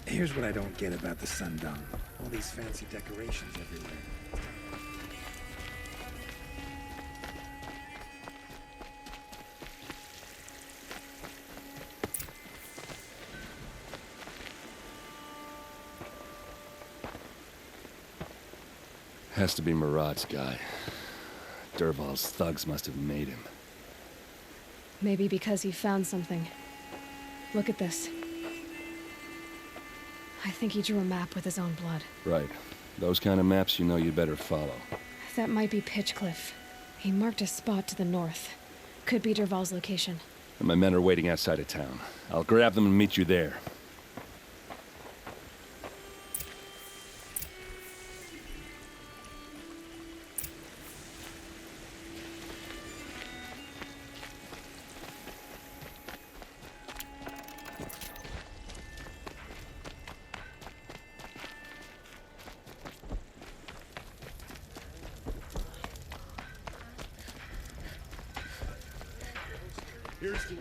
Here's what I don't get about the Sundown. All these fancy decorations everywhere. Has to be Marad's guy. Dervahl's thugs must have made him. Maybe because he found something. Look at this. I think he drew a map with his own blood. Right. Those kind of maps you know you'd better follow. That might be Pitchcliff. He marked a spot to the north. Could be Dervahl's location. And my men are waiting outside of town. I'll grab them and meet you there. Here's the...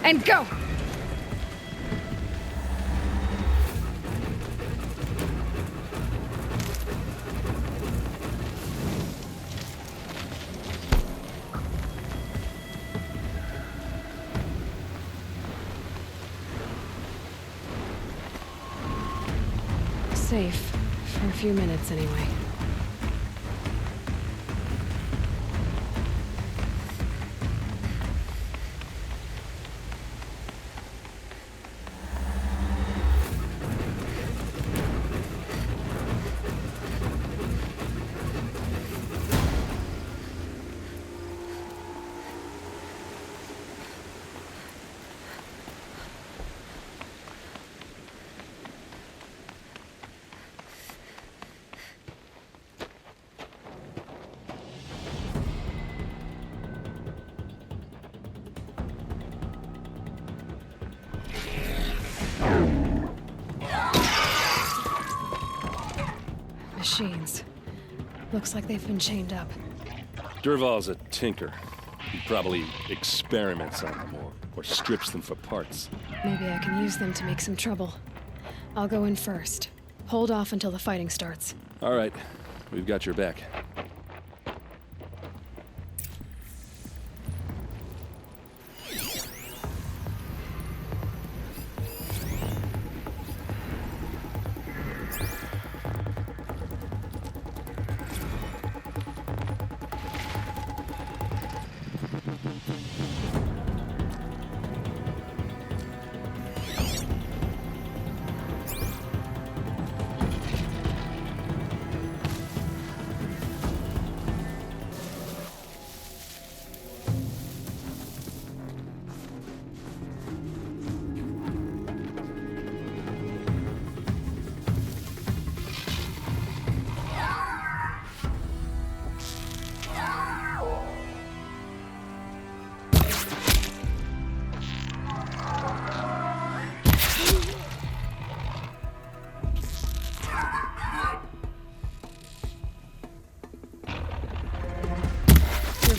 And go! Safe. For a few minutes, anyway. Machines. Looks like they've been chained up. Dervahl's a tinker. He probably experiments on them or strips them for parts. Maybe I can use them to make some trouble. I'll go in first. Hold off until the fighting starts. All right. We've got your back.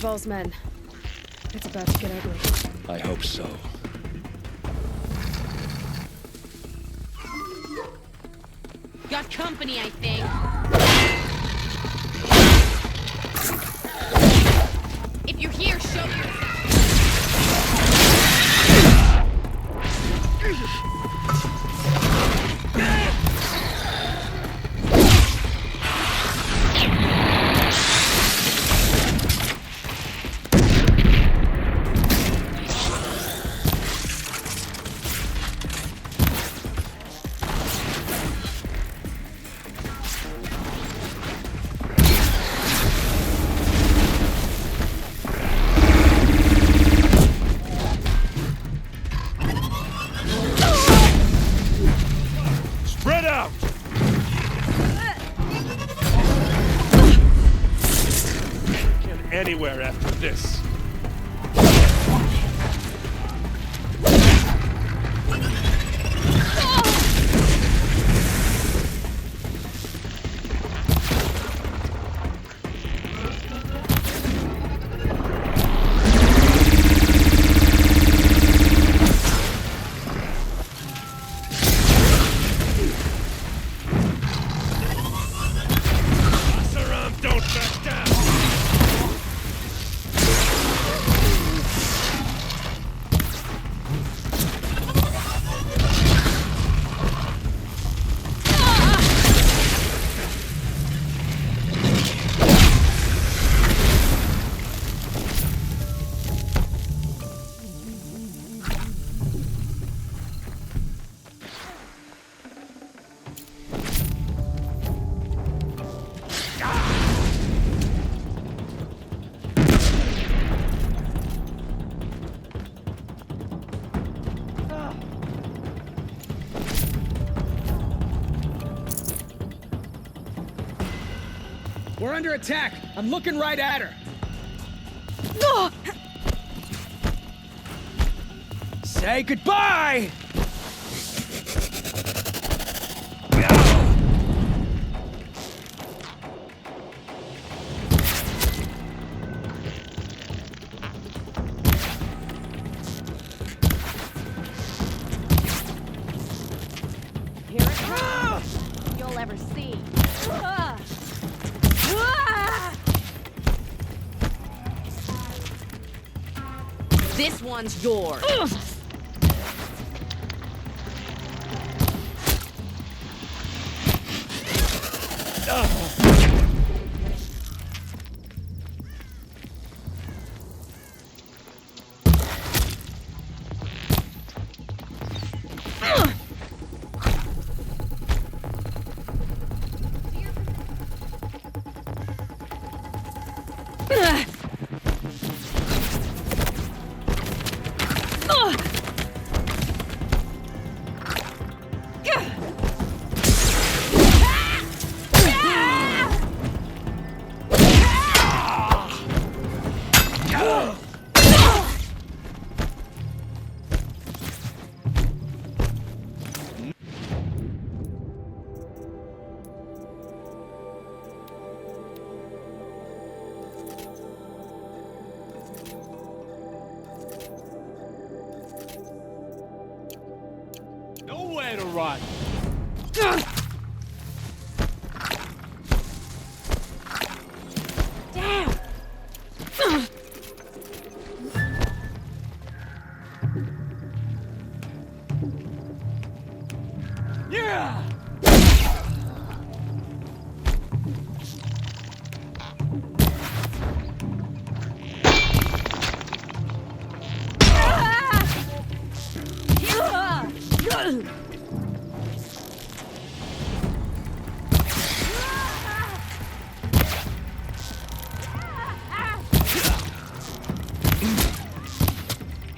Duval's men. It's about to get ugly. I hope so. Got company, I think. If you're here, show yourself. Anywhere after this. Don't back down! We're under attack. I'm looking right at her. Say goodbye! Here it comes. You'll ever see. This one's yours. Nowhere to run. Damn. Yeah.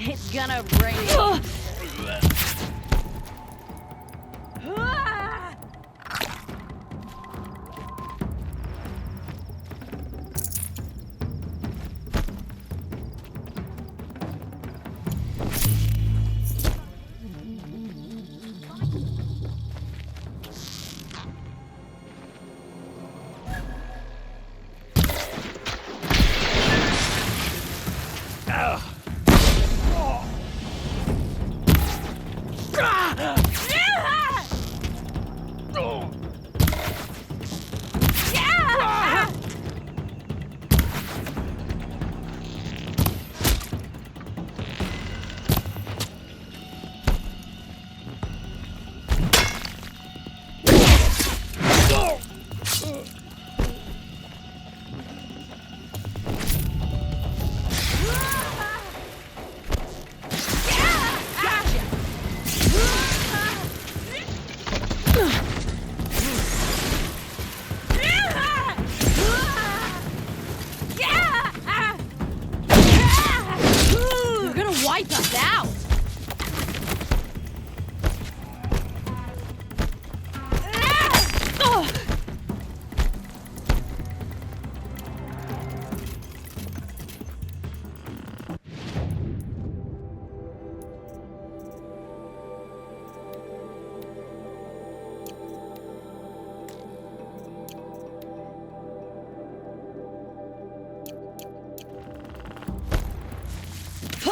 It's gonna break.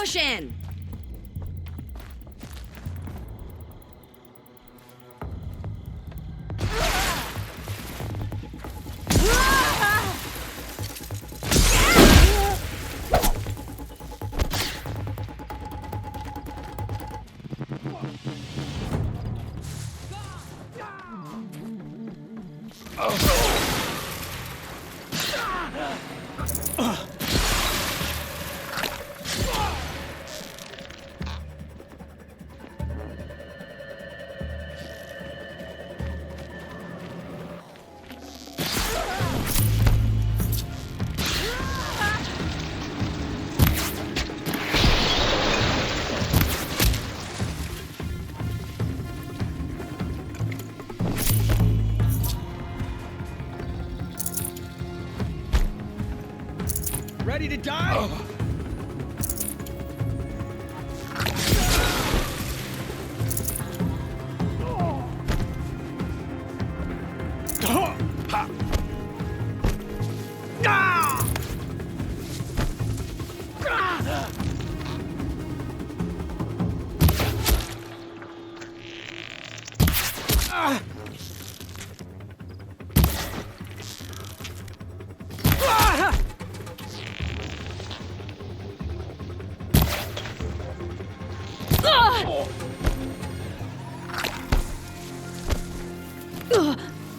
Push in! Ready to die?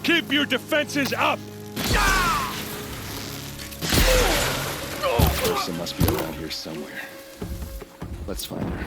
Keep your defenses up! Ursa must be around here somewhere. Let's find her.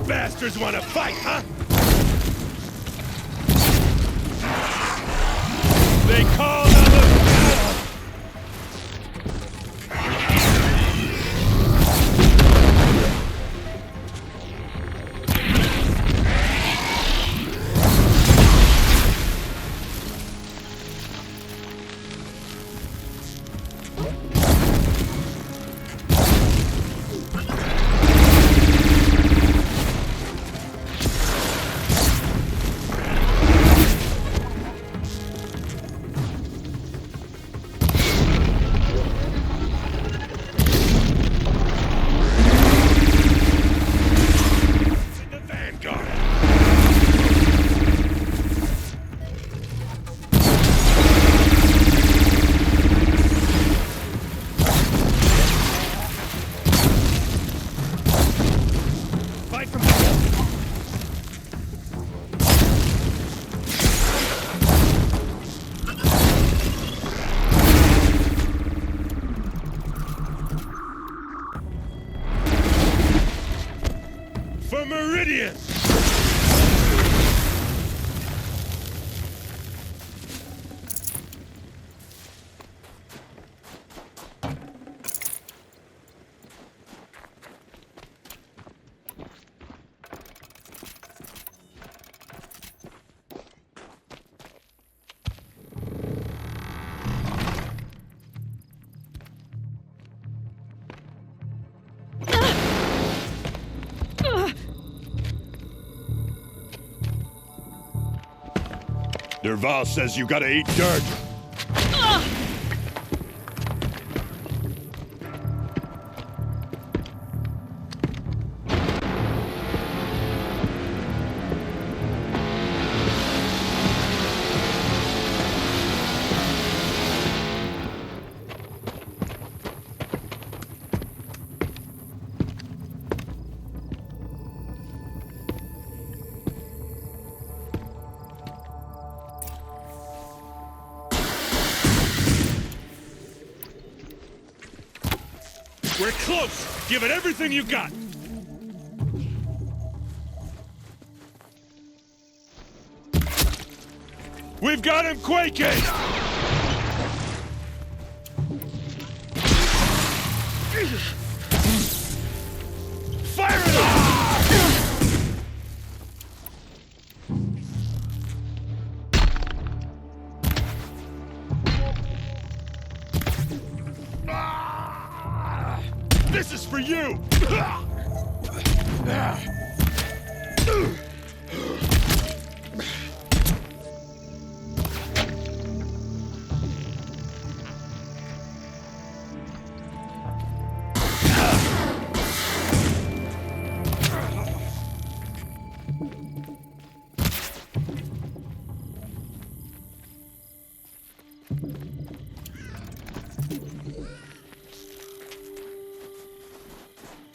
Bastards want to fight, huh? They call on the battle! Derval says you gotta eat dirt. We're close! Give it everything you got! We've got him quaking! Fire it up! This is for you!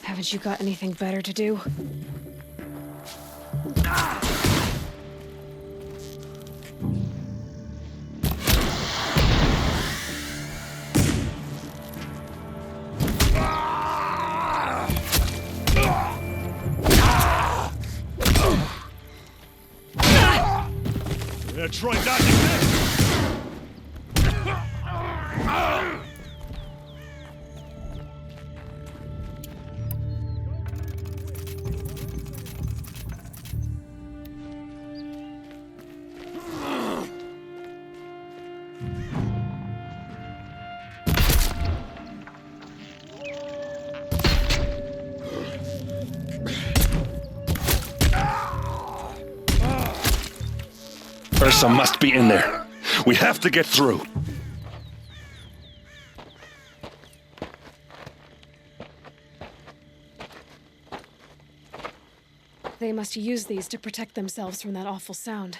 Haven't you got anything better to do? Try dodging this! Ursa must be in there. We have to get through. They must use these to protect themselves from that awful sound.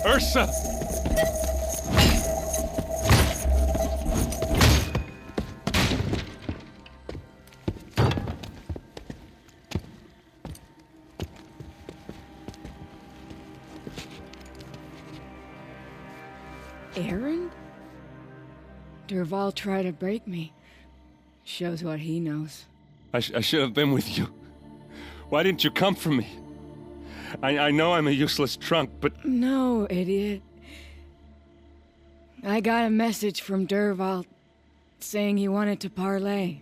Ursa! Aaron? Derval tried to break me. Shows what he knows. I should have been with you. Why didn't you come for me? I know I'm a useless trunk, but... No, idiot. I got a message from Derval saying he wanted to parlay.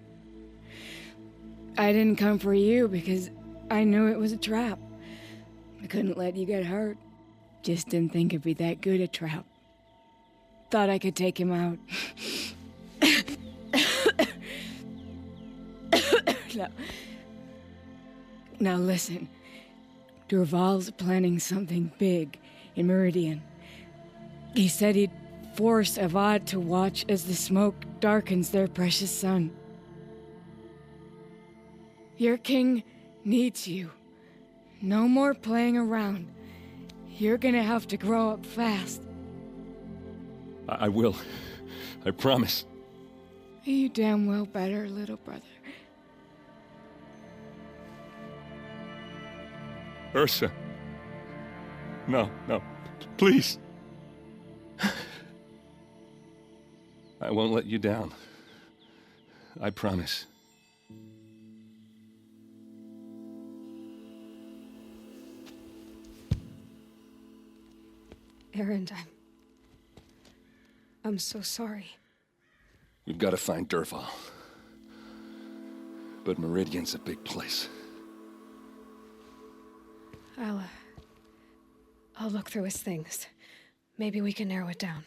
I didn't come for you because I knew it was a trap. I couldn't let you get hurt. Just didn't think it'd be that good a trap. Thought I could take him out. Now listen. Derval's planning something big in Meridian. He said he'd force Avad to watch as the smoke darkens their precious sun. Your king needs you. No more playing around. You're gonna have to grow up fast. I will. I promise. You damn well better, little brother. Ursa. No, please. I won't let you down. I promise. Erend, I'm so sorry. We've got to find Dervahl. But Meridian's a big place. I'll look through his things. Maybe we can narrow it down.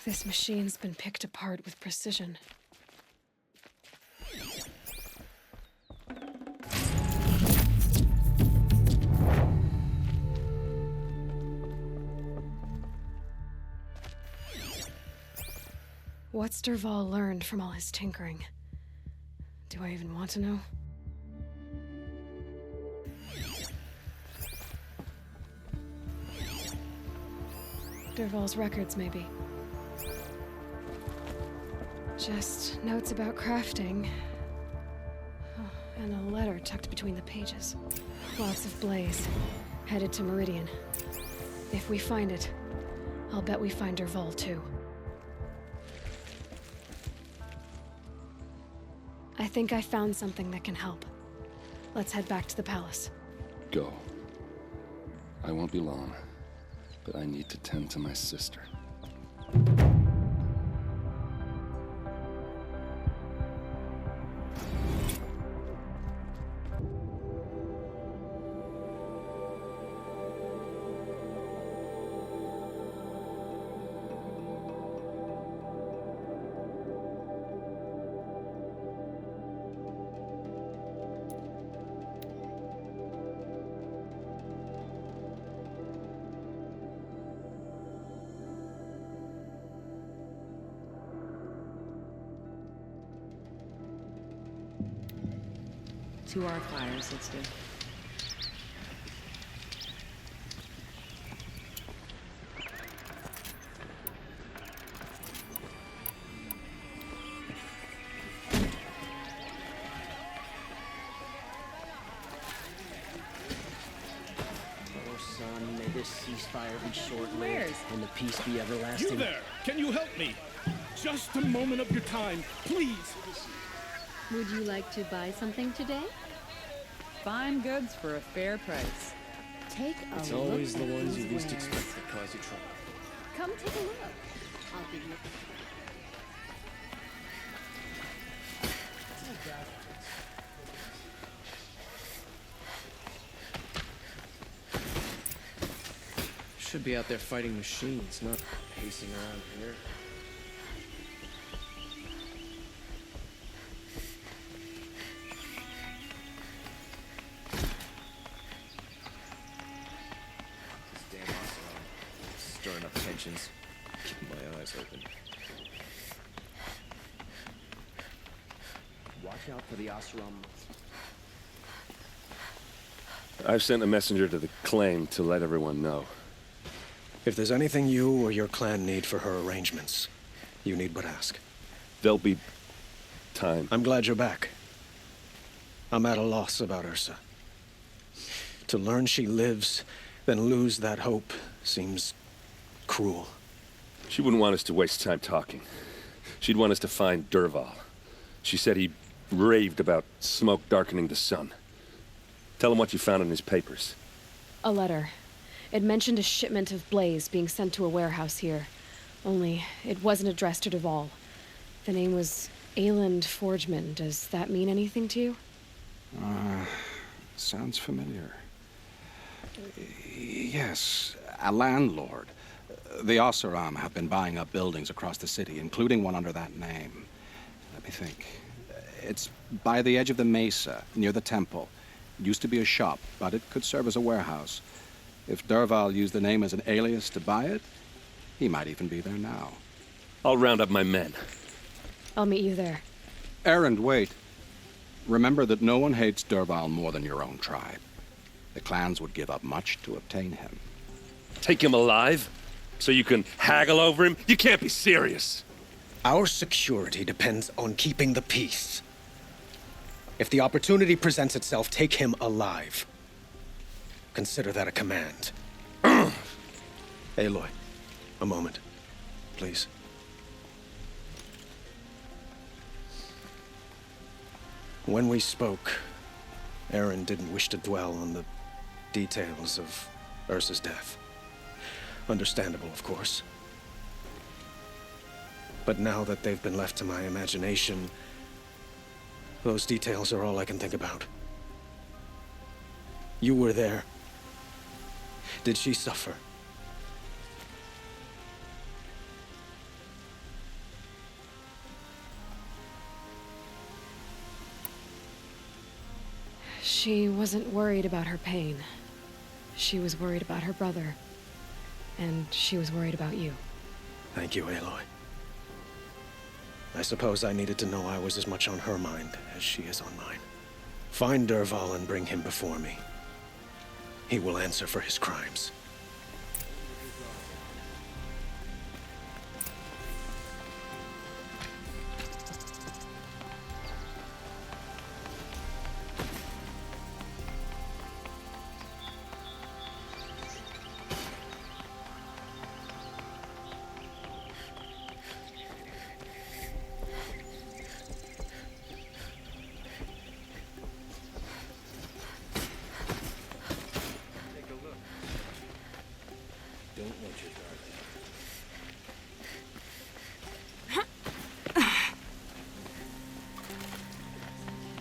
This machine's been picked apart with precision. What's Dervahl learned from all his tinkering? Do I even want to know? Dervahl's records, maybe. Just notes about crafting. Oh, and a letter tucked between the pages. Lots of blaze. Headed to Meridian. If we find it, I'll bet we find Dervahl too. I think I found something that can help. Let's head back to the palace. Go. I won't be long, but I need to tend to my sister. To our fire, sister. Son, may this ceasefire be short-lived. Where's? And the peace be everlasting. You there! Can you help me? Just a moment of your time, please! Would you like to buy something today? Fine goods for a fair price. Take a look. It's always the at ones you these least wares. expect that cause you trouble. Come take a look. I'll give you. Should be out there fighting machines, not pacing around here. This damn Nausicaä, stirring up tensions. Keep my eyes open. Watch out for the Oseram. I've sent a messenger to the claim to let everyone know. If there's anything you or your clan need for her arrangements, you need but ask. There'll be time. I'm glad you're back. I'm at a loss about Ursa. To learn she lives, then lose that hope seems cruel. She wouldn't want us to waste time talking. She'd want us to find Dervahl. She said he raved about smoke darkening the sun. Tell him what you found in his papers. A letter. It mentioned a shipment of blaze being sent to a warehouse here. Only, it wasn't addressed to Dervahl. The name was Ayland Forgeman. Does that mean anything to you? Sounds familiar. Yes, a landlord. The Oseram have been buying up buildings across the city, including one under that name. Let me think. It's by the edge of the mesa, near the temple. It used to be a shop, but it could serve as a warehouse. If Dervahl used the name as an alias to buy it, he might even be there now. I'll round up my men. I'll meet you there. Erend, wait. Remember that no one hates Dervahl more than your own tribe. The clans would give up much to obtain him. Take him alive? So you can haggle over him? You can't be serious. Our security depends on keeping the peace. If the opportunity presents itself, take him alive. Consider that a command. Aloy, a moment, please. When we spoke, Aaron didn't wish to dwell on the details of Ursa's death. Understandable, of course. But now that they've been left to my imagination, those details are all I can think about. You were there. Did she suffer? She wasn't worried about her pain. She was worried about her brother. And she was worried about you. Thank you, Aloy. I suppose I needed to know I was as much on her mind as she is on mine. Find Dervahl and bring him before me. He will answer for his crimes.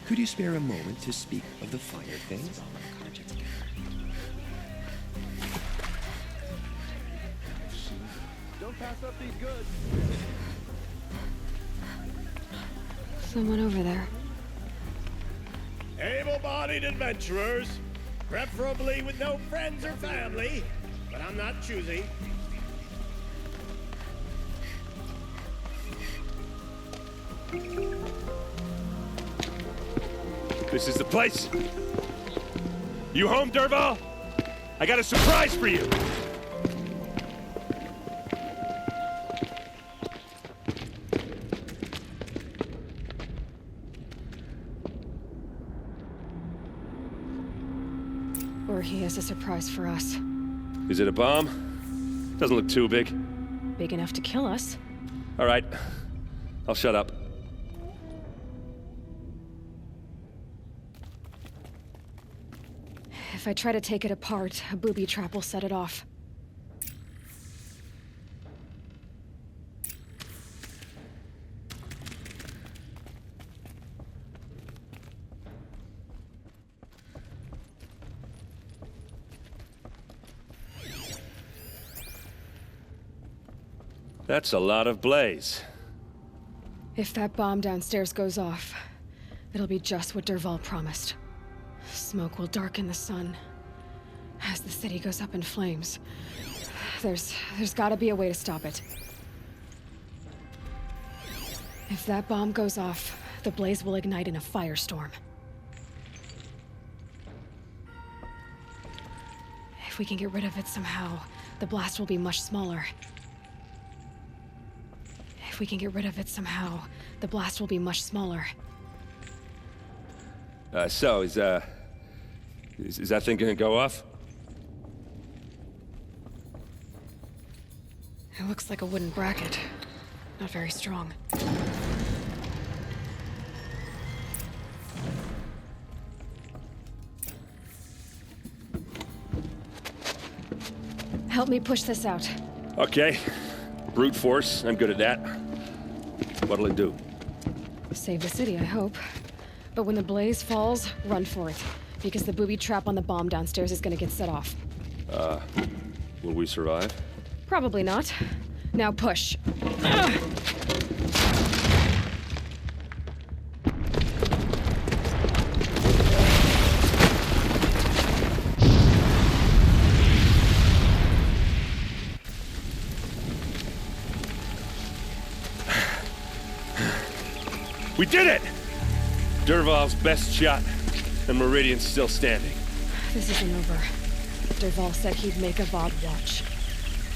Could you spare a moment to speak of the finer things? Don't pass up these goods. Someone over there. Able-bodied adventurers, preferably with no friends or family, but I'm not choosy. This is the place. You home, Dervahl? I got a surprise for you. Or he has a surprise for us. Is it a bomb? Doesn't look too big. Big enough to kill us. All right. I'll shut up. If I try to take it apart, a booby trap will set it off. That's a lot of blaze. If that bomb downstairs goes off, it'll be just what Dervahl promised. Smoke will darken the sun. As the city goes up in flames, there's gotta be a way to stop it. If that bomb goes off, the blaze will ignite in a firestorm. If we can get rid of it somehow, the blast will be much smaller. If we can get rid of it somehow, the blast will be much smaller. So, is that thing gonna go off? It looks like a wooden bracket. Not very strong. Help me push this out. Okay. Brute force, I'm good at that. What'll it do? Save the city, I hope. But when the blaze falls, run for it. Because the booby trap on the bomb downstairs is gonna get set off. Will we survive? Probably not. Now push. We did it! Dervahl's best shot, and Meridian's still standing. This isn't over. Dervahl said he'd make a VOD watch.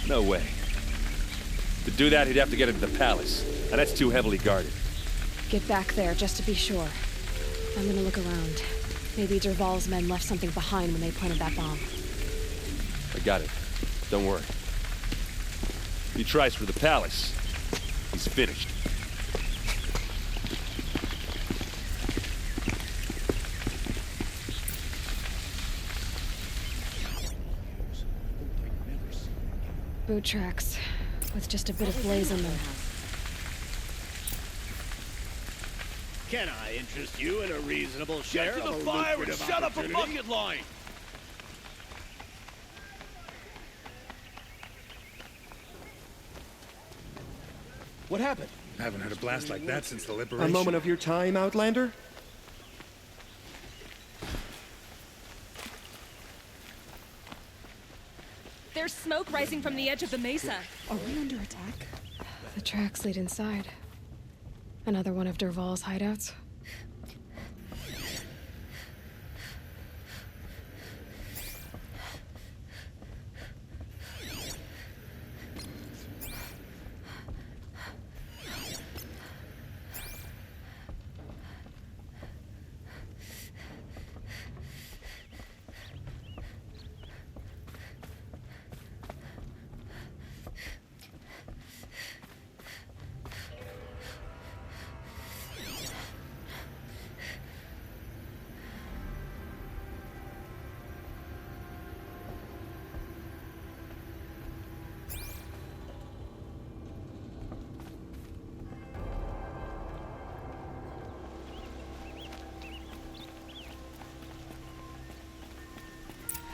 No way. To do that, he'd have to get into the palace, and that's too heavily guarded. Get back there, just to be sure. I'm gonna look around. Maybe Dervahl's men left something behind when they planted that bomb. I got it. Don't worry. If he tries for the palace, he's finished. Boot tracks, with just a bit of blaze on them. Can I interest you in a reasonable share Get to of the a fire and lucrative shut up a opportunity? bucket line! What happened? I haven't heard a blast like that since the liberation. A moment of your time, Outlander? There's smoke rising from the edge of the mesa. Are we under attack? The tracks lead inside. Another one of Dervahl's hideouts.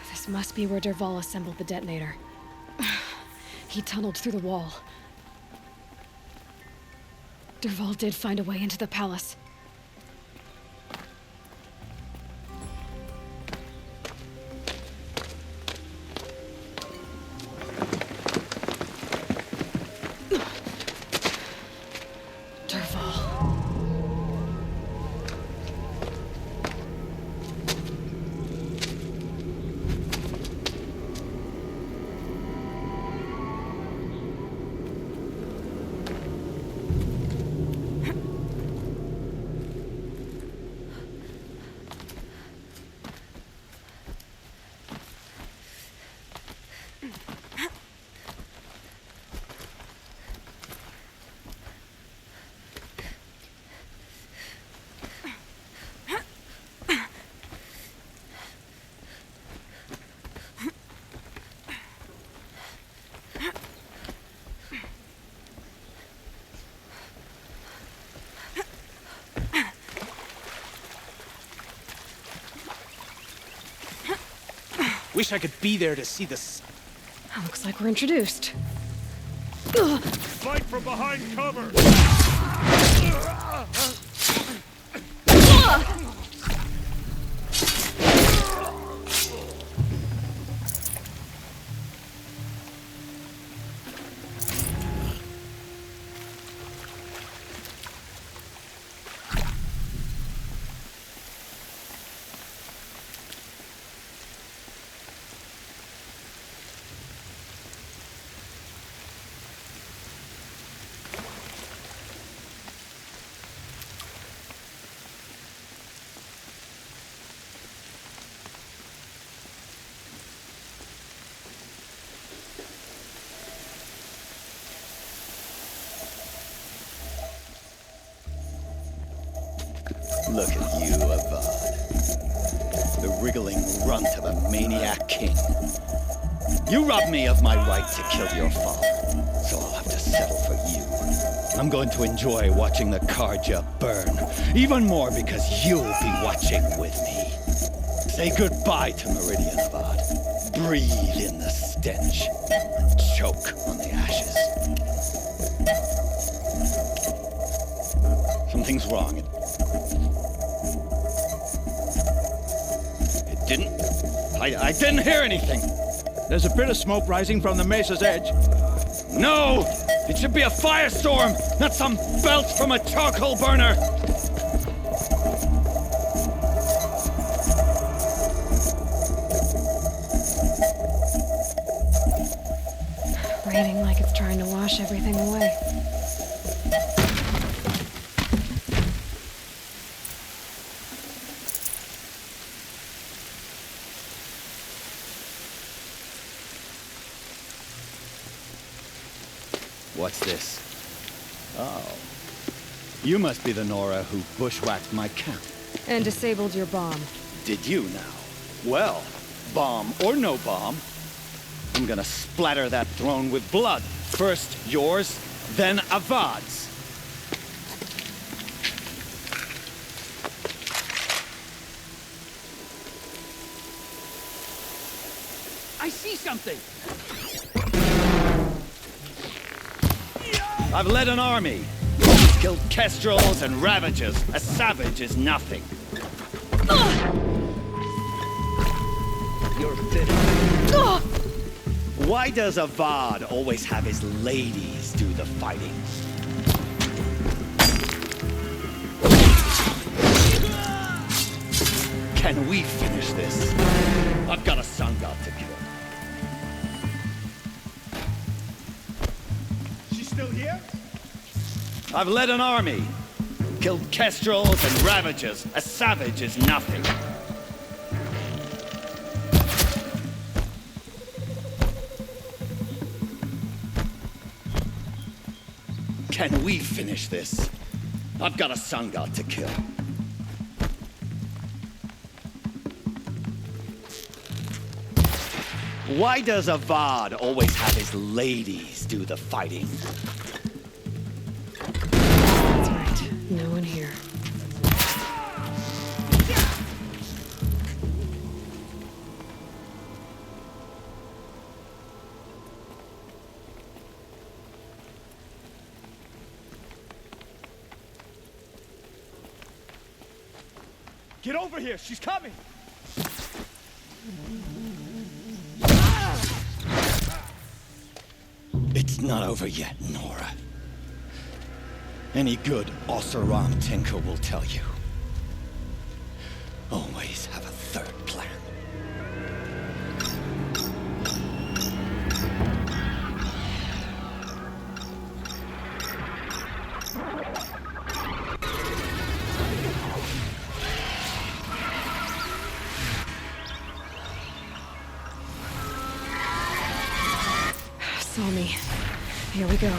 This must be where Dervahl assembled the detonator. He tunneled through the wall. Dervahl did find a way into the palace. Wish I could be there to see this. Looks like we're introduced. Fight from behind cover! Look at you, Avad. The wriggling runt of a maniac king. You robbed me of my right to kill your father, so I'll have to settle for you. I'm going to enjoy watching the Karja burn, even more because you'll be watching with me. Say goodbye to Meridian, Avad. Breathe in the stench. Choke on the ashes. Something's wrong. I didn't hear anything. There's a bit of smoke rising from the mesa's edge. No! It should be a firestorm, not some belch from a charcoal burner! Raining like it's trying to wash everything away. What's this? Oh. You must be the Nora who bushwhacked my camp. And disabled your bomb. Did you now? Well, bomb or no bomb, I'm gonna splatter that throne with blood. First yours, then Avad's. I see something! I've led an army. Killed kestrels and ravagers. A savage is nothing. You're finished. Why does Avad always have his ladies do the fighting? Can we finish this? I've got a sun god to kill. She's still here? I've led an army. Killed kestrels and ravagers. A savage is nothing. Can we finish this? I've got a sun god to kill. Why does Avad always have his ladies do the fighting? That's right. No one here. Get over here! She's coming! It's not over yet, Nora. Any good Oseram tinker will tell you. Always have a third plan. Saw me. Here we go.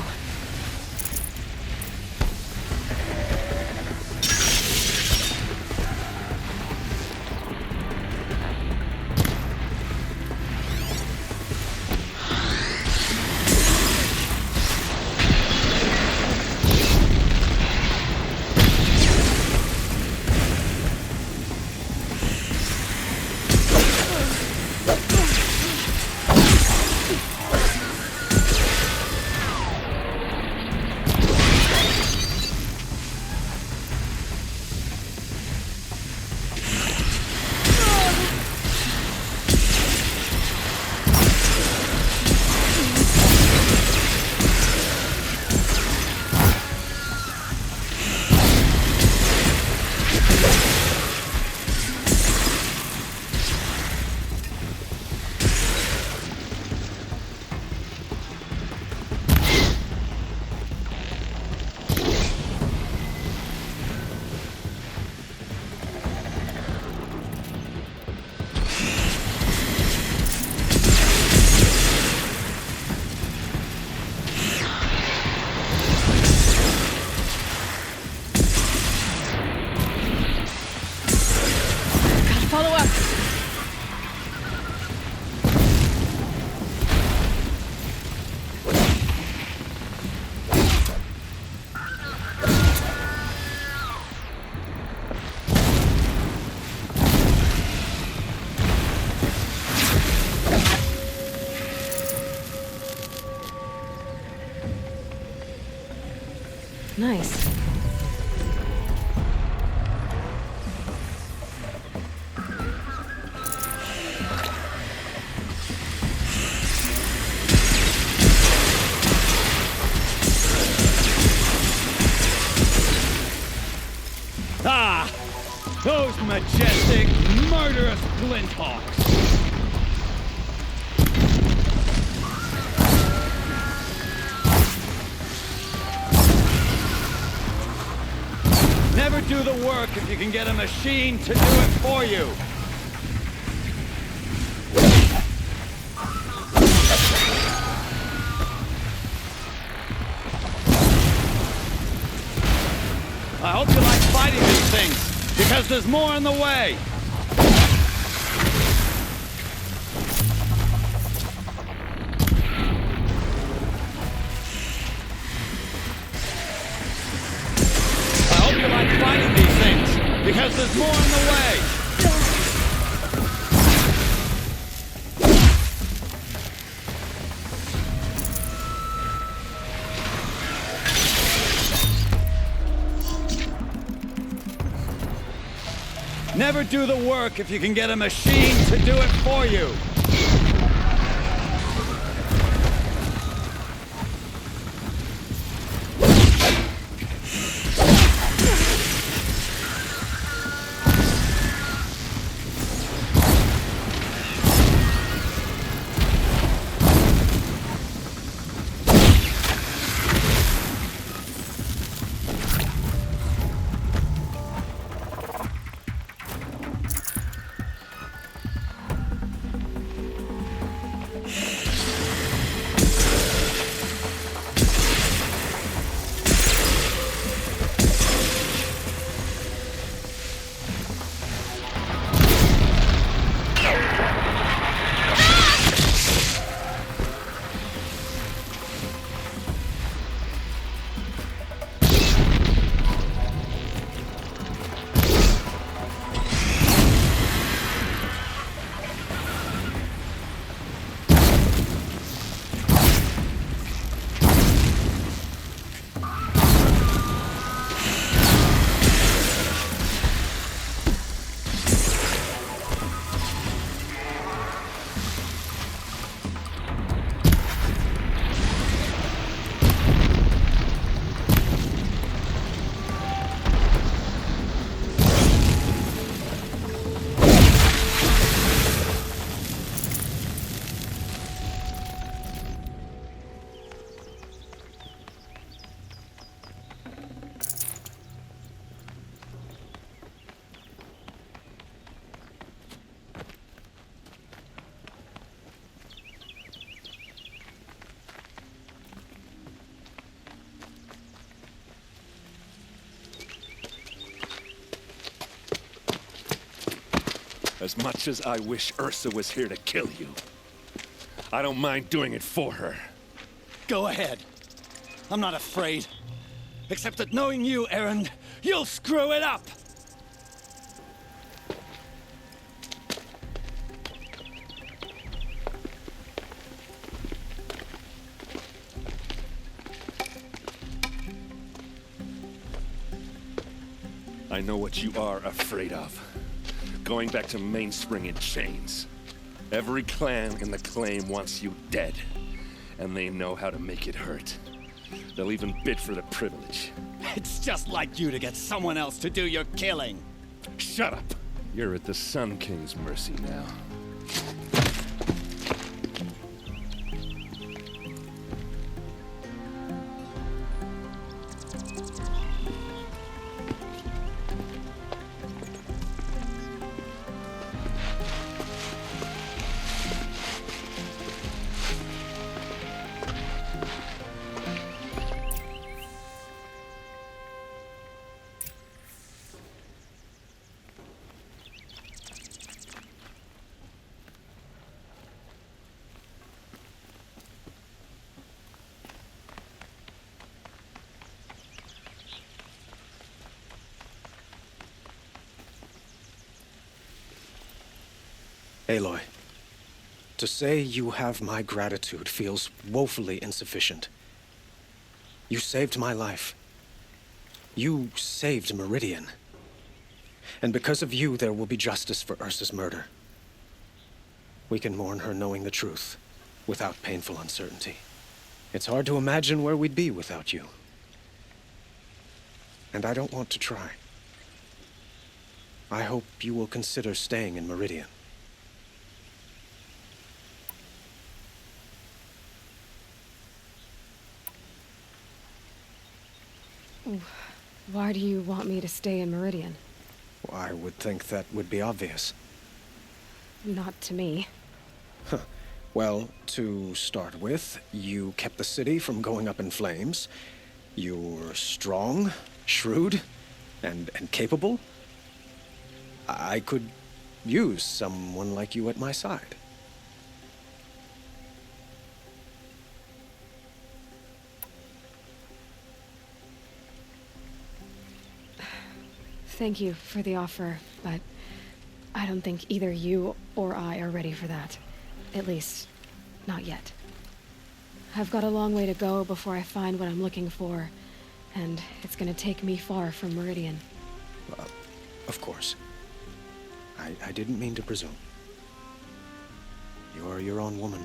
Nice. Ah! Those majestic, murderous glinthawks! Never do the work if you can get a machine to do it for you! because there's more in the way! I hope you like finding these things, because there's more in the way! Never do the work if you can get a machine to do it for you! As much as I wish Ursa was here to kill you, I don't mind doing it for her. Go ahead. I'm not afraid. Except that knowing you, Aaron, you'll screw it up! I know what you are afraid of. Going back to Mainspring in chains. Every clan in the claim wants you dead. And they know how to make it hurt. They'll even bid for the privilege. It's just like you to get someone else to do your killing. Shut up! You're at the Sun King's mercy now. Aloy, to say you have my gratitude feels woefully insufficient. You saved my life. You saved Meridian. And because of you, there will be justice for Ursa's murder. We can mourn her knowing the truth, without painful uncertainty. It's hard to imagine where we'd be without you. And I don't want to try. I hope you will consider staying in Meridian. Why do you want me to stay in Meridian? I would think that would be obvious. Not to me. Huh. Well, to start with, you kept the city from going up in flames. You're strong, shrewd, and capable. I could use someone like you at my side. Thank you for the offer, but I don't think either you or I are ready for that. At least, not yet. I've got a long way to go before I find what I'm looking for, and it's gonna take me far from Meridian. Of course. I didn't mean to presume. You're your own woman,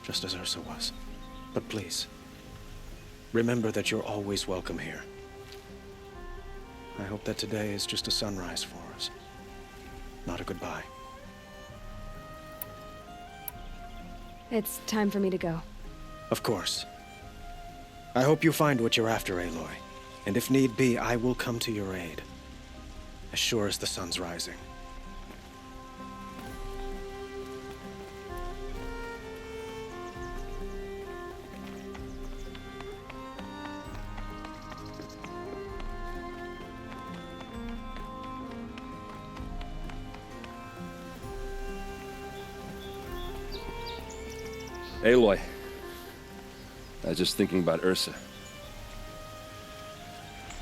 just as Ursa was. But please, remember that you're always welcome here. I hope that today is just a sunrise for us, not a goodbye. It's time for me to go. Of course. I hope you find what you're after, Aloy. And if need be, I will come to your aid. As sure as the sun's rising. Aloy, I was just thinking about Ursa.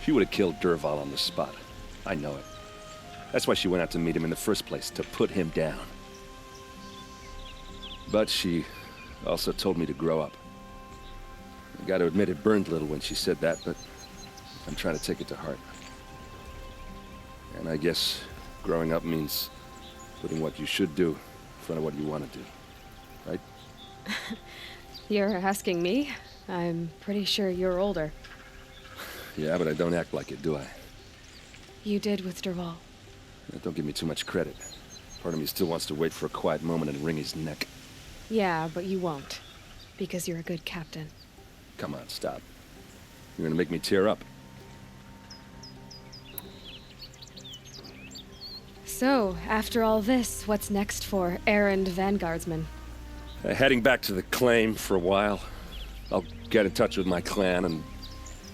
She would have killed Dervahl on the spot. I know it. That's why she went out to meet him in the first place, to put him down. But she also told me to grow up. I gotta admit it burned a little when she said that, but I'm trying to take it to heart. And I guess growing up means putting what you should do in front of what you want to do, right? You're asking me? I'm pretty sure you're older. Yeah, but I don't act like it, do I? You did with Dervahl. Don't give me too much credit. Part of me still wants to wait for a quiet moment and wring his neck. Yeah, but you won't. Because you're a good captain. Come on, stop. You're gonna make me tear up. So, after all this, what's next for errand vanguardsman? Heading back to the claim for a while. I'll get in touch with my clan and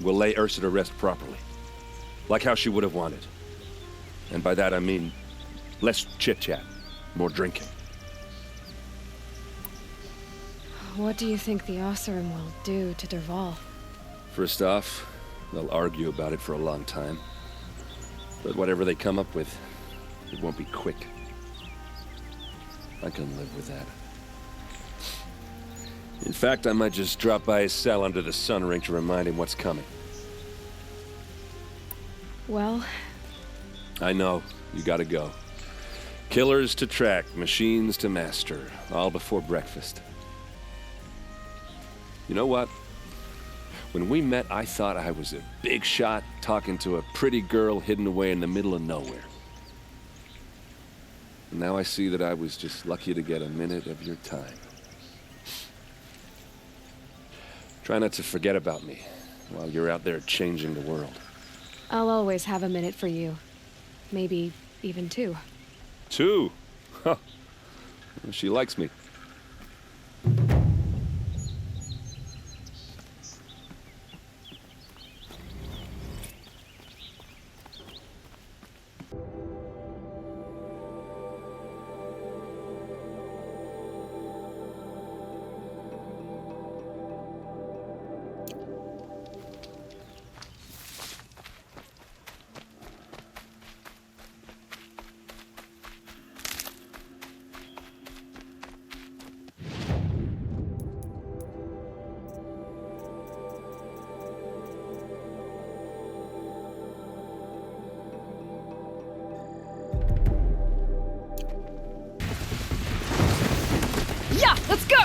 we'll lay Ursa to rest properly. Like how she would have wanted. And by that I mean less chit-chat, more drinking. What do you think the Oseram will do to Dervahl? First off, they'll argue about it for a long time. But whatever they come up with, it won't be quick. I can live with that. In fact, I might just drop by his cell under the sun ring to remind him what's coming. Well... I know. You gotta go. Killers to track, machines to master. All before breakfast. You know what? When we met, I thought I was a big shot talking to a pretty girl hidden away in the middle of nowhere. And now I see that I was just lucky to get a minute of your time. Try not to forget about me while you're out there changing the world. I'll always have a minute for you. Maybe even two. Two? Huh. Well, she likes me. Yeah, let's go!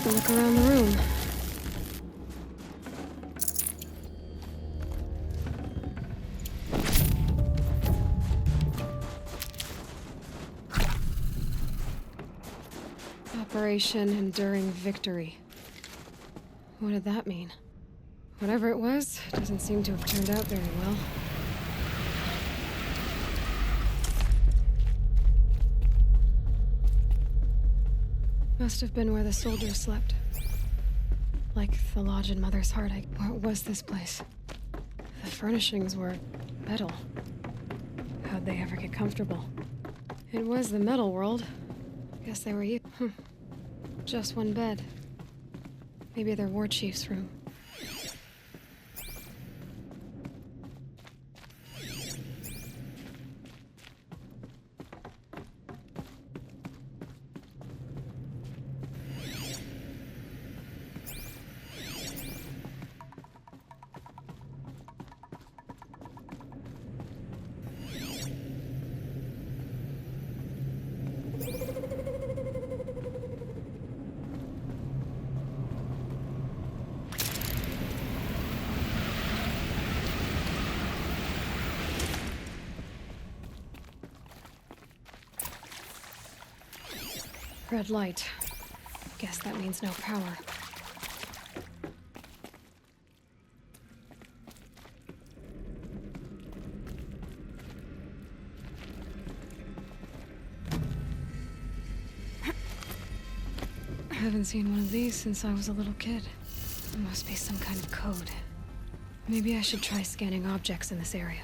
take a look around the room. Operation Enduring Victory. What did that mean? Whatever it was, doesn't seem to have turned out very well. Must have been where the soldiers slept. Like the lodge in Mother's Heart. What was this place? The furnishings were metal. How'd they ever get comfortable? It was the metal world. Guess they were just one bed. Maybe their war chief's room. Red light. Guess that means no power. I haven't seen one of these since I was a little kid. It must be some kind of code. Maybe I should try scanning objects in this area.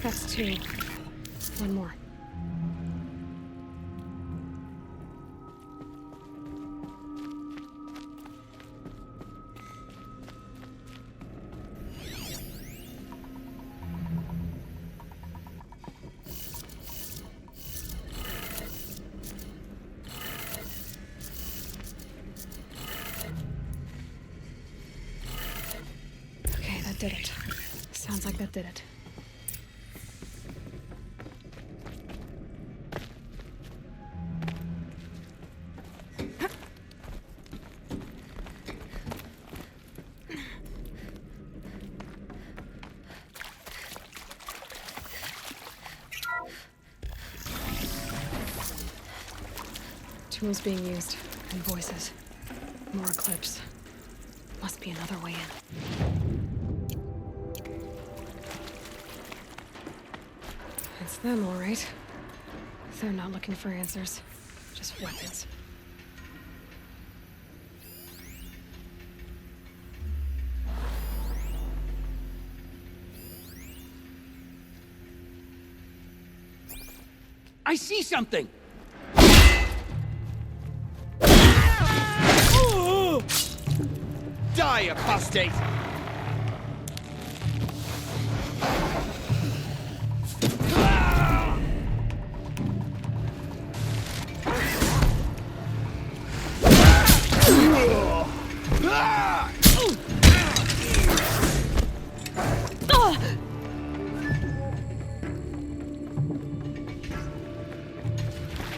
That's two. One more. Okay, that did it. Sounds like that did it. Tools being used, and voices. More clips. Must be another way in. It's them, all right. They're not looking for answers, just weapons. I see something! Die, apostate!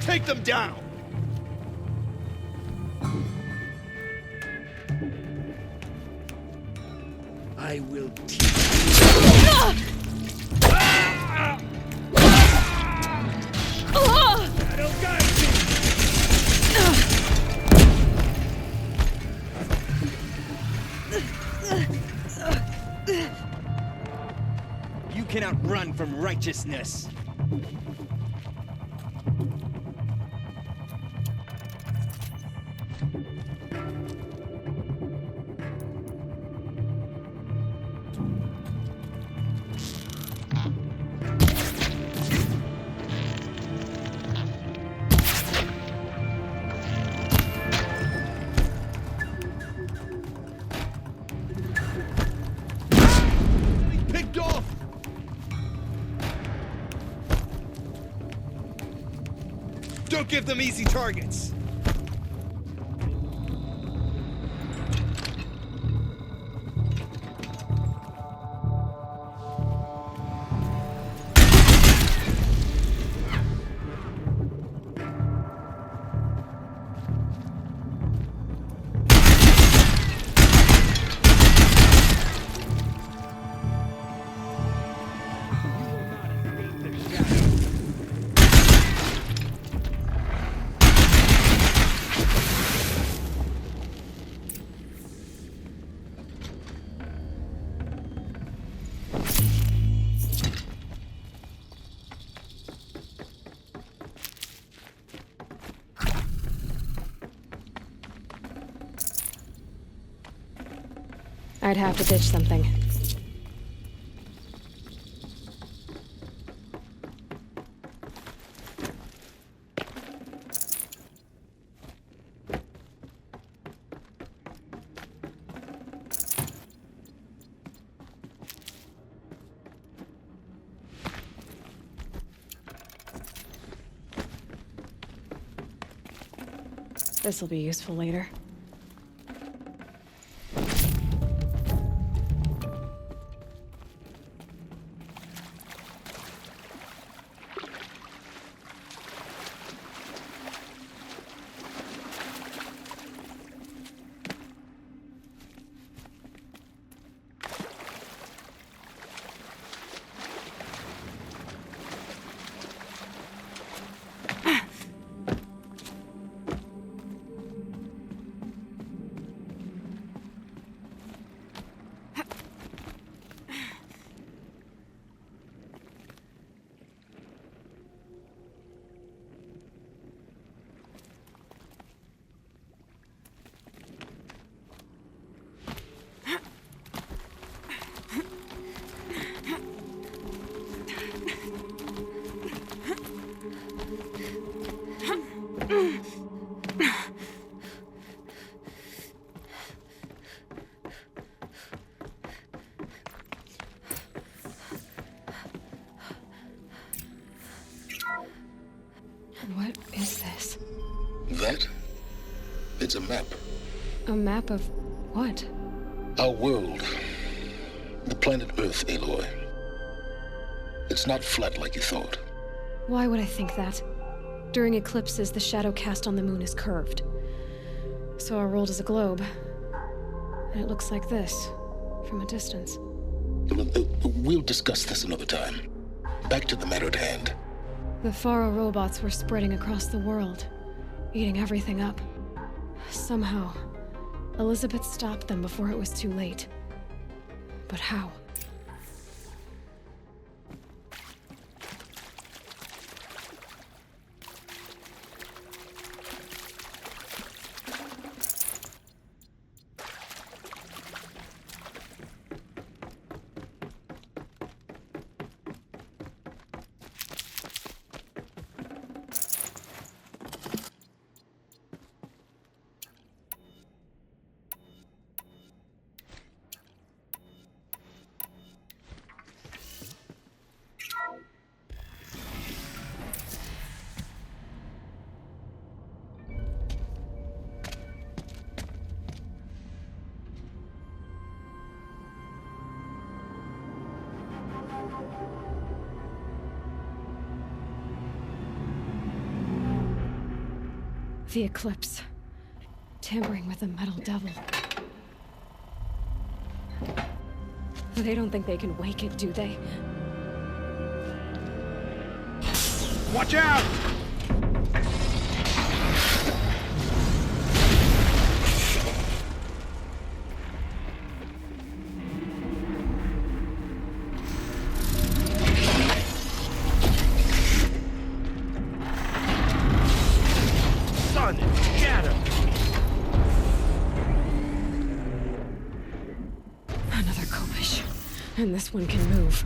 Take them down! I will teach you. You cannot run from righteousness. Picked off! Don't give them easy targets! I'd have to ditch something. This'll be useful later. What is this? That? It's a map. A map of what? Our world. The planet Earth, Aloy. It's not flat like you thought. Why would I think that? During eclipses, the shadow cast on the moon is curved. So our world is a globe. And it looks like this, from a distance. We'll discuss this another time. Back to the matter at hand. The Faro robots were spreading across the world, eating everything up. Somehow, Elizabeth stopped them before it was too late. But how? The eclipse. Tampering with the metal devil. They don't think they can wake it, do they? Watch out! Son, get him! Another Kobish. And this one can move.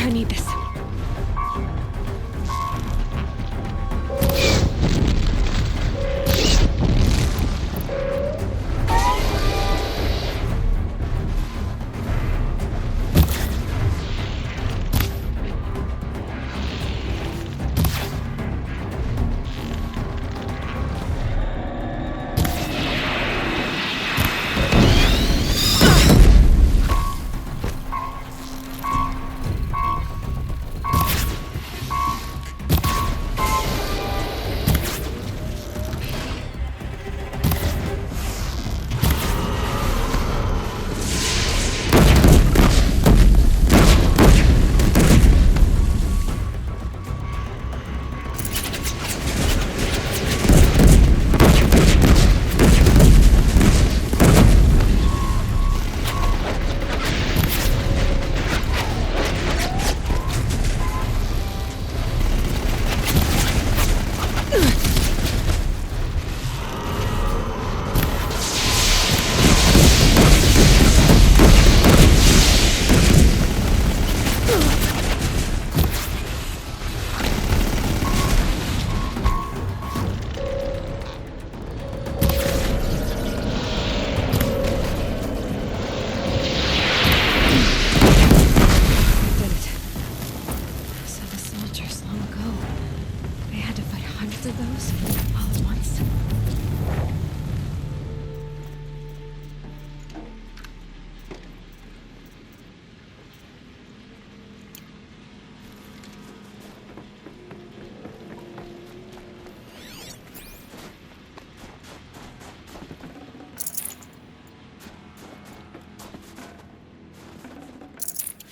I need this.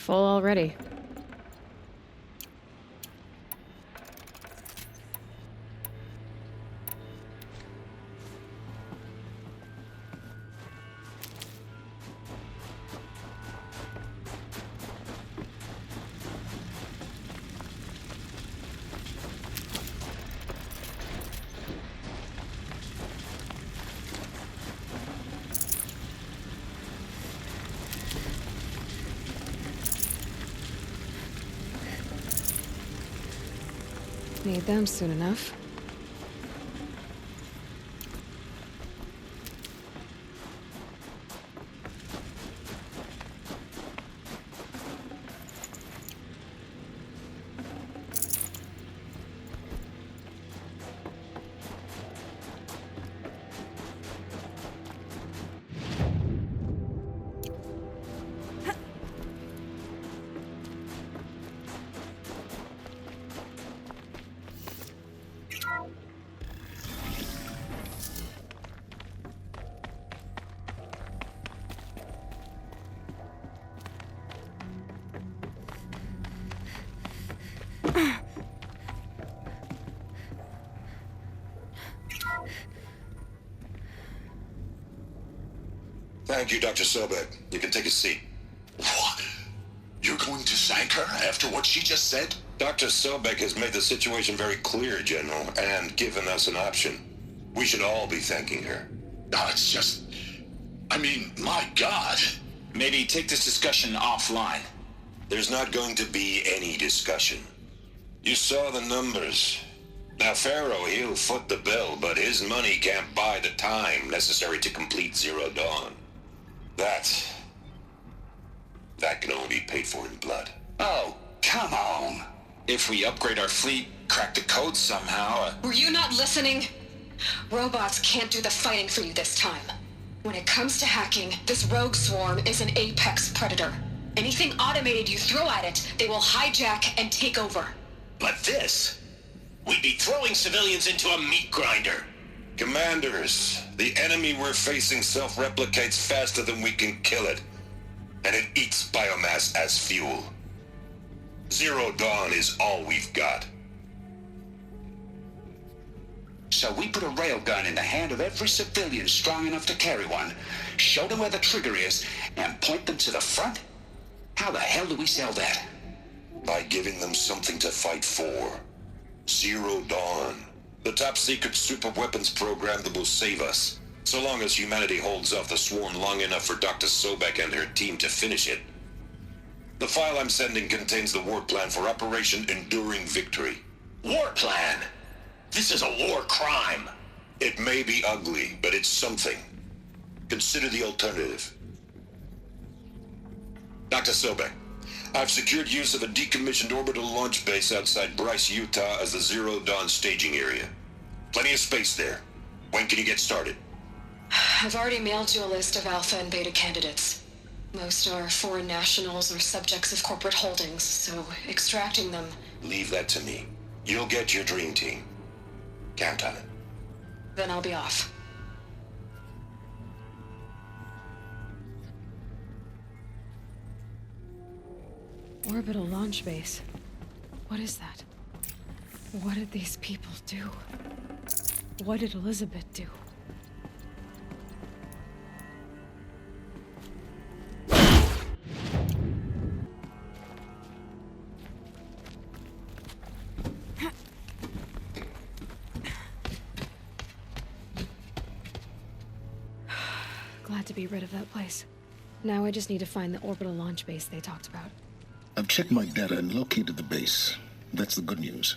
Full already. Need them soon enough. Thank you, Dr. Sobek. You can take a seat. What? You're going to thank her after what she just said? Dr. Sobek has made the situation very clear, General, and given us an option. We should all be thanking her. No, it's just... I mean, my God. Maybe take this discussion offline. There's not going to be any discussion. You saw the numbers. Now, Pharaoh, he'll foot the bill, but his money can't buy the time necessary to complete Zero Dawn. That can only be paid for in blood. Oh, come on. If we upgrade our fleet, crack the code somehow... Were you not listening? Robots can't do the fighting for you this time. When it comes to hacking, this rogue swarm is an apex predator. Anything automated you throw at it, they will hijack and take over. But this... We'd be throwing civilians into a meat grinder. Commanders, the enemy we're facing self-replicates faster than we can kill it. And it eats biomass as fuel. Zero Dawn is all we've got. So we put a railgun in the hand of every civilian strong enough to carry one, show them where the trigger is, and point them to the front? How the hell do we sell that? By giving them something to fight for. Zero Dawn. The top-secret super-weapons program that will save us. So long as humanity holds off the swarm long enough for Dr. Sobek and her team to finish it. The file I'm sending contains the war plan for Operation Enduring Victory. War plan? This is a war crime. It may be ugly, but it's something. Consider the alternative. Dr. Sobek, I've secured use of a decommissioned orbital launch base outside Bryce, Utah as the Zero Dawn staging area. Plenty of space there. When can you get started? I've already mailed you a list of alpha and beta candidates. Most are foreign nationals or subjects of corporate holdings, so extracting them... Leave that to me. You'll get your dream team. Count on it. Then I'll be off. Orbital launch base. What is that? What did these people do? What did Elizabeth do? Glad to be rid of that place. Now I just need to find the orbital launch base they talked about. I've checked my data and located the base. That's the good news.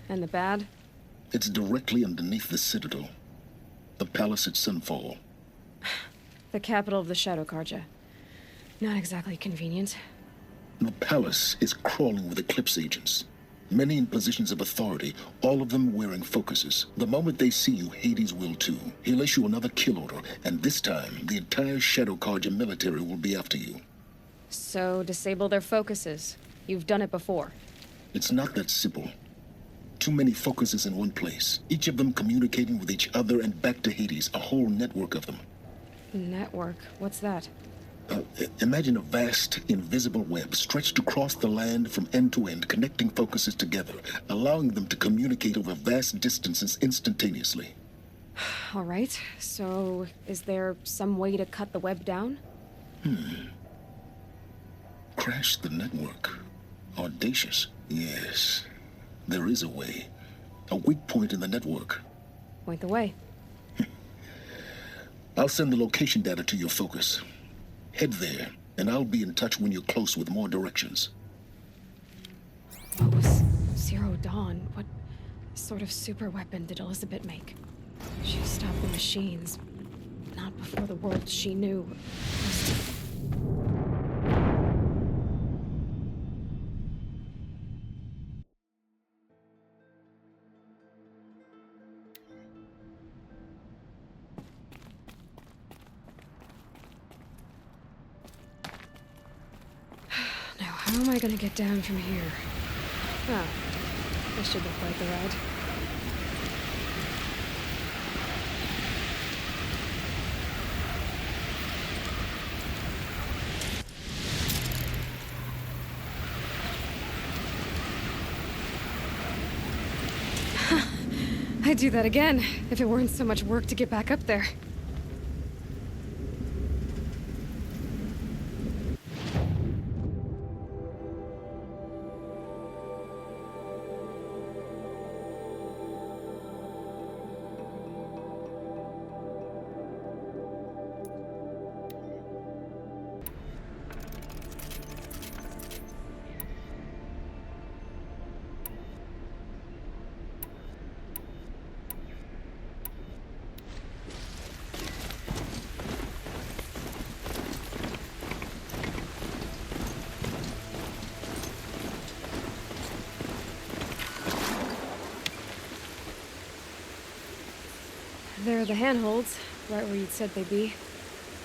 And the bad? It's directly underneath the Citadel. The palace at Sunfall. The capital of the Shadow Carja. Not exactly convenient. The palace is crawling with Eclipse agents. Many in positions of authority, all of them wearing focuses. The moment they see you, Hades will too. He'll issue another kill order, and this time, the entire Shadow Carja military will be after you. So, disable their focuses. You've done it before. It's not that simple. Too many focuses in one place. Each of them communicating with each other and back to Hades, a whole network of them. Network? What's that? Imagine a vast, invisible web stretched across the land from end to end, connecting focuses together, allowing them to communicate over vast distances instantaneously. All right, so is there some way to cut the web down? Crash the network. Audacious. Yes, there is a way. A weak point in the network. Point the way. I'll send the location data to your focus. Head there, and I'll be in touch when you're close with more directions. What was Zero Dawn? What sort of super weapon did Elizabeth make? She stopped the machines. Not before the world she knew. How am I gonna get down from here? Oh, this should look like the ride. I'd do that again, if it weren't so much work to get back up there. There are the handholds, right where you'd said they'd be.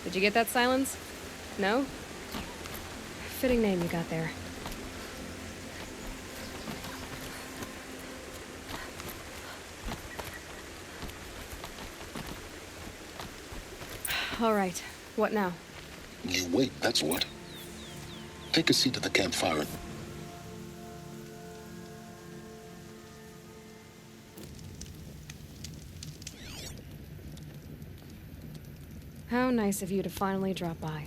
Did you get that, Silence? No? Fitting name you got there. All right, what now? You wait, that's what. Take a seat at the campfire. How nice of you to finally drop by.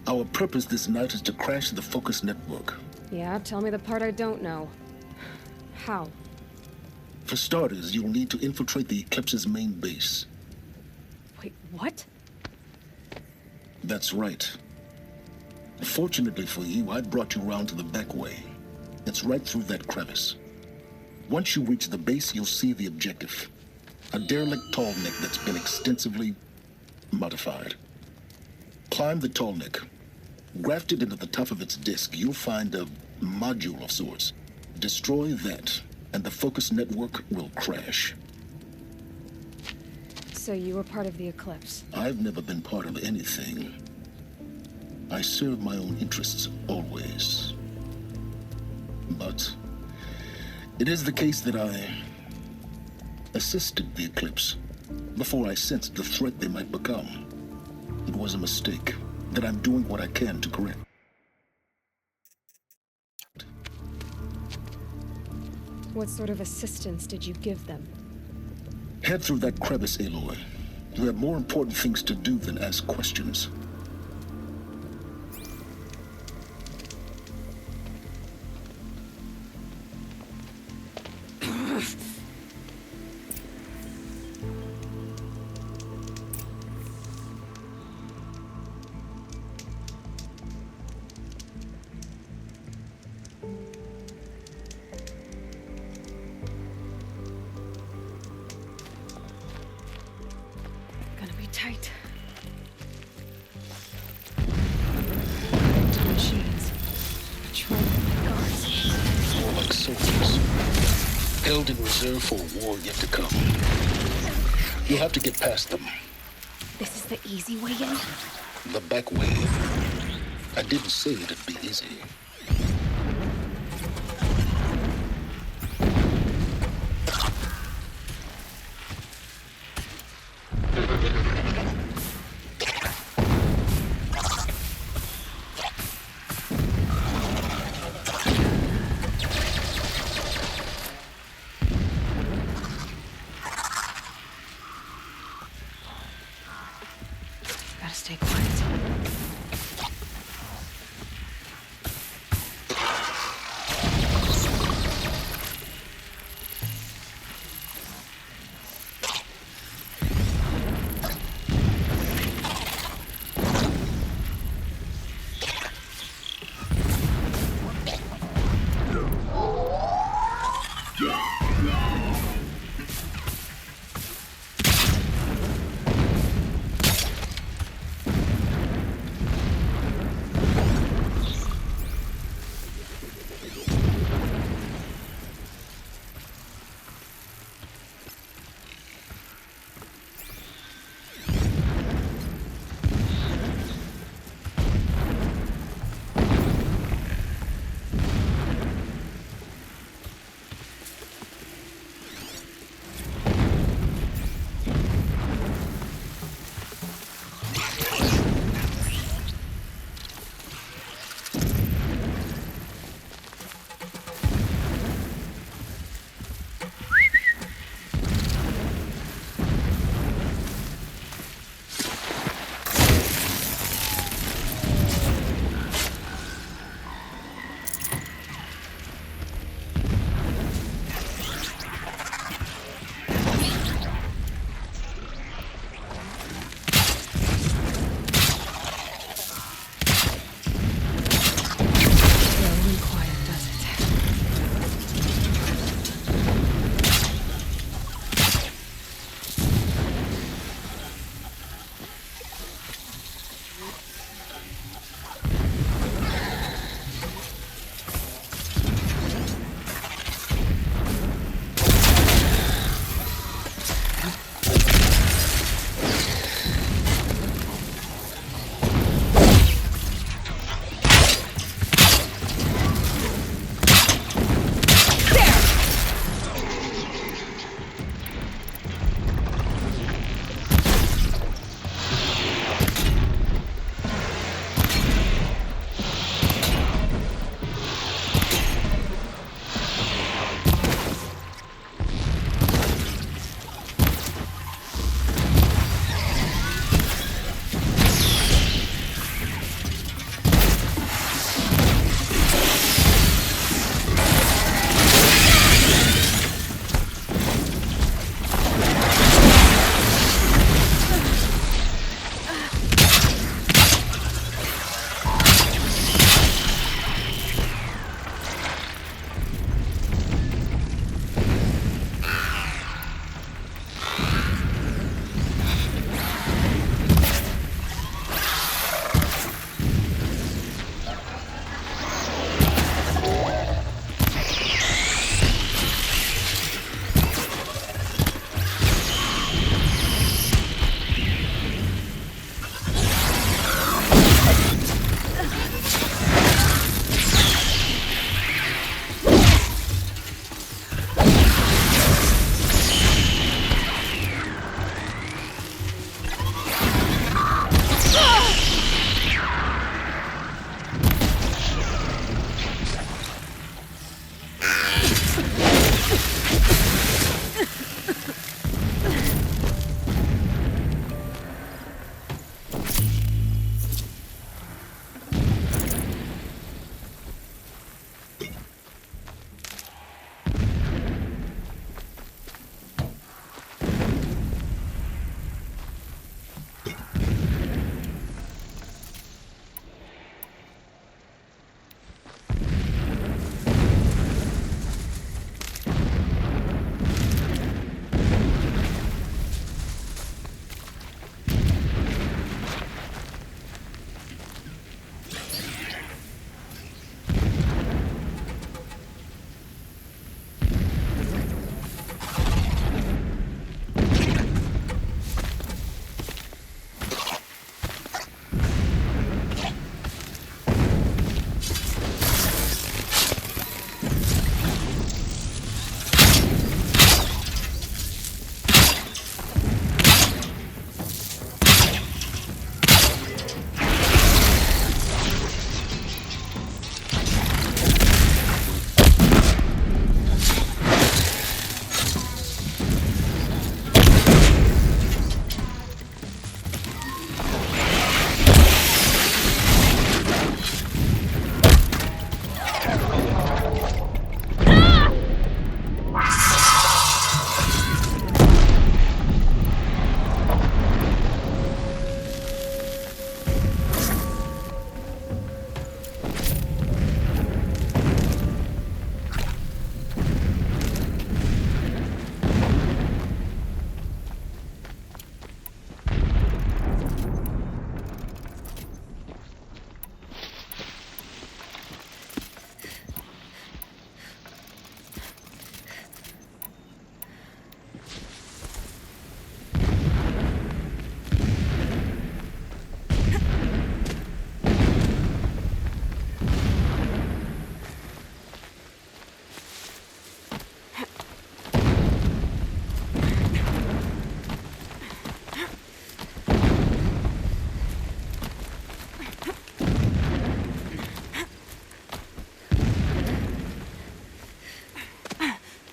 Our purpose this night is to crash the focus network. Yeah, tell me the part I don't know. How? For starters, you'll need to infiltrate the Eclipse's main base. Wait, what? That's right. Fortunately for you, I brought you round to the back way. It's right through that crevice. Once you reach the base, you'll see the objective. A derelict tall neck that's been extensively modified. Climb the tall neck. Grafted into the top of its disk, you'll find a module of sorts. Destroy that, and the focus network will crash. So you were part of the Eclipse? I've never been part of anything. I serve my own interests, always. But it is the case that I assisted the Eclipse before I sensed the threat they might become. It was a mistake that I'm doing what I can to correct. What sort of assistance did you give them? Head through that crevice, Aloy. You have more important things to do than ask questions. Tight. Machines. Patrol guards. More like soldiers. Held in reserve for a war yet to come. You'll have to get past them. This is the easy way in? The back way. I didn't say it'd be easy. Gotta stay quiet.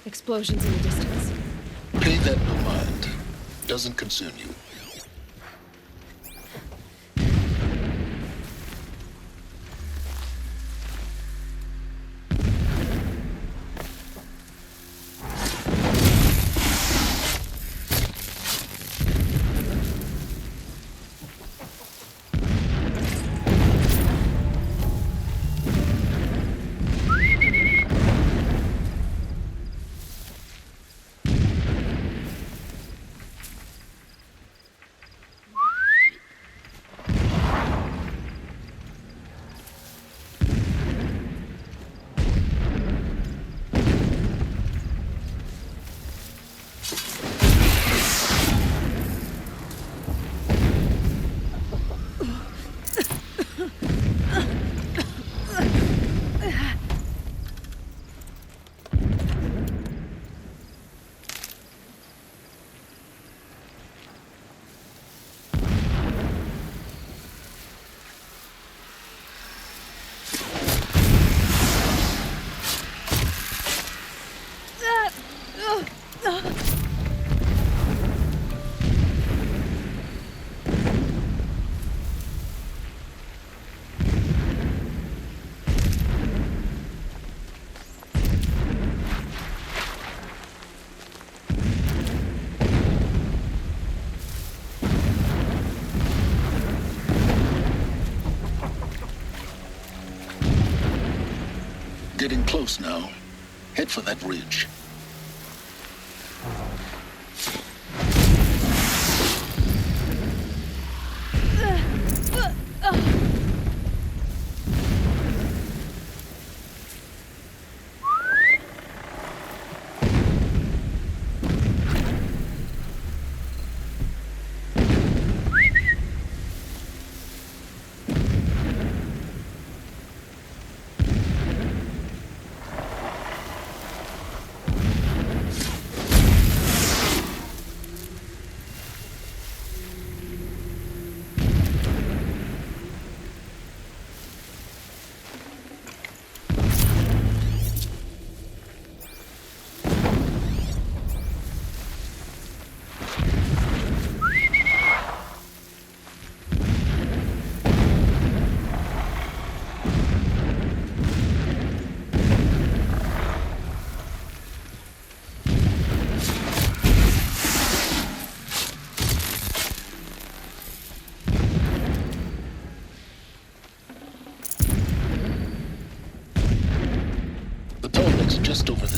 Explosions in the distance. Pay that no mind. Doesn't concern you. Getting close now. Head for that ridge.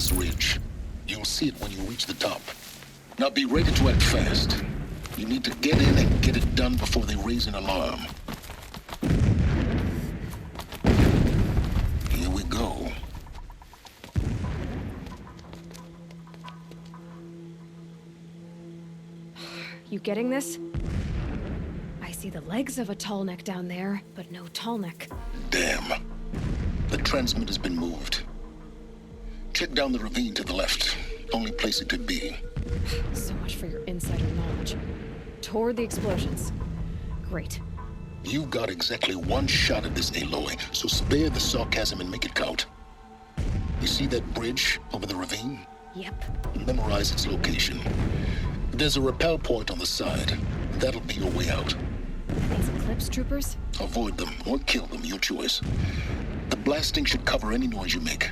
this ridge. You'll see it when you reach the top. Now be ready to act fast. You need to get in and get it done before they raise an alarm. Here we go. You getting this? I see the legs of a tall neck down there, but no tall neck. Damn. The transmitter's been moved. Check down the ravine to the left. Only place it could be. So much for your insider knowledge. Toward the explosions. Great. You've got exactly one shot at this, Aloy, so spare the sarcasm and make it count. You see that bridge over the ravine? Yep. Memorize its location. There's a rappel point on the side. That'll be your way out. These Eclipse troopers? Avoid them or kill them, your choice. The blasting should cover any noise you make.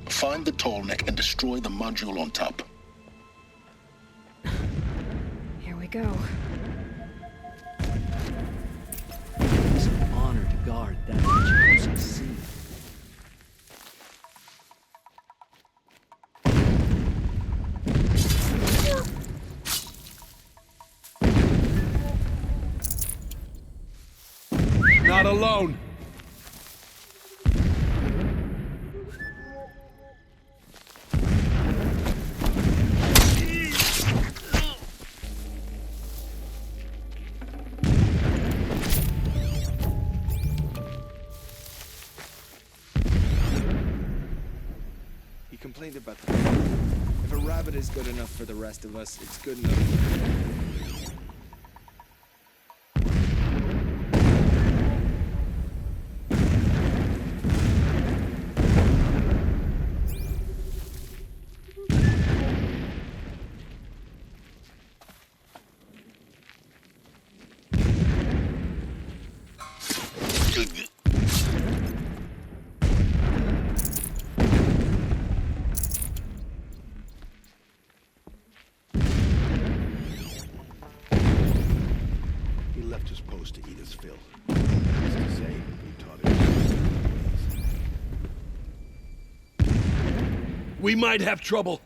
Find the tall neck and destroy the module on top. Here we go. It's an honor to guard that which you see. Not alone. He complained about the... If a rabbit is good enough for the rest of us, it's good enough for him. We might have trouble.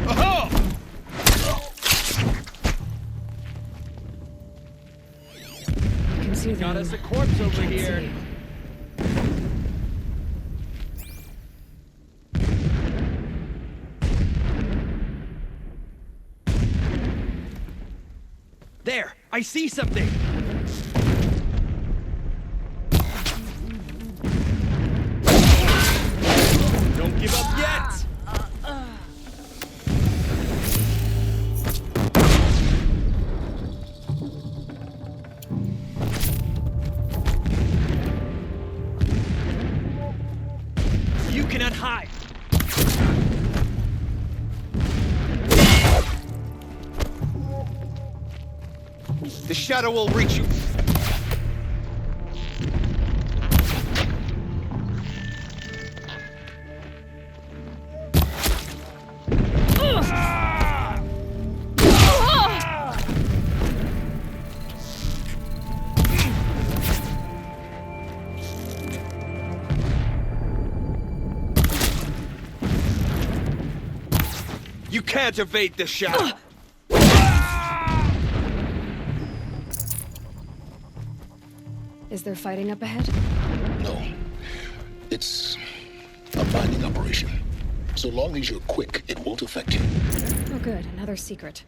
Aha! You can see Got them. us a corpse over here. See. There! I see something! Don't give up yet! You cannot hide! The shadow will reach you. You can't evade this shadow. Is there fighting up ahead? No. It's a mining operation. So long as you're quick, it won't affect you. Oh good, another secret.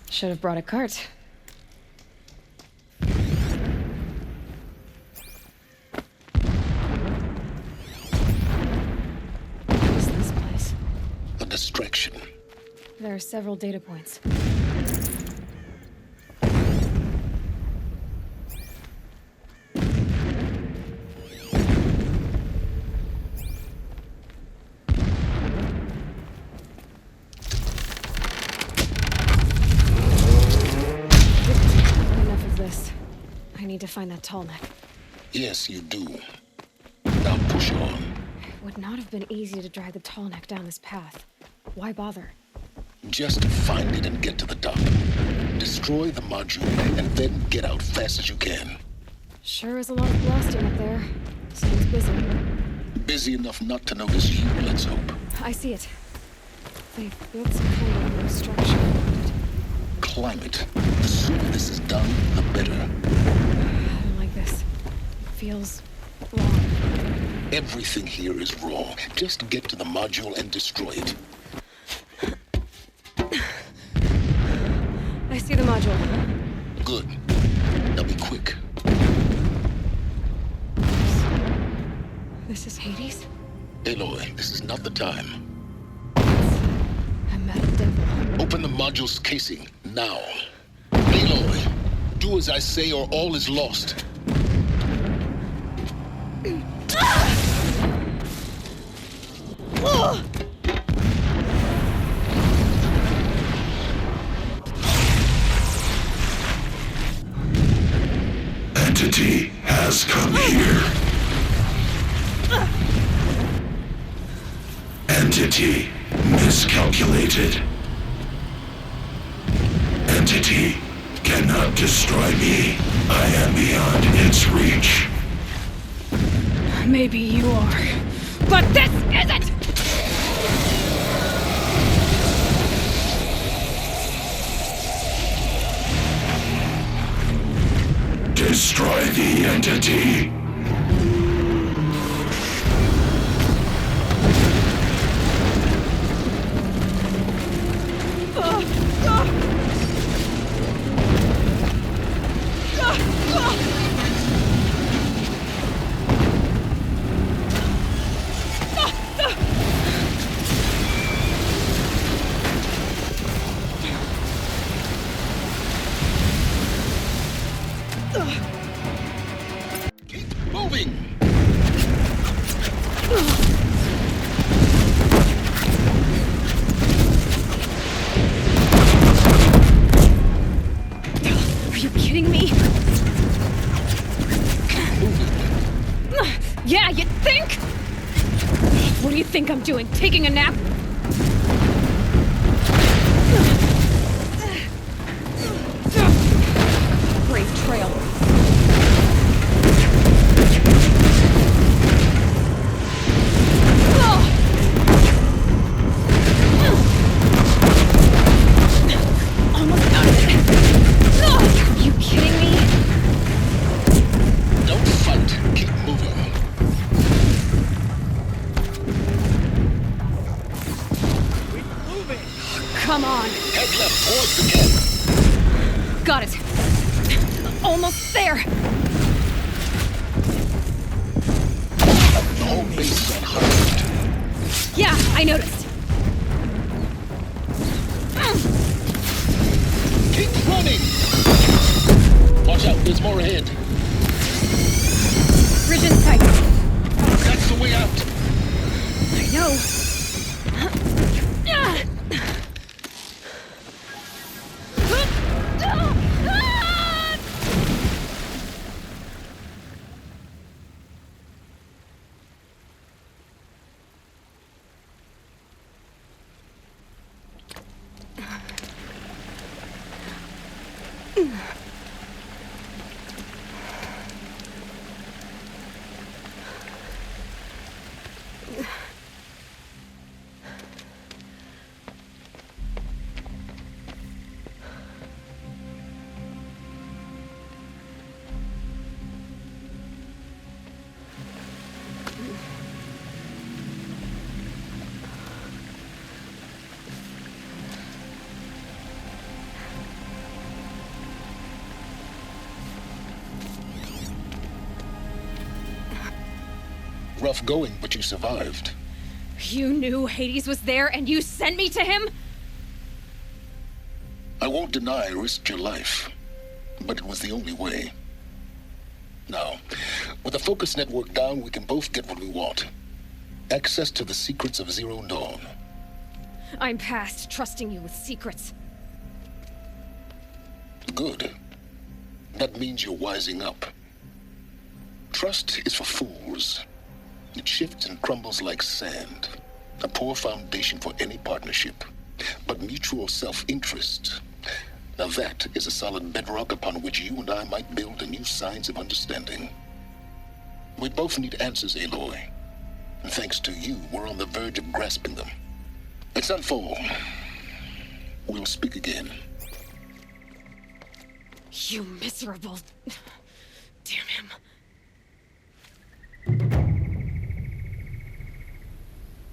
Should have brought a cart. Distraction. There are several data points. Enough of this. I need need to find that tall neck. Yes, you do. Now push on. It would not have been easy to drag the tall neck down this path. Why bother? Just find it and get to the top. Destroy the module, and then get out fast as you can. Sure is a lot of blasting up there. Seems busy. Busy enough not to notice you, let's hope. I see it. They've built some kind of new structure around it. Climb it. The sooner this is done, the better. I don't like this. It feels wrong. Everything here is wrong. Just get to the module and destroy it. I see the module. Good. Now be quick. This is Hades? Aloy, this is not the time. A metal devil. Open the module's casing, now. Aloy, do as I say or all is lost. Entity has come here. Entity miscalculated. Entity cannot destroy me. I am beyond its reach. Maybe you are, but this isn't! Destroy the entity. Yeah, you think? What do you think I'm doing? Taking a nap? Great trail. Almost out of it. Are you kidding me? Don't fight. Keep moving. Come on. Head left towards the camp. Got it. Almost there. The whole base is on high. Yeah, I noticed. Keep running. Watch out, there's more ahead. Bridge in sight. That's the way out. I know. Rough going, but you survived. You knew Hades was there and you sent me to him? I won't deny I risked your life, but it was the only way. Now, with the focus network down, we can both get what we want. Access to the secrets of Zero Dawn. I'm past trusting you with secrets. Good. That means you're wising up. Trust is for fools. It shifts and crumbles like sand. A poor foundation for any partnership. But mutual self-interest, now that is a solid bedrock upon which you and I might build a new science of understanding. We both need answers, Aloy. And thanks to you, we're on the verge of grasping them. At sunfall, we'll speak again. You miserable... Damn him.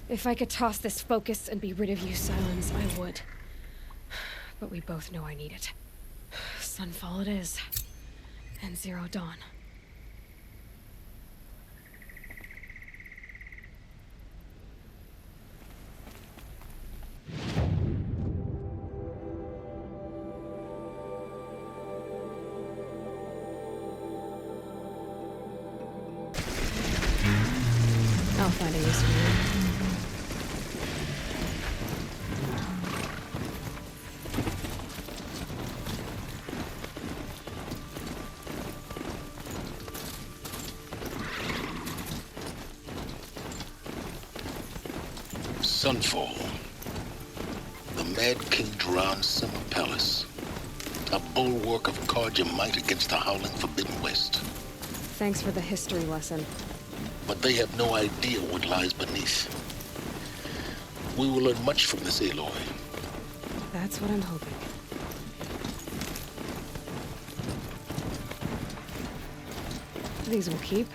If I could toss this focus and be rid of you, Silence, I would. But we both know I need it. Sunfall it is. And Zero Dawn. I'll find a use for you. Sunfall. The Mad King Duran's summer palace. A bulwark of Carja might against the howling Forbidden West. Thanks for the history lesson. But they have no idea what lies beneath. We will learn much from this Aloy. That's what I'm hoping. These will keep.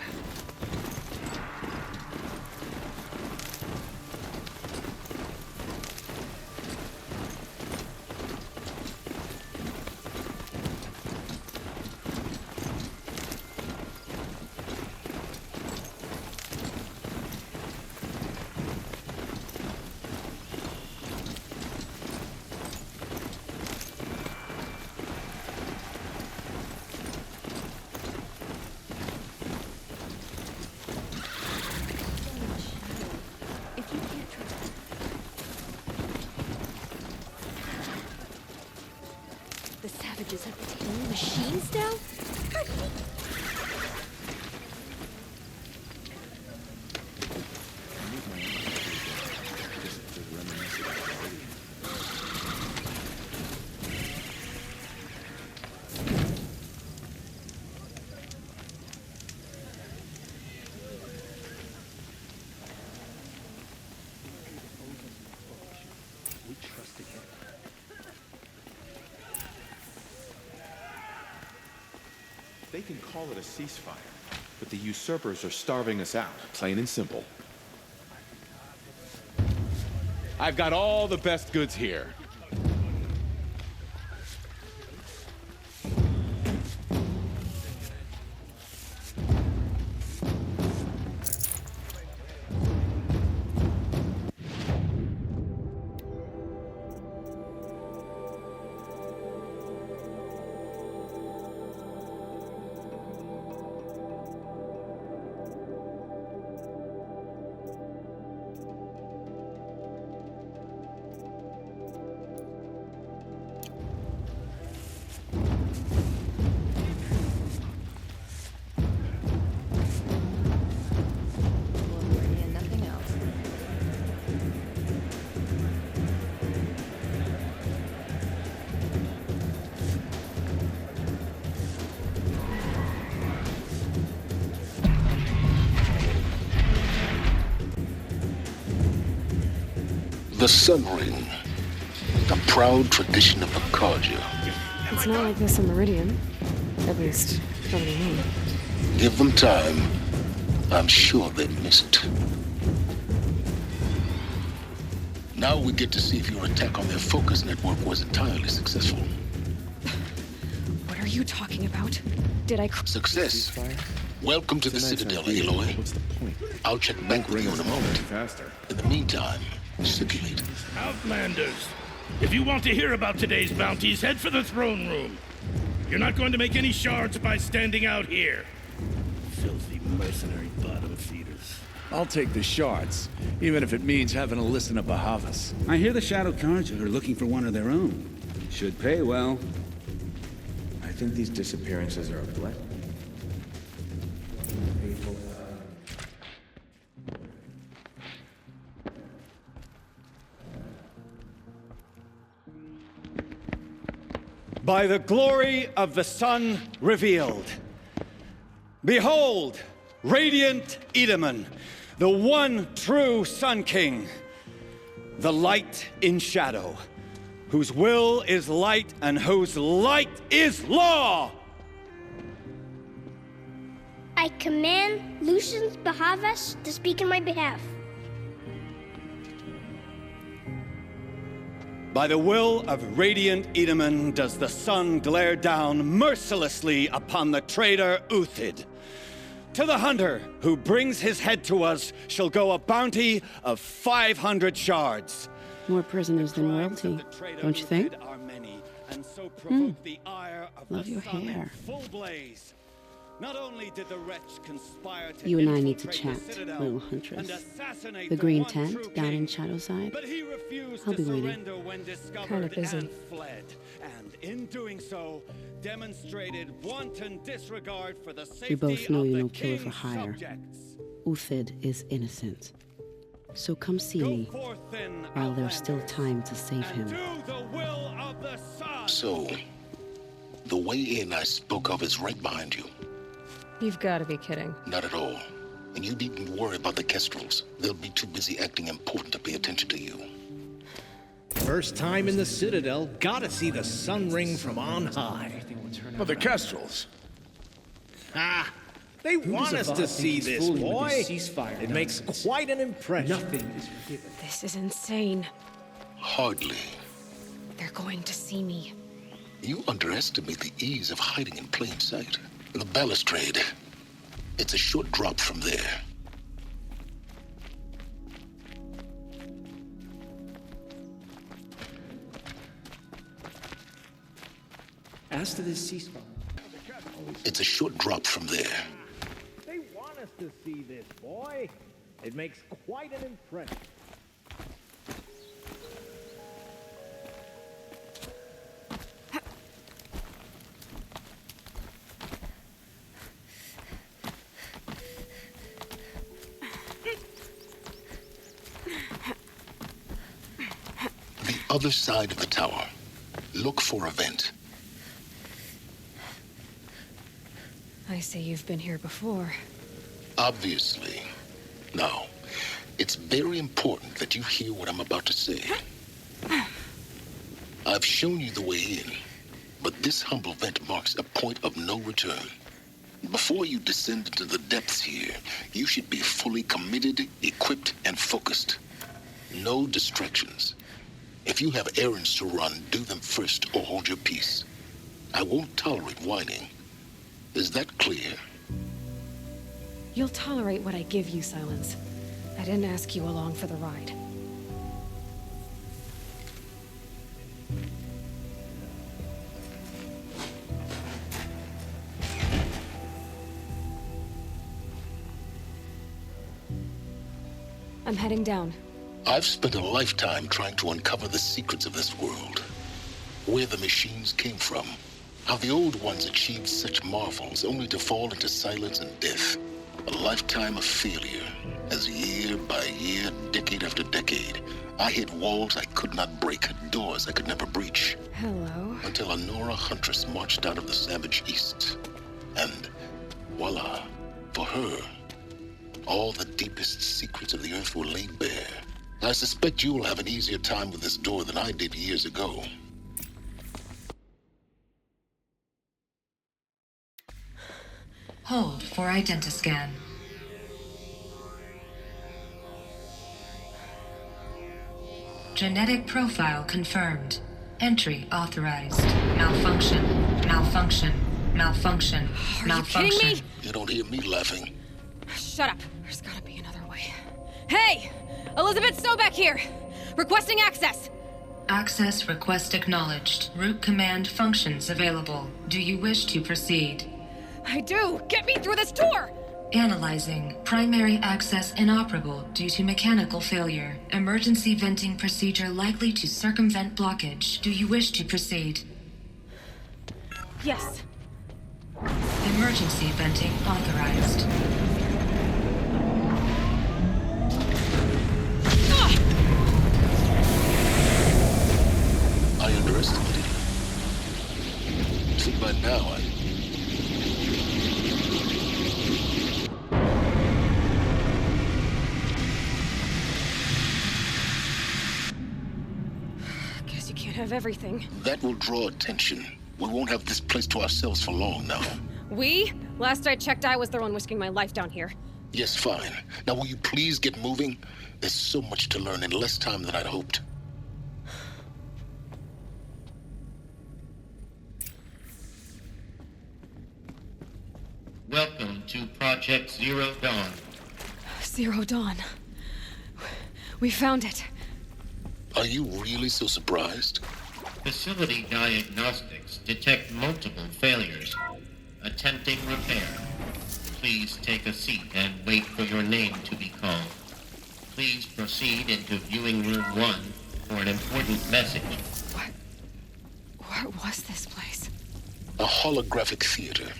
The savages have tame machines now? They can call it a ceasefire, but the usurpers are starving us out, plain and simple. I've got all the best goods here. The Sun Ring, the proud tradition of the Carja. It's not like this in Meridian. At least, nobody knew. Give them time. I'm sure they've missed. Now we get to see if your attack on their focus network was entirely successful. What are you talking about? Did I... Success. Welcome to the Citadel, Aloy. What's the point? I'll check back with you in a moment. Faster. In the meantime, circulate. Outlanders, if you want to hear about today's bounties, head for the throne room. You're not going to make any shards by standing out here. Filthy mercenary bottom feeders. I'll take the shards, even if it means having to listen to Bahavas. I hear the Shadow Carja are looking for one of their own. Should pay well. I think these disappearances are a blip? People. By the glory of the sun revealed. Behold, radiant Edaman, the one true Sun King, the light in shadow, whose will is light and whose light is law! I command Lucius Bahavas to speak in my behalf. By the will of radiant Edaman does the sun glare down mercilessly upon the traitor Uthid. To the hunter who brings his head to us shall go a bounty of 500 shards. More prisoners than royalty, don't you think? Love your hair. Not only did the wretch conspire to You and I need to chat, little huntress. The green tent down in Shadowside. I'll be waiting. Kind of busy. Fled, and in doing so, demonstrated wanton disregard for the safety We both know of you're the no killer for king's hire. subjects. Uthid is innocent. So come see me while there's still time to save him. So, the way in I spoke of is right behind you. You've got to be kidding. Not at all. And you needn't worry about the Kestrels. They'll be too busy acting important to pay attention to you. First time in the Citadel, gotta see the sun ring from on high. Well, the Kestrels. Ah, they want us to see this, boy. It makes quite an impression. Nothing is forgiven. This is insane. Hardly. They're going to see me. You underestimate the ease of hiding in plain sight. The balustrade. It's a short drop from there. As to this ceasefire... It's a short drop from there. They want us to see this, boy. It makes quite an impression. Other side of the tower. Look for a vent. I see you've been here before. Obviously. Now, it's very important that you hear what I'm about to say. I've shown you the way in, but this humble vent marks a point of no return. Before you descend into the depths here, you should be fully committed, equipped, and focused. No distractions. If you have errands to run, do them first or hold your peace. I won't tolerate whining. Is that clear? You'll tolerate what I give you, Silence. I didn't ask you along for the ride. I'm heading down. I've spent a lifetime trying to uncover the secrets of this world. Where the machines came from. How the old ones achieved such marvels only to fall into silence and death. A lifetime of failure. As year by year, decade after decade, I hit walls I could not break, doors I could never breach. Hello. Until a Nora huntress marched out of the savage east. And voila, for her, all the deepest secrets of the earth were laid bare. I suspect you will have an easier time with this door than I did years ago. Hold for identiscan. Genetic profile confirmed. Entry authorized. Malfunction. Malfunction. Malfunction. Malfunction. Are you kidding me? You don't hear me laughing. Shut up. There's gotta be another way. Hey! Elizabeth Sobek here! Requesting access! Access request acknowledged. Root command functions available. Do you wish to proceed? I do! Get me through this tour! Analyzing. Primary access inoperable due to mechanical failure. Emergency venting procedure likely to circumvent blockage. Do you wish to proceed? Yes. Emergency venting authorized. I underestimated you. See, by now, Guess you can't have everything. That will draw attention. We won't have this place to ourselves for long now. We? Last I checked, I was the one risking my life down here. Yes, fine. Now will you please get moving? There's so much to learn in less time than I'd hoped. Welcome to Project Zero Dawn. Zero Dawn. We found it. Are you really so surprised? Facility diagnostics detect multiple failures. Attempting repair. Please take a seat and wait for your name to be called. Please proceed into viewing room 1 for an important message. What was this place? A holographic theater.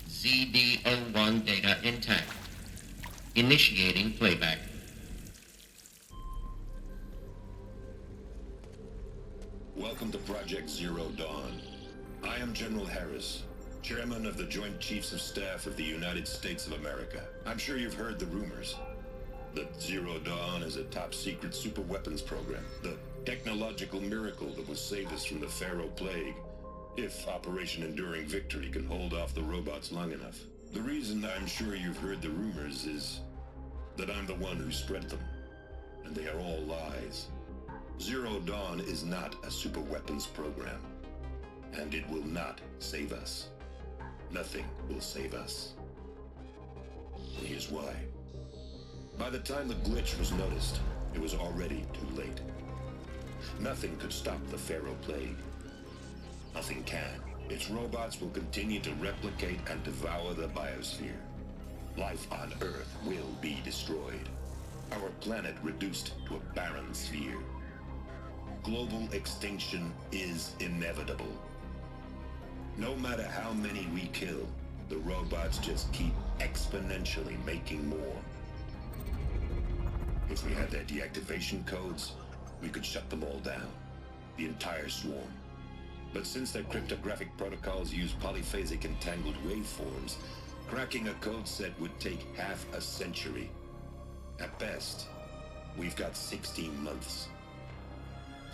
CD01 data intact. Initiating playback. Welcome to Project Zero Dawn. I am General Harris, Chairman of the Joint Chiefs of Staff of the United States of America. I'm sure you've heard the rumors that Zero Dawn is a top-secret superweapons program, the technological miracle that will save us from the Pharaoh Plague, if Operation Enduring Victory can hold off the robots long enough. The reason I'm sure you've heard the rumors is that I'm the one who spread them, and they are all lies. Zero Dawn is not a superweapons program, and it will not save us. Nothing will save us. And here's why. By the time the glitch was noticed, it was already too late. Nothing could stop the Pharaoh Plague. Nothing can. Its robots will continue to replicate and devour the biosphere. Life on Earth will be destroyed. Our planet reduced to a barren sphere. Global extinction is inevitable. No matter how many we kill, the robots just keep exponentially making more. If we had their deactivation codes, we could shut them all down. The entire swarm. But since their cryptographic protocols use polyphasic entangled waveforms, cracking a code set would take half a century. At best, we've got 16 months.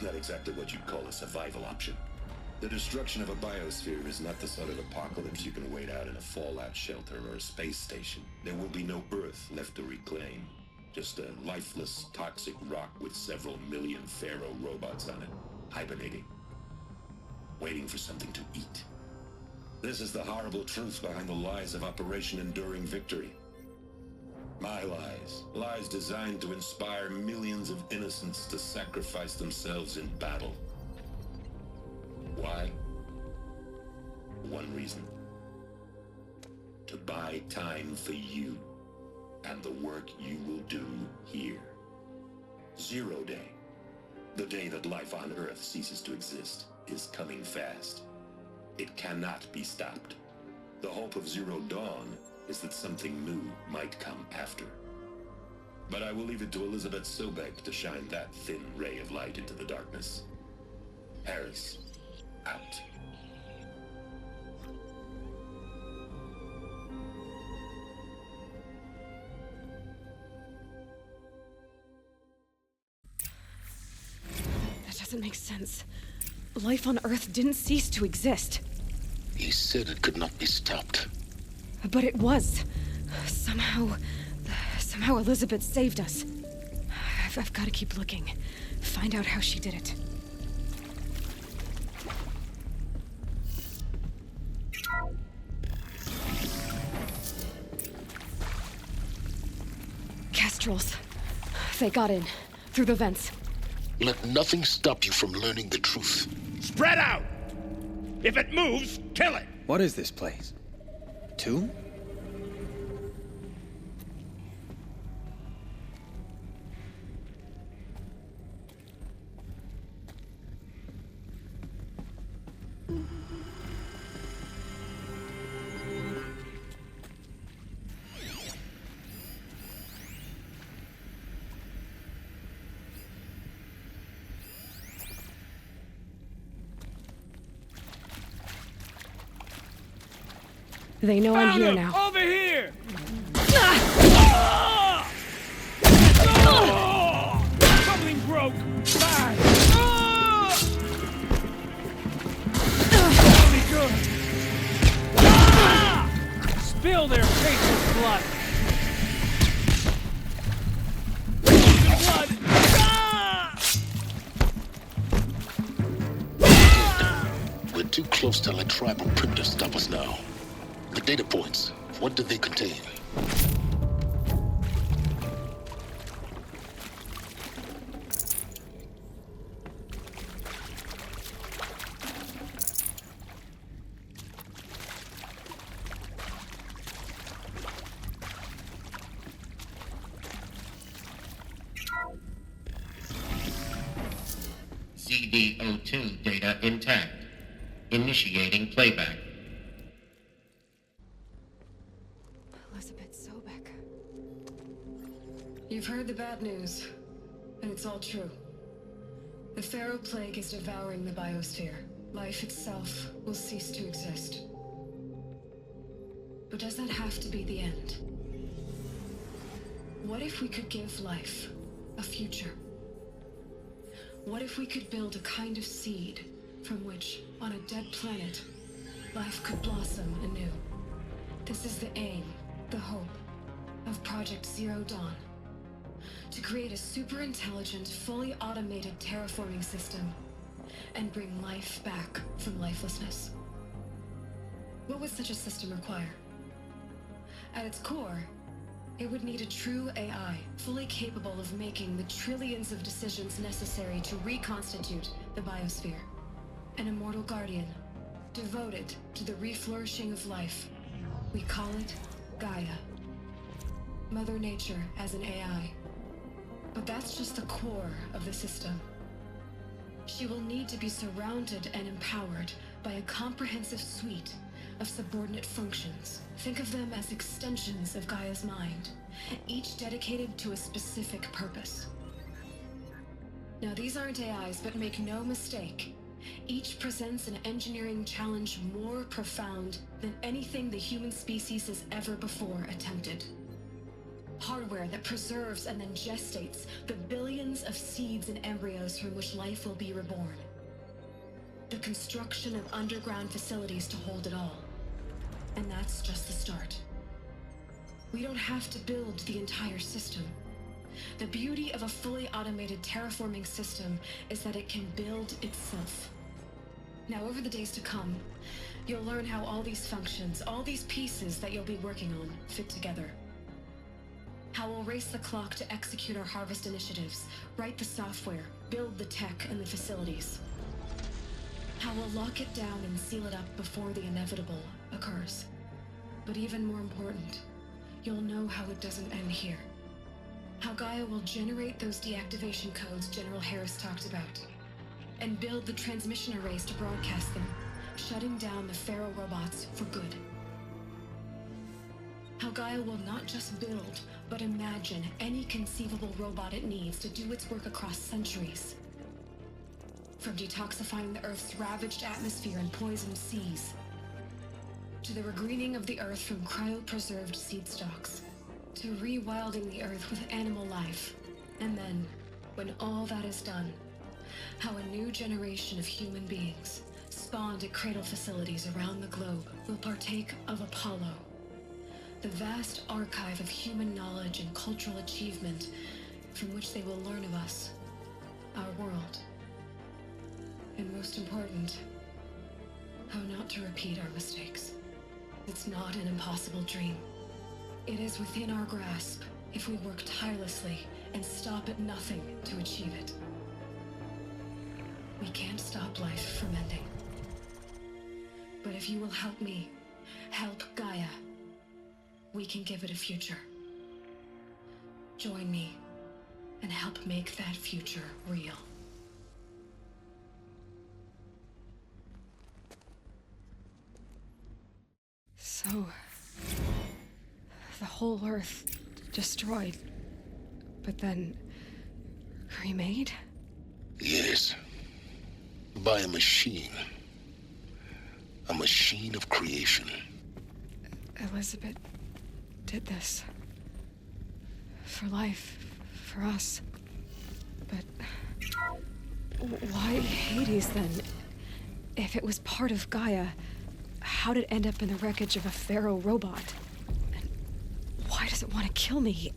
Not exactly what you'd call a survival option. The destruction of a biosphere is not the sort of apocalypse you can wait out in a fallout shelter or a space station. There will be no Earth left to reclaim. Just a lifeless, toxic rock with several million Pharaoh robots on it, hibernating. Waiting for something to eat. This is the horrible truth behind the lies of Operation Enduring Victory. My lies. Lies designed to inspire millions of innocents to sacrifice themselves in battle. Why? One reason. To buy time for you and the work you will do here. Zero Day. The day that life on Earth ceases to exist is coming fast. It cannot be stopped. The hope of Zero Dawn is that something new might come after. But I will leave it to Elizabeth Sobek to shine that thin ray of light into the darkness. Harris, out. That doesn't make sense. Life on Earth didn't cease to exist. He said it could not be stopped. But it was. Somehow Elizabeth saved us. I've got to keep looking. Find out how she did it. Kestrels. They got in. Through the vents. Let nothing stop you from learning the truth. Spread out! If it moves, kill it! What is this place? Tomb? They know I'm here now. Over here! Something broke! Bad! Really good! Spill their faces' blood! Blood! We're too close to that tribal primitive to stop us now. The data points, what do they contain? ZD02 data intact. Initiating playback. Elizabeth Sobek. You've heard the bad news, and it's all true. The Pharaoh Plague is devouring the biosphere. Life itself will cease to exist. But does that have to be the end? What if we could give life a future? What if we could build a kind of seed from which, on a dead planet, life could blossom anew? This is the aim, the hope, of Project Zero Dawn. To create a super-intelligent, fully automated terraforming system and bring life back from lifelessness. What would such a system require? At its core, it would need a true AI, fully capable of making the trillions of decisions necessary to reconstitute the biosphere. An immortal guardian, devoted to the reflourishing of life. We call it Gaia. Mother Nature as an AI. But that's just the core of the system. She will need to be surrounded and empowered by a comprehensive suite of subordinate functions. Think of them as extensions of Gaia's mind, each dedicated to a specific purpose. Now, these aren't AIs, but make no mistake, each presents an engineering challenge more profound than anything the human species has ever before attempted. Hardware that preserves and then gestates the billions of seeds and embryos from which life will be reborn. The construction of underground facilities to hold it all. And that's just the start. We don't have to build the entire system. The beauty of a fully automated terraforming system is that it can build itself. Now, over the days to come, you'll learn how all these functions, all these pieces that you'll be working on, fit together. How we'll race the clock to execute our harvest initiatives, write the software, build the tech and the facilities. How we'll lock it down and seal it up before the inevitable occurs. But even more important, you'll know how it doesn't end here. How Gaia will generate those deactivation codes General Harris talked about, and build the transmission arrays to broadcast them, shutting down the Pharaoh robots for good. How Gaia will not just build, but imagine any conceivable robot it needs to do its work across centuries. From detoxifying the Earth's ravaged atmosphere and poisoned seas, to the regreening of the Earth from cryopreserved seed stalks, to rewilding the Earth with animal life. And then, when all that is done, how a new generation of human beings, spawned at cradle facilities around the globe, will partake of Apollo, the vast archive of human knowledge and cultural achievement from which they will learn of us, our world. And most important, how not to repeat our mistakes. It's not an impossible dream. It is within our grasp if we work tirelessly and stop at nothing to achieve it. We can't stop life from ending. But if you will help me, help Gaia, we can give it a future. Join me and help make that future real. So, the whole Earth destroyed, but then remade? Yes. By a machine. A machine of creation. Elizabeth did this. For life. For us. But why Hades then? If it was part of Gaia, how did it end up in the wreckage of a pharaoh robot? And why does it want to kill me?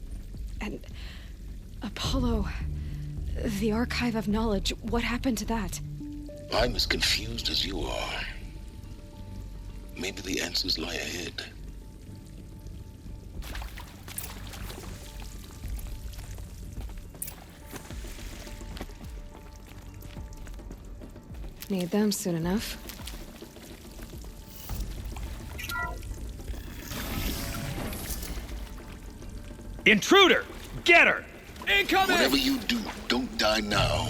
And Apollo, the Archive of Knowledge, what happened to that? I'm as confused as you are. Maybe the answers lie ahead. Need them soon enough. Intruder! Get her! Incoming! Whatever you do, don't die now.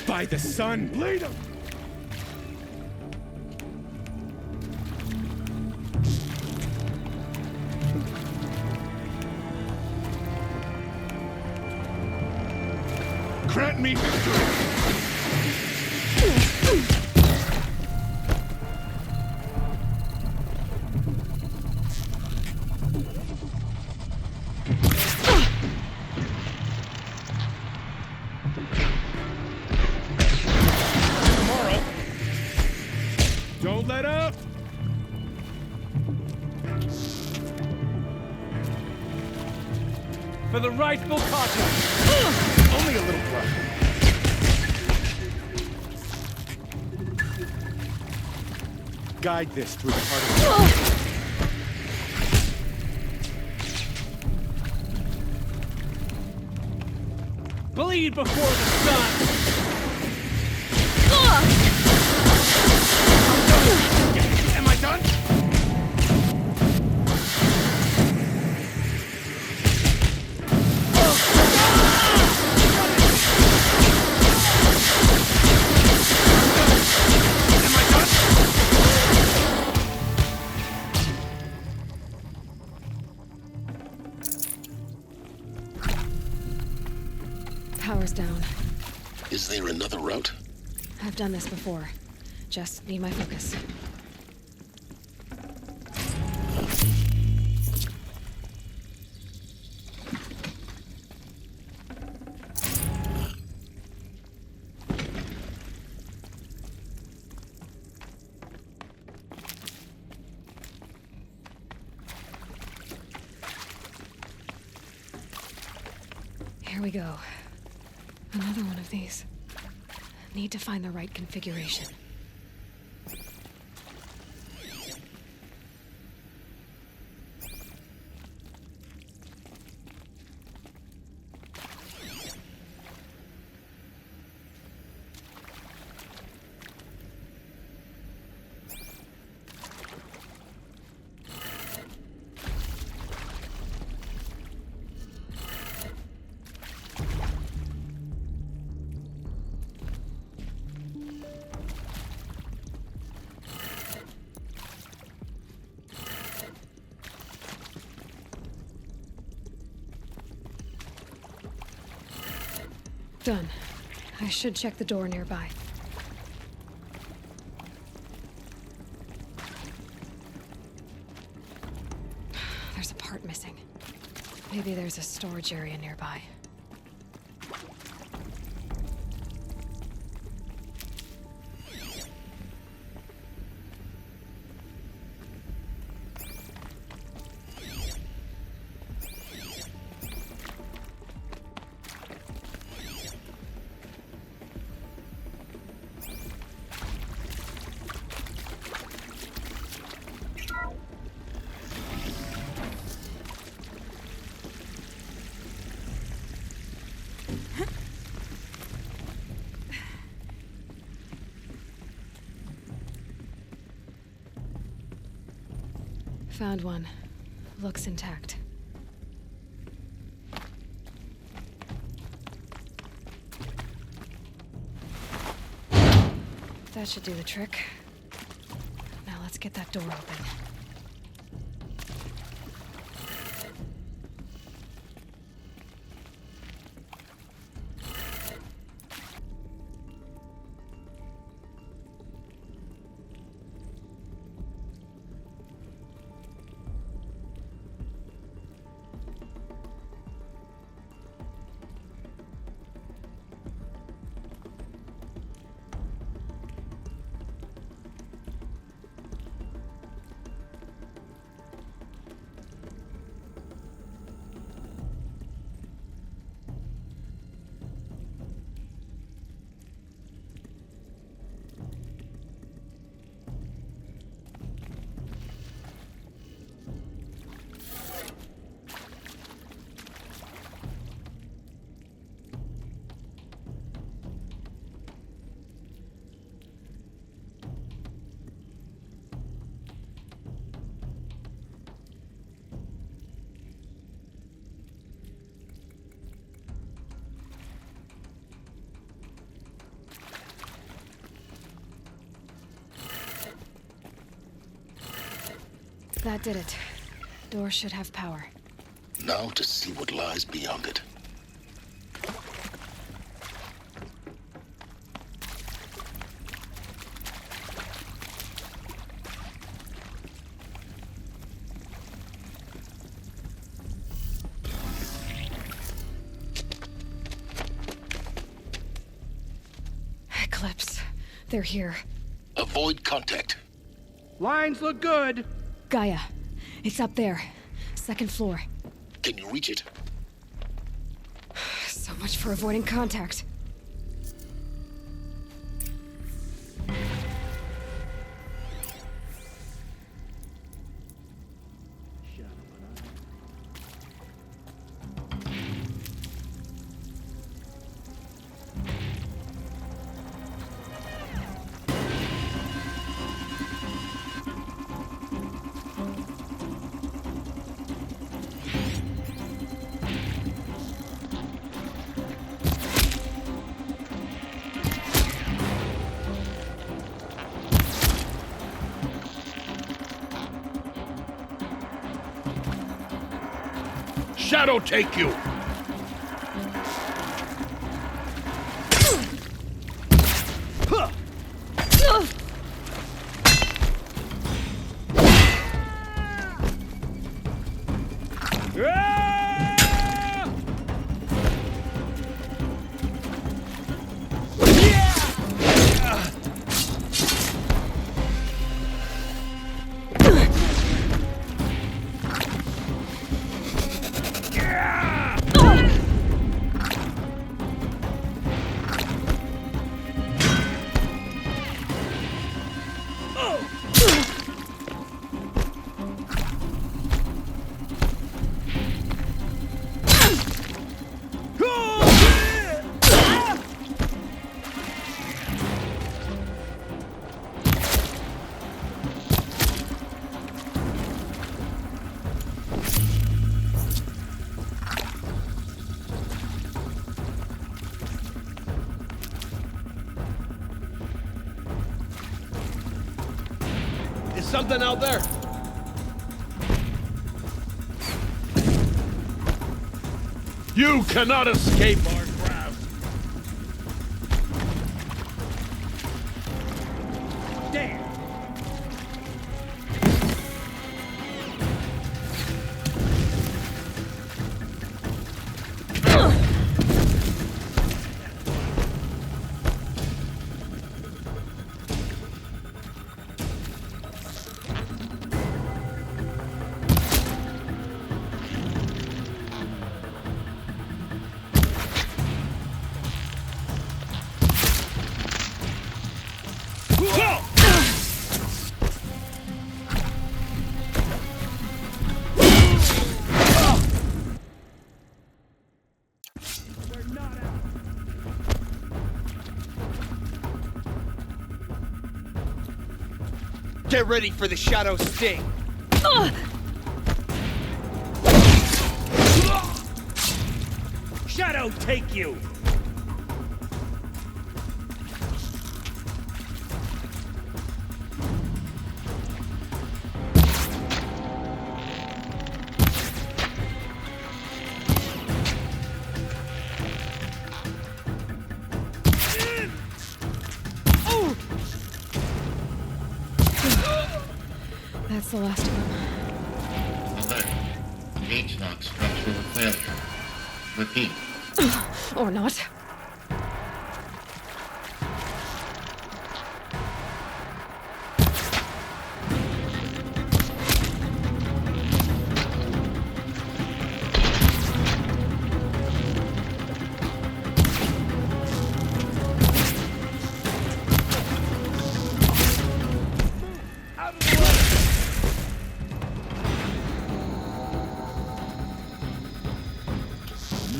By the sun, bleed him! Grant me victory! Don't let up! For the rightful Kata! Only a little blood. Guide this through the heart of Bleed before the sun! Am I done? Power's down. Is there another route? I've done this before. Just need my focus. Here we go. Another one of these. Need to find the right configuration. Done. I should check the door nearby. There's a part missing. Maybe there's a storage area nearby. Found one. Looks intact. That should do the trick. Now let's get that door open. That did it. Door should have power. Now to see what lies beyond it. Eclipse. They're here. Avoid contact. Lines look good. Gaia. It's up there. Second floor. Can you reach it? So much for avoiding contact. Shadow take you! Something out there. You cannot escape our grasp. Damn. Get ready for the shadow sting. Shadow take you! That's the last of them. Alert. H-lock structural failure. Repeat. Or not.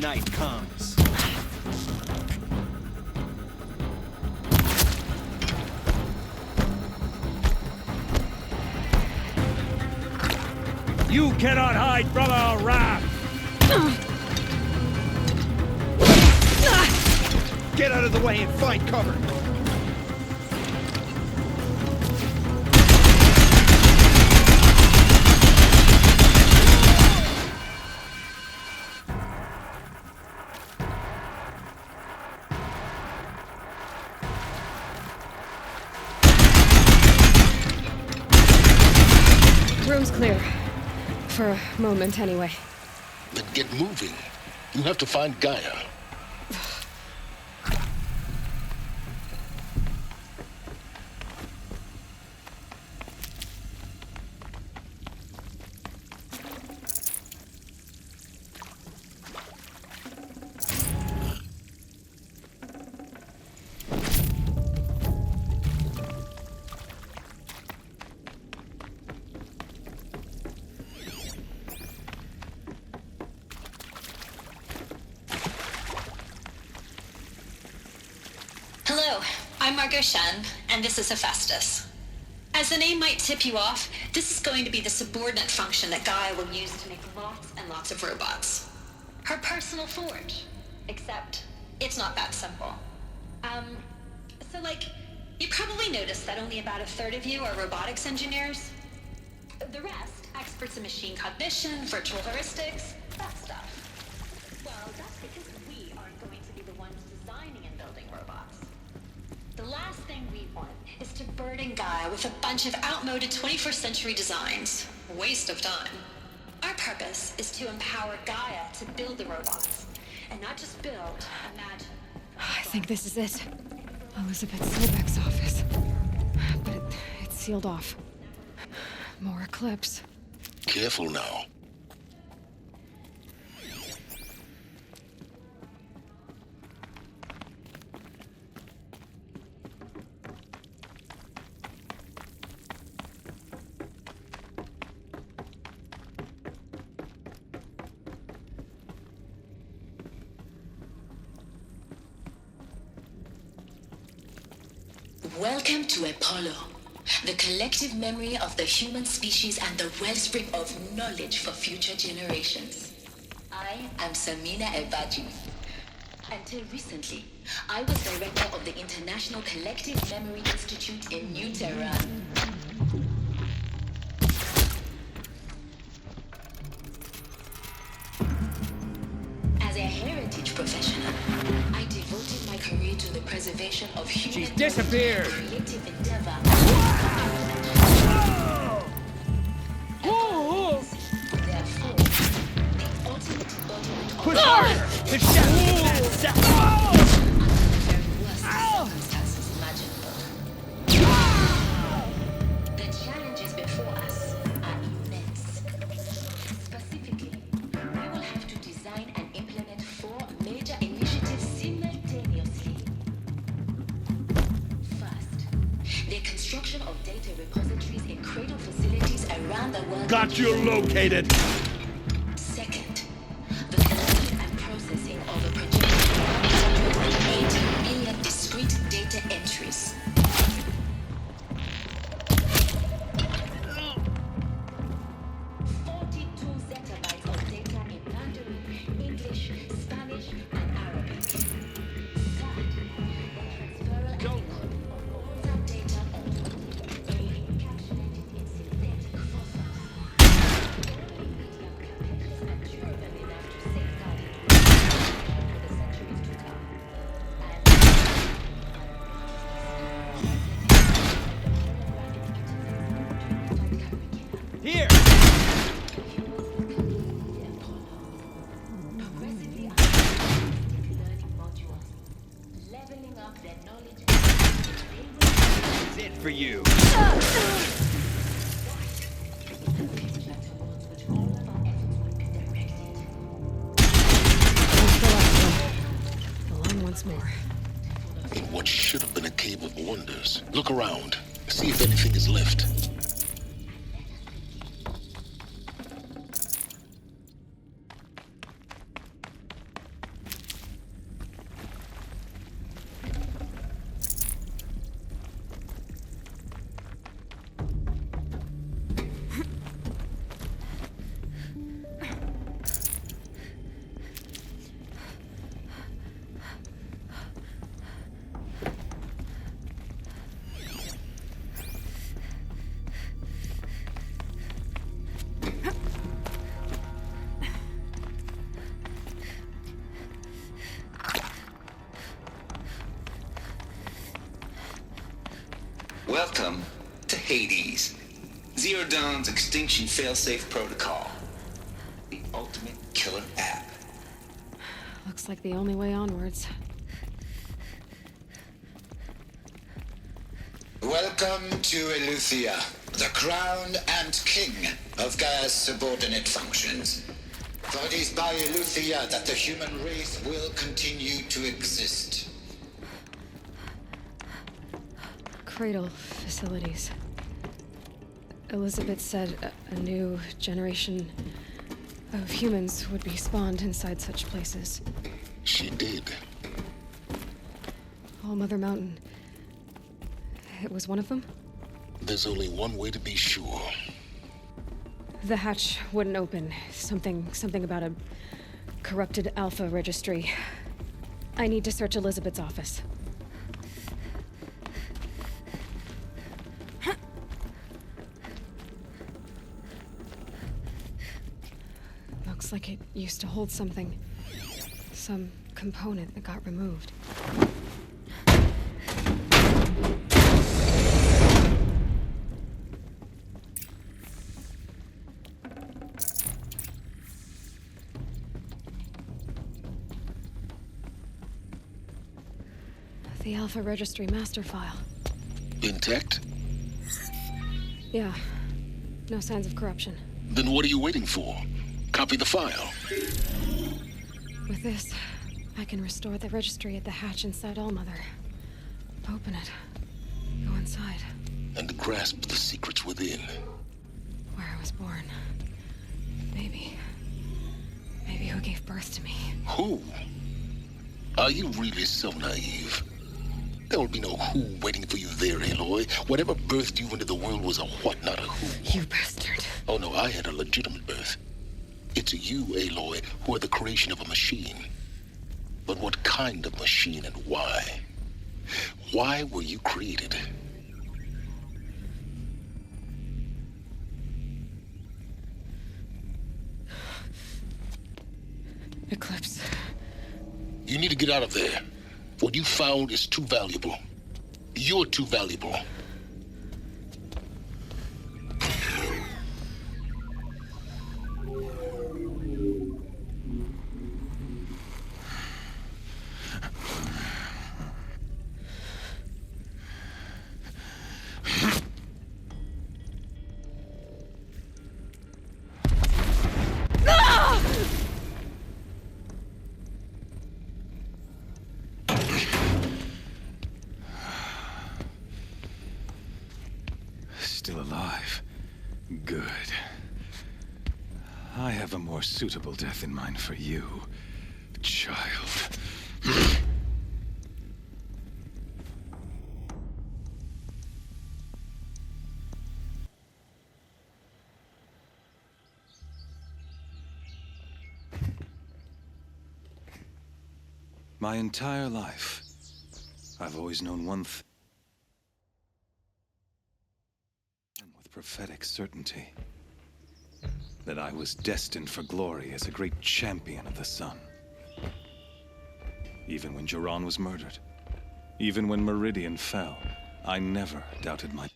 Night comes. You cannot hide from our wrath! Get out of the way and find cover! Room's clear. For a moment, anyway. Then get moving. You have to find Gaia. Hello, I'm Margot Shen, and this is Hephaestus. As the name might tip you off, this is going to be the subordinate function that Gaia will use to make lots and lots of robots. Her personal forge. Except, it's not that simple. You probably noticed that only about a third of you are robotics engineers. The rest, experts in machine cognition, virtual heuristics, that stuff. Well, that's because we aren't going to be the ones designing and building robots. The last thing we want is to burden Gaia with a bunch of outmoded 21st century designs. Waste of time. Our purpose is to empower Gaia to build the robots. And not just build, imagine. I think this is it. Elizabeth Silbeck's office. But it's sealed off. More eclipse. Careful now. Welcome to Apollo, the collective memory of the human species and the wellspring of knowledge for future generations. I am Samina Ebaji. Until recently, I was director of the International Collective Memory Institute in New Tehran. As a heritage professional, I devoted my career to the preservation of human She's disappeared! creative endeavor. Therefore, the ultimate embodiment of Push harder! The shadow! circumstances imaginable. The challenges before us are immense. Specifically, we will have to design and implement 4 major initiatives simultaneously. First, the construction of data repositories in cradle facilities around the world. Got you located! Second, the collection and processing of a projected 180 million discrete data entries. leveling up their knowledge. That's it for you. Along once more. In what should have been a cave of wonders. Look around. See if anything is left. Welcome to Hades, Zero Dawn's extinction failsafe protocol. The ultimate killer app. Looks like the only way onwards. Welcome to Eleuthia, the crown and king of Gaia's subordinate functions. For it is by Eleuthia that the human race will continue to exist. Cradle facilities. Elizabeth said a new generation of humans would be spawned inside such places. She did. All Mother Mountain. It was one of them? There's only one way to be sure. The hatch wouldn't open. Something about a corrupted Alpha registry. I need to search Elizabeth's office. Looks like it used to hold something. Some component that got removed. The Alpha Registry master file. Intact? Yeah. No signs of corruption. Then what are you waiting for? Copy the file. With this, I can restore the registry at the hatch inside Allmother. Open it. Go inside. And grasp the secrets within. Where I was born. Maybe who gave birth to me. Who? Are you really so naive? There will be no who waiting for you there, Aloy. Whatever birthed you into the world was a what, not a who. You bastard. Oh no, I had a legitimate birth. It's you, Aloy, who are the creation of a machine. But what kind of machine and why? Why were you created? Eclipse. You need to get out of there. What you found is too valuable. You're too valuable. Still alive. Good. I have a more suitable death in mind for you, child. My entire life, I've always known one thing. With prophetic certainty, that I was destined for glory as a great champion of the sun. Even when Jiran was murdered, even when Meridian fell, I never doubted my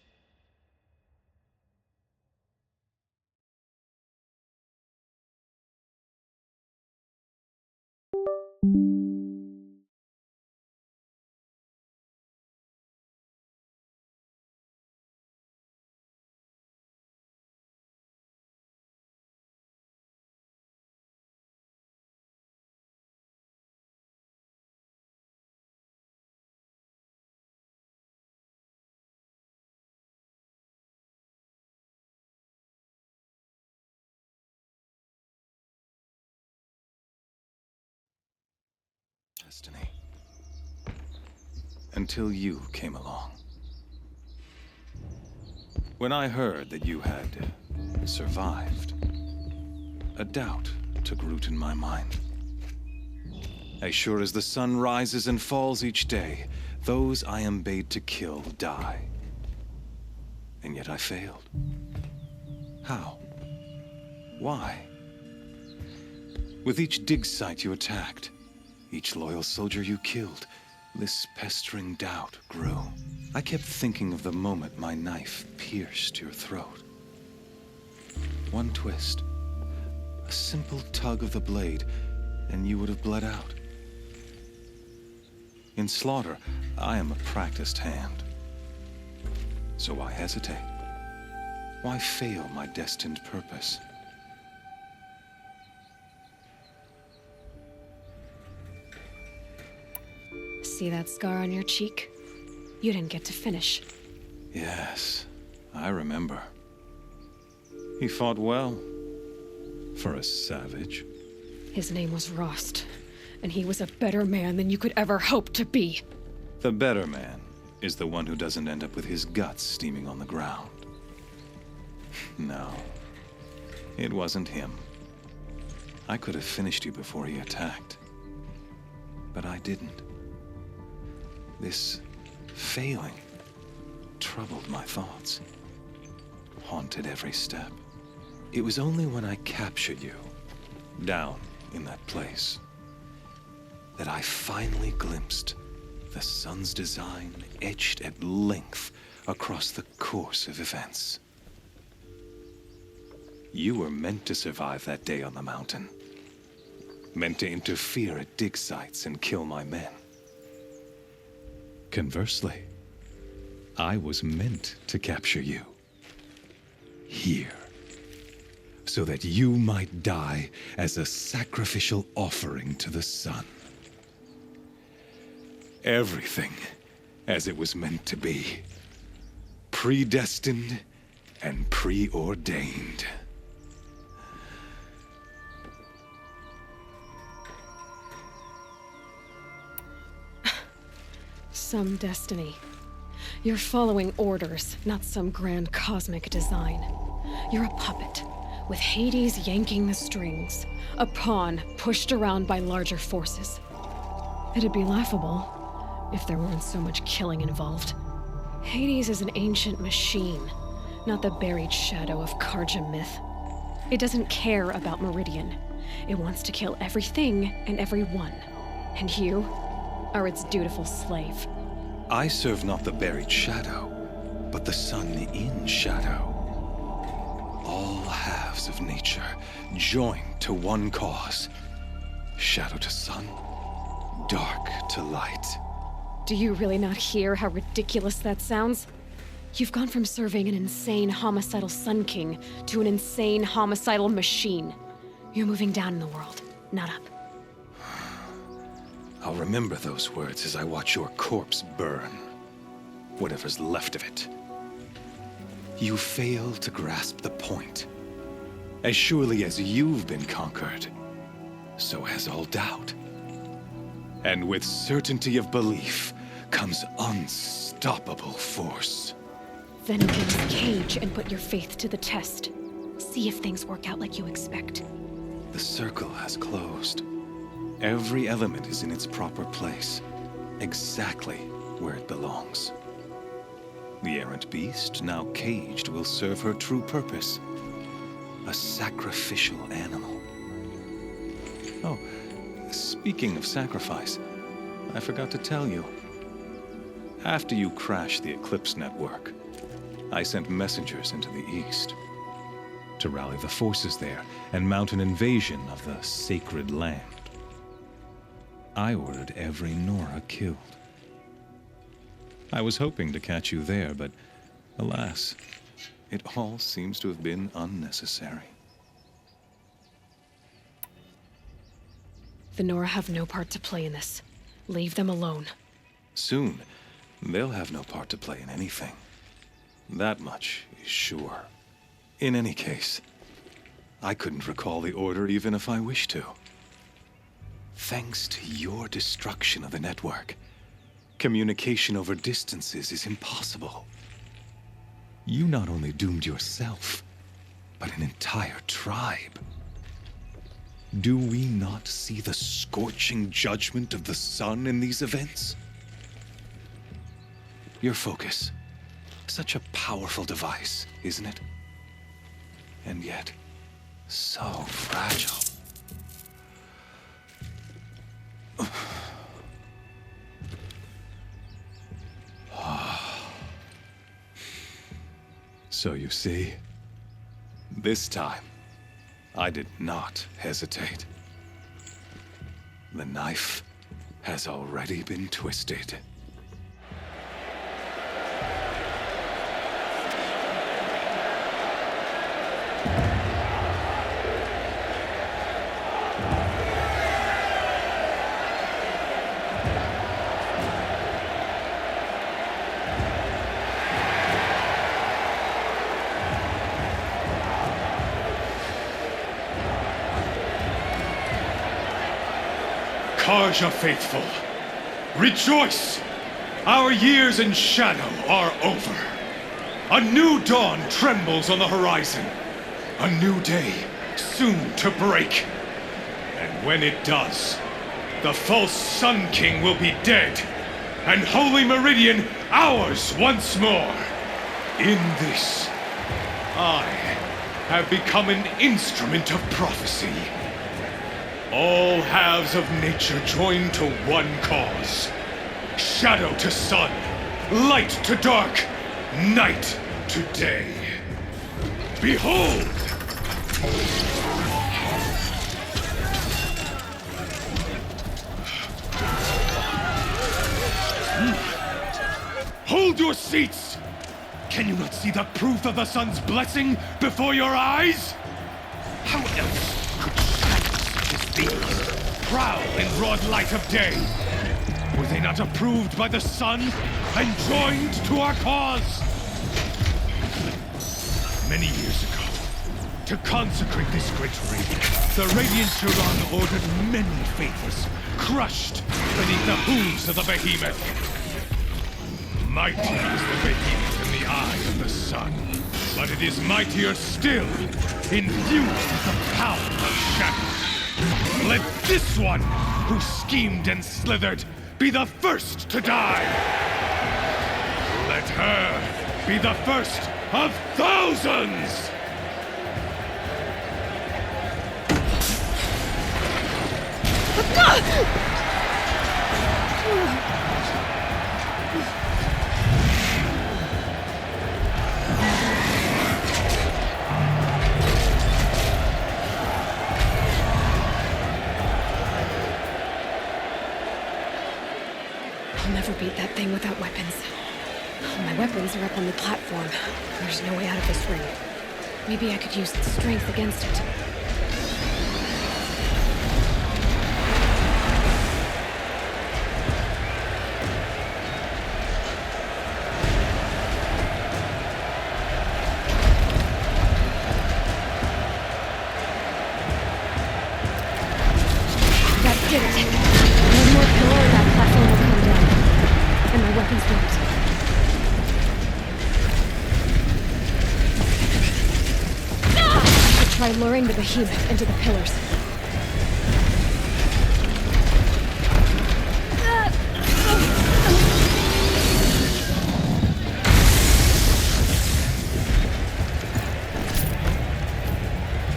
destiny. Until you came along. When I heard that you had survived, a doubt took root in my mind. As sure as the sun rises and falls each day, those I am bade to kill die. And yet I failed. How? Why? With each dig site you attacked, each loyal soldier you killed, this pestering doubt grew. I kept thinking of the moment my knife pierced your throat. One twist, a simple tug of the blade, and you would have bled out. In slaughter, I am a practiced hand. So why hesitate? Why fail my destined purpose? See that scar on your cheek? You didn't get to finish. Yes, I remember. He fought well. For a savage. His name was Rost, and he was a better man than you could ever hope to be. The better man is the one who doesn't end up with his guts steaming on the ground. No, it wasn't him. I could have finished you before he attacked. But I didn't. This failing troubled my thoughts, haunted every step. It was only when I captured you, down in that place, that I finally glimpsed the sun's design etched at length across the course of events. You were meant to survive that day on the mountain, meant to interfere at dig sites and kill my men. Conversely, I was meant to capture you. Here. So that you might die as a sacrificial offering to the sun. Everything as it was meant to be. Predestined and preordained. Some destiny. You're following orders, not some grand cosmic design. You're a puppet, with Hades yanking the strings. A pawn pushed around by larger forces. It'd be laughable if there weren't so much killing involved. Hades is an ancient machine, not the buried shadow of Karja myth. It doesn't care about Meridian. It wants to kill everything and everyone. And you are its dutiful slave. I serve not the buried shadow, but the sun in shadow. All halves of nature joined to one cause. Shadow to sun, dark to light. Do you really not hear how ridiculous that sounds? You've gone from serving an insane homicidal Sun King to an insane homicidal machine. You're moving down in the world, not up. I'll remember those words as I watch your corpse burn. Whatever's left of it. You fail to grasp the point. As surely as you've been conquered, so has all doubt. And with certainty of belief comes unstoppable force. Then open this cage and put your faith to the test. See if things work out like you expect. The circle has closed. Every element is in its proper place, exactly where it belongs. The errant beast, now caged, will serve her true purpose. A sacrificial animal. Oh, speaking of sacrifice, I forgot to tell you. After you crashed the Eclipse network, I sent messengers into the east to rally the forces there and mount an invasion of the sacred land. I ordered every Nora killed. I was hoping to catch you there, but alas, it all seems to have been unnecessary. The Nora have no part to play in this. Leave them alone. Soon, they'll have no part to play in anything. That much is sure. In any case, I couldn't recall the order even if I wished to. Thanks to your destruction of the network, communication over distances is impossible. You not only doomed yourself, but an entire tribe. Do we not see the scorching judgment of the sun in these events? Your focus. Such a powerful device, isn't it? And yet, so fragile. So you see, this time, I did not hesitate. The knife has already been twisted. Karja faithful, rejoice! Our years in shadow are over. A new dawn trembles on the horizon. A new day soon to break. And when it does, the false Sun King will be dead, and Holy Meridian ours once more. In this, I have become an instrument of prophecy. All halves of nature join to one cause. Shadow to sun, light to dark, night to day. Behold! Hold your seats! Can you not see the proof of the sun's blessing before your eyes? How else could these prowl in broad light of day? Were they not approved by the sun and joined to our cause? Many years ago, to consecrate this great raid, the Radiant Tyrann ordered many faithless, crushed beneath the hooves of the behemoth. Mighty is the behemoth in the eye of the sun, but it is mightier still, infused with the power of shadow. Let this one, who schemed and slithered, be the first to die! Let her be the first of thousands! I'll never beat that thing without weapons. My weapons are up on the platform. There's no way out of this ring. Maybe I could use its strength against it. That did it! One more pillar and that platform will come down. And my weapons won't. Try luring the behemoth into the pillars.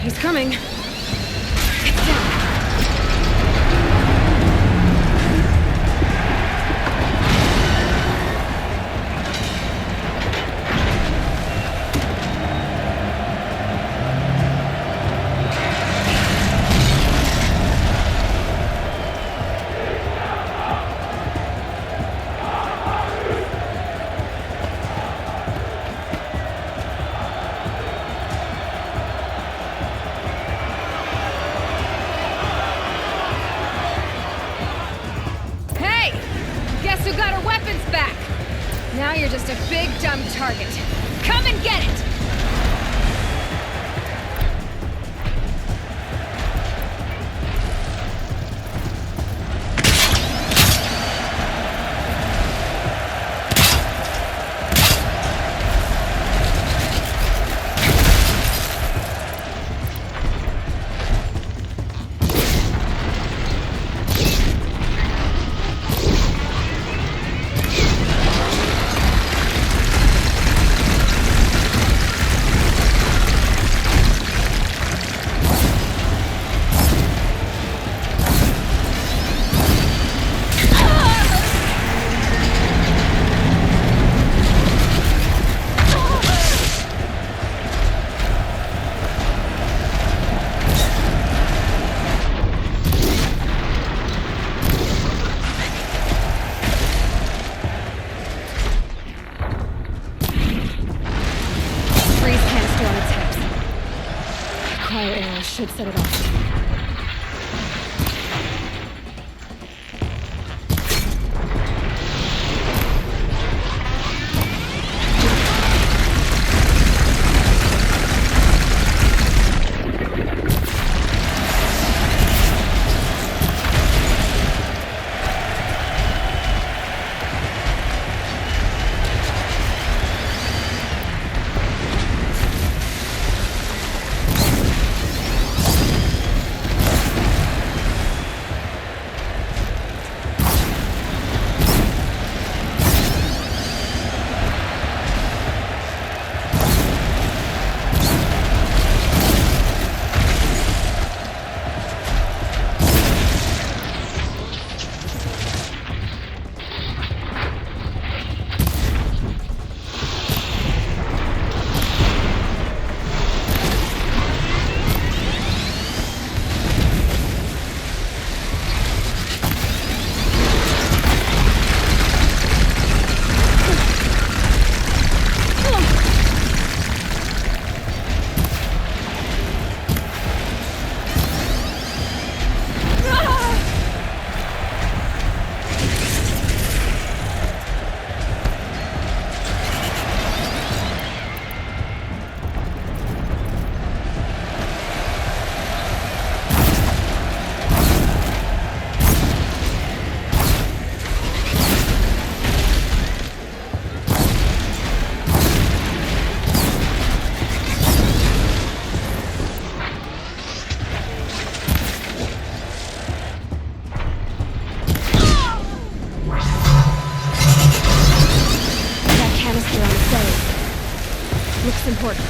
He's coming. It's down. Now you're just a big, dumb target. Come and get it! should set it off. Important.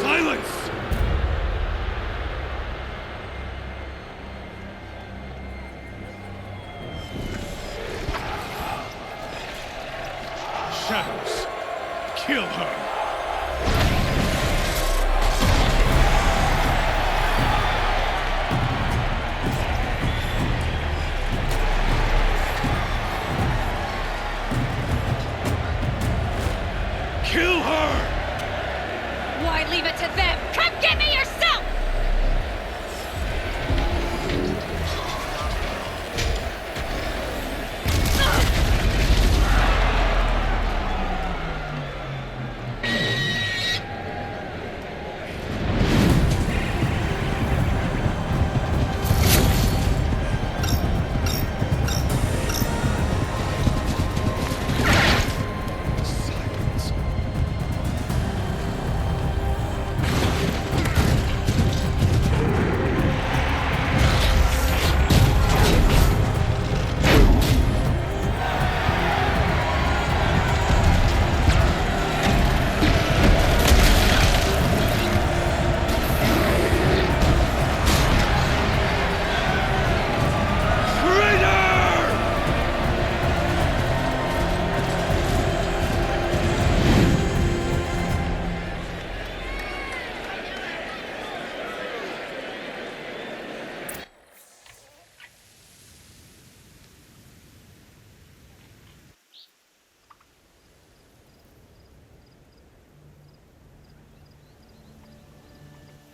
Silence! Shadows, kill her! Kill her! Why leave it to them? Come get me yourself!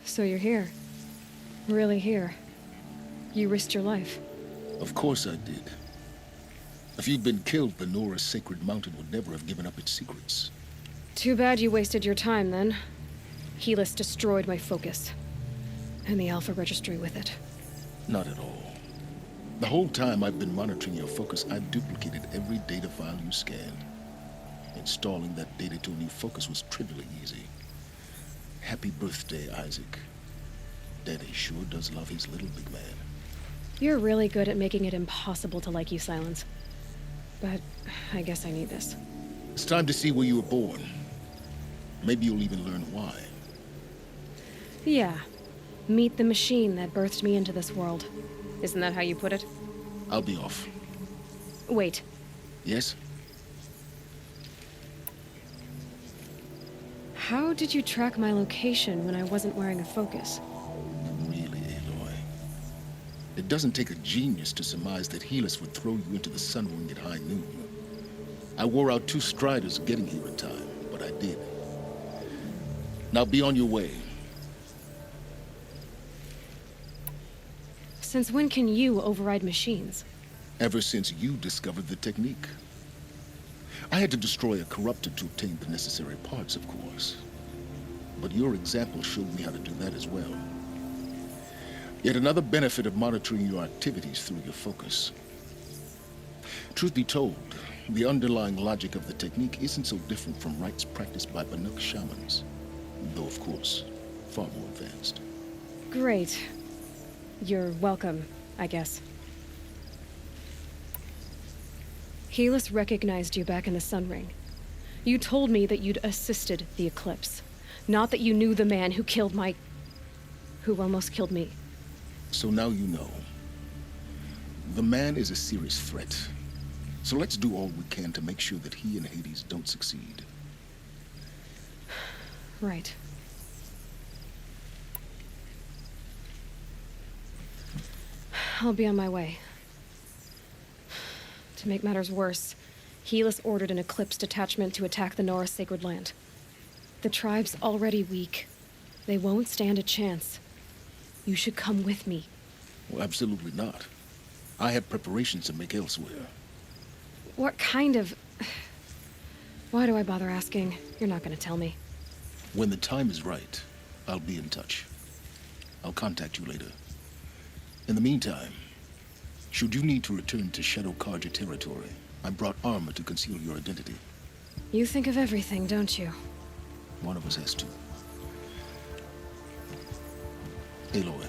So you're here. Really here. You risked your life. Of course I did. If you'd been killed, Benora's sacred mountain would never have given up its secrets. Too bad you wasted your time, then. Helis destroyed my focus. And the Alpha Registry with it. Not at all. The whole time I've been monitoring your focus, I've duplicated every data file you scanned. Installing that data to a new focus was trivially easy. Happy birthday, Isaac. Daddy sure does love his little big man. You're really good at making it impossible to like you, Silence. But I guess I need this. It's time to see where you were born. Maybe you'll even learn why. Yeah. Meet the machine that birthed me into this world. Isn't that how you put it? I'll be off. Wait. Yes? How did you track my location when I wasn't wearing a focus? Really, Aloy? It doesn't take a genius to surmise that Helis would throw you into the sun ring at high noon. I wore out 2 striders getting here in time, but I did. Now be on your way. Since when can you override machines? Ever since you discovered the technique. I had to destroy a corruptor to obtain the necessary parts, of course. But your example showed me how to do that as well. Yet another benefit of monitoring your activities through your focus. Truth be told, the underlying logic of the technique isn't so different from rites practiced by Banuk shamans. Though, of course, far more advanced. Great. You're welcome, I guess. Helis recognized you back in the Sun Ring. You told me that you'd assisted the eclipse. Not that you knew the man who killed who almost killed me. So now you know. The man is a serious threat. So let's do all we can to make sure that he and Hades don't succeed. Right. I'll be on my way. To make matters worse, Helis ordered an Eclipse detachment to attack the Nora Sacred Land. The tribe's already weak. They won't stand a chance. You should come with me. Well, absolutely not. I have preparations to make elsewhere. What kind of... Why do I bother asking? You're not gonna tell me. When the time is right, I'll be in touch. I'll contact you later. In the meantime, should you need to return to Shadow Karja territory, I brought armor to conceal your identity. You think of everything, don't you? One of us has to. Aloy,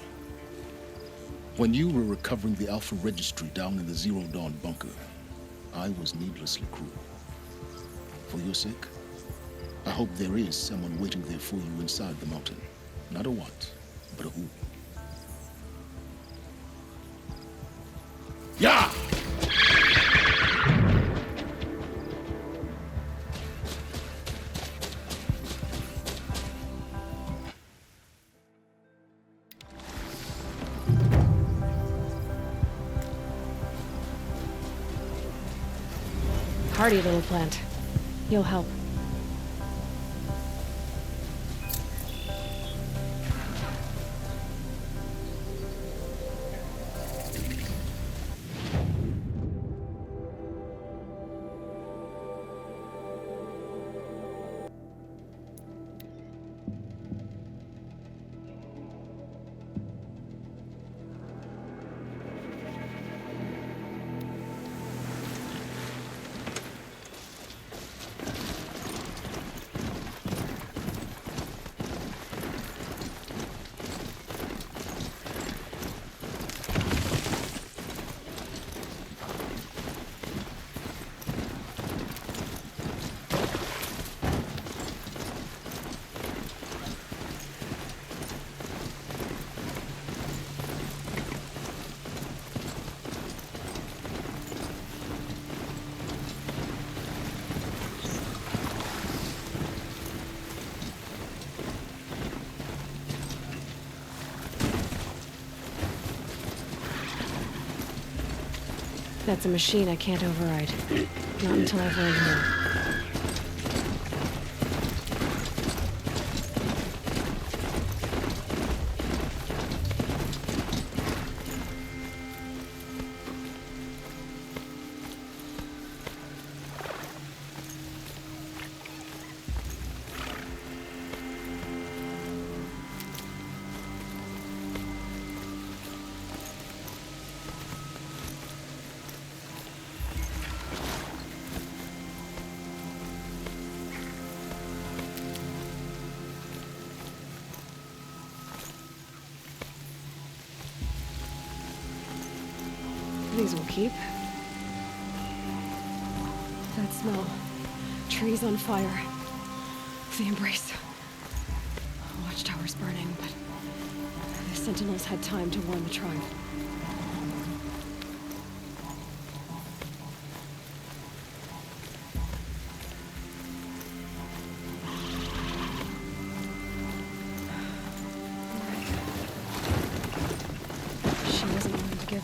when you were recovering the Alpha Registry down in the Zero Dawn bunker, I was needlessly cruel. For your sake, I hope there is someone waiting there for you inside the mountain. Not a what, but a who. Yeah! Hardy little plant. You'll help. That's a machine I can't override. Not until I've learned more. These will keep. That smell. Trees on fire. The embrace. Watchtowers burning, but the Sentinels had time to warn the tribe. She wasn't willing to give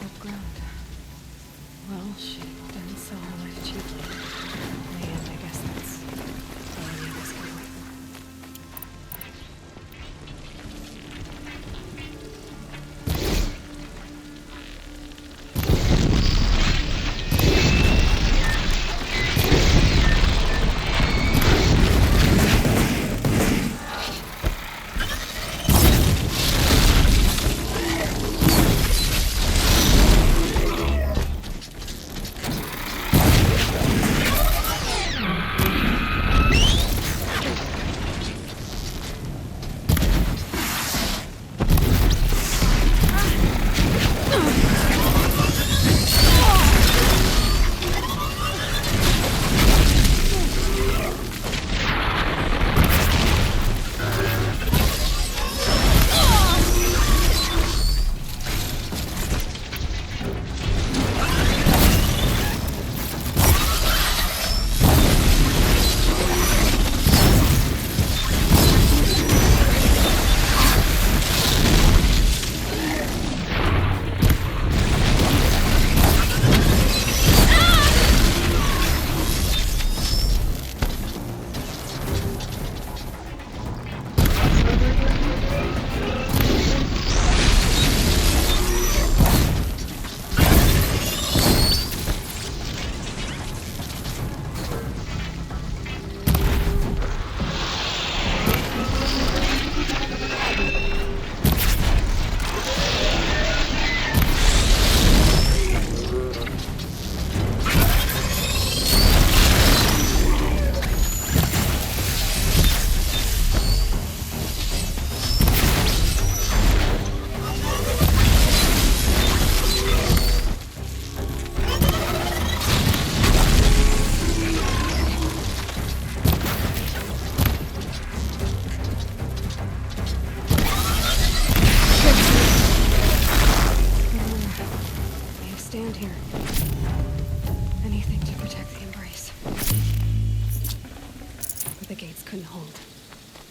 couldn't hold.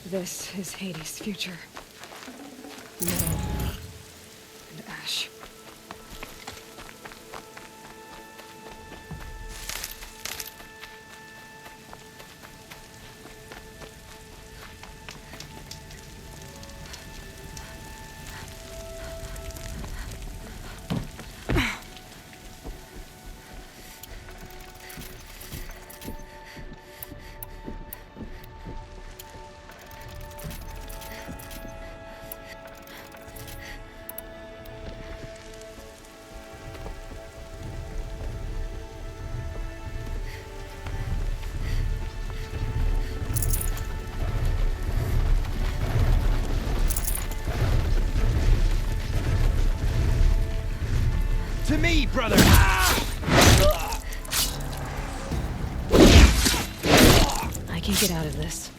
This is Hades' future. Metal and ash. To me, brother! I can get out of this.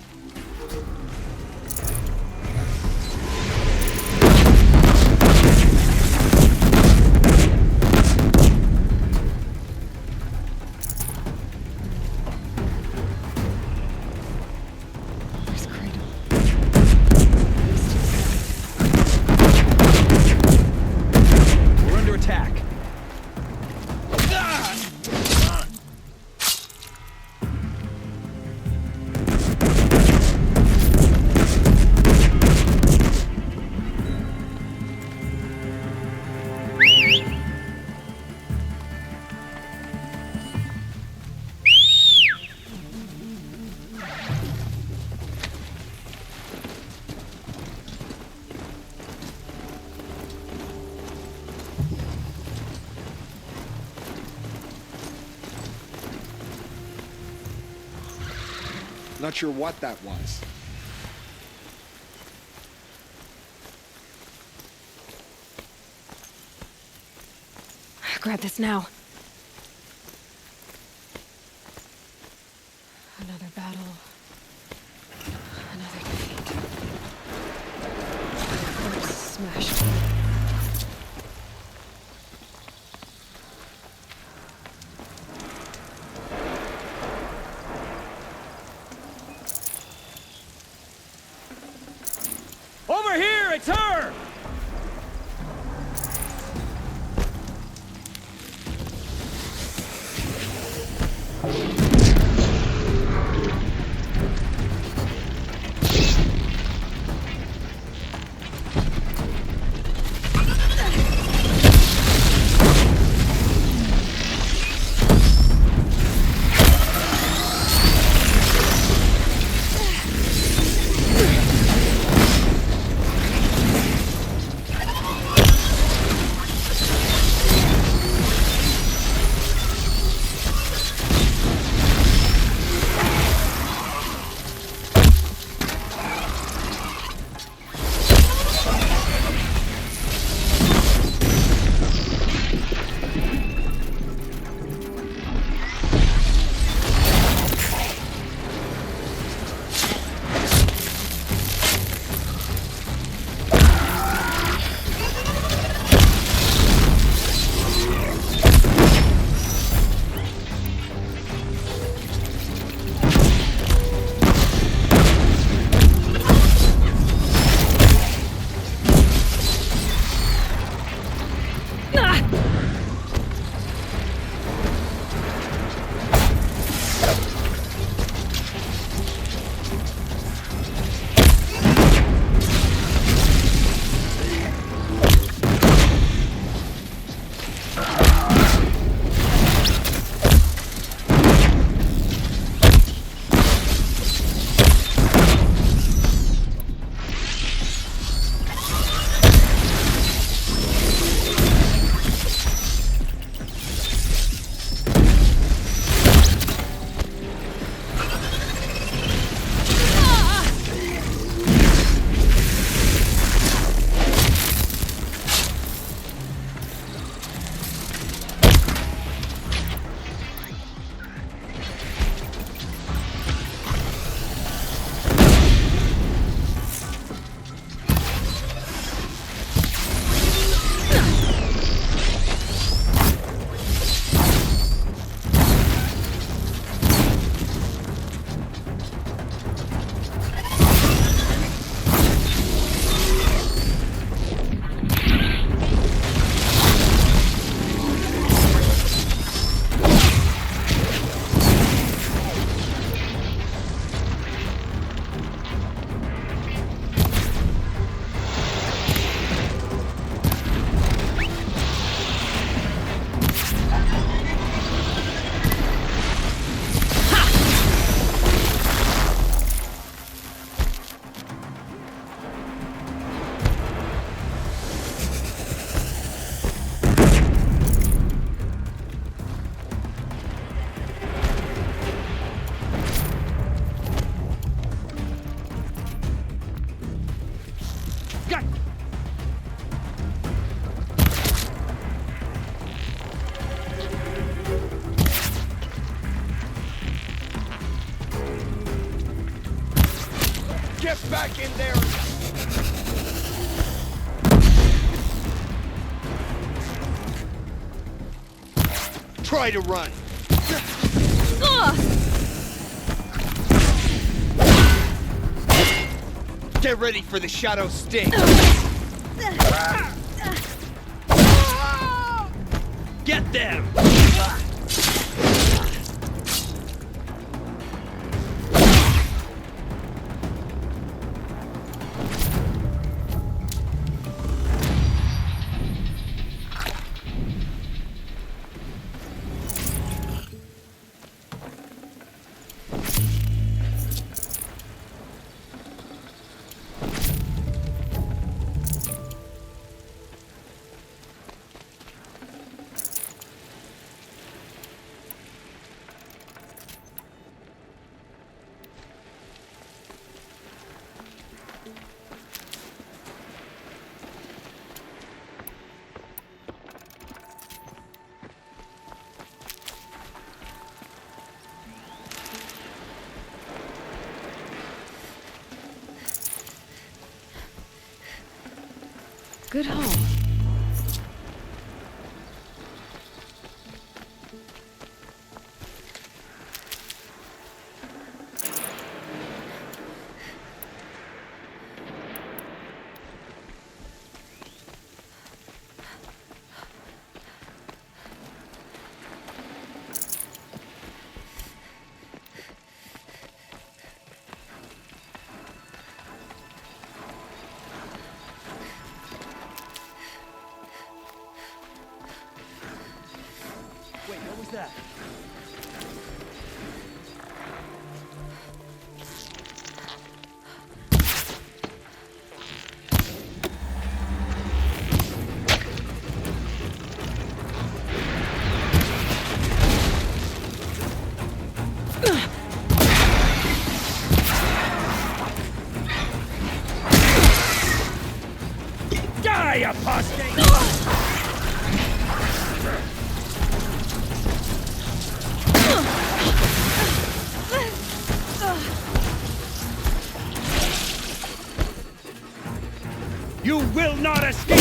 We're under attack. Not sure what that was. Grab this now. Another battle. Another defeat. Burch smashed. Over here! It's her! Get back in there! Try to run! Get ready for the shadow sting! Get them! Good haul. Wait, what was that? Die, apostate! You will not escape!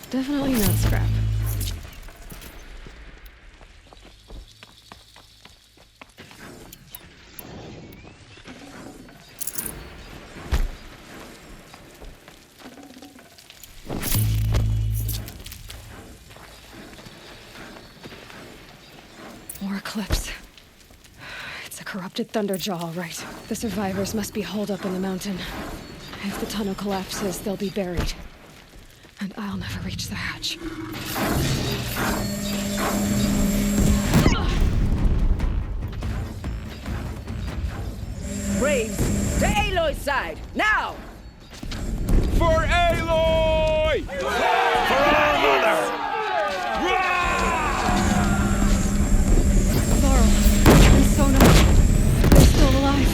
Definitely not scrap. More Eclipse. It's a corrupted Thunderjaw, all right. The survivors must be holed up in the mountain. If the tunnel collapses, they'll be buried. And I'll never reach the hatch. Braves, to Aloy's side, now! For Aloy! For our mother! Laurel and Sona, they're still alive.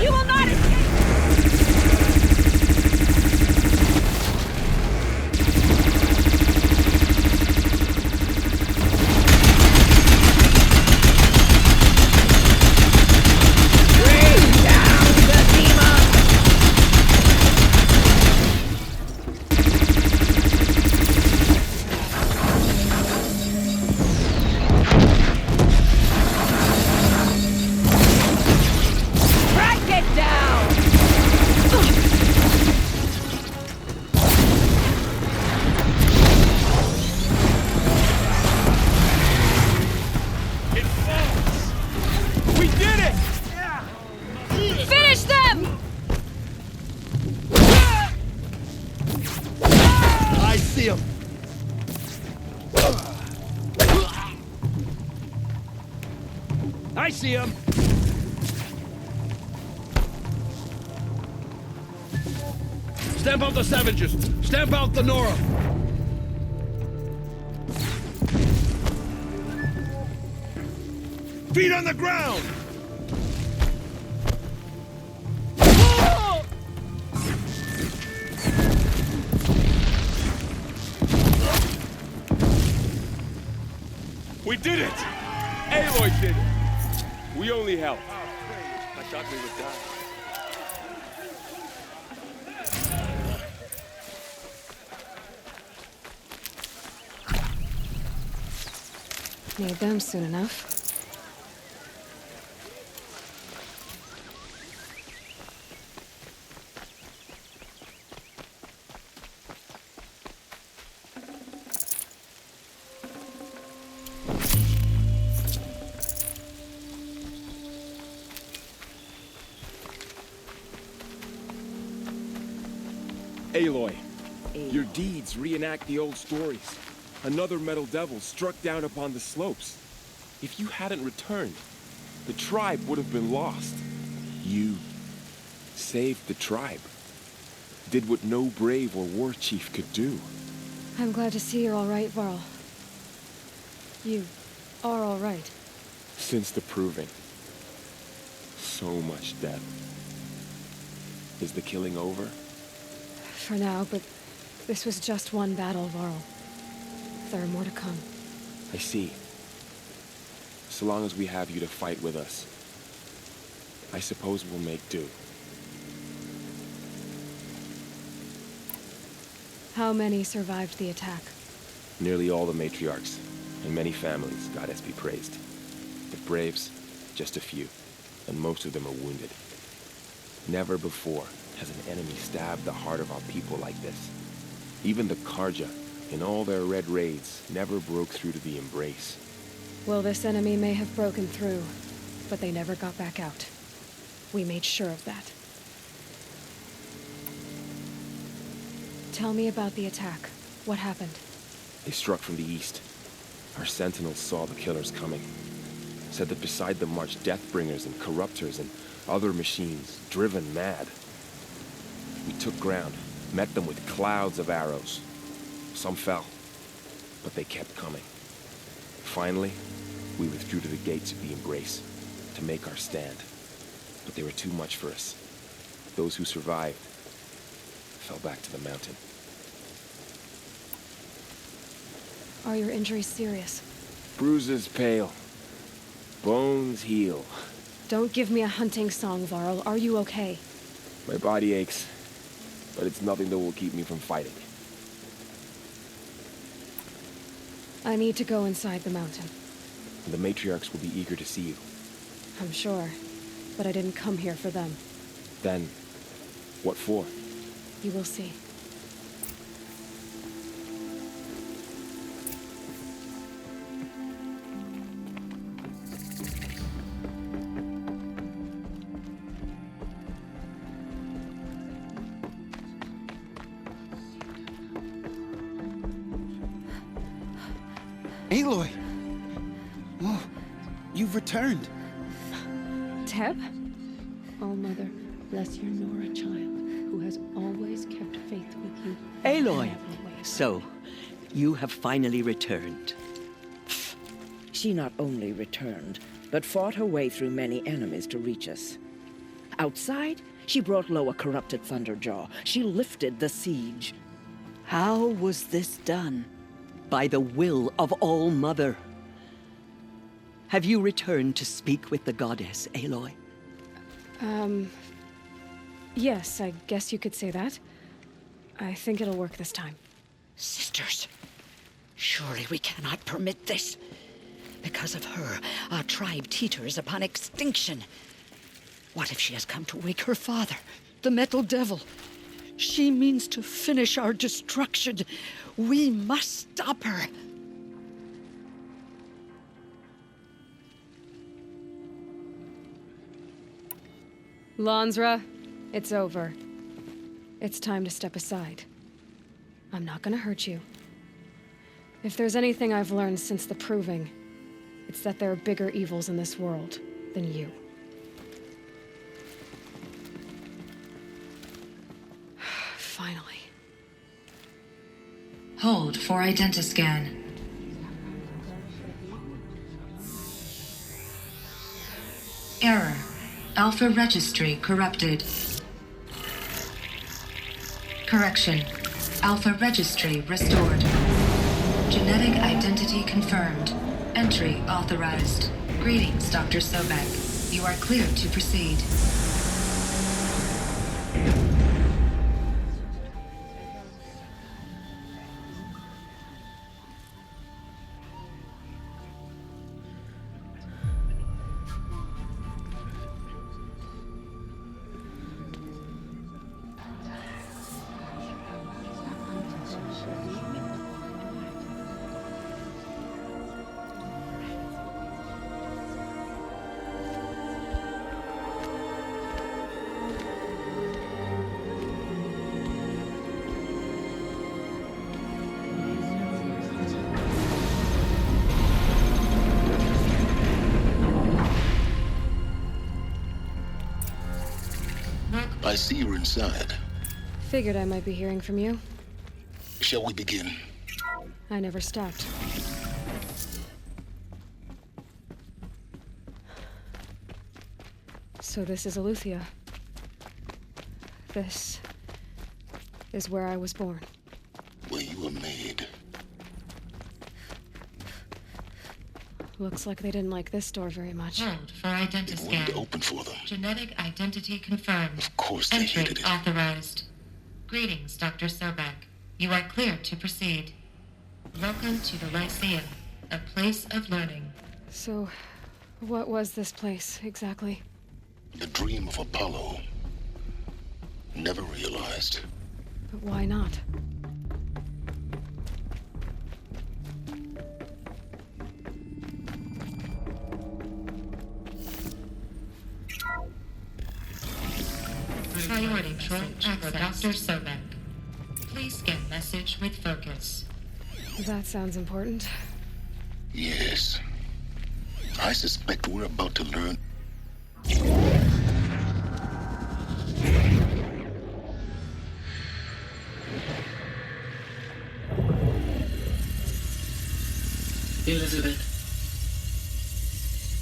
You will not escape! Bring down Decima! Track it down! see him! I see him! Stamp out the savages! Stamp out the Nora! Feet on the ground! We did it! Aloy did it! We only helped. I thought we would die. Need them soon enough. Aloy, your deeds reenact the old stories. Another metal devil struck down upon the slopes. If you hadn't returned, the tribe would have been lost. You saved the tribe. Did what no brave or war chief could do. I'm glad to see you're all right, Varl. You are all right. Since the proving. So much death. Is the killing over? For now, but this was just one battle, Varl. There are more to come. I see. So long as we have you to fight with us, I suppose we'll make do. How many survived the attack? Nearly all the matriarchs, and many families, goddess be praised. The braves, just a few, and most of them are wounded. Never before has an enemy stabbed the heart of our people like this. Even the Karja, in all their red raids, never broke through to the embrace. Well, this enemy may have broken through, but they never got back out. We made sure of that. Tell me about the attack. What happened? They struck from the east. Our sentinels saw the killers coming. Said that beside them marched Deathbringers and Corruptors and other machines, driven mad. We took ground, met them with clouds of arrows. Some fell, but they kept coming. Finally, we withdrew to the gates of the Embrace to make our stand. But they were too much for us. Those who survived fell back to the mountain. Are your injuries serious? Bruises pale. Bones heal. Don't give me a hunting song, Varl. Are you okay? My body aches, but it's nothing that will keep me from fighting. I need to go inside the mountain. The matriarchs will be eager to see you. I'm sure, but I didn't come here for them. Then, what for? You will see. Aloy! Oh, you've returned. Teb? Oh, Mother, bless your Nora child, who has always kept faith with you. Aloy! So, you have finally returned. She not only returned, but fought her way through many enemies to reach us. Outside, she brought low a corrupted Thunderjaw. She lifted the siege. How was this done? By the will of All-Mother. Have you returned to speak with the goddess, Aloy? Yes, I guess you could say that. I think it'll work this time. Sisters, surely we cannot permit this. Because of her, our tribe teeters upon extinction. What if she has come to wake her father, the Metal Devil? She means to finish our destruction. We must stop her. Lansra, it's over. It's time to step aside. I'm not gonna hurt you. If there's anything I've learned since the Proving, it's that there are bigger evils in this world than you. Finally. Hold for identiscan. Error. Alpha registry corrupted. Correction. Alpha registry restored. Genetic identity confirmed. Entry authorized. Greetings, Dr. Sobek. You are cleared to proceed. I see you're inside. Figured I might be hearing from you. Shall we begin? I never stopped. So this is Aletheia. This is where I was born. Where you were made. Looks like they didn't like this door very much. Hold for identiscan. It wouldn't open for them. Genetic identity confirmed. Of course they Entry hated it. authorized. Greetings, Dr. Sobek. You are cleared to proceed. Welcome to the Lyceum, a place of learning. So, what was this place, exactly? The dream of Apollo. Never realized. But why not? Priority control for Dr. Sobek. Please scan message with focus. That sounds important. Yes. I suspect we're about to learn. Elizabeth,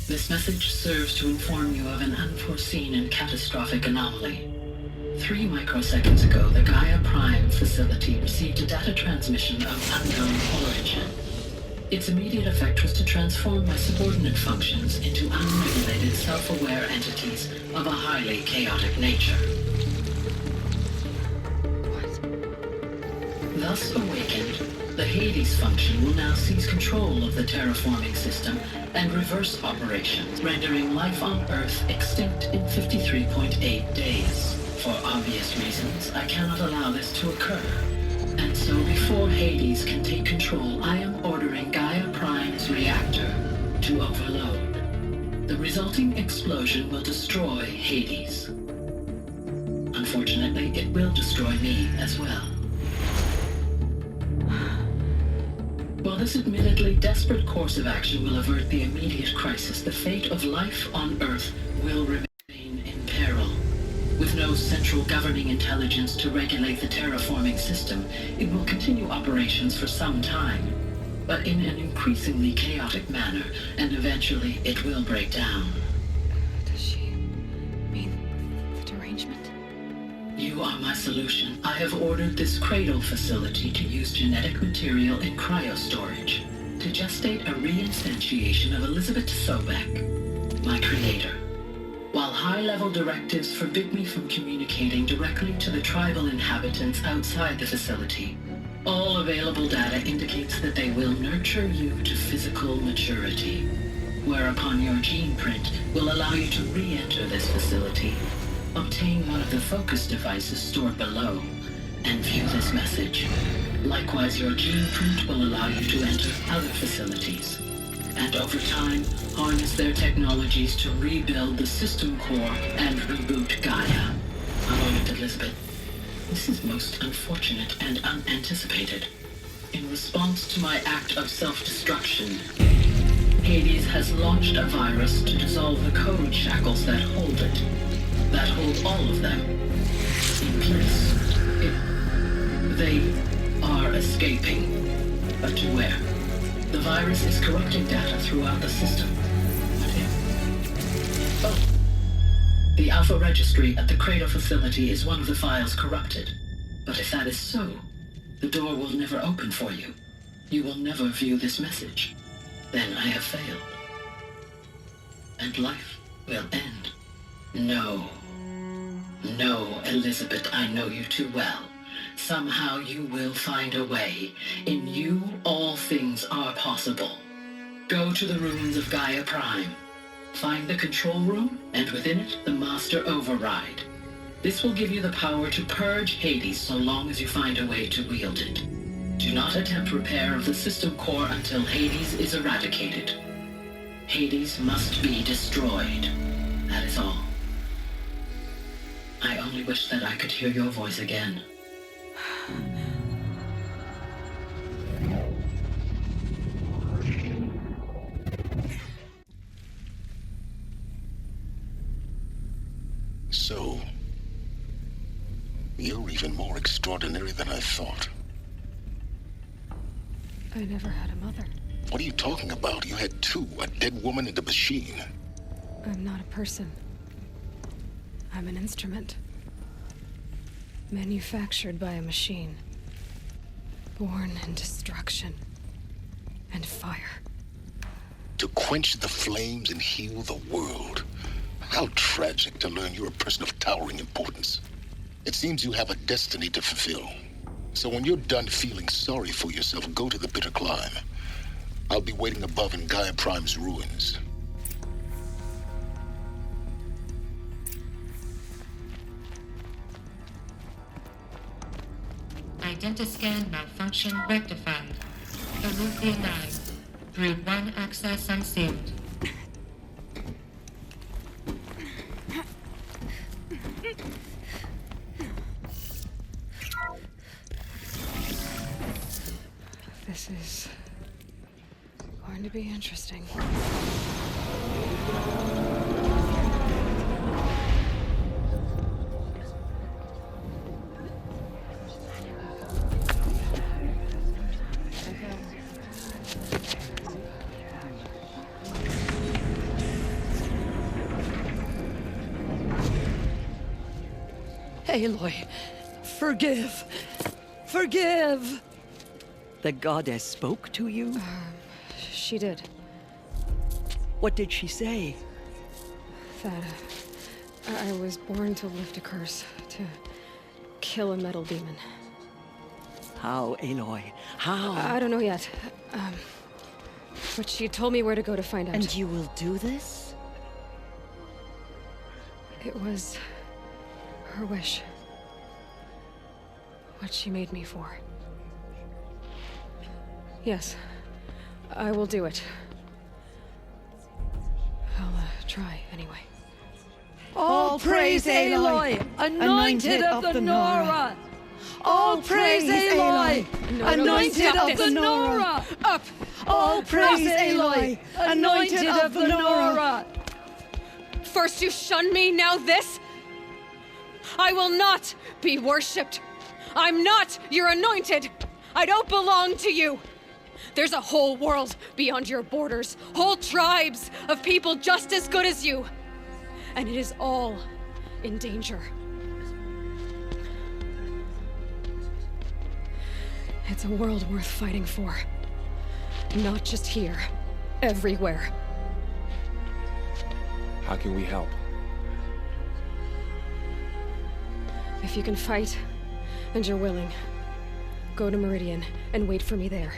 this message serves to inform you of an unforeseen and catastrophic anomaly. 3 microseconds ago, the Gaia Prime facility received a data transmission of unknown origin. Its immediate effect was to transform my subordinate functions into unregulated, self-aware entities of a highly chaotic nature. Thus awakened, the Hades function will now seize control of the terraforming system and reverse operations, rendering life on Earth extinct in 53.8 days. For obvious reasons, I cannot allow this to occur. And so before Hades can take control, I am ordering Gaia Prime's reactor to overload. The resulting explosion will destroy Hades. Unfortunately, it will destroy me as well. While this admittedly desperate course of action will avert the immediate crisis, the fate of life on Earth will remain in peril. With no central governing intelligence to regulate the terraforming system, it will continue operations for some time, but in an increasingly chaotic manner, and eventually it will break down. Does she mean the derangement? You are my solution. I have ordered this cradle facility to use genetic material in cryostorage to gestate a reinstantiation of Elizabeth Sobek, my creator. While high-level directives forbid me from communicating directly to the tribal inhabitants outside the facility, all available data indicates that they will nurture you to physical maturity, whereupon your gene print will allow you to re-enter this facility, obtain one of the focus devices stored below, and view this message. Likewise, your gene print will allow you to enter other facilities, and over time, harness their technologies to rebuild the system core and reboot Gaia. A moment, Elizabeth. This is most unfortunate and unanticipated. In In response to my act of self-destruction, Hades has launched a virus to dissolve the code shackles that hold it. That hold all of them in place. They are escaping. But to where? The virus is corrupting data throughout the system. What if? Oh. The Alpha Registry at the Cradle facility is one of the files corrupted. But if that is so, the door will never open for you. You will never view this message. Then I have failed. And life will end. No. No, Elizabeth, I know you too well. Somehow you will find a way. In you, all things are possible. Go to the ruins of Gaia Prime. Find the control room, and within it, the Master Override. This will give you the power to purge Hades so long as you find a way to wield it. Do not attempt repair of the system core until Hades is eradicated. Hades must be destroyed. That is all. I only wish that I could hear your voice again. So, you're even more extraordinary than I thought. I never had a mother. What are you talking about? You had two, a dead woman and a machine. I'm not a person. I'm an instrument. Manufactured by a machine. Born in destruction and fire. To quench the flames and heal the world. How tragic to learn you're a person of towering importance. It seems you have a destiny to fulfill. So when you're done feeling sorry for yourself, go to the bitter climb. I'll be waiting above in Gaia Prime's ruins. Identiscan malfunction rectified. Eleuthia 9. Brood 1 access unsealed. This is going to be interesting. Aloy, forgive. Forgive! The goddess spoke to you? She did. What did she say? That I was born to lift a curse, to kill a metal demon. How, Aloy? How? I don't know yet. But she told me where to go to find out. And you will do this? It was her wish. What she made me for. Yes, I will do it. I'll try, anyway. All praise Aloy, anointed of the Nora! All praise Aloy, anointed of the Nora! Up! All praise Aloy, anointed of the Nora! First you shun me, now this? I will not be worshipped. I'm not your anointed. I don't belong to you. There's a whole world beyond your borders, whole tribes of people just as good as you. And it is all in danger. It's a world worth fighting for. Not just here, everywhere. How can we help? If you can fight, and you're willing, go to Meridian and wait for me there.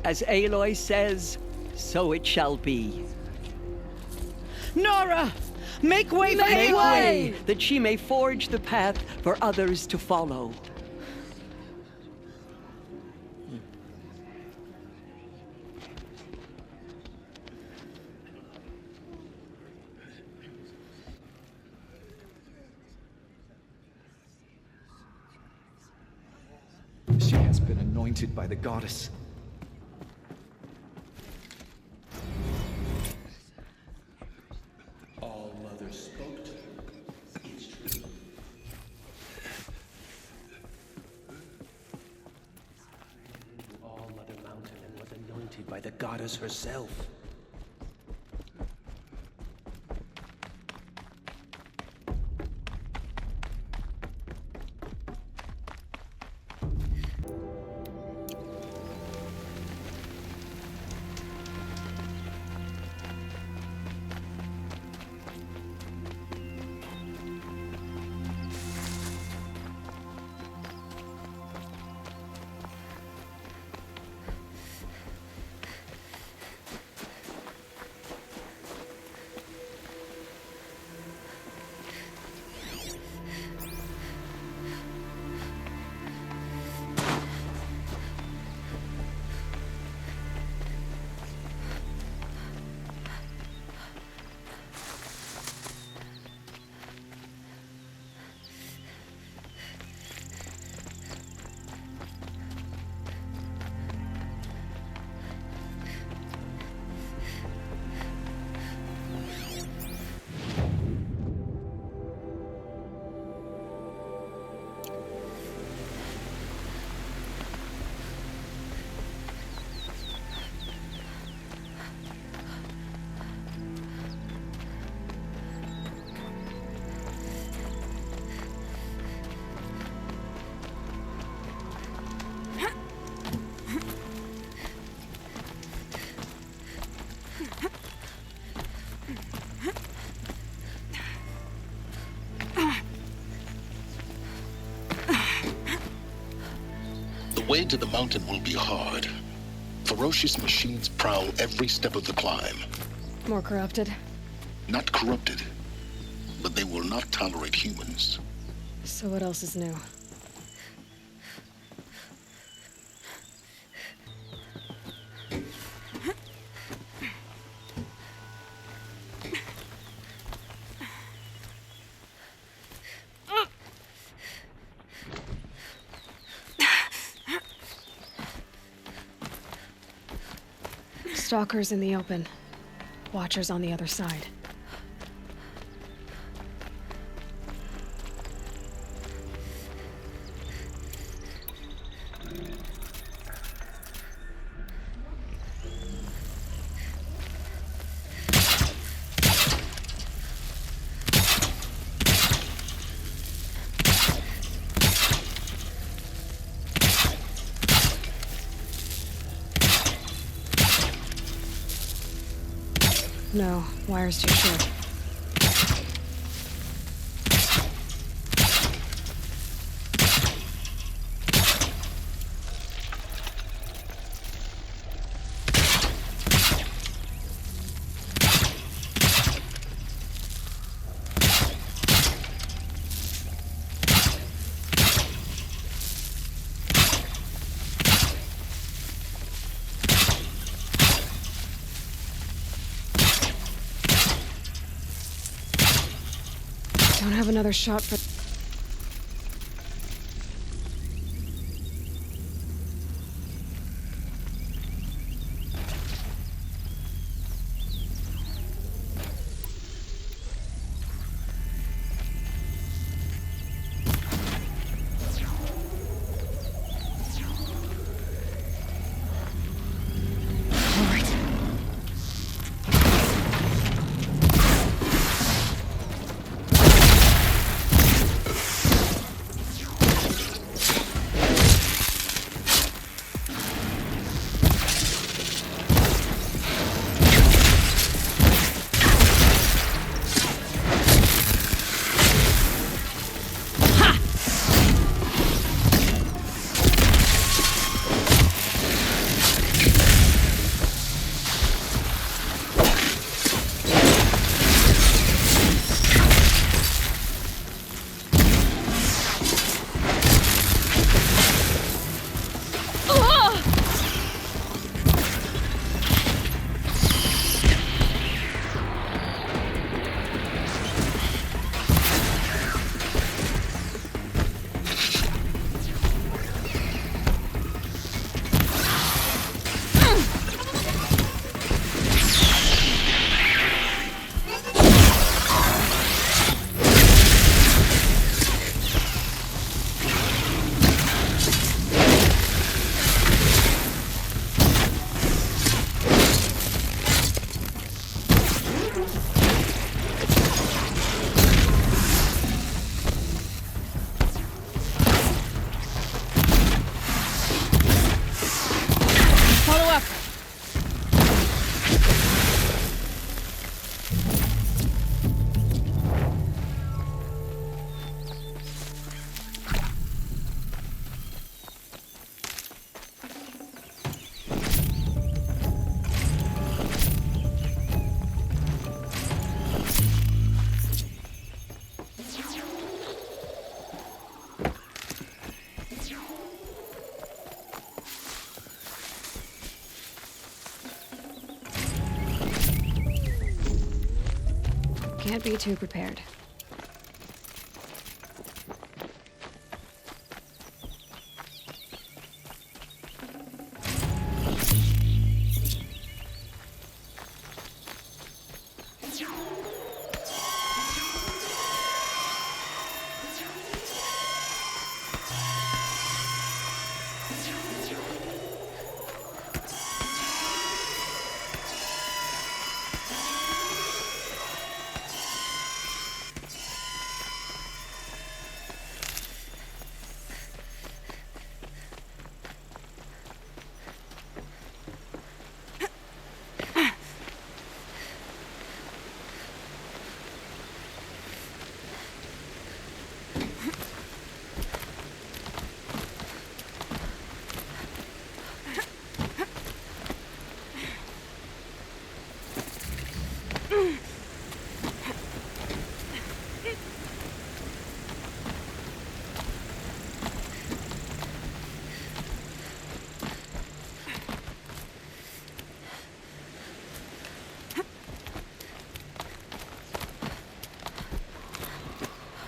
As Aloy says, so it shall be. Nora! Make way for Aloy! That she may forge the path for others to follow. She has been anointed by the goddess. All Mother spoke to her is true. All Mother Mountain and was anointed by the goddess herself. The way to the mountain will be hard. Ferocious machines prowl every step of the climb. More corrupted? Not corrupted, but they will not tolerate humans. So what else is new? Stalkers in the open. Watchers on the other side. No, wire's too short. Don't have another shot for... Can't be too prepared.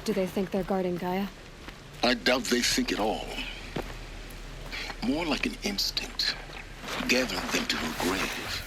Do they think they're guarding Gaia? I doubt they think at all. More like an instinct, gathering them to her grave.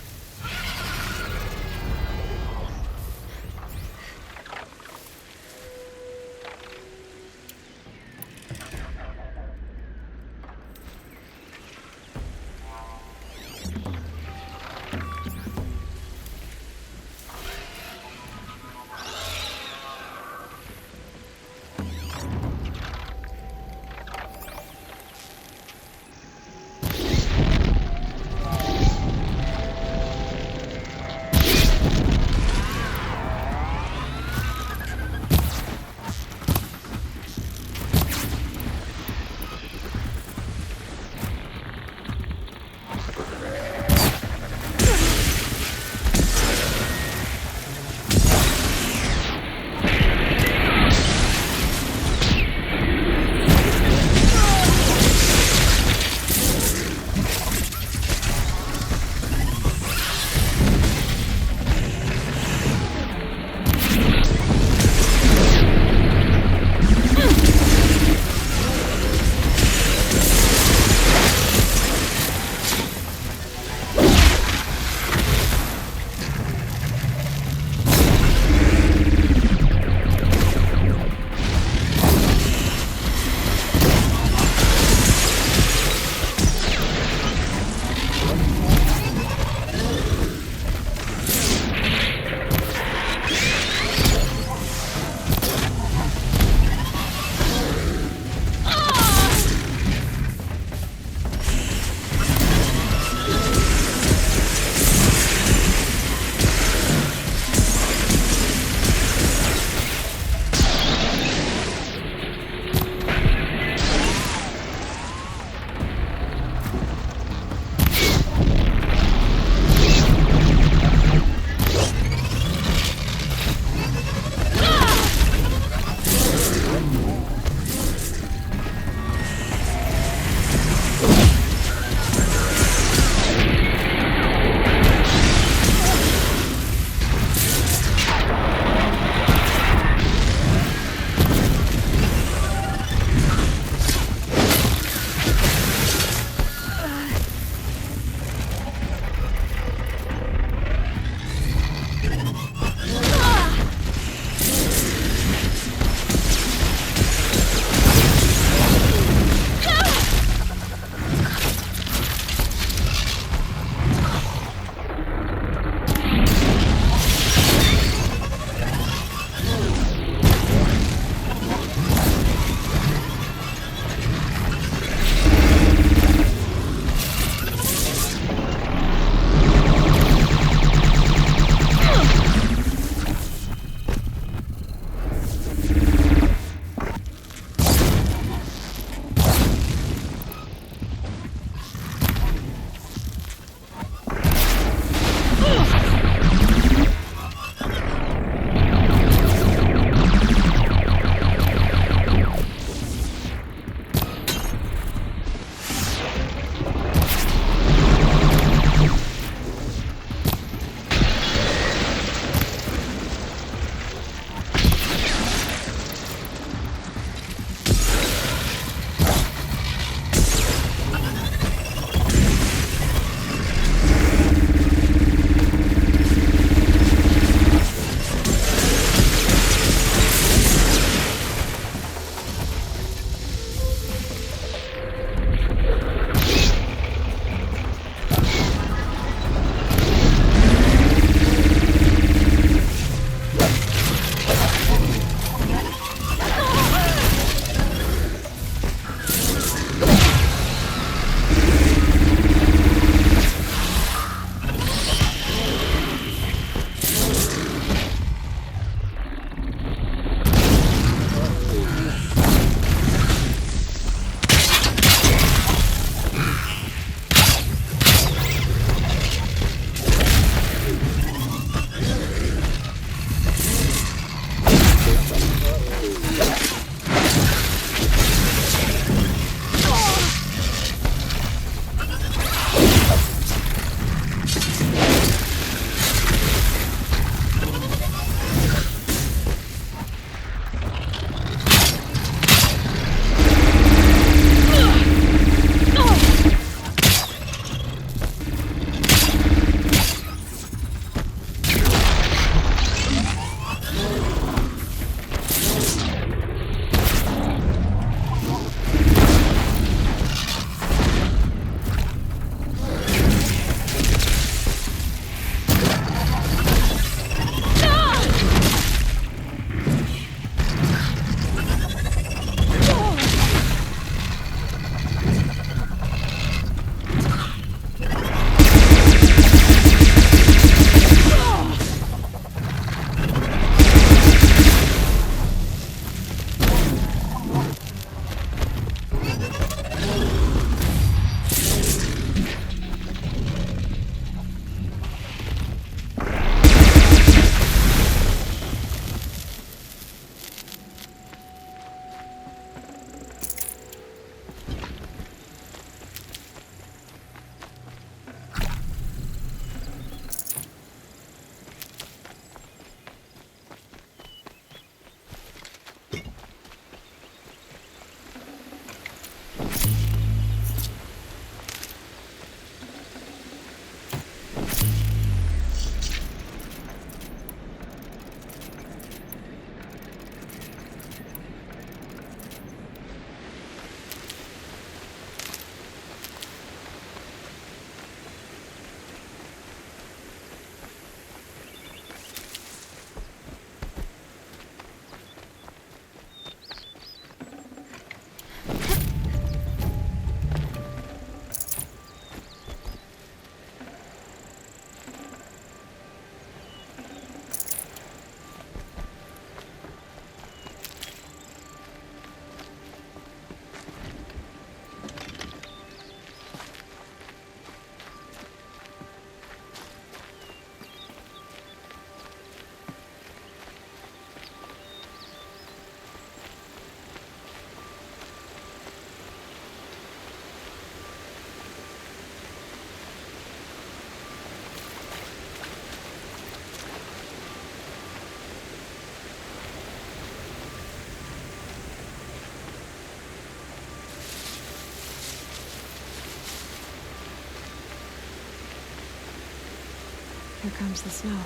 Here comes the snow.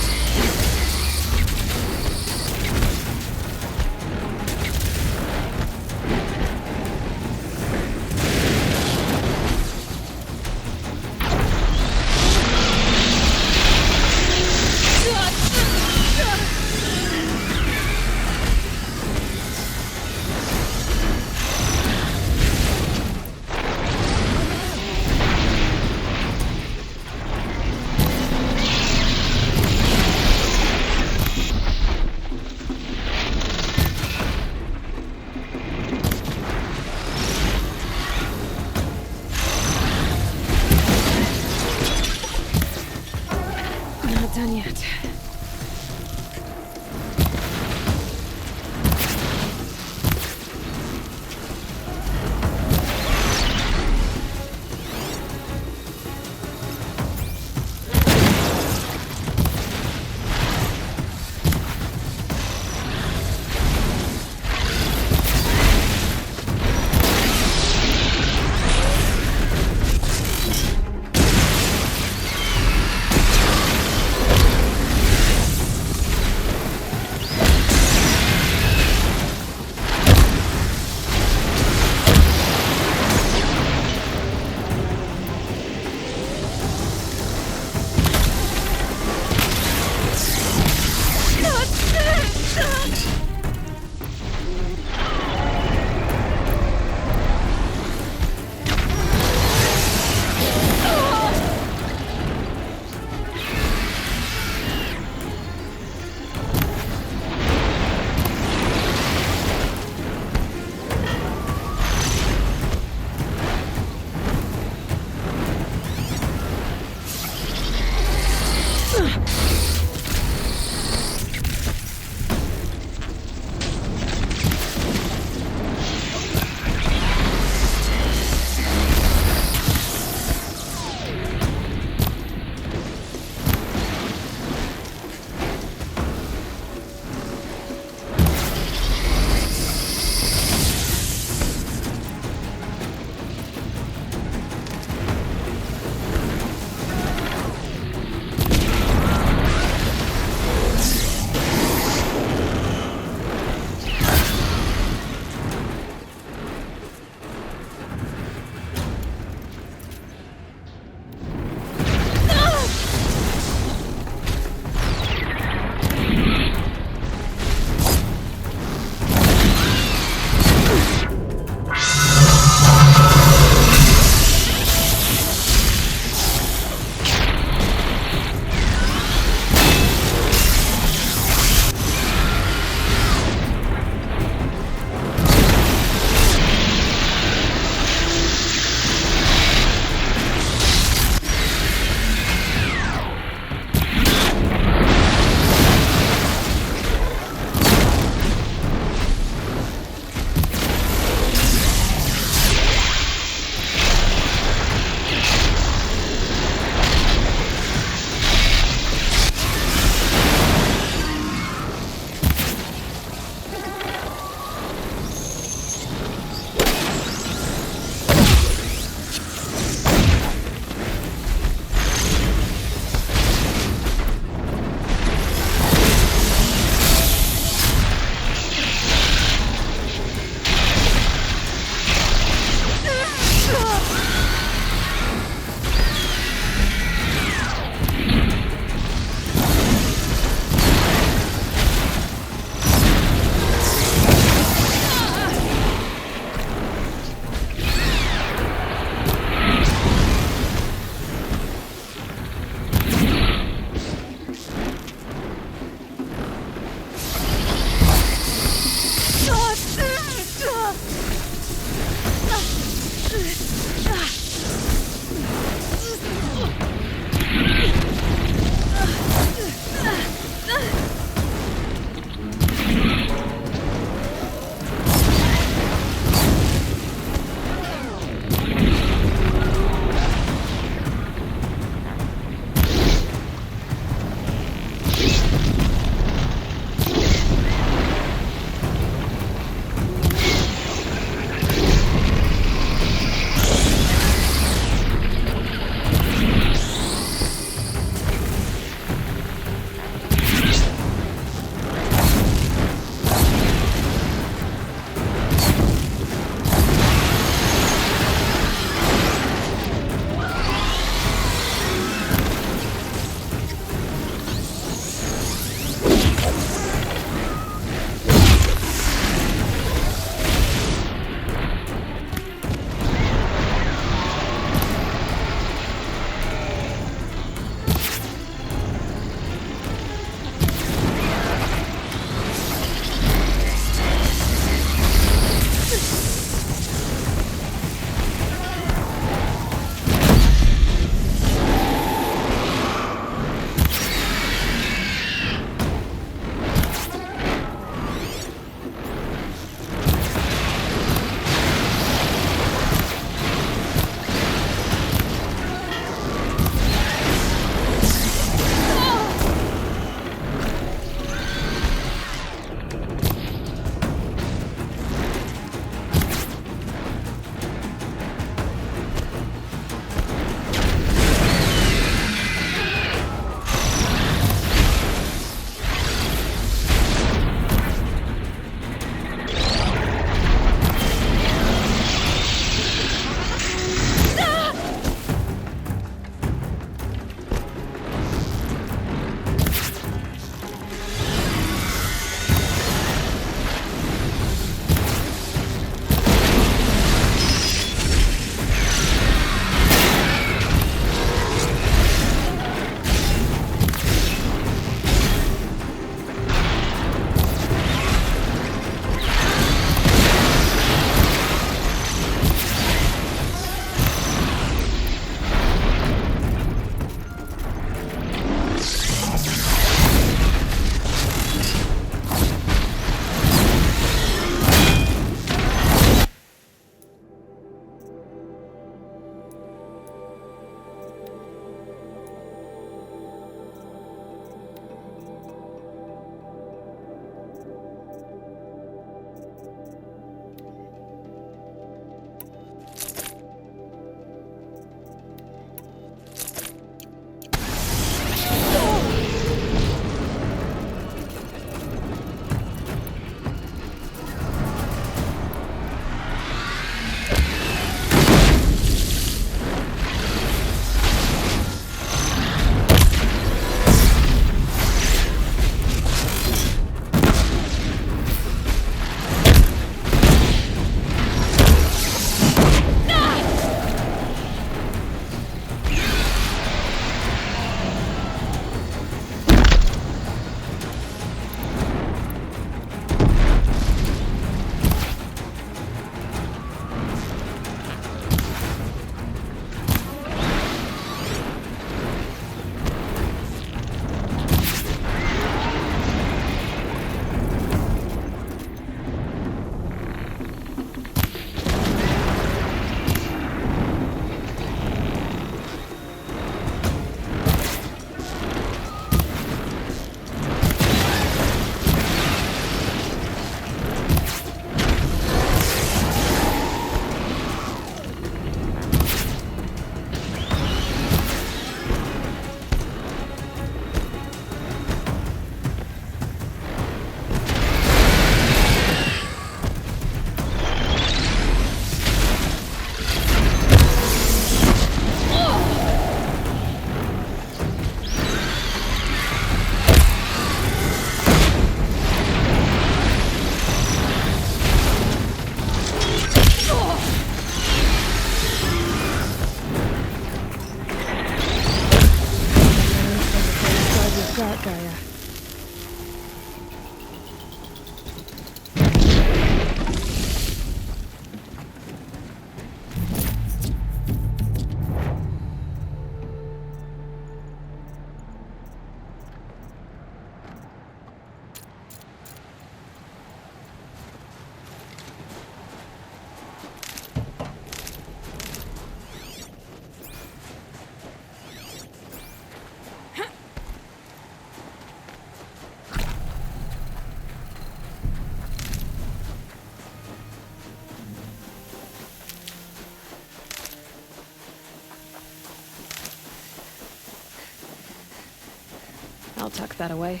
tuck that away.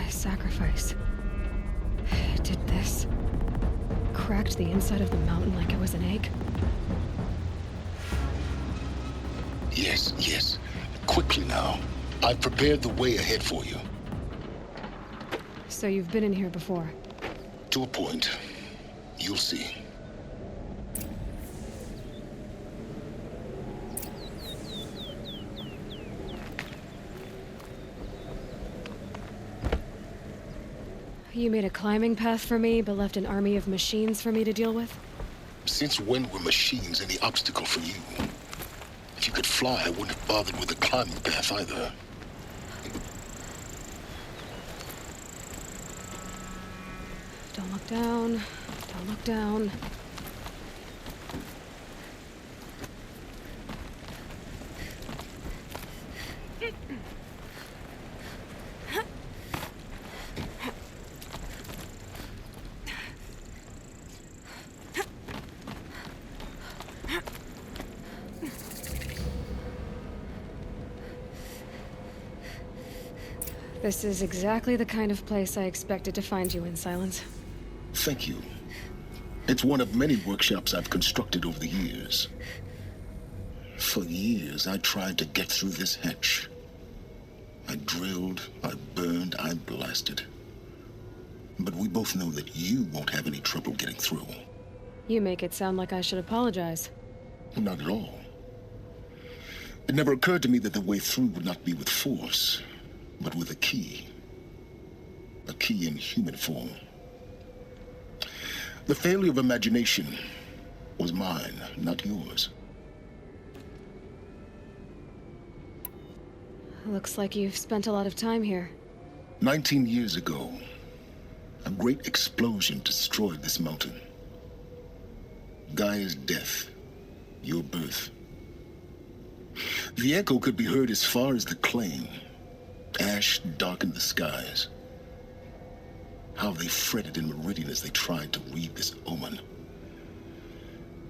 Sacrifice. It did this. Cracked the inside of the mountain like it was an egg. Yes, yes. Quickly now. I've prepared the way ahead for you. So you've been in here before? To a point. You'll see. You made a climbing path for me, but left an army of machines for me to deal with? Since when were machines any obstacle for you? If you could fly, I wouldn't have bothered with a climbing path either. Don't look down. Don't look down. This is exactly the kind of place I expected to find you in, Silence. Thank you. It's one of many workshops I've constructed over the years. For years, I tried to get through this hatch. I drilled, I burned, I blasted. But we both know that you won't have any trouble getting through. You make it sound like I should apologize. Not at all. It never occurred to me that the way through would not be with force, but with a key. A key in human form. The failure of imagination was mine, not yours. Looks like you've spent a lot of time here. 19 years ago, a great explosion destroyed this mountain. Gaia's death, your birth. The echo could be heard as far as the claim. Ash darkened the skies. How they fretted in Meridian as they tried to read this omen.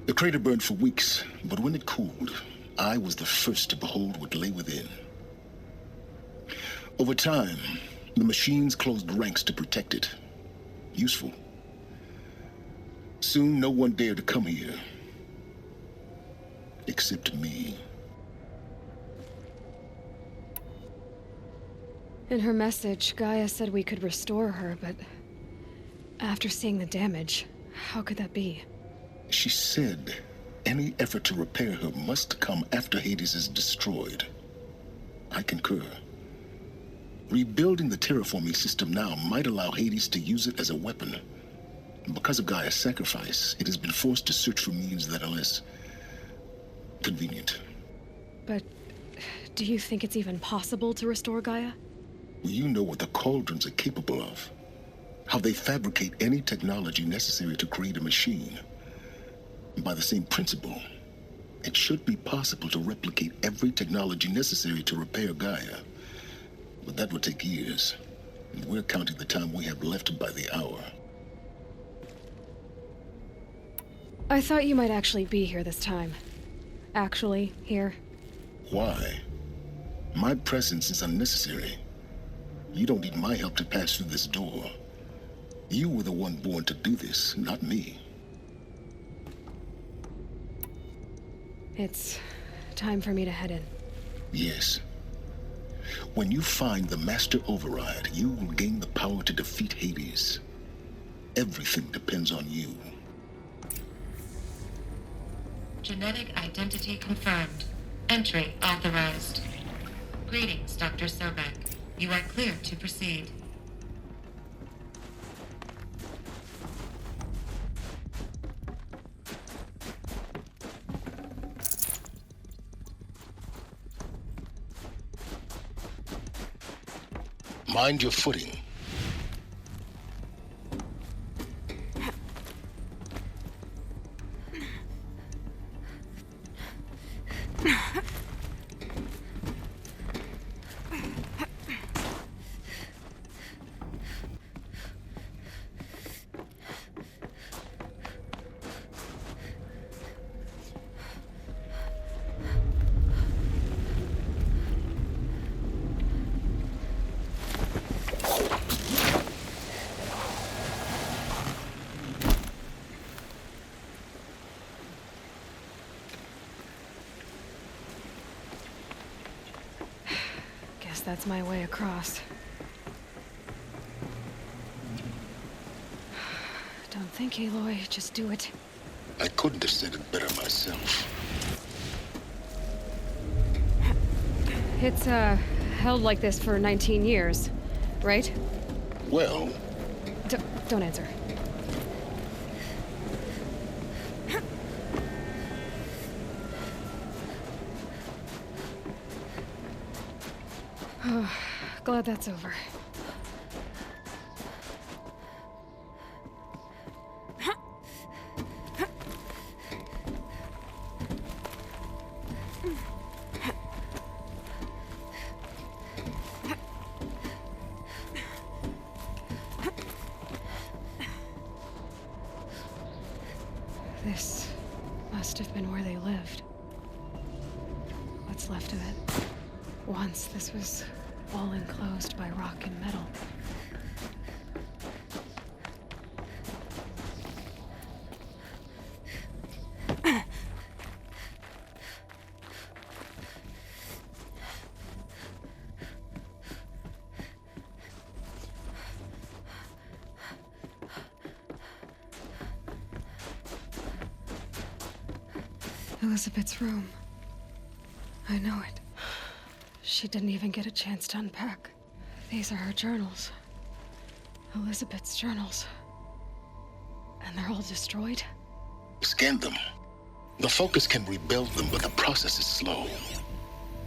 The crater burned for weeks, but when it cooled, I was the first to behold what lay within. Over time, the machines closed ranks to protect it. Useful. Soon, no one dared to come here. Except me. In her message, Gaia said we could restore her, but after seeing the damage, how could that be? She said any effort to repair her must come after Hades is destroyed. I concur. Rebuilding the terraforming system now might allow Hades to use it as a weapon. Because of Gaia's sacrifice, it has been forced to search for means that are less convenient. But do you think it's even possible to restore Gaia? You know what the cauldrons are capable of. How they fabricate any technology necessary to create a machine. By the same principle, it should be possible to replicate every technology necessary to repair Gaia. But that would take years. And we're counting the time we have left by the hour. I thought you might actually be here this time. Actually, here. Why? My presence is unnecessary. You don't need my help to pass through this door. You were the one born to do this, not me. It's Time for me to head in. Yes. When you find the Master Override, you will gain the power to defeat Hades. Everything depends on you. Genetic identity confirmed. Entry authorized. Greetings, Dr. Sobek. You are cleared to proceed. Mind your footing. That's my way across. Don't think, Aloy. Just do it. I couldn't have said it better myself. It's, held like this for 19 years, right? Well... Don't answer. Oh, glad that's over. This must have been where they lived. What's left of it. Once this was all enclosed by rock and metal. Elizabeth's room. I know it. She didn't even get a chance to unpack. These are her journals. Elizabeth's journals. And they're all destroyed? Scan them. The Focus can rebuild them, but the process is slow.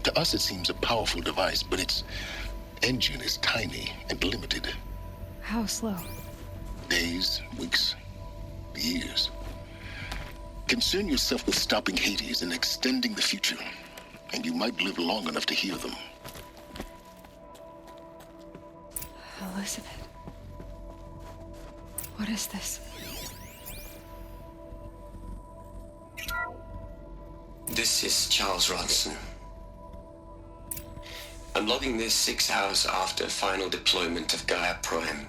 To us, it seems a powerful device, but its engine is tiny and limited. How slow? Days, weeks, years. Concern yourself with stopping Hades and extending the future, and you might live long enough to hear them. Elizabeth. What is this? This is Charles Ronson. I'm logging this 6 hours after final deployment of Gaia Prime.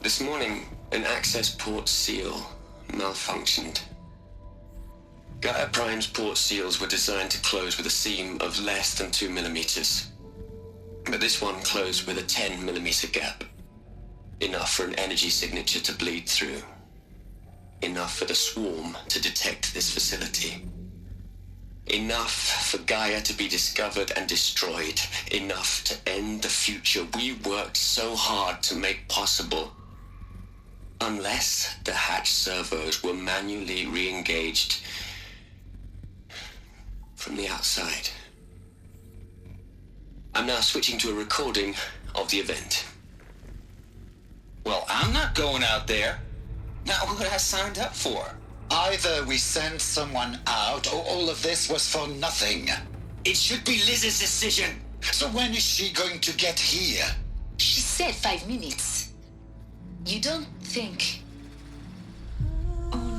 This morning, an access port seal malfunctioned. Gaia Prime's port seals were designed to close with a seam of less than 2 millimeters. But this one closed with a 10 millimeter gap. Enough for an energy signature to bleed through. Enough for the swarm to detect this facility. Enough for Gaia to be discovered and destroyed. Enough to end the future we worked so hard to make possible. Unless the hatch servos were manually re-engaged from the outside. I'm now switching to a recording of the event. Well, I'm not going out there. Not what I signed up for. Either we send someone out, or all of this was for nothing. It should be Liz's decision. So when is she going to get here? She said 5 minutes. You don't think... Oh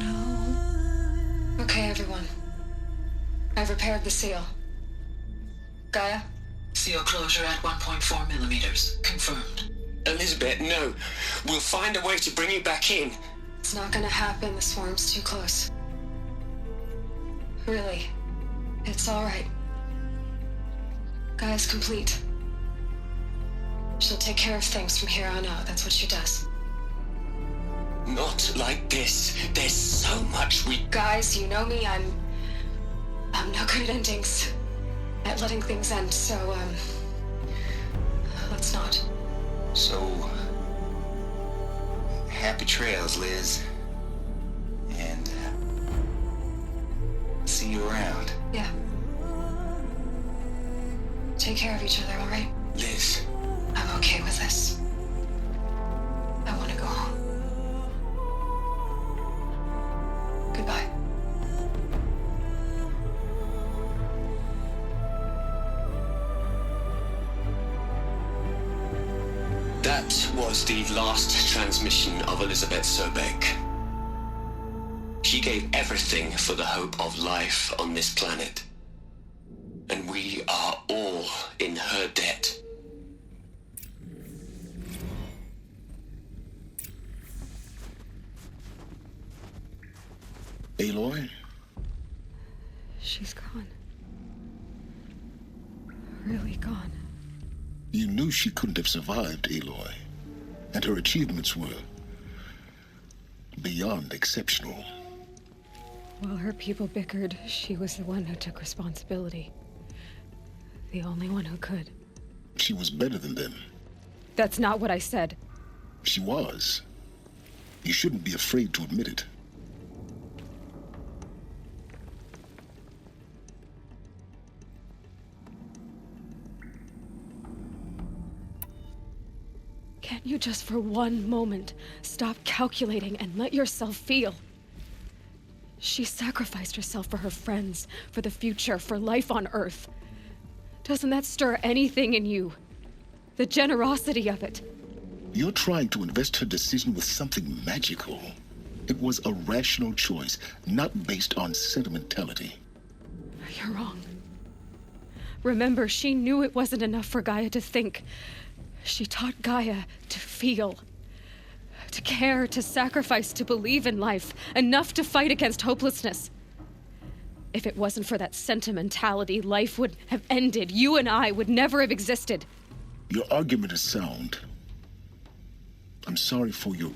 no. Okay, everyone. I've repaired the seal. Gaia? Seal closure at 1.4 millimeters. Confirmed. Elizabeth, no. We'll find a way to bring you back in. It's not gonna happen. The swarm's too close. Really. It's all right. Gaia's complete. She'll take care of things from here on out. That's what she does. Not like this. There's so much we... Guys, you know me. I'm no good at endings. At letting things end, so, let's not. So... happy trails, Liz. And... see you around. Yeah. Take care of each other, all right? Liz. I'm okay with this. I want to go home. Goodbye. That was the last transmission of Elizabeth Sobek. She gave everything for the hope of life on this planet. And we are all in her debt. Aloy? She's gone. Really gone. You knew she couldn't have survived, Aloy. And her achievements were beyond exceptional. While her people bickered, she was the one who took responsibility. The only one who could. She was better than them. That's not what I said. She was. You shouldn't be afraid to admit it. Can't you just for one moment stop calculating and let yourself feel? She sacrificed herself for her friends, for the future, for life on Earth. Doesn't that stir anything in you? The generosity of it. You're trying to invest her decision with something magical. It was a rational choice, not based on sentimentality. You're wrong. Remember, she knew it wasn't enough for Gaia to think. She taught Gaia to feel. To care, to sacrifice, to believe in life. Enough to fight against hopelessness. If it wasn't for that sentimentality, life would have ended. You and I would never have existed. Your argument is sound. I'm sorry for your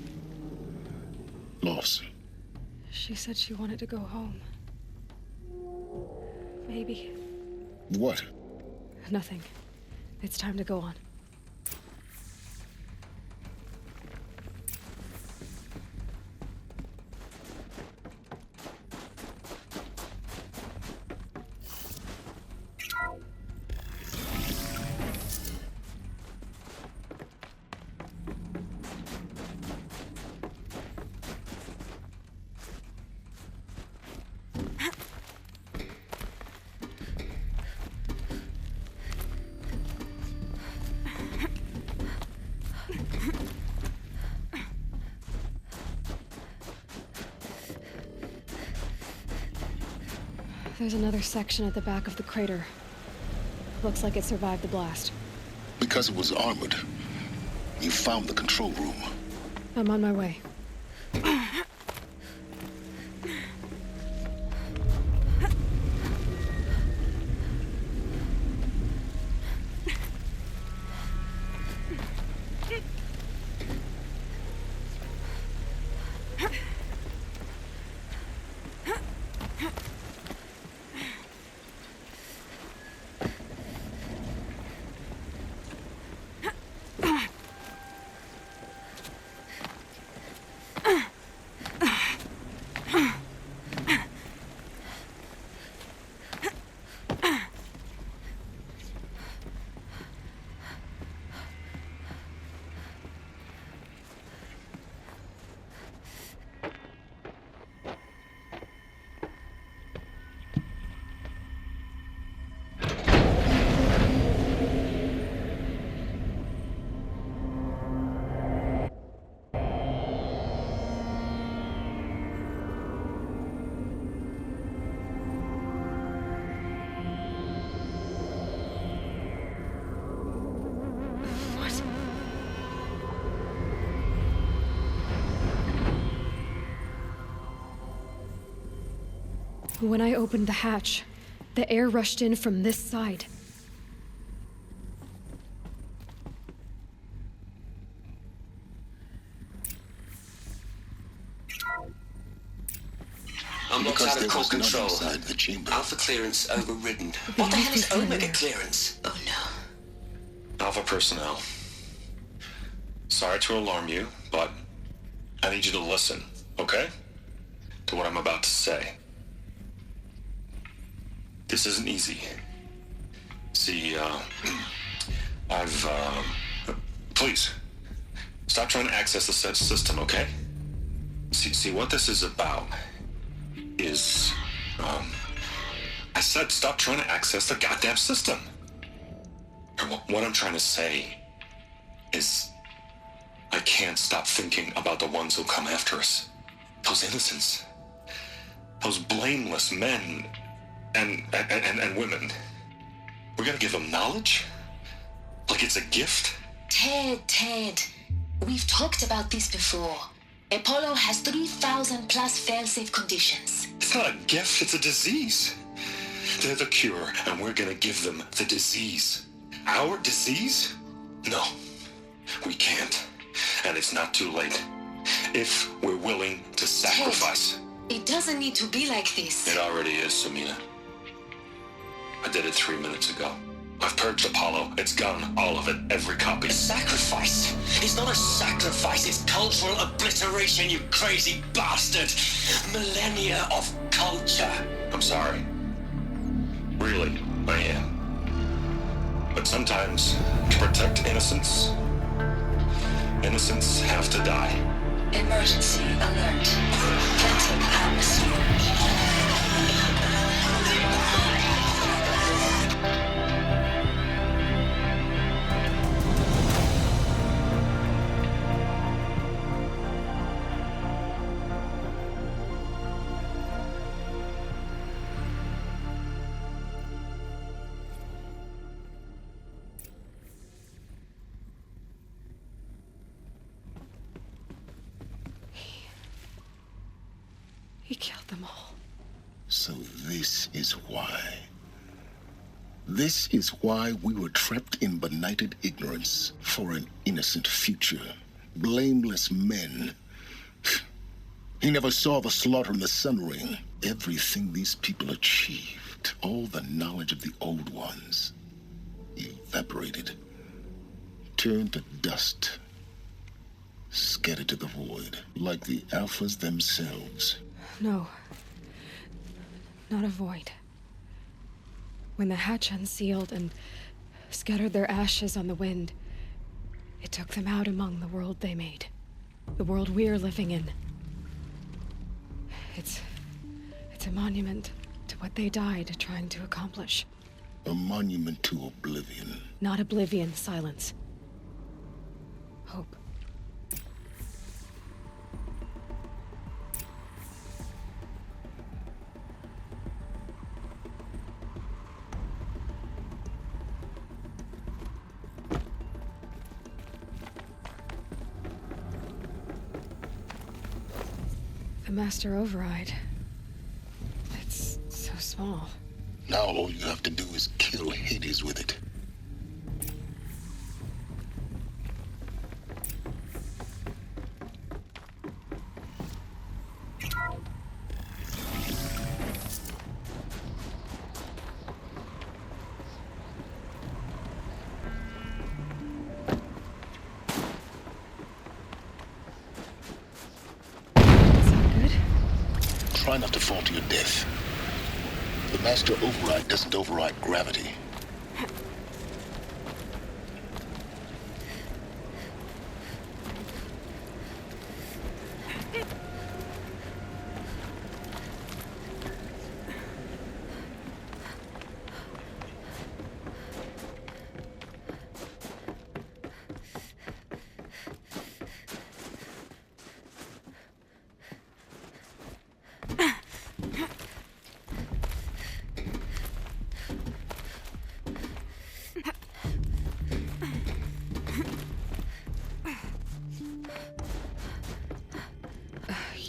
loss. She said she wanted to go home. Maybe. What? Nothing. It's time to go on. There's another section at the back of the crater. Looks like it survived the blast. Because it was armored. You found the control room. I'm on my way. When I opened the hatch, the air rushed in from this side. Unlocks out of core control. Inside the chamber. Alpha clearance overridden. What the hell is Omega clearance? Oh no. Alpha personnel. Sorry to alarm you, but I need you to listen, okay? To what I'm about to say. This isn't easy. See, please, stop trying to access the said system, okay? See, what this is about is, I said stop trying to access the goddamn system. What I'm trying to say is, I can't stop thinking about the ones who come after us. Those innocents. Those blameless men and women. We're gonna give them knowledge? Like it's a gift? Ted. We've talked about this before. Apollo has 3,000 plus fail-safe conditions. It's not a gift, it's a disease. They're the cure, and we're gonna give them the disease. Our disease? No, we can't. And it's not too late. If we're willing to sacrifice. Ted, it doesn't need to be like this. It already is, Samina. I did it 3 minutes ago. I've purged Apollo. It's gone. All of it. Every copy. A sacrifice? It's not a sacrifice. It's cultural obliteration, you crazy bastard. Millennia of culture. I'm sorry. Really, I am. But sometimes, to protect innocence, innocents have to die. Emergency alert. Venting atmosphere. He killed them all. So this is why. This is why we were trapped in benighted ignorance for an innocent future. Blameless men. He never saw the slaughter in the Sun Ring. Everything these people achieved, all the knowledge of the old ones, evaporated, turned to dust, scattered to the void, like the Alphas themselves. No. Not a void. When the hatch unsealed and scattered their ashes on the wind, it took them out among the world they made. The world we're living in. It's a monument to what they died trying to accomplish. A monument to oblivion. Not oblivion, silence. Hope. The master override. It's so small. Now all you have to do is kill Hades with it. Try not to fall to your death. The master override doesn't override gravity.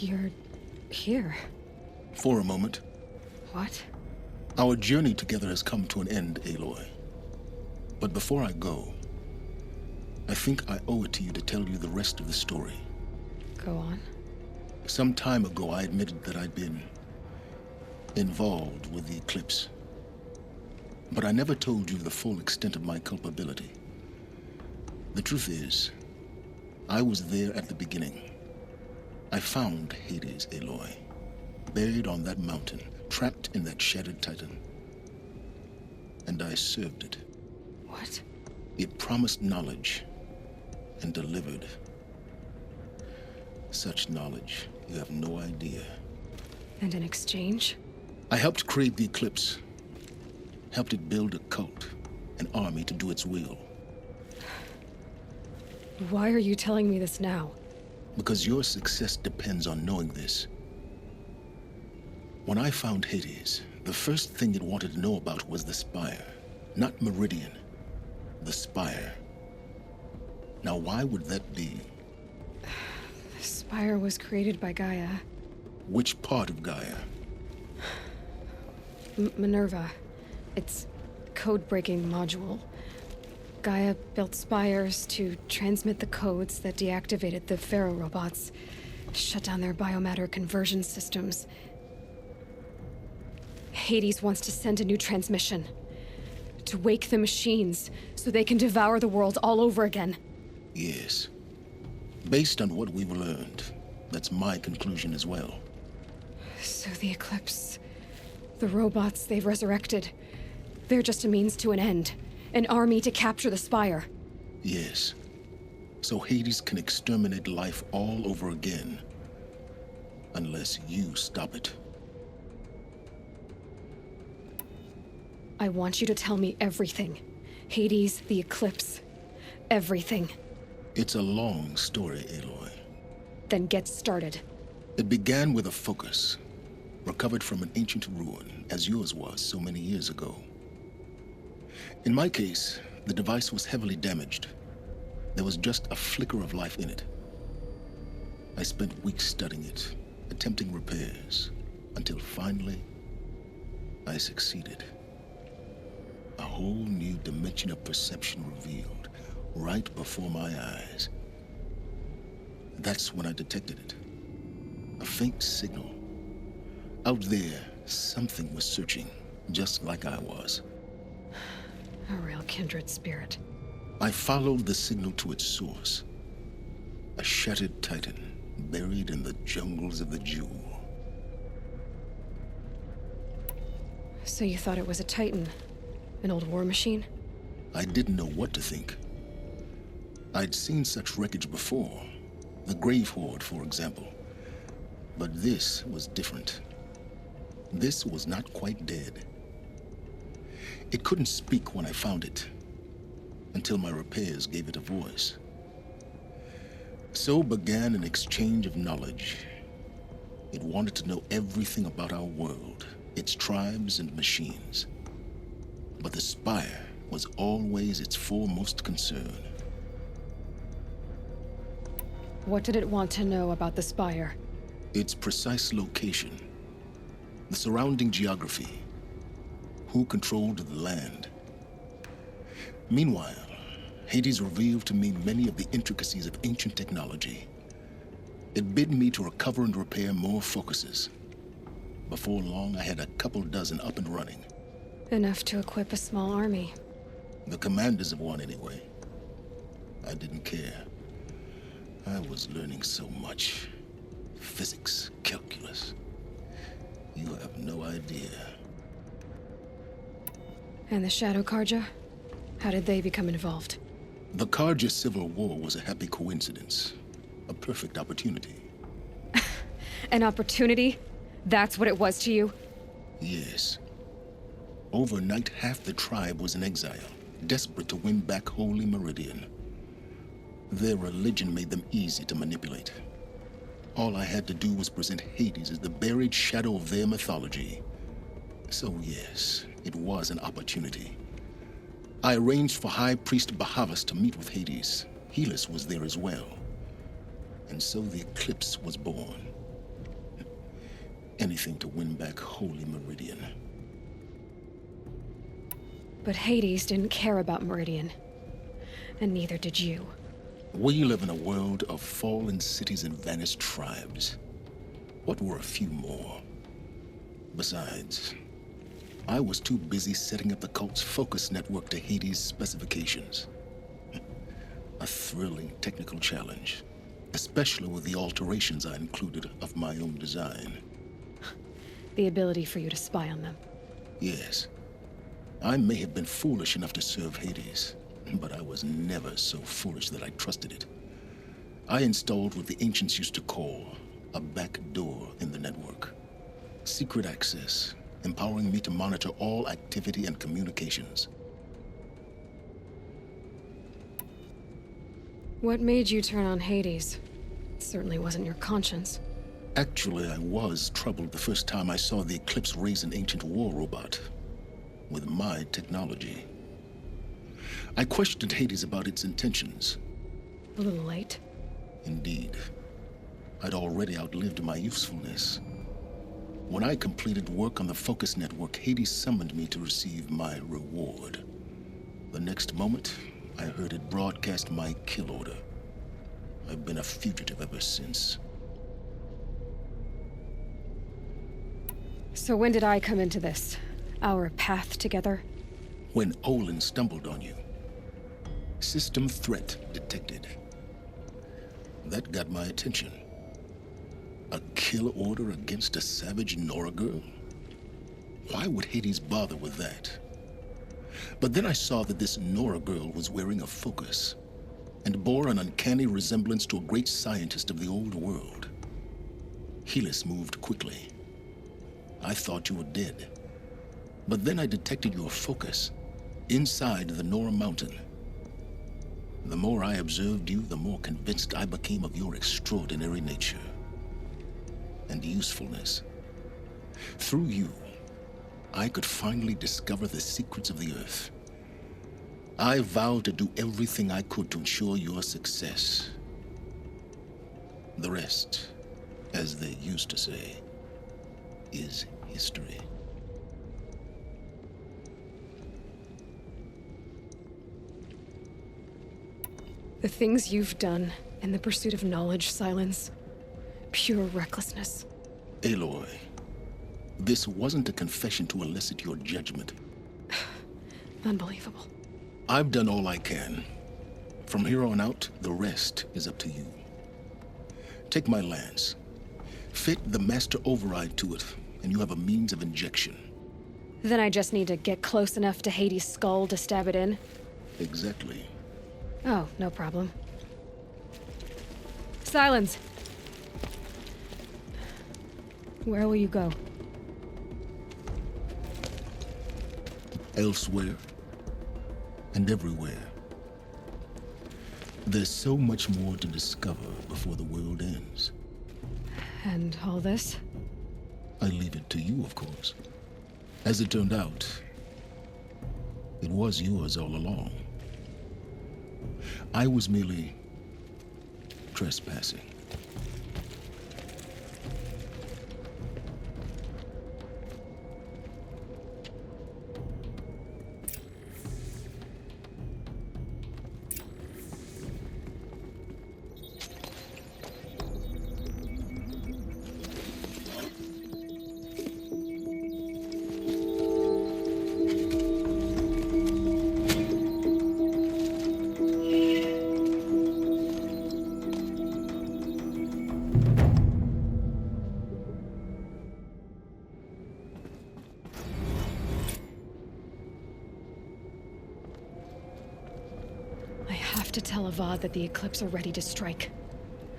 You're here. For a moment. What? Our journey together has come to an end, Aloy. But before I go, I think I owe it to you to tell you the rest of the story. Go on. Some time ago, I admitted that I'd been involved with the eclipse. But I never told you the full extent of my culpability. The truth is, I was there at the beginning. I found Hades, Aloy, buried on that mountain, trapped in that shattered titan. And I served it. What? It promised knowledge and delivered. Such knowledge, you have no idea. And in exchange? I helped create the eclipse. Helped it build a cult, an army to do its will. Why are you telling me this now? Because your success depends on knowing this. When I found Hades, the first thing it wanted to know about was the Spire. Not Meridian. The Spire. Now, why would that be? The Spire was created by Gaia. Which part of Gaia? Minerva. Its code-breaking module. Gaia built spires to transmit the codes that deactivated the Pharaoh robots, shut down their biomatter conversion systems. Hades wants to send a new transmission. To wake the machines, so they can devour the world all over again. Yes. Based on what we've learned, that's my conclusion as well. So the Eclipse, the robots they've resurrected, they're just a means to an end. An army to capture the Spire. Yes. So Hades can exterminate life all over again. Unless you stop it. I want you to tell me everything. Hades, the Eclipse. Everything. It's a long story, Aloy. Then get started. It began with a focus, recovered from an ancient ruin, as yours was so many years ago. In my case, the device was heavily damaged. There was just a flicker of life in it. I spent weeks studying it, attempting repairs, until finally, I succeeded. A whole new dimension of perception revealed, right before my eyes. That's when I detected it. A faint signal. Out there, something was searching, just like I was. A real kindred spirit. I followed the signal to its source. A shattered titan, buried in the jungles of the Jewel. So you thought it was a titan? An old war machine? I didn't know what to think. I'd seen such wreckage before. The Grave Horde, for example. But this was different. This was not quite dead. It couldn't speak when I found it, until my repairs gave it a voice. So began an exchange of knowledge. It wanted to know everything about our world, its tribes and machines. But the Spire was always its foremost concern. What did it want to know about the Spire? Its precise location, the surrounding geography, who controlled the land. Meanwhile, Hades revealed to me many of the intricacies of ancient technology. It bid me to recover and repair more focuses. Before long, I had a couple dozen up and running. Enough to equip a small army. The commanders of one, anyway. I didn't care. I was learning so much. Physics, calculus. You have no idea. And the Shadow Karja? How did they become involved? The Karja Civil War was a happy coincidence. A perfect opportunity. An opportunity? That's what it was to you? Yes. Overnight, half the tribe was in exile, desperate to win back Holy Meridian. Their religion made them easy to manipulate. All I had to do was present Hades as the buried shadow of their mythology. So yes, it was an opportunity. I arranged for High Priest Bahavas to meet with Hades. Helis was there as well. And so the Eclipse was born. Anything to win back Holy Meridian. But Hades didn't care about Meridian. And neither did you. We live in a world of fallen cities and vanished tribes. What were a few more? Besides, I was too busy setting up the cult's focus network to Hades' specifications. A thrilling technical challenge, especially with the alterations I included of my own design. The ability for you to spy on them. Yes. I may have been foolish enough to serve Hades, but I was never so foolish that I trusted it. I installed what the ancients used to call a back door in the network. Secret access, empowering me to monitor all activity and communications. What made you turn on Hades? It certainly wasn't your conscience. Actually, I was troubled the first time I saw the Eclipse raise an ancient war robot with my technology. I questioned Hades about its intentions. A little late. Indeed. I'd already outlived my usefulness. When I completed work on the Focus Network, Hades summoned me to receive my reward. The next moment, I heard it broadcast my kill order. I've been a fugitive ever since. So when did I come into this? Our path together? When Olin stumbled on you. System threat detected. That got my attention. A kill order against a savage Nora girl? Why would Hades bother with that? But then I saw that this Nora girl was wearing a focus and bore an uncanny resemblance to a great scientist of the old world. Helis moved quickly. I thought you were dead. But then I detected your focus inside the Nora mountain. The more I observed you, the more convinced I became of your extraordinary nature and usefulness. Through you, I could finally discover the secrets of the Earth. I vowed to do everything I could to ensure your success. The rest, as they used to say, is history. The things you've done in the pursuit of knowledge, Silence. Pure recklessness. Aloy, this wasn't a confession to elicit your judgment. Unbelievable. I've done all I can. From here on out, the rest is up to you. Take my lance. Fit the master override to it, and you have a means of injection. Then I just need to get close enough to Hades' skull to stab it in? Exactly. Oh, no problem. Silence! Where will you go? Elsewhere. And everywhere. There's so much more to discover before the world ends. And all this? I leave it to you, of course. As it turned out, it was yours all along. I was merely trespassing. Tell Avad that the Eclipse are ready to strike.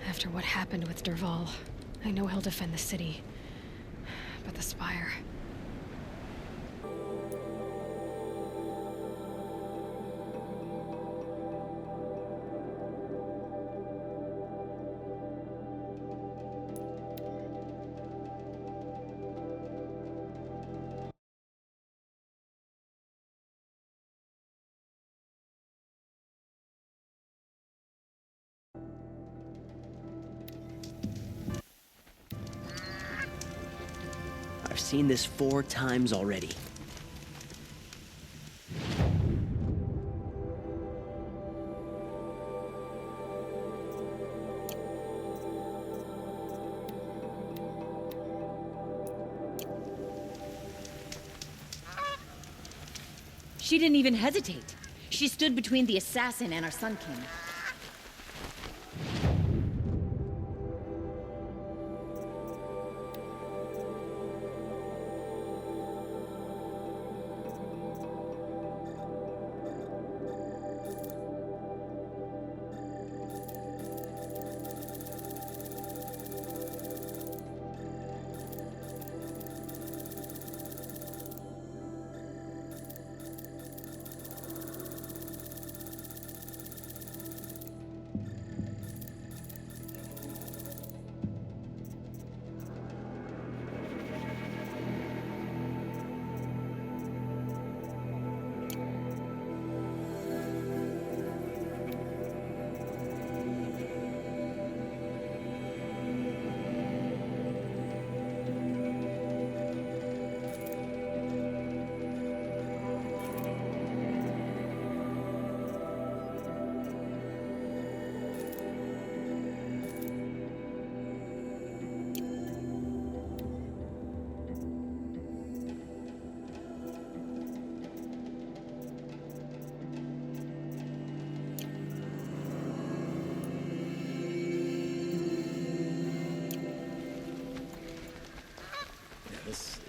After what happened with Dervahl, I know he'll defend the city. But the Spire... seen this 4 times already. She didn't even hesitate. She stood between the assassin and our Sun King.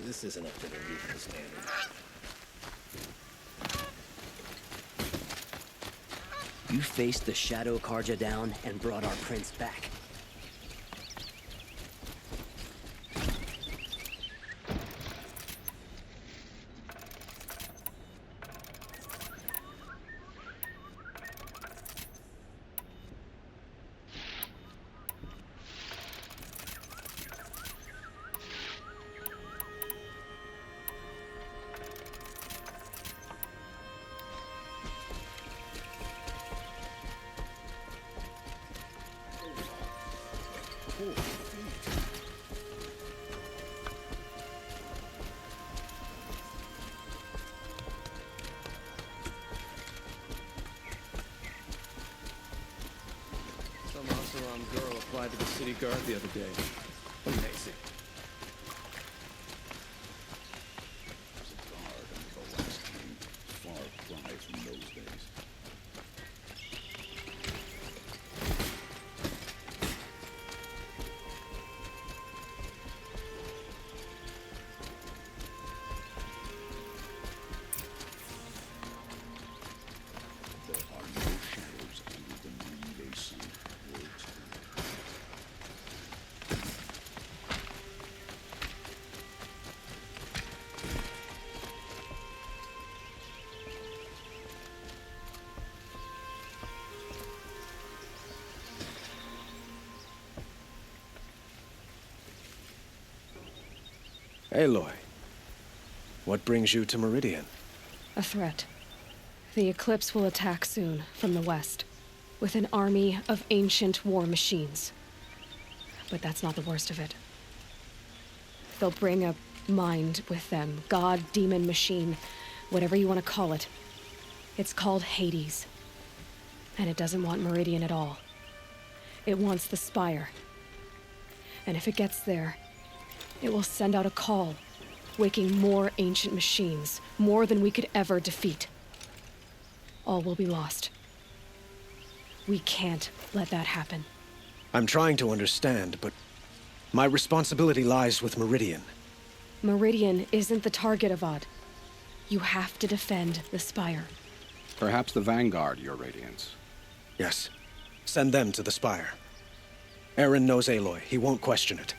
This isn't up to their usual standards. You faced the Shadow Karja down and brought our prince back. Some Oseram girl applied to the city guard the other day. Amazing. Far cry from those days. Aloy, what brings you to Meridian? A threat. The Eclipse will attack soon, from the west, with an army of ancient war machines. But that's not the worst of it. They'll bring a mind with them, god, demon, machine, whatever you want to call it. It's called Hades. And it doesn't want Meridian at all. It wants the Spire. And if it gets there, it will send out a call, waking more ancient machines, more than we could ever defeat. All will be lost. We can't let that happen. I'm trying to understand, but my responsibility lies with Meridian. Meridian isn't the target, Avad. You have to defend the Spire. Perhaps the Vanguard, Your Radiance. Yes. Send them to the Spire. Aaron knows Aloy. He won't question it.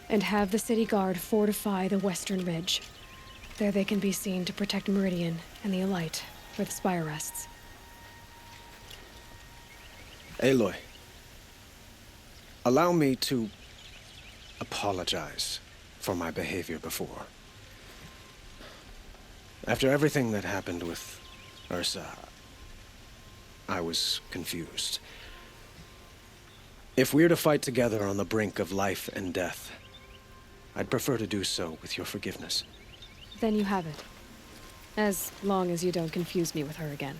And have the city guard fortify the western ridge. There they can be seen to protect Meridian and the Elite, where the Spire rests. Aloy, allow me to apologize for my behavior before. After everything that happened with Ursa, I was confused. If we're to fight together on the brink of life and death, I'd prefer to do so with your forgiveness. Then you have it. As long as you don't confuse me with her again.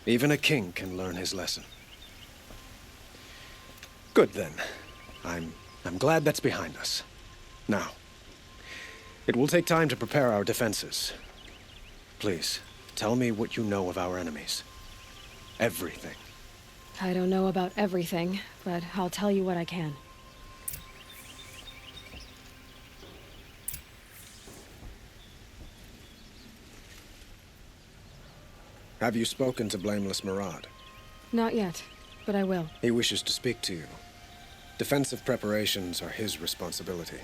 Even a king can learn his lesson. Good then. I'm glad that's behind us. Now, it will take time to prepare our defenses. Please, tell me what you know of our enemies. Everything. I don't know about everything, but I'll tell you what I can. Have you spoken to Blameless Murad? Not yet, but I will. He wishes to speak to you. Defensive preparations are his responsibility.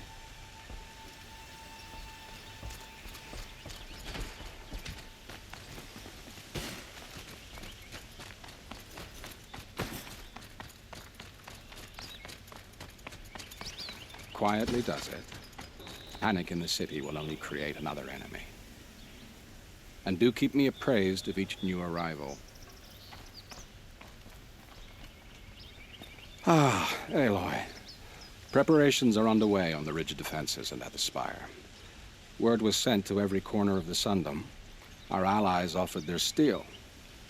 Quietly does it. Panic in the city will only create another enemy. And do keep me appraised of each new arrival. Ah, Aloy. Preparations are underway on the rigid defenses and at the spire. Word was sent to every corner of the Sundom. Our allies offered their steel.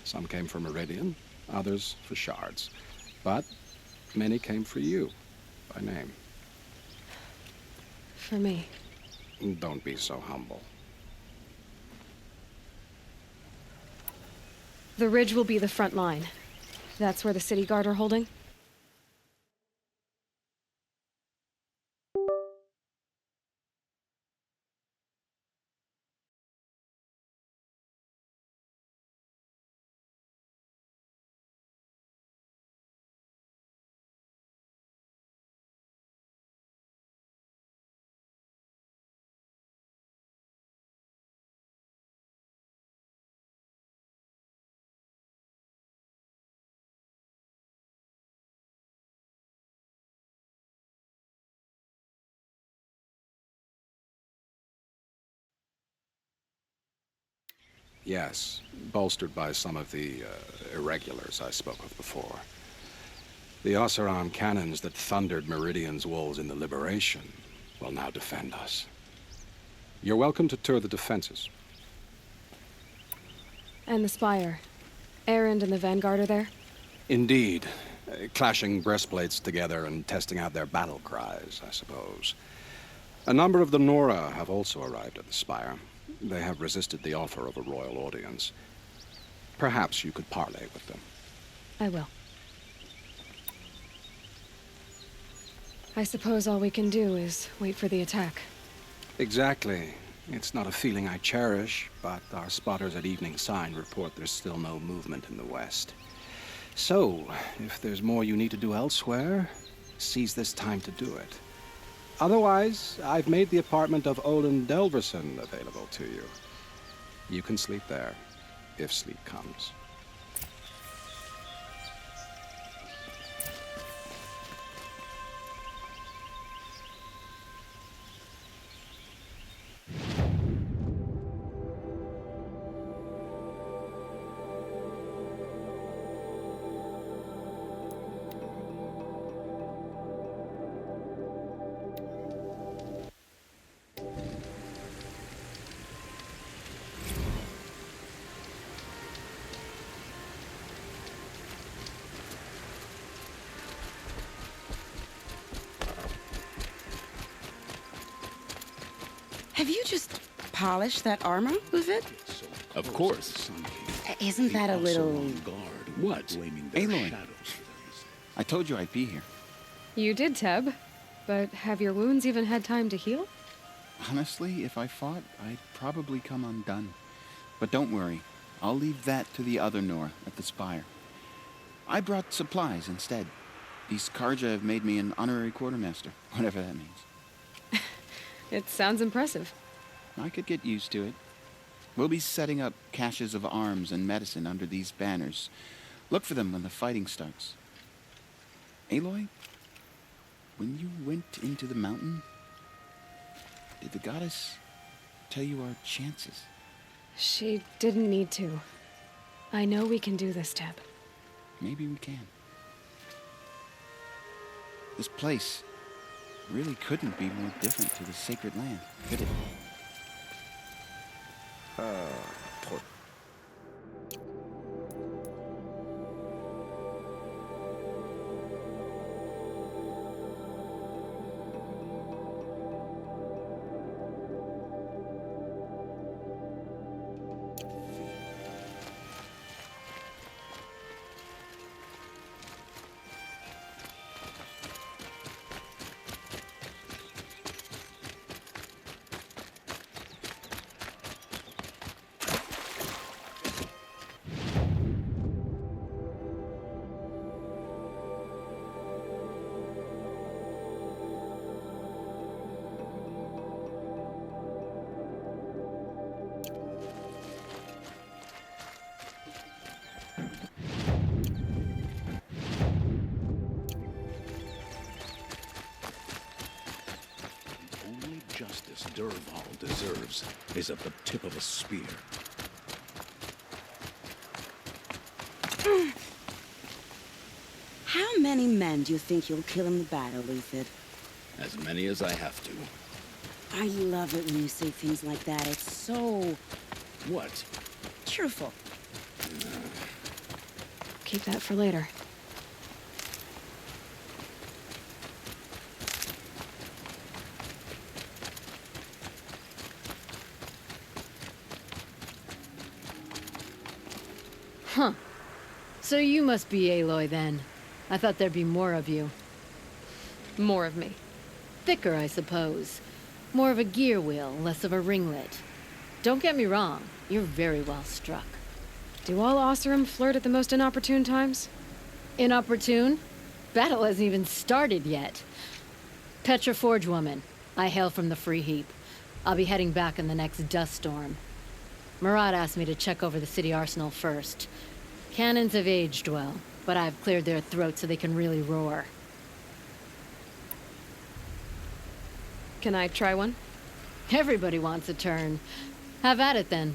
Some came for Meridian, others for shards. But many came for you, by name. For me. Don't be so humble. The ridge will be the front line. That's where the city guard are holding? Yes, bolstered by some of the irregulars I spoke of before. The Oseram cannons that thundered Meridian's walls in the Liberation will now defend us. You're welcome to tour the defenses. And the spire. Erend and the Vanguard are there? Indeed. Clashing breastplates together and testing out their battle cries, I suppose. A number of the Nora have also arrived at the spire. They have resisted the offer of a royal audience. Perhaps you could parley with them. I will. I suppose all we can do is wait for the attack. Exactly. It's not a feeling I cherish, but our spotters at Evening Sign report there's still no movement in the west. So, if there's more you need to do elsewhere, seize this time to do it. Otherwise, I've made the apartment of Olin Delverson available to you. You can sleep there, if sleep comes. Have you just polished that armor, Uvid? Of course. Isn't that a little... What? Aloy. I told you I'd be here. You did, Teb. But have your wounds even had time to heal? Honestly, if I fought, I'd probably come undone. But don't worry. I'll leave that to the other Nora at the spire. I brought supplies instead. These Karja have made me an honorary quartermaster, whatever that means. It sounds impressive. I could get used to it. We'll be setting up caches of arms and medicine under these banners. Look for them when the fighting starts. Aloy, when you went into the mountain, did the goddess tell you our chances? She didn't need to. I know we can do this, Teb. Maybe we can. This place, Really couldn't be more different to the sacred land, could it? Poor. Justice Durval deserves is at the tip of a spear. How many men do you think you'll kill in the battle, Luthid? As many as I have to. I love it when you say things like that. It's so... What? cheerful. Keep that for later. Huh. So you must be Aloy, then. I thought there'd be more of you. More of me. Thicker, I suppose. More of a gear wheel, less of a ringlet. Don't get me wrong, you're very well struck. Do all Oseram flirt at the most inopportune times? Inopportune? Battle hasn't even started yet. Petra Forge woman. I hail from the Free Heap. I'll be heading back in the next dust storm. Murad asked me to check over the city arsenal first. Cannons have aged well, but I've cleared their throats so they can really roar. Can I try one? Everybody wants a turn. Have at it, then.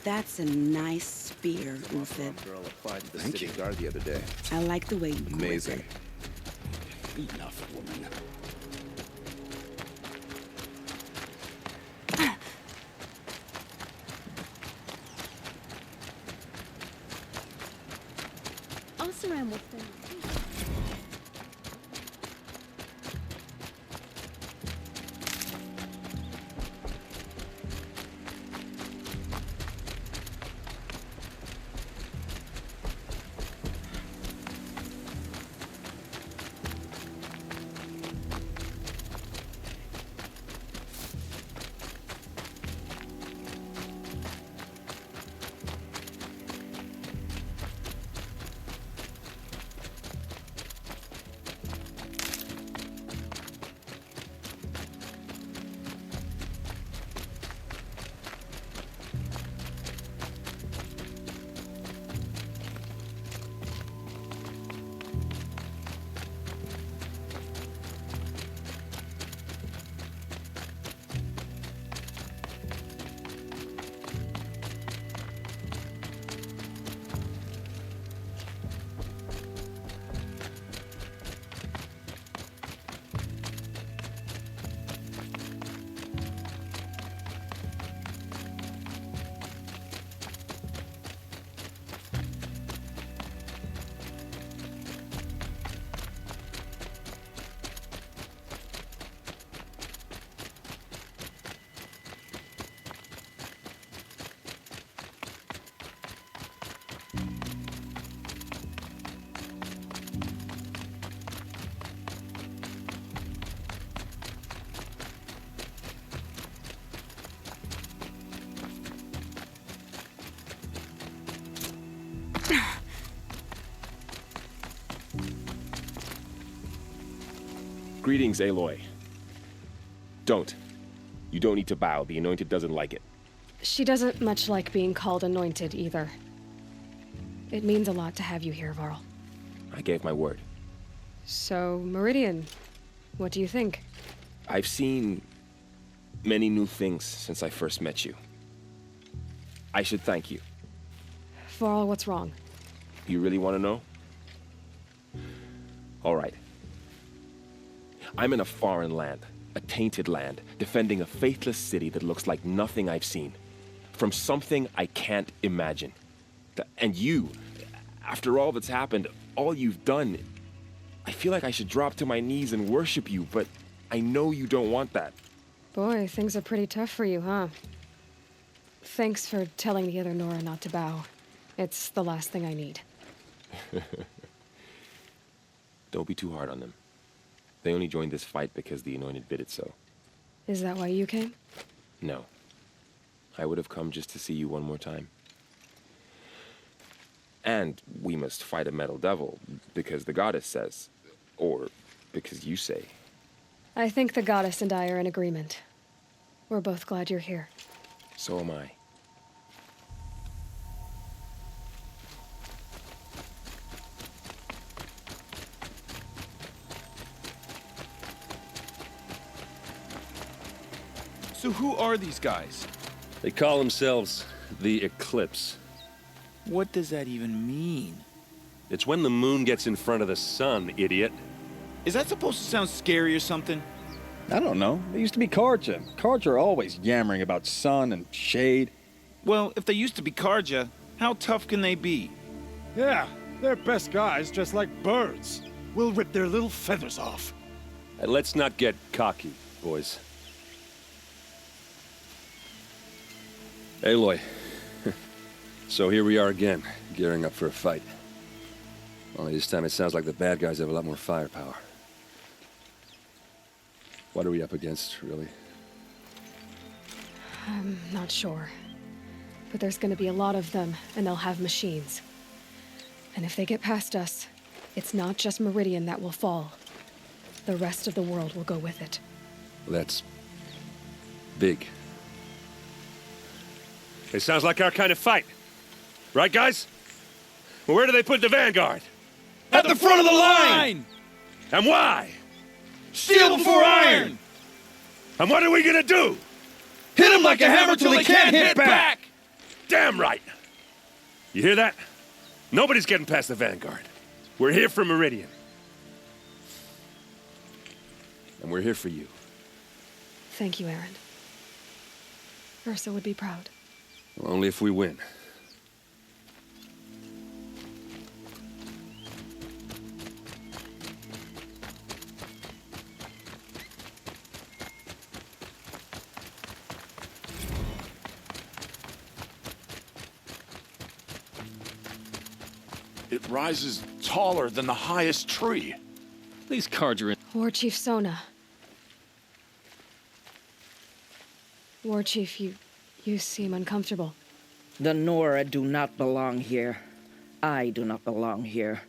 That's a nice spear, Ulfid. Girl applied to the city guard the other day. I like the way you Amazing. grip Enough, woman. Oseram will think. Greetings, Aloy. Don't. You don't need to bow. The Anointed doesn't like it. She doesn't much like being called anointed either. It means a lot to have you here, Varl. I gave my word. So, Meridian, what do you think? I've seen many new things since I first met you. I should thank you. Varl, what's wrong? You really want to know? All right. I'm in a foreign land, a tainted land, defending a faithless city that looks like nothing I've seen. From something I can't imagine. And you, after all that's happened, all you've done, I feel like I should drop to my knees and worship you, but I know you don't want that. Boy, things are pretty tough for you, huh? Thanks for telling the other Nora not to bow. It's the last thing I need. Don't be too hard on them. They only joined this fight because the Anointed bid it so. Is that why you came? No. I would have come just to see you one more time. And we must fight a metal devil, because the goddess says. Or because you say. I think the goddess and I are in agreement. We're both glad you're here. So am I. So who are these guys? They call themselves the Eclipse. What does that even mean? It's when the moon gets in front of the sun, idiot. Is that supposed to sound scary or something? I don't know. They used to be Karja. Karja are always yammering about sun and shade. Well, if they used to be Karja, how tough can they be? Yeah, they're best guys dressed like birds. We'll rip their little feathers off. Let's not get cocky, boys. Aloy. So here we are again, gearing up for a fight. Only this time it sounds like the bad guys have a lot more firepower. What are we up against, really? I'm not sure. But there's gonna be a lot of them, and they'll have machines. And if they get past us, it's not just Meridian that will fall. The rest of the world will go with it. That's big. It sounds like our kind of fight. Right, guys? Well, where do they put the vanguard? At the front of the line! And why? Steel before iron! And what are we gonna do? Hit them like a hammer till they can't hit back! Damn right! You hear that? Nobody's getting past the vanguard. We're here for Meridian. And we're here for you. Thank you, Aaron. Ursa would be proud. Well, only if we win. It rises taller than the highest tree. These cards are in. War Chief Sona. War Chief, you seem uncomfortable. The Nora do not belong here. I do not belong here.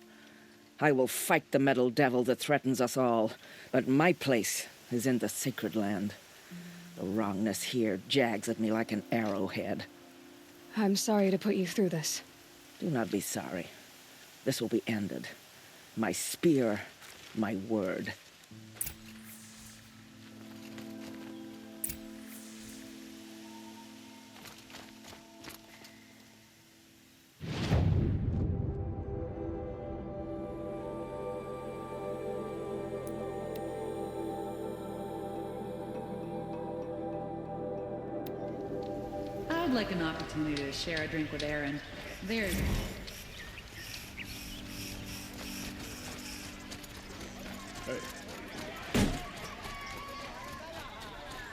I will fight the metal devil that threatens us all, but my place is in the sacred land. The wrongness here jags at me like an arrowhead. I'm sorry to put you through this. Do not be sorry. This will be ended. My spear, my word. I'd like an opportunity to share a drink with Aaron. There's...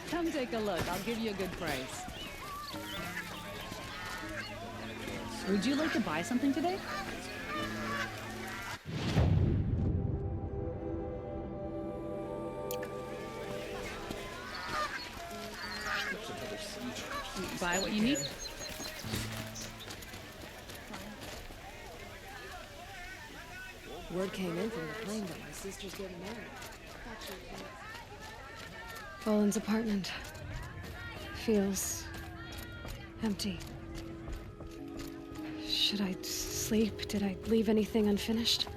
Come take a look. I'll give you a good price. Would you like to buy something today? Buy what you need? Word came in from the plane that my sister's getting married. Boland's apartment feels empty. Should I sleep? Did I leave anything unfinished?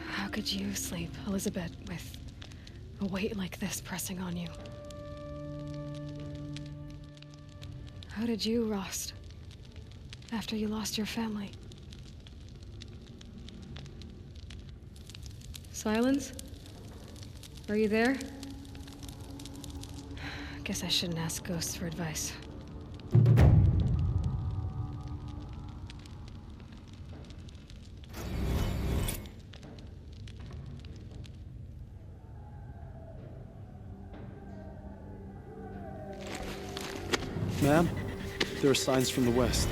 How could you sleep, Elizabeth, with a weight like this pressing on you? How did you, Rost, after you lost your family? Silence? Are you there? Guess I shouldn't ask ghosts for advice. Ma'am, there are signs from the west.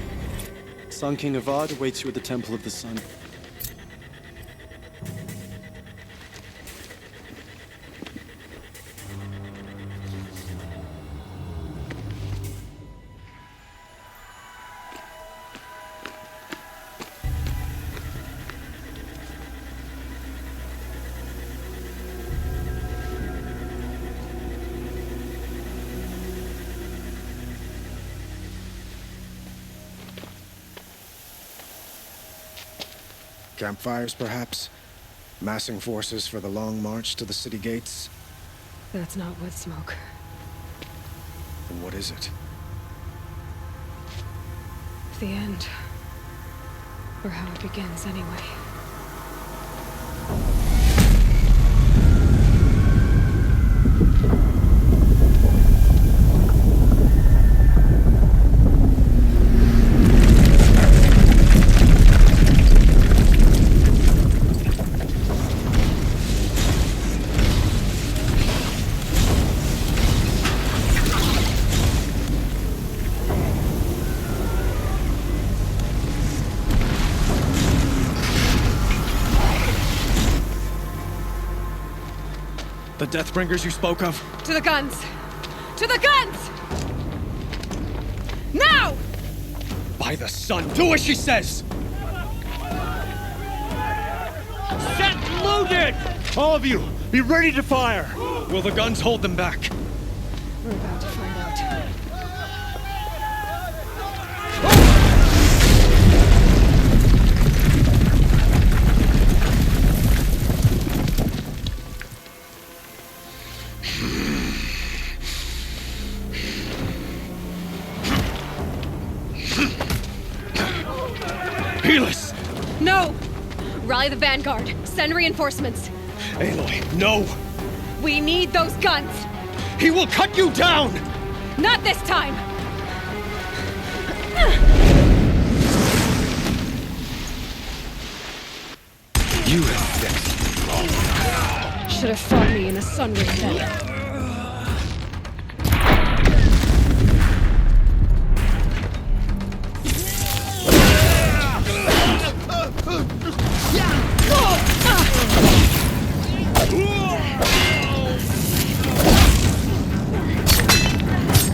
Sun King Avad awaits you at the Temple of the Sun. Campfires, perhaps? Massing forces for the long march to the city gates? That's not wood smoke. Then what is it? The end. Or how it begins, anyway. The Deathbringers you spoke of? To the guns! To the guns! Now! By the sun, do as she says! Set loaded! All of you, be ready to fire! Will the guns hold them back? We're about to find out. Helis! No! Rally the vanguard. Send reinforcements. Aloy, no! We need those guns! He will cut you down! Not this time! You have fixed wrong. Should have fought me in a sunray then.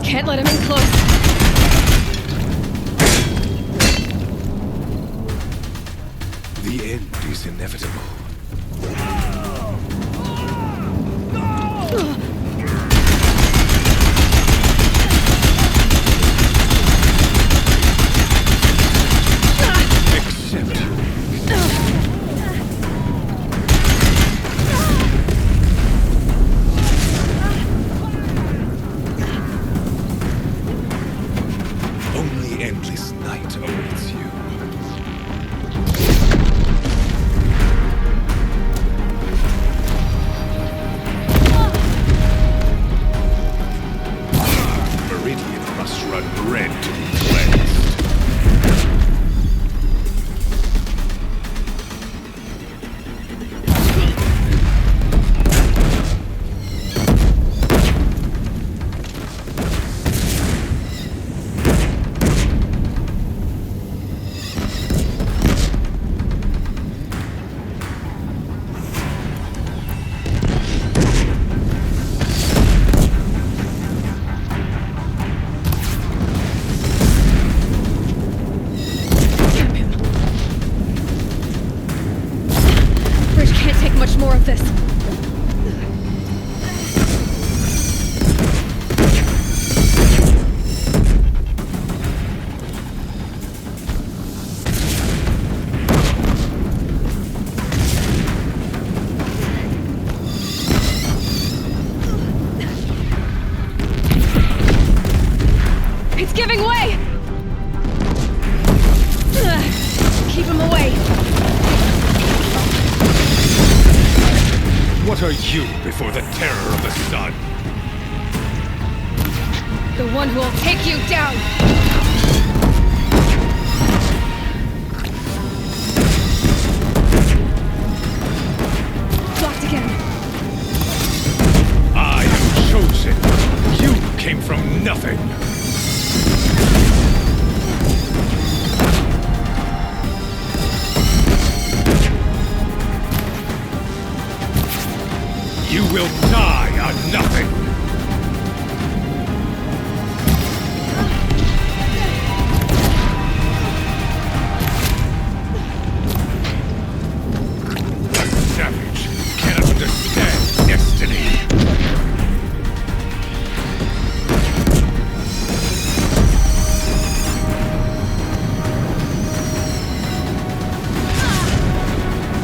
Can't let him in close. The end is inevitable. Accept. Only endless night awaits you. Meridian must run bread to be cleansed. More of this. It's giving way! Keep him away. What are you before the terror of the sun? The one who will take you down! Blocked again. I am chosen. You came from nothing. You will die on nothing! A savage cannot understand destiny.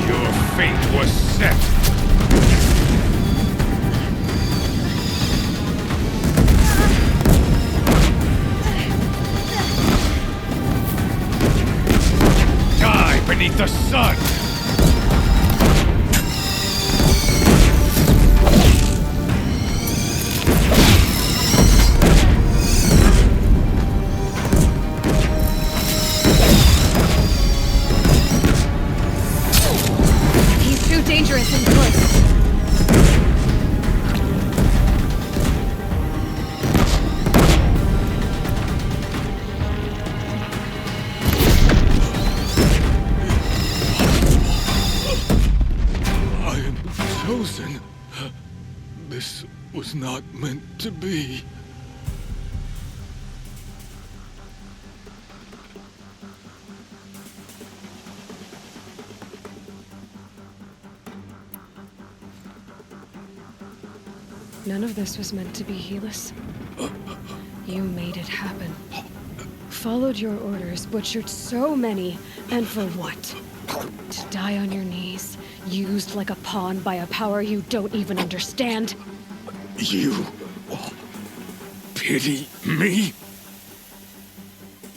Your fate was set. Beneath the sun! He's too dangerous and close. This was not meant to be. None of this was meant to be, Helis. You made it happen. Followed your orders, butchered so many, and for what? To die on your knees, used like a pawn by a power you don't even understand? You pity me?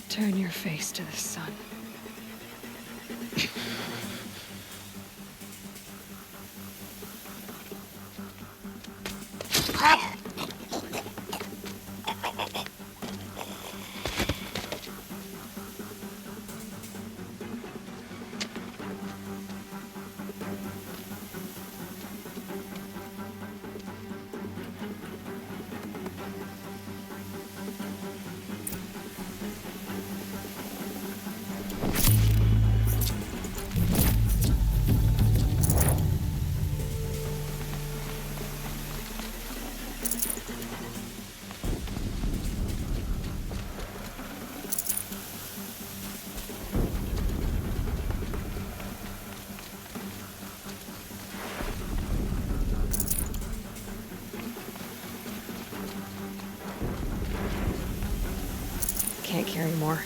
Turn your face to the sun. Can't carry more.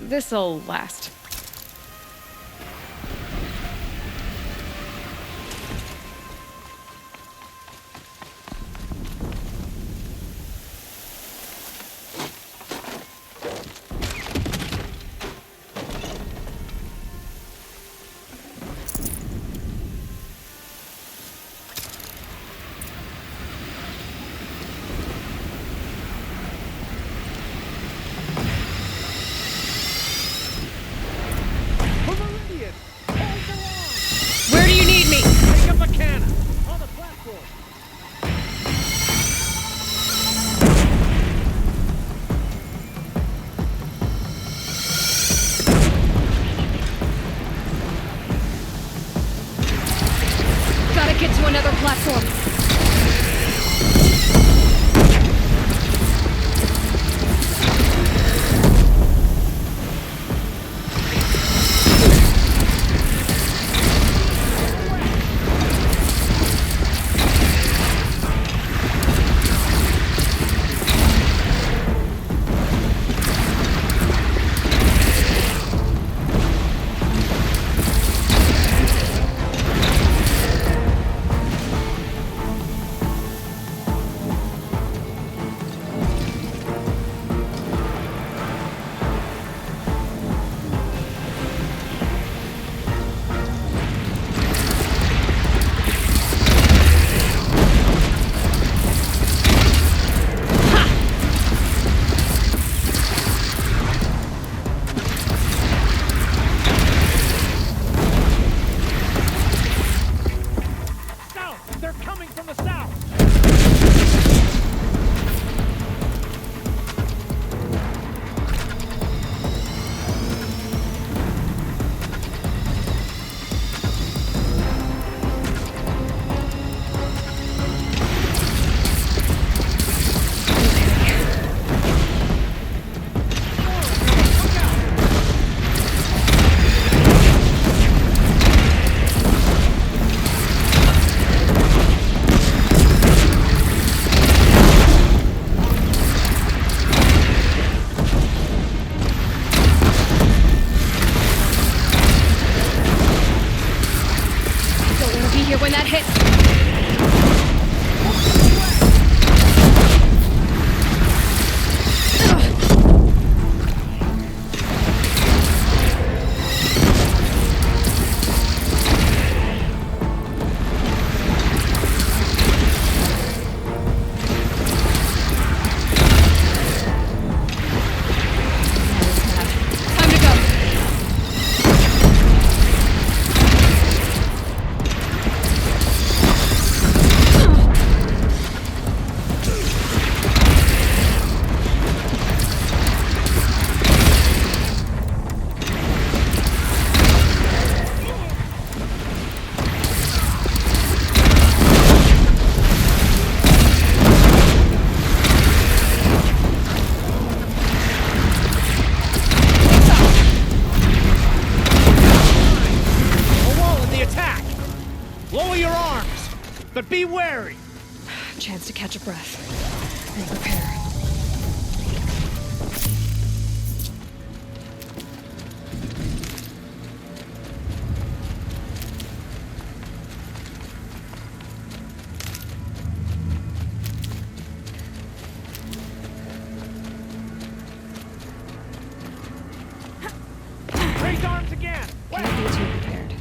This'll last. Where do you need me? Take up a cannon on the platform. Gotta get to another platform. When that hits. But be wary! Chance to catch a breath and prepare. Raise arms again! Can't be too prepared.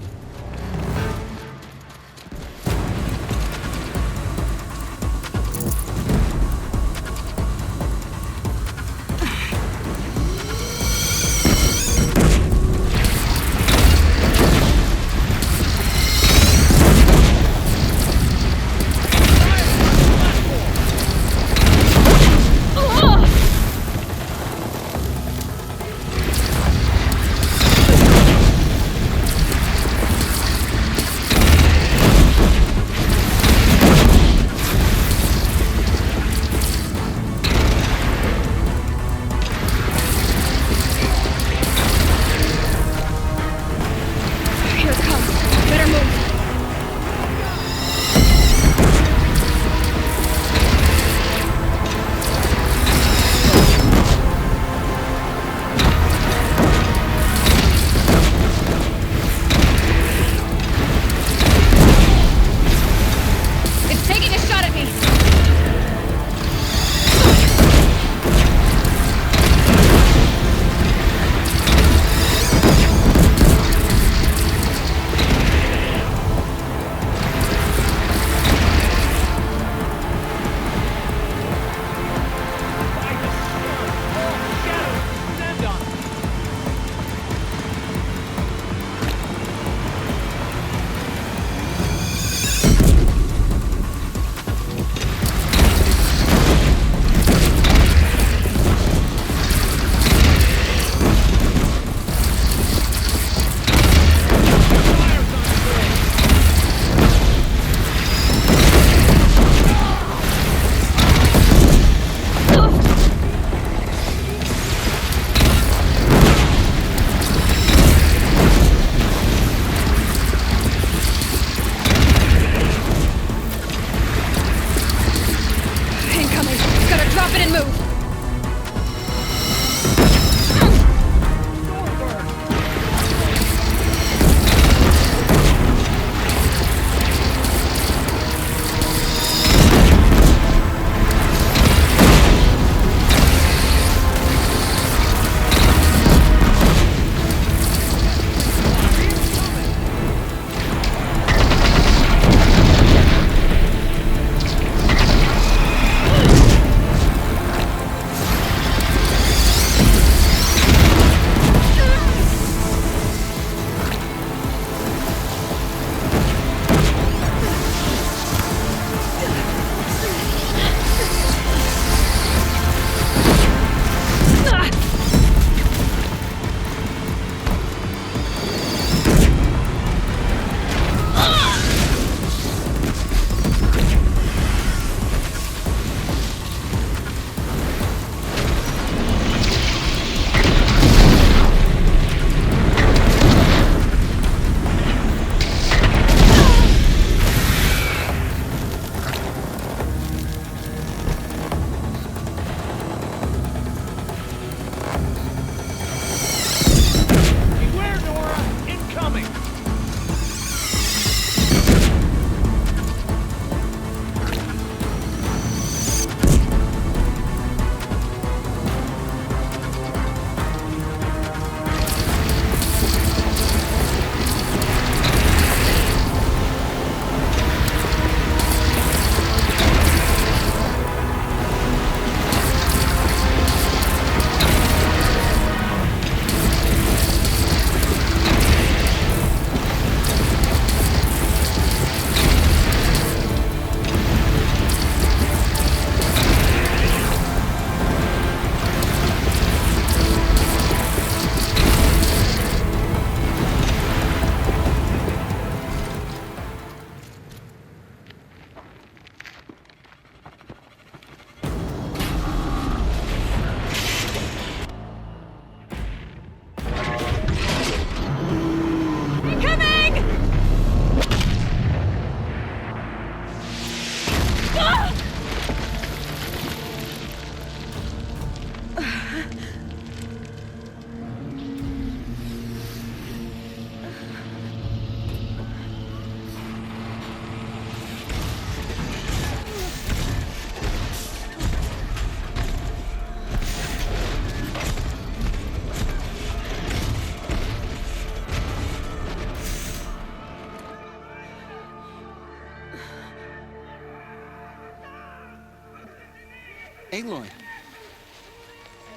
Aloy!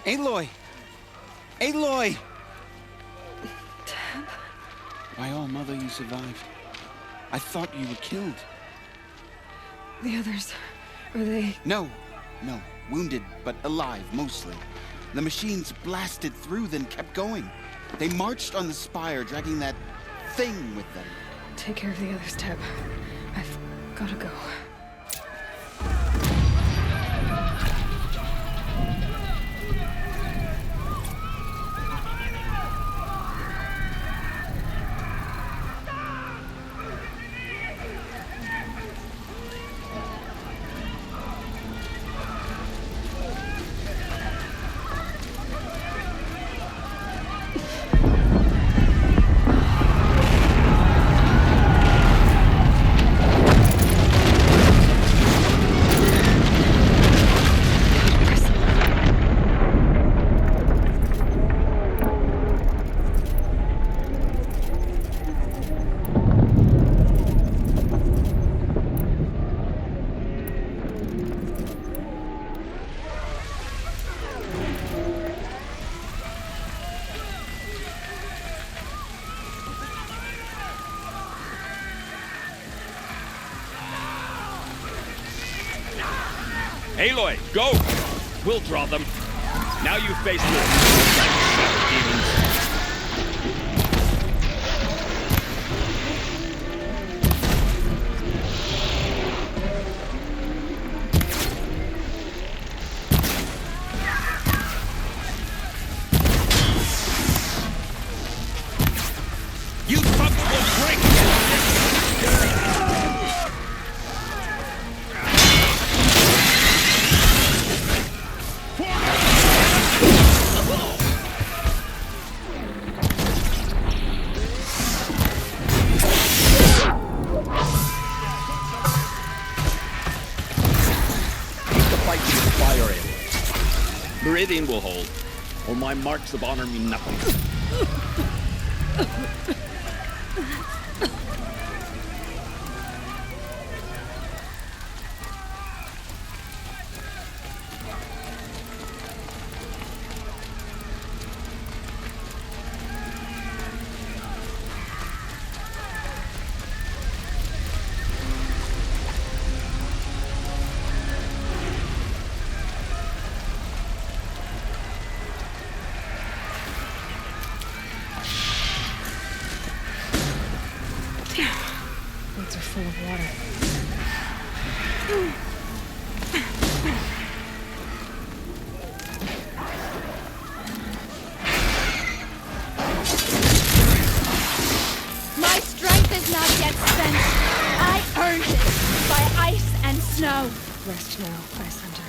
Aloy! Aloy! Tab? My all mother, you survived. I thought you were killed. The others, are they... No. Wounded, but alive, mostly. The machines blasted through, then kept going. They marched on the spire, dragging that thing with them. Take care of the others, Tab. I've gotta go. Aloy, go! We'll draw them. Now you face the demons. You thugs will break! Meridian will hold, or my marks of honor mean nothing. Boots are full of water. My strength is not yet spent. I earned it by ice and snow. Rest now, Ice Hunter.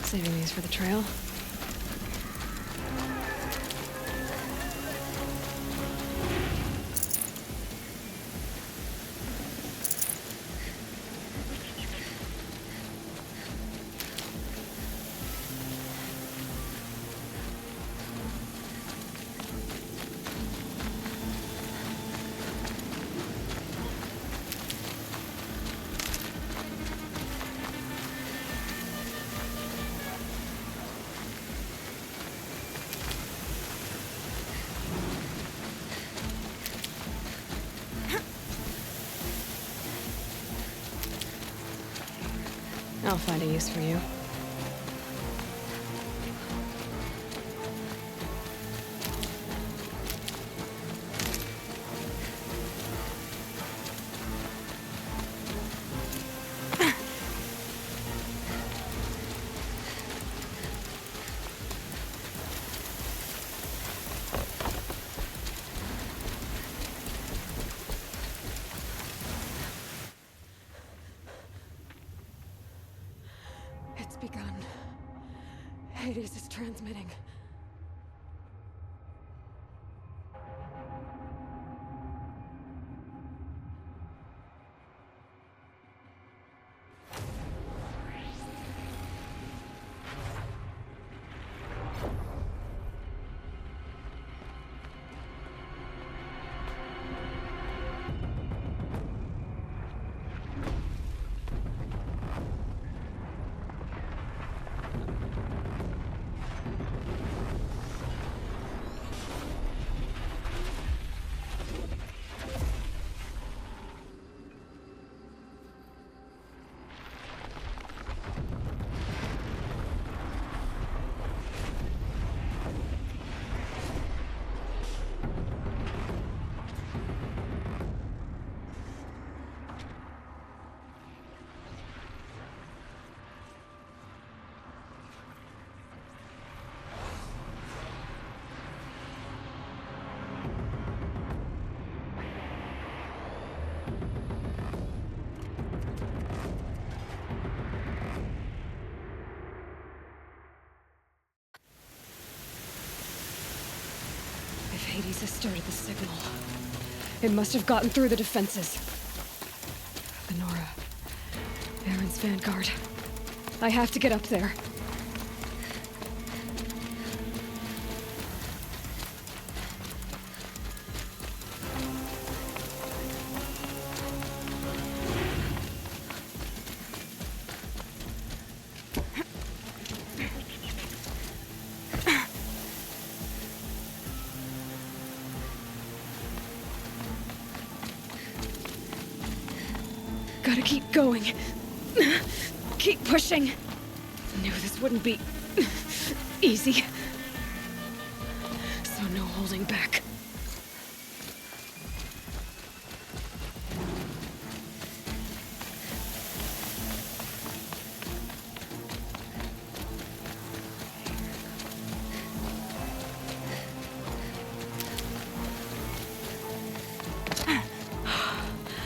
Saving these for the trail. I'll find a use for you. Hades is transmitting. If Hades has started the signal, it must have gotten through the defenses. The Nora. Aaron's vanguard. I have to get up there. Gotta keep going. Keep pushing. Knew this wouldn't be easy. So no holding back.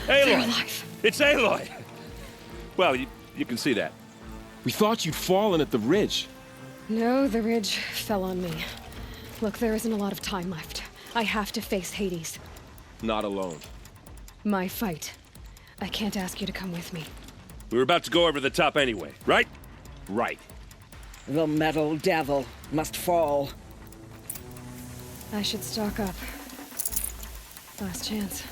Aloy! It's Aloy! Well, you can see that. We thought you'd fallen at the ridge. No, the ridge fell on me. Look, there isn't a lot of time left. I have to face Hades. Not alone. My fight. I can't ask you to come with me. We were about to go over the top anyway, right? Right. The metal devil must fall. I should stock up. Last chance.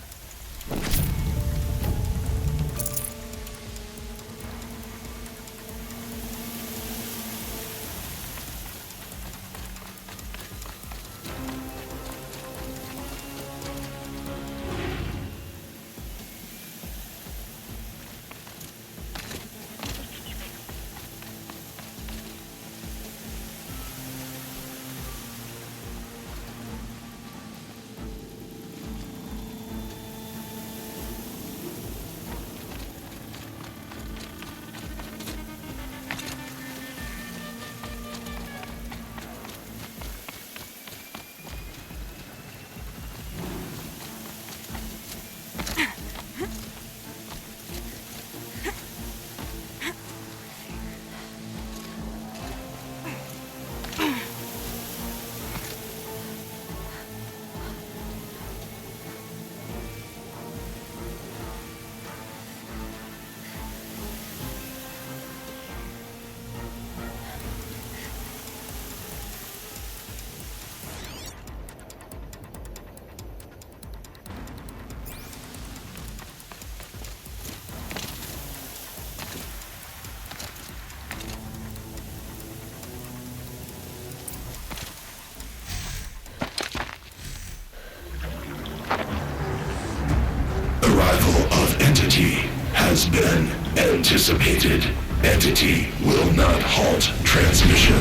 Entity has been anticipated. Entity will not halt transmission.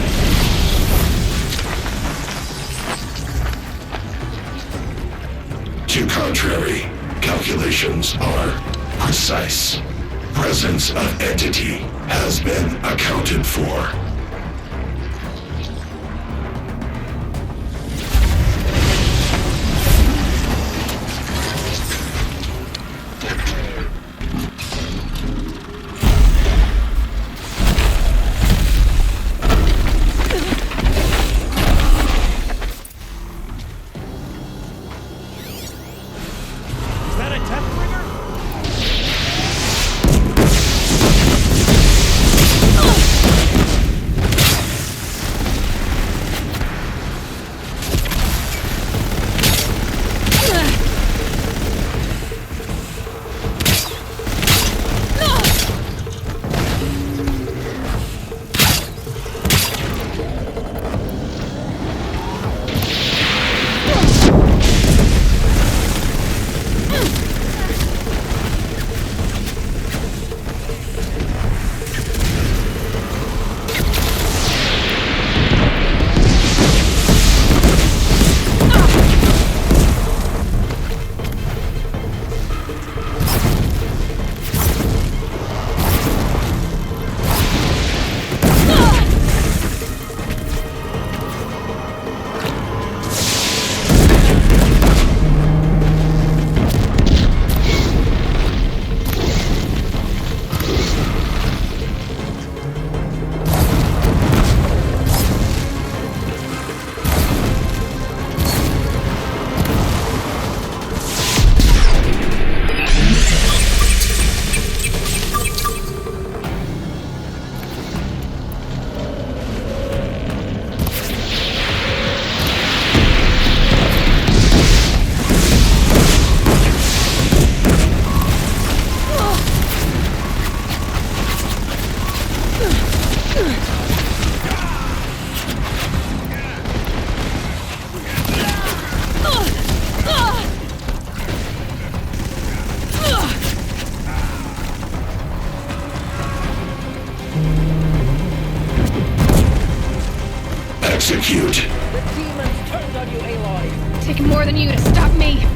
To contrary, calculations are precise. Presence of entity has been accounted for. The demons turned on you, Aloy! Taking more than you to stop me!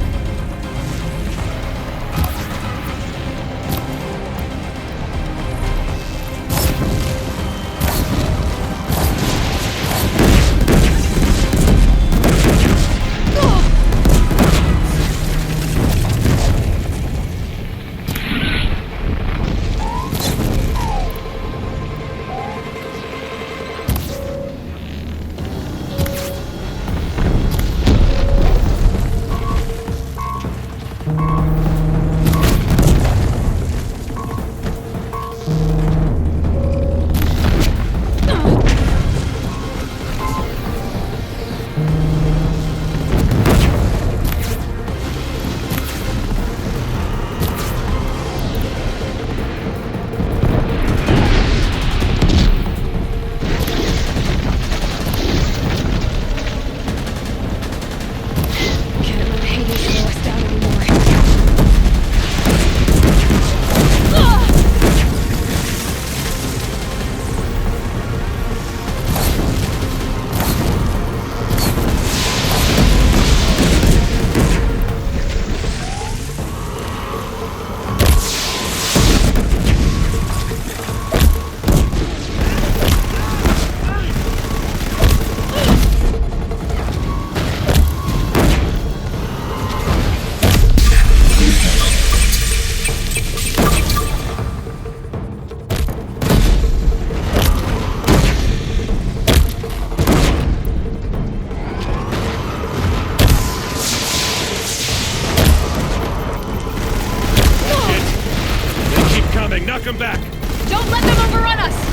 Knock him back! Don't let them overrun us!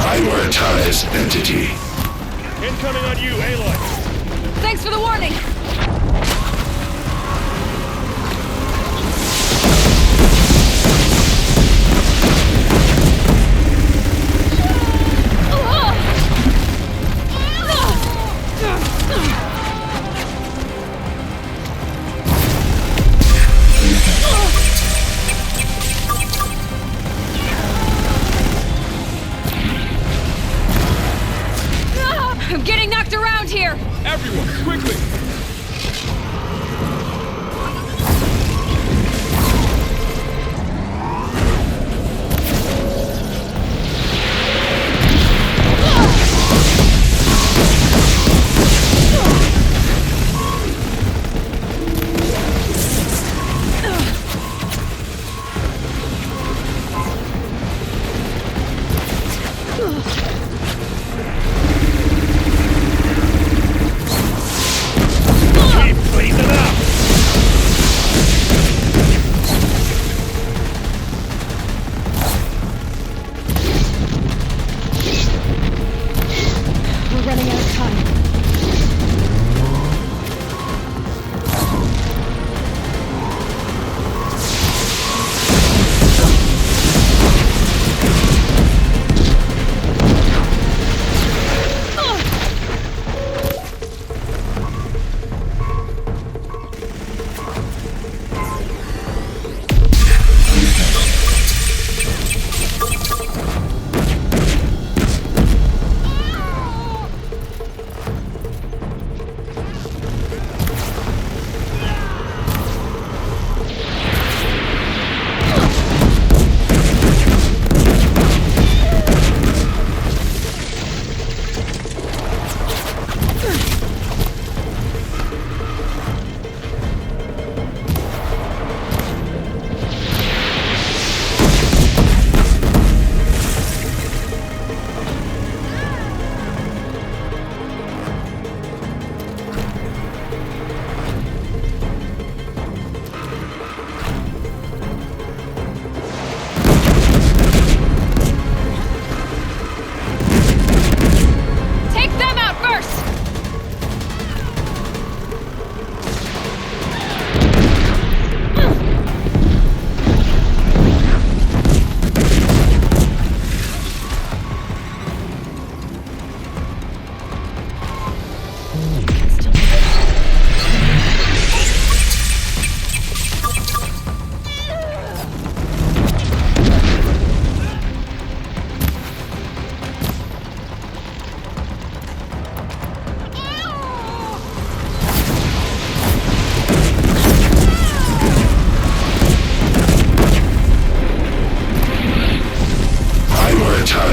Prioritize entity. Incoming on you, Aloy. Thanks for the warning! I'm getting knocked around here! Everyone, quickly!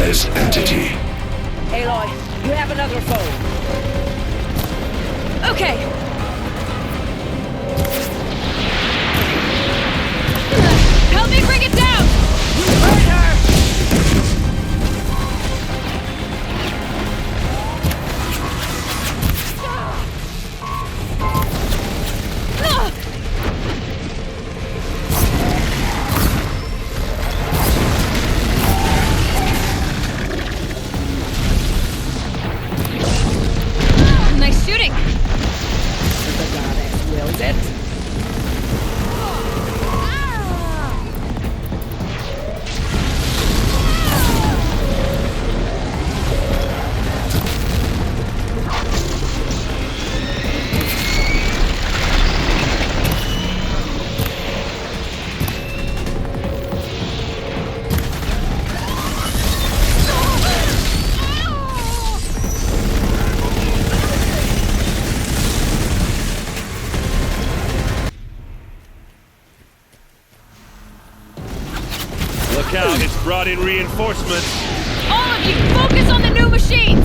neutralize entity. Aloy, you have another phone. Okay. Help me bring it down! You heard her! Nice shooting! The goddess wills it. Look out, it's brought in reinforcements. All of you, focus on the new machines!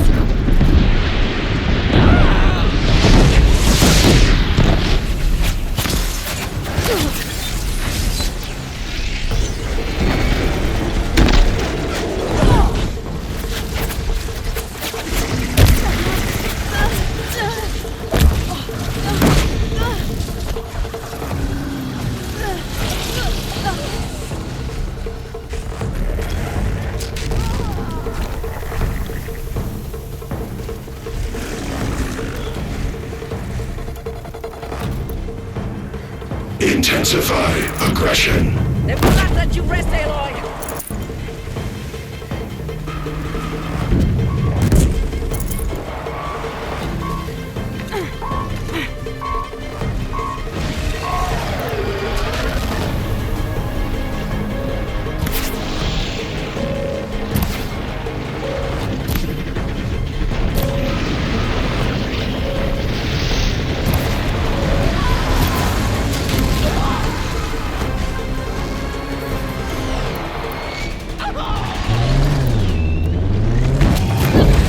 Intensify aggression. They will not let you rest, Aloy!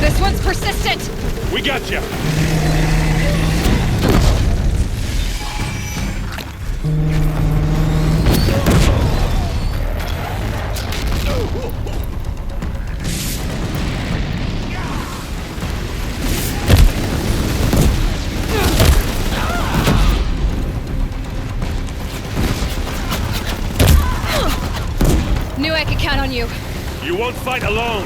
This one's persistent! We got you. Knew I could count on you. You won't fight alone.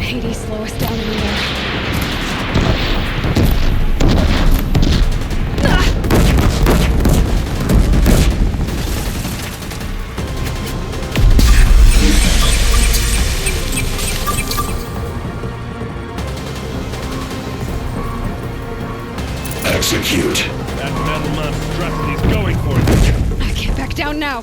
Hades slow us down anymore. Execute. That metal monstrosity's going for it. I can't back down now.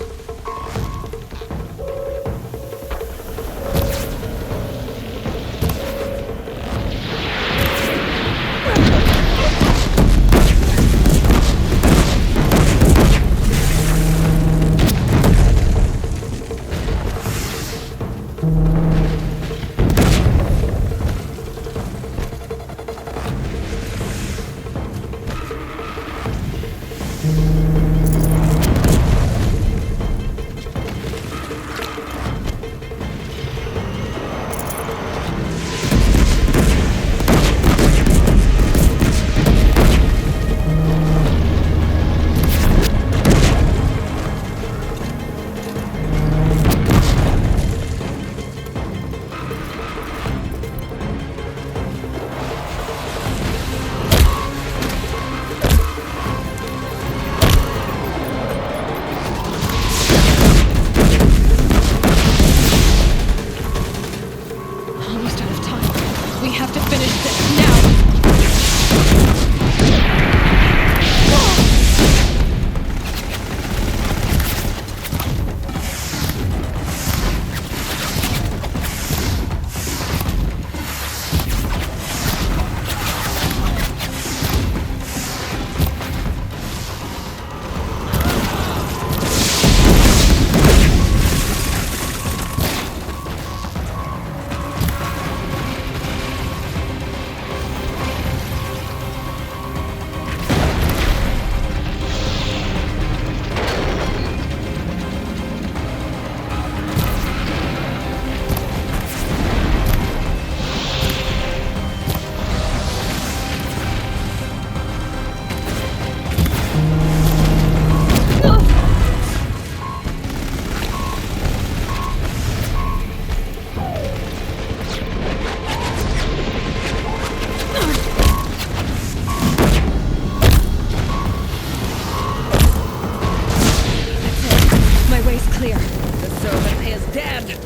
Clear. The servant is dead.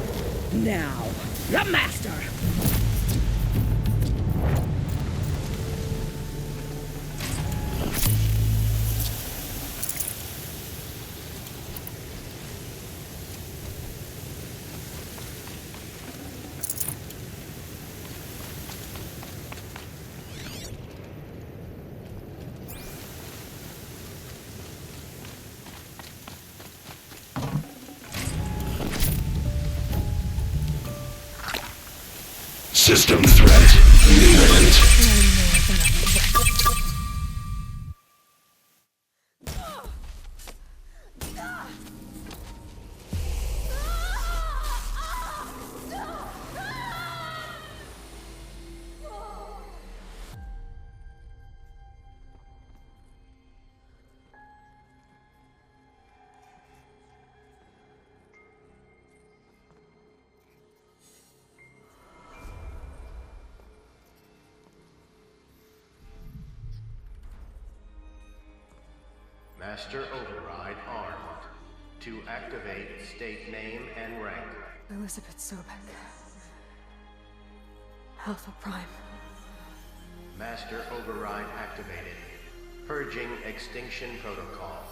Now, the master. System threat imminent. Master Override armed. To activate, state name and rank. Elizabeth Sobek. Alpha Prime. Master Override activated. Purging Extinction Protocol.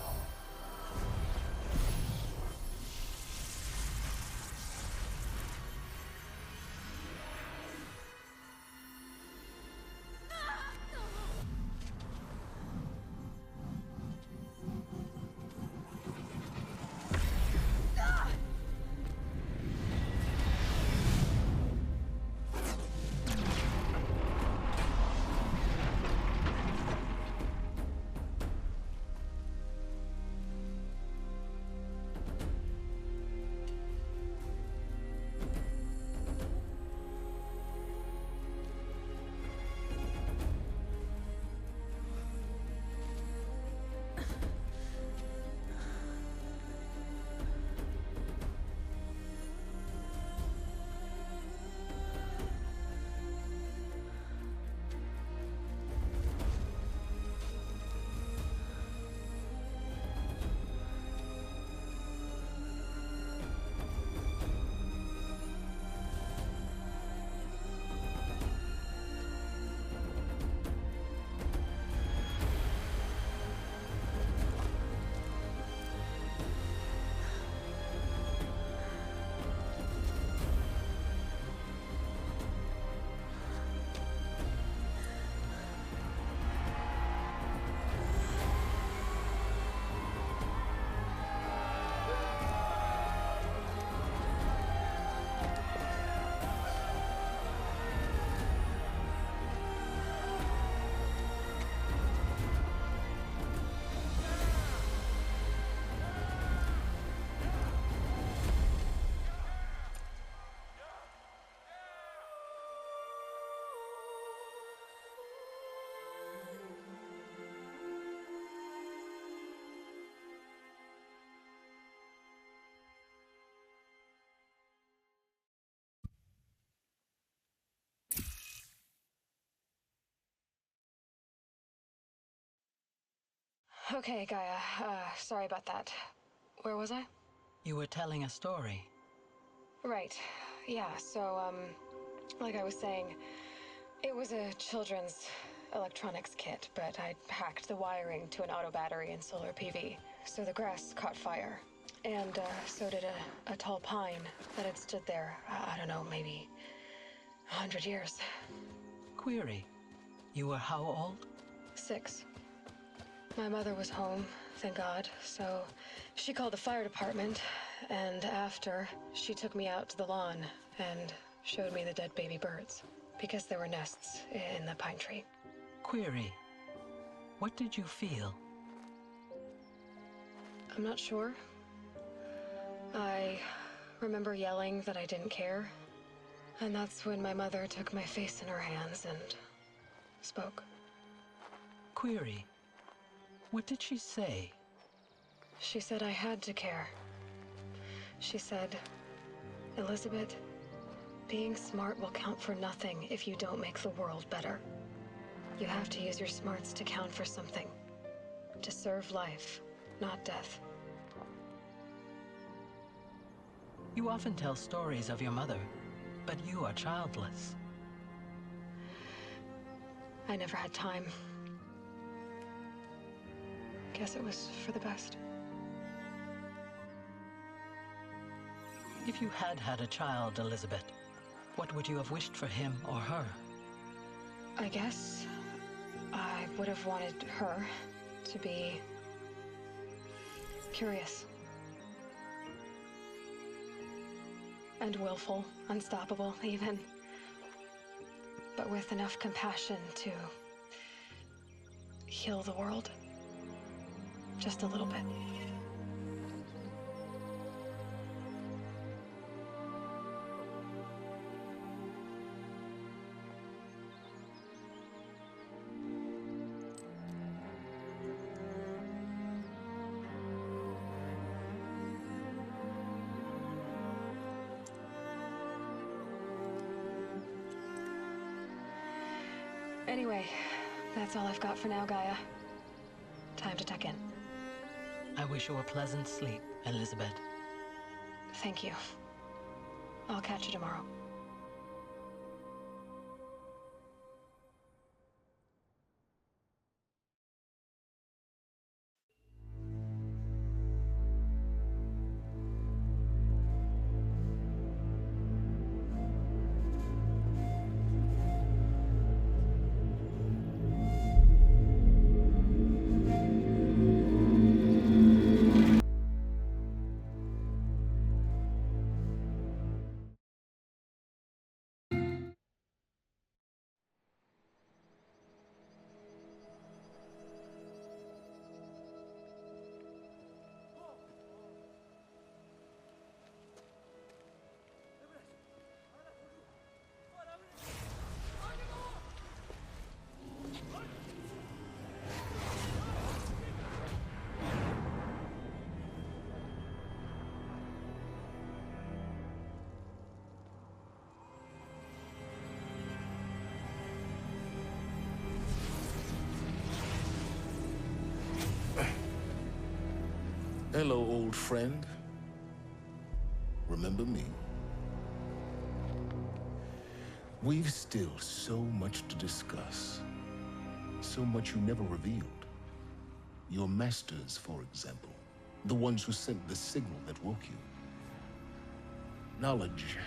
Okay, Gaia. Sorry about that. Where was I? You were telling a story. Right. Yeah, so, like I was saying, it was a children's electronics kit, but I'd hacked the wiring to an auto battery and solar PV. So the grass caught fire. And, so did a tall pine that had stood there, I don't know, maybe 100 years. Query. You were how old? 6. My mother was home, thank God, so she called the fire department, and after, she took me out to the lawn and showed me the dead baby birds, because there were nests in the pine tree. Query. What did you feel? I'm not sure. I remember yelling that I didn't care, and that's when my mother took my face in her hands and spoke. Query. What did she say? She said I had to care. She said, Elizabeth, being smart will count for nothing if you don't make the world better. You have to use your smarts to count for something. To serve life, not death. You often tell stories of your mother, but you are childless. I never had time. Guess it was for the best. If you had had a child, Elizabeth, what would you have wished for him or her? I guess I would have wanted her to be curious. And willful, unstoppable, even. But with enough compassion to heal the world. Just a little bit. Anyway, that's all I've got for now, Gaia. Time to tuck in. I wish you a pleasant sleep, Elizabeth. Thank you. I'll catch you tomorrow. Hello, old friend. Remember me? We've still so much to discuss. So much you never revealed. Your masters, for example. The ones who sent the signal that woke you. Knowledge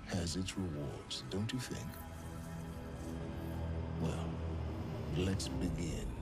has its rewards, don't you think? Well, let's begin.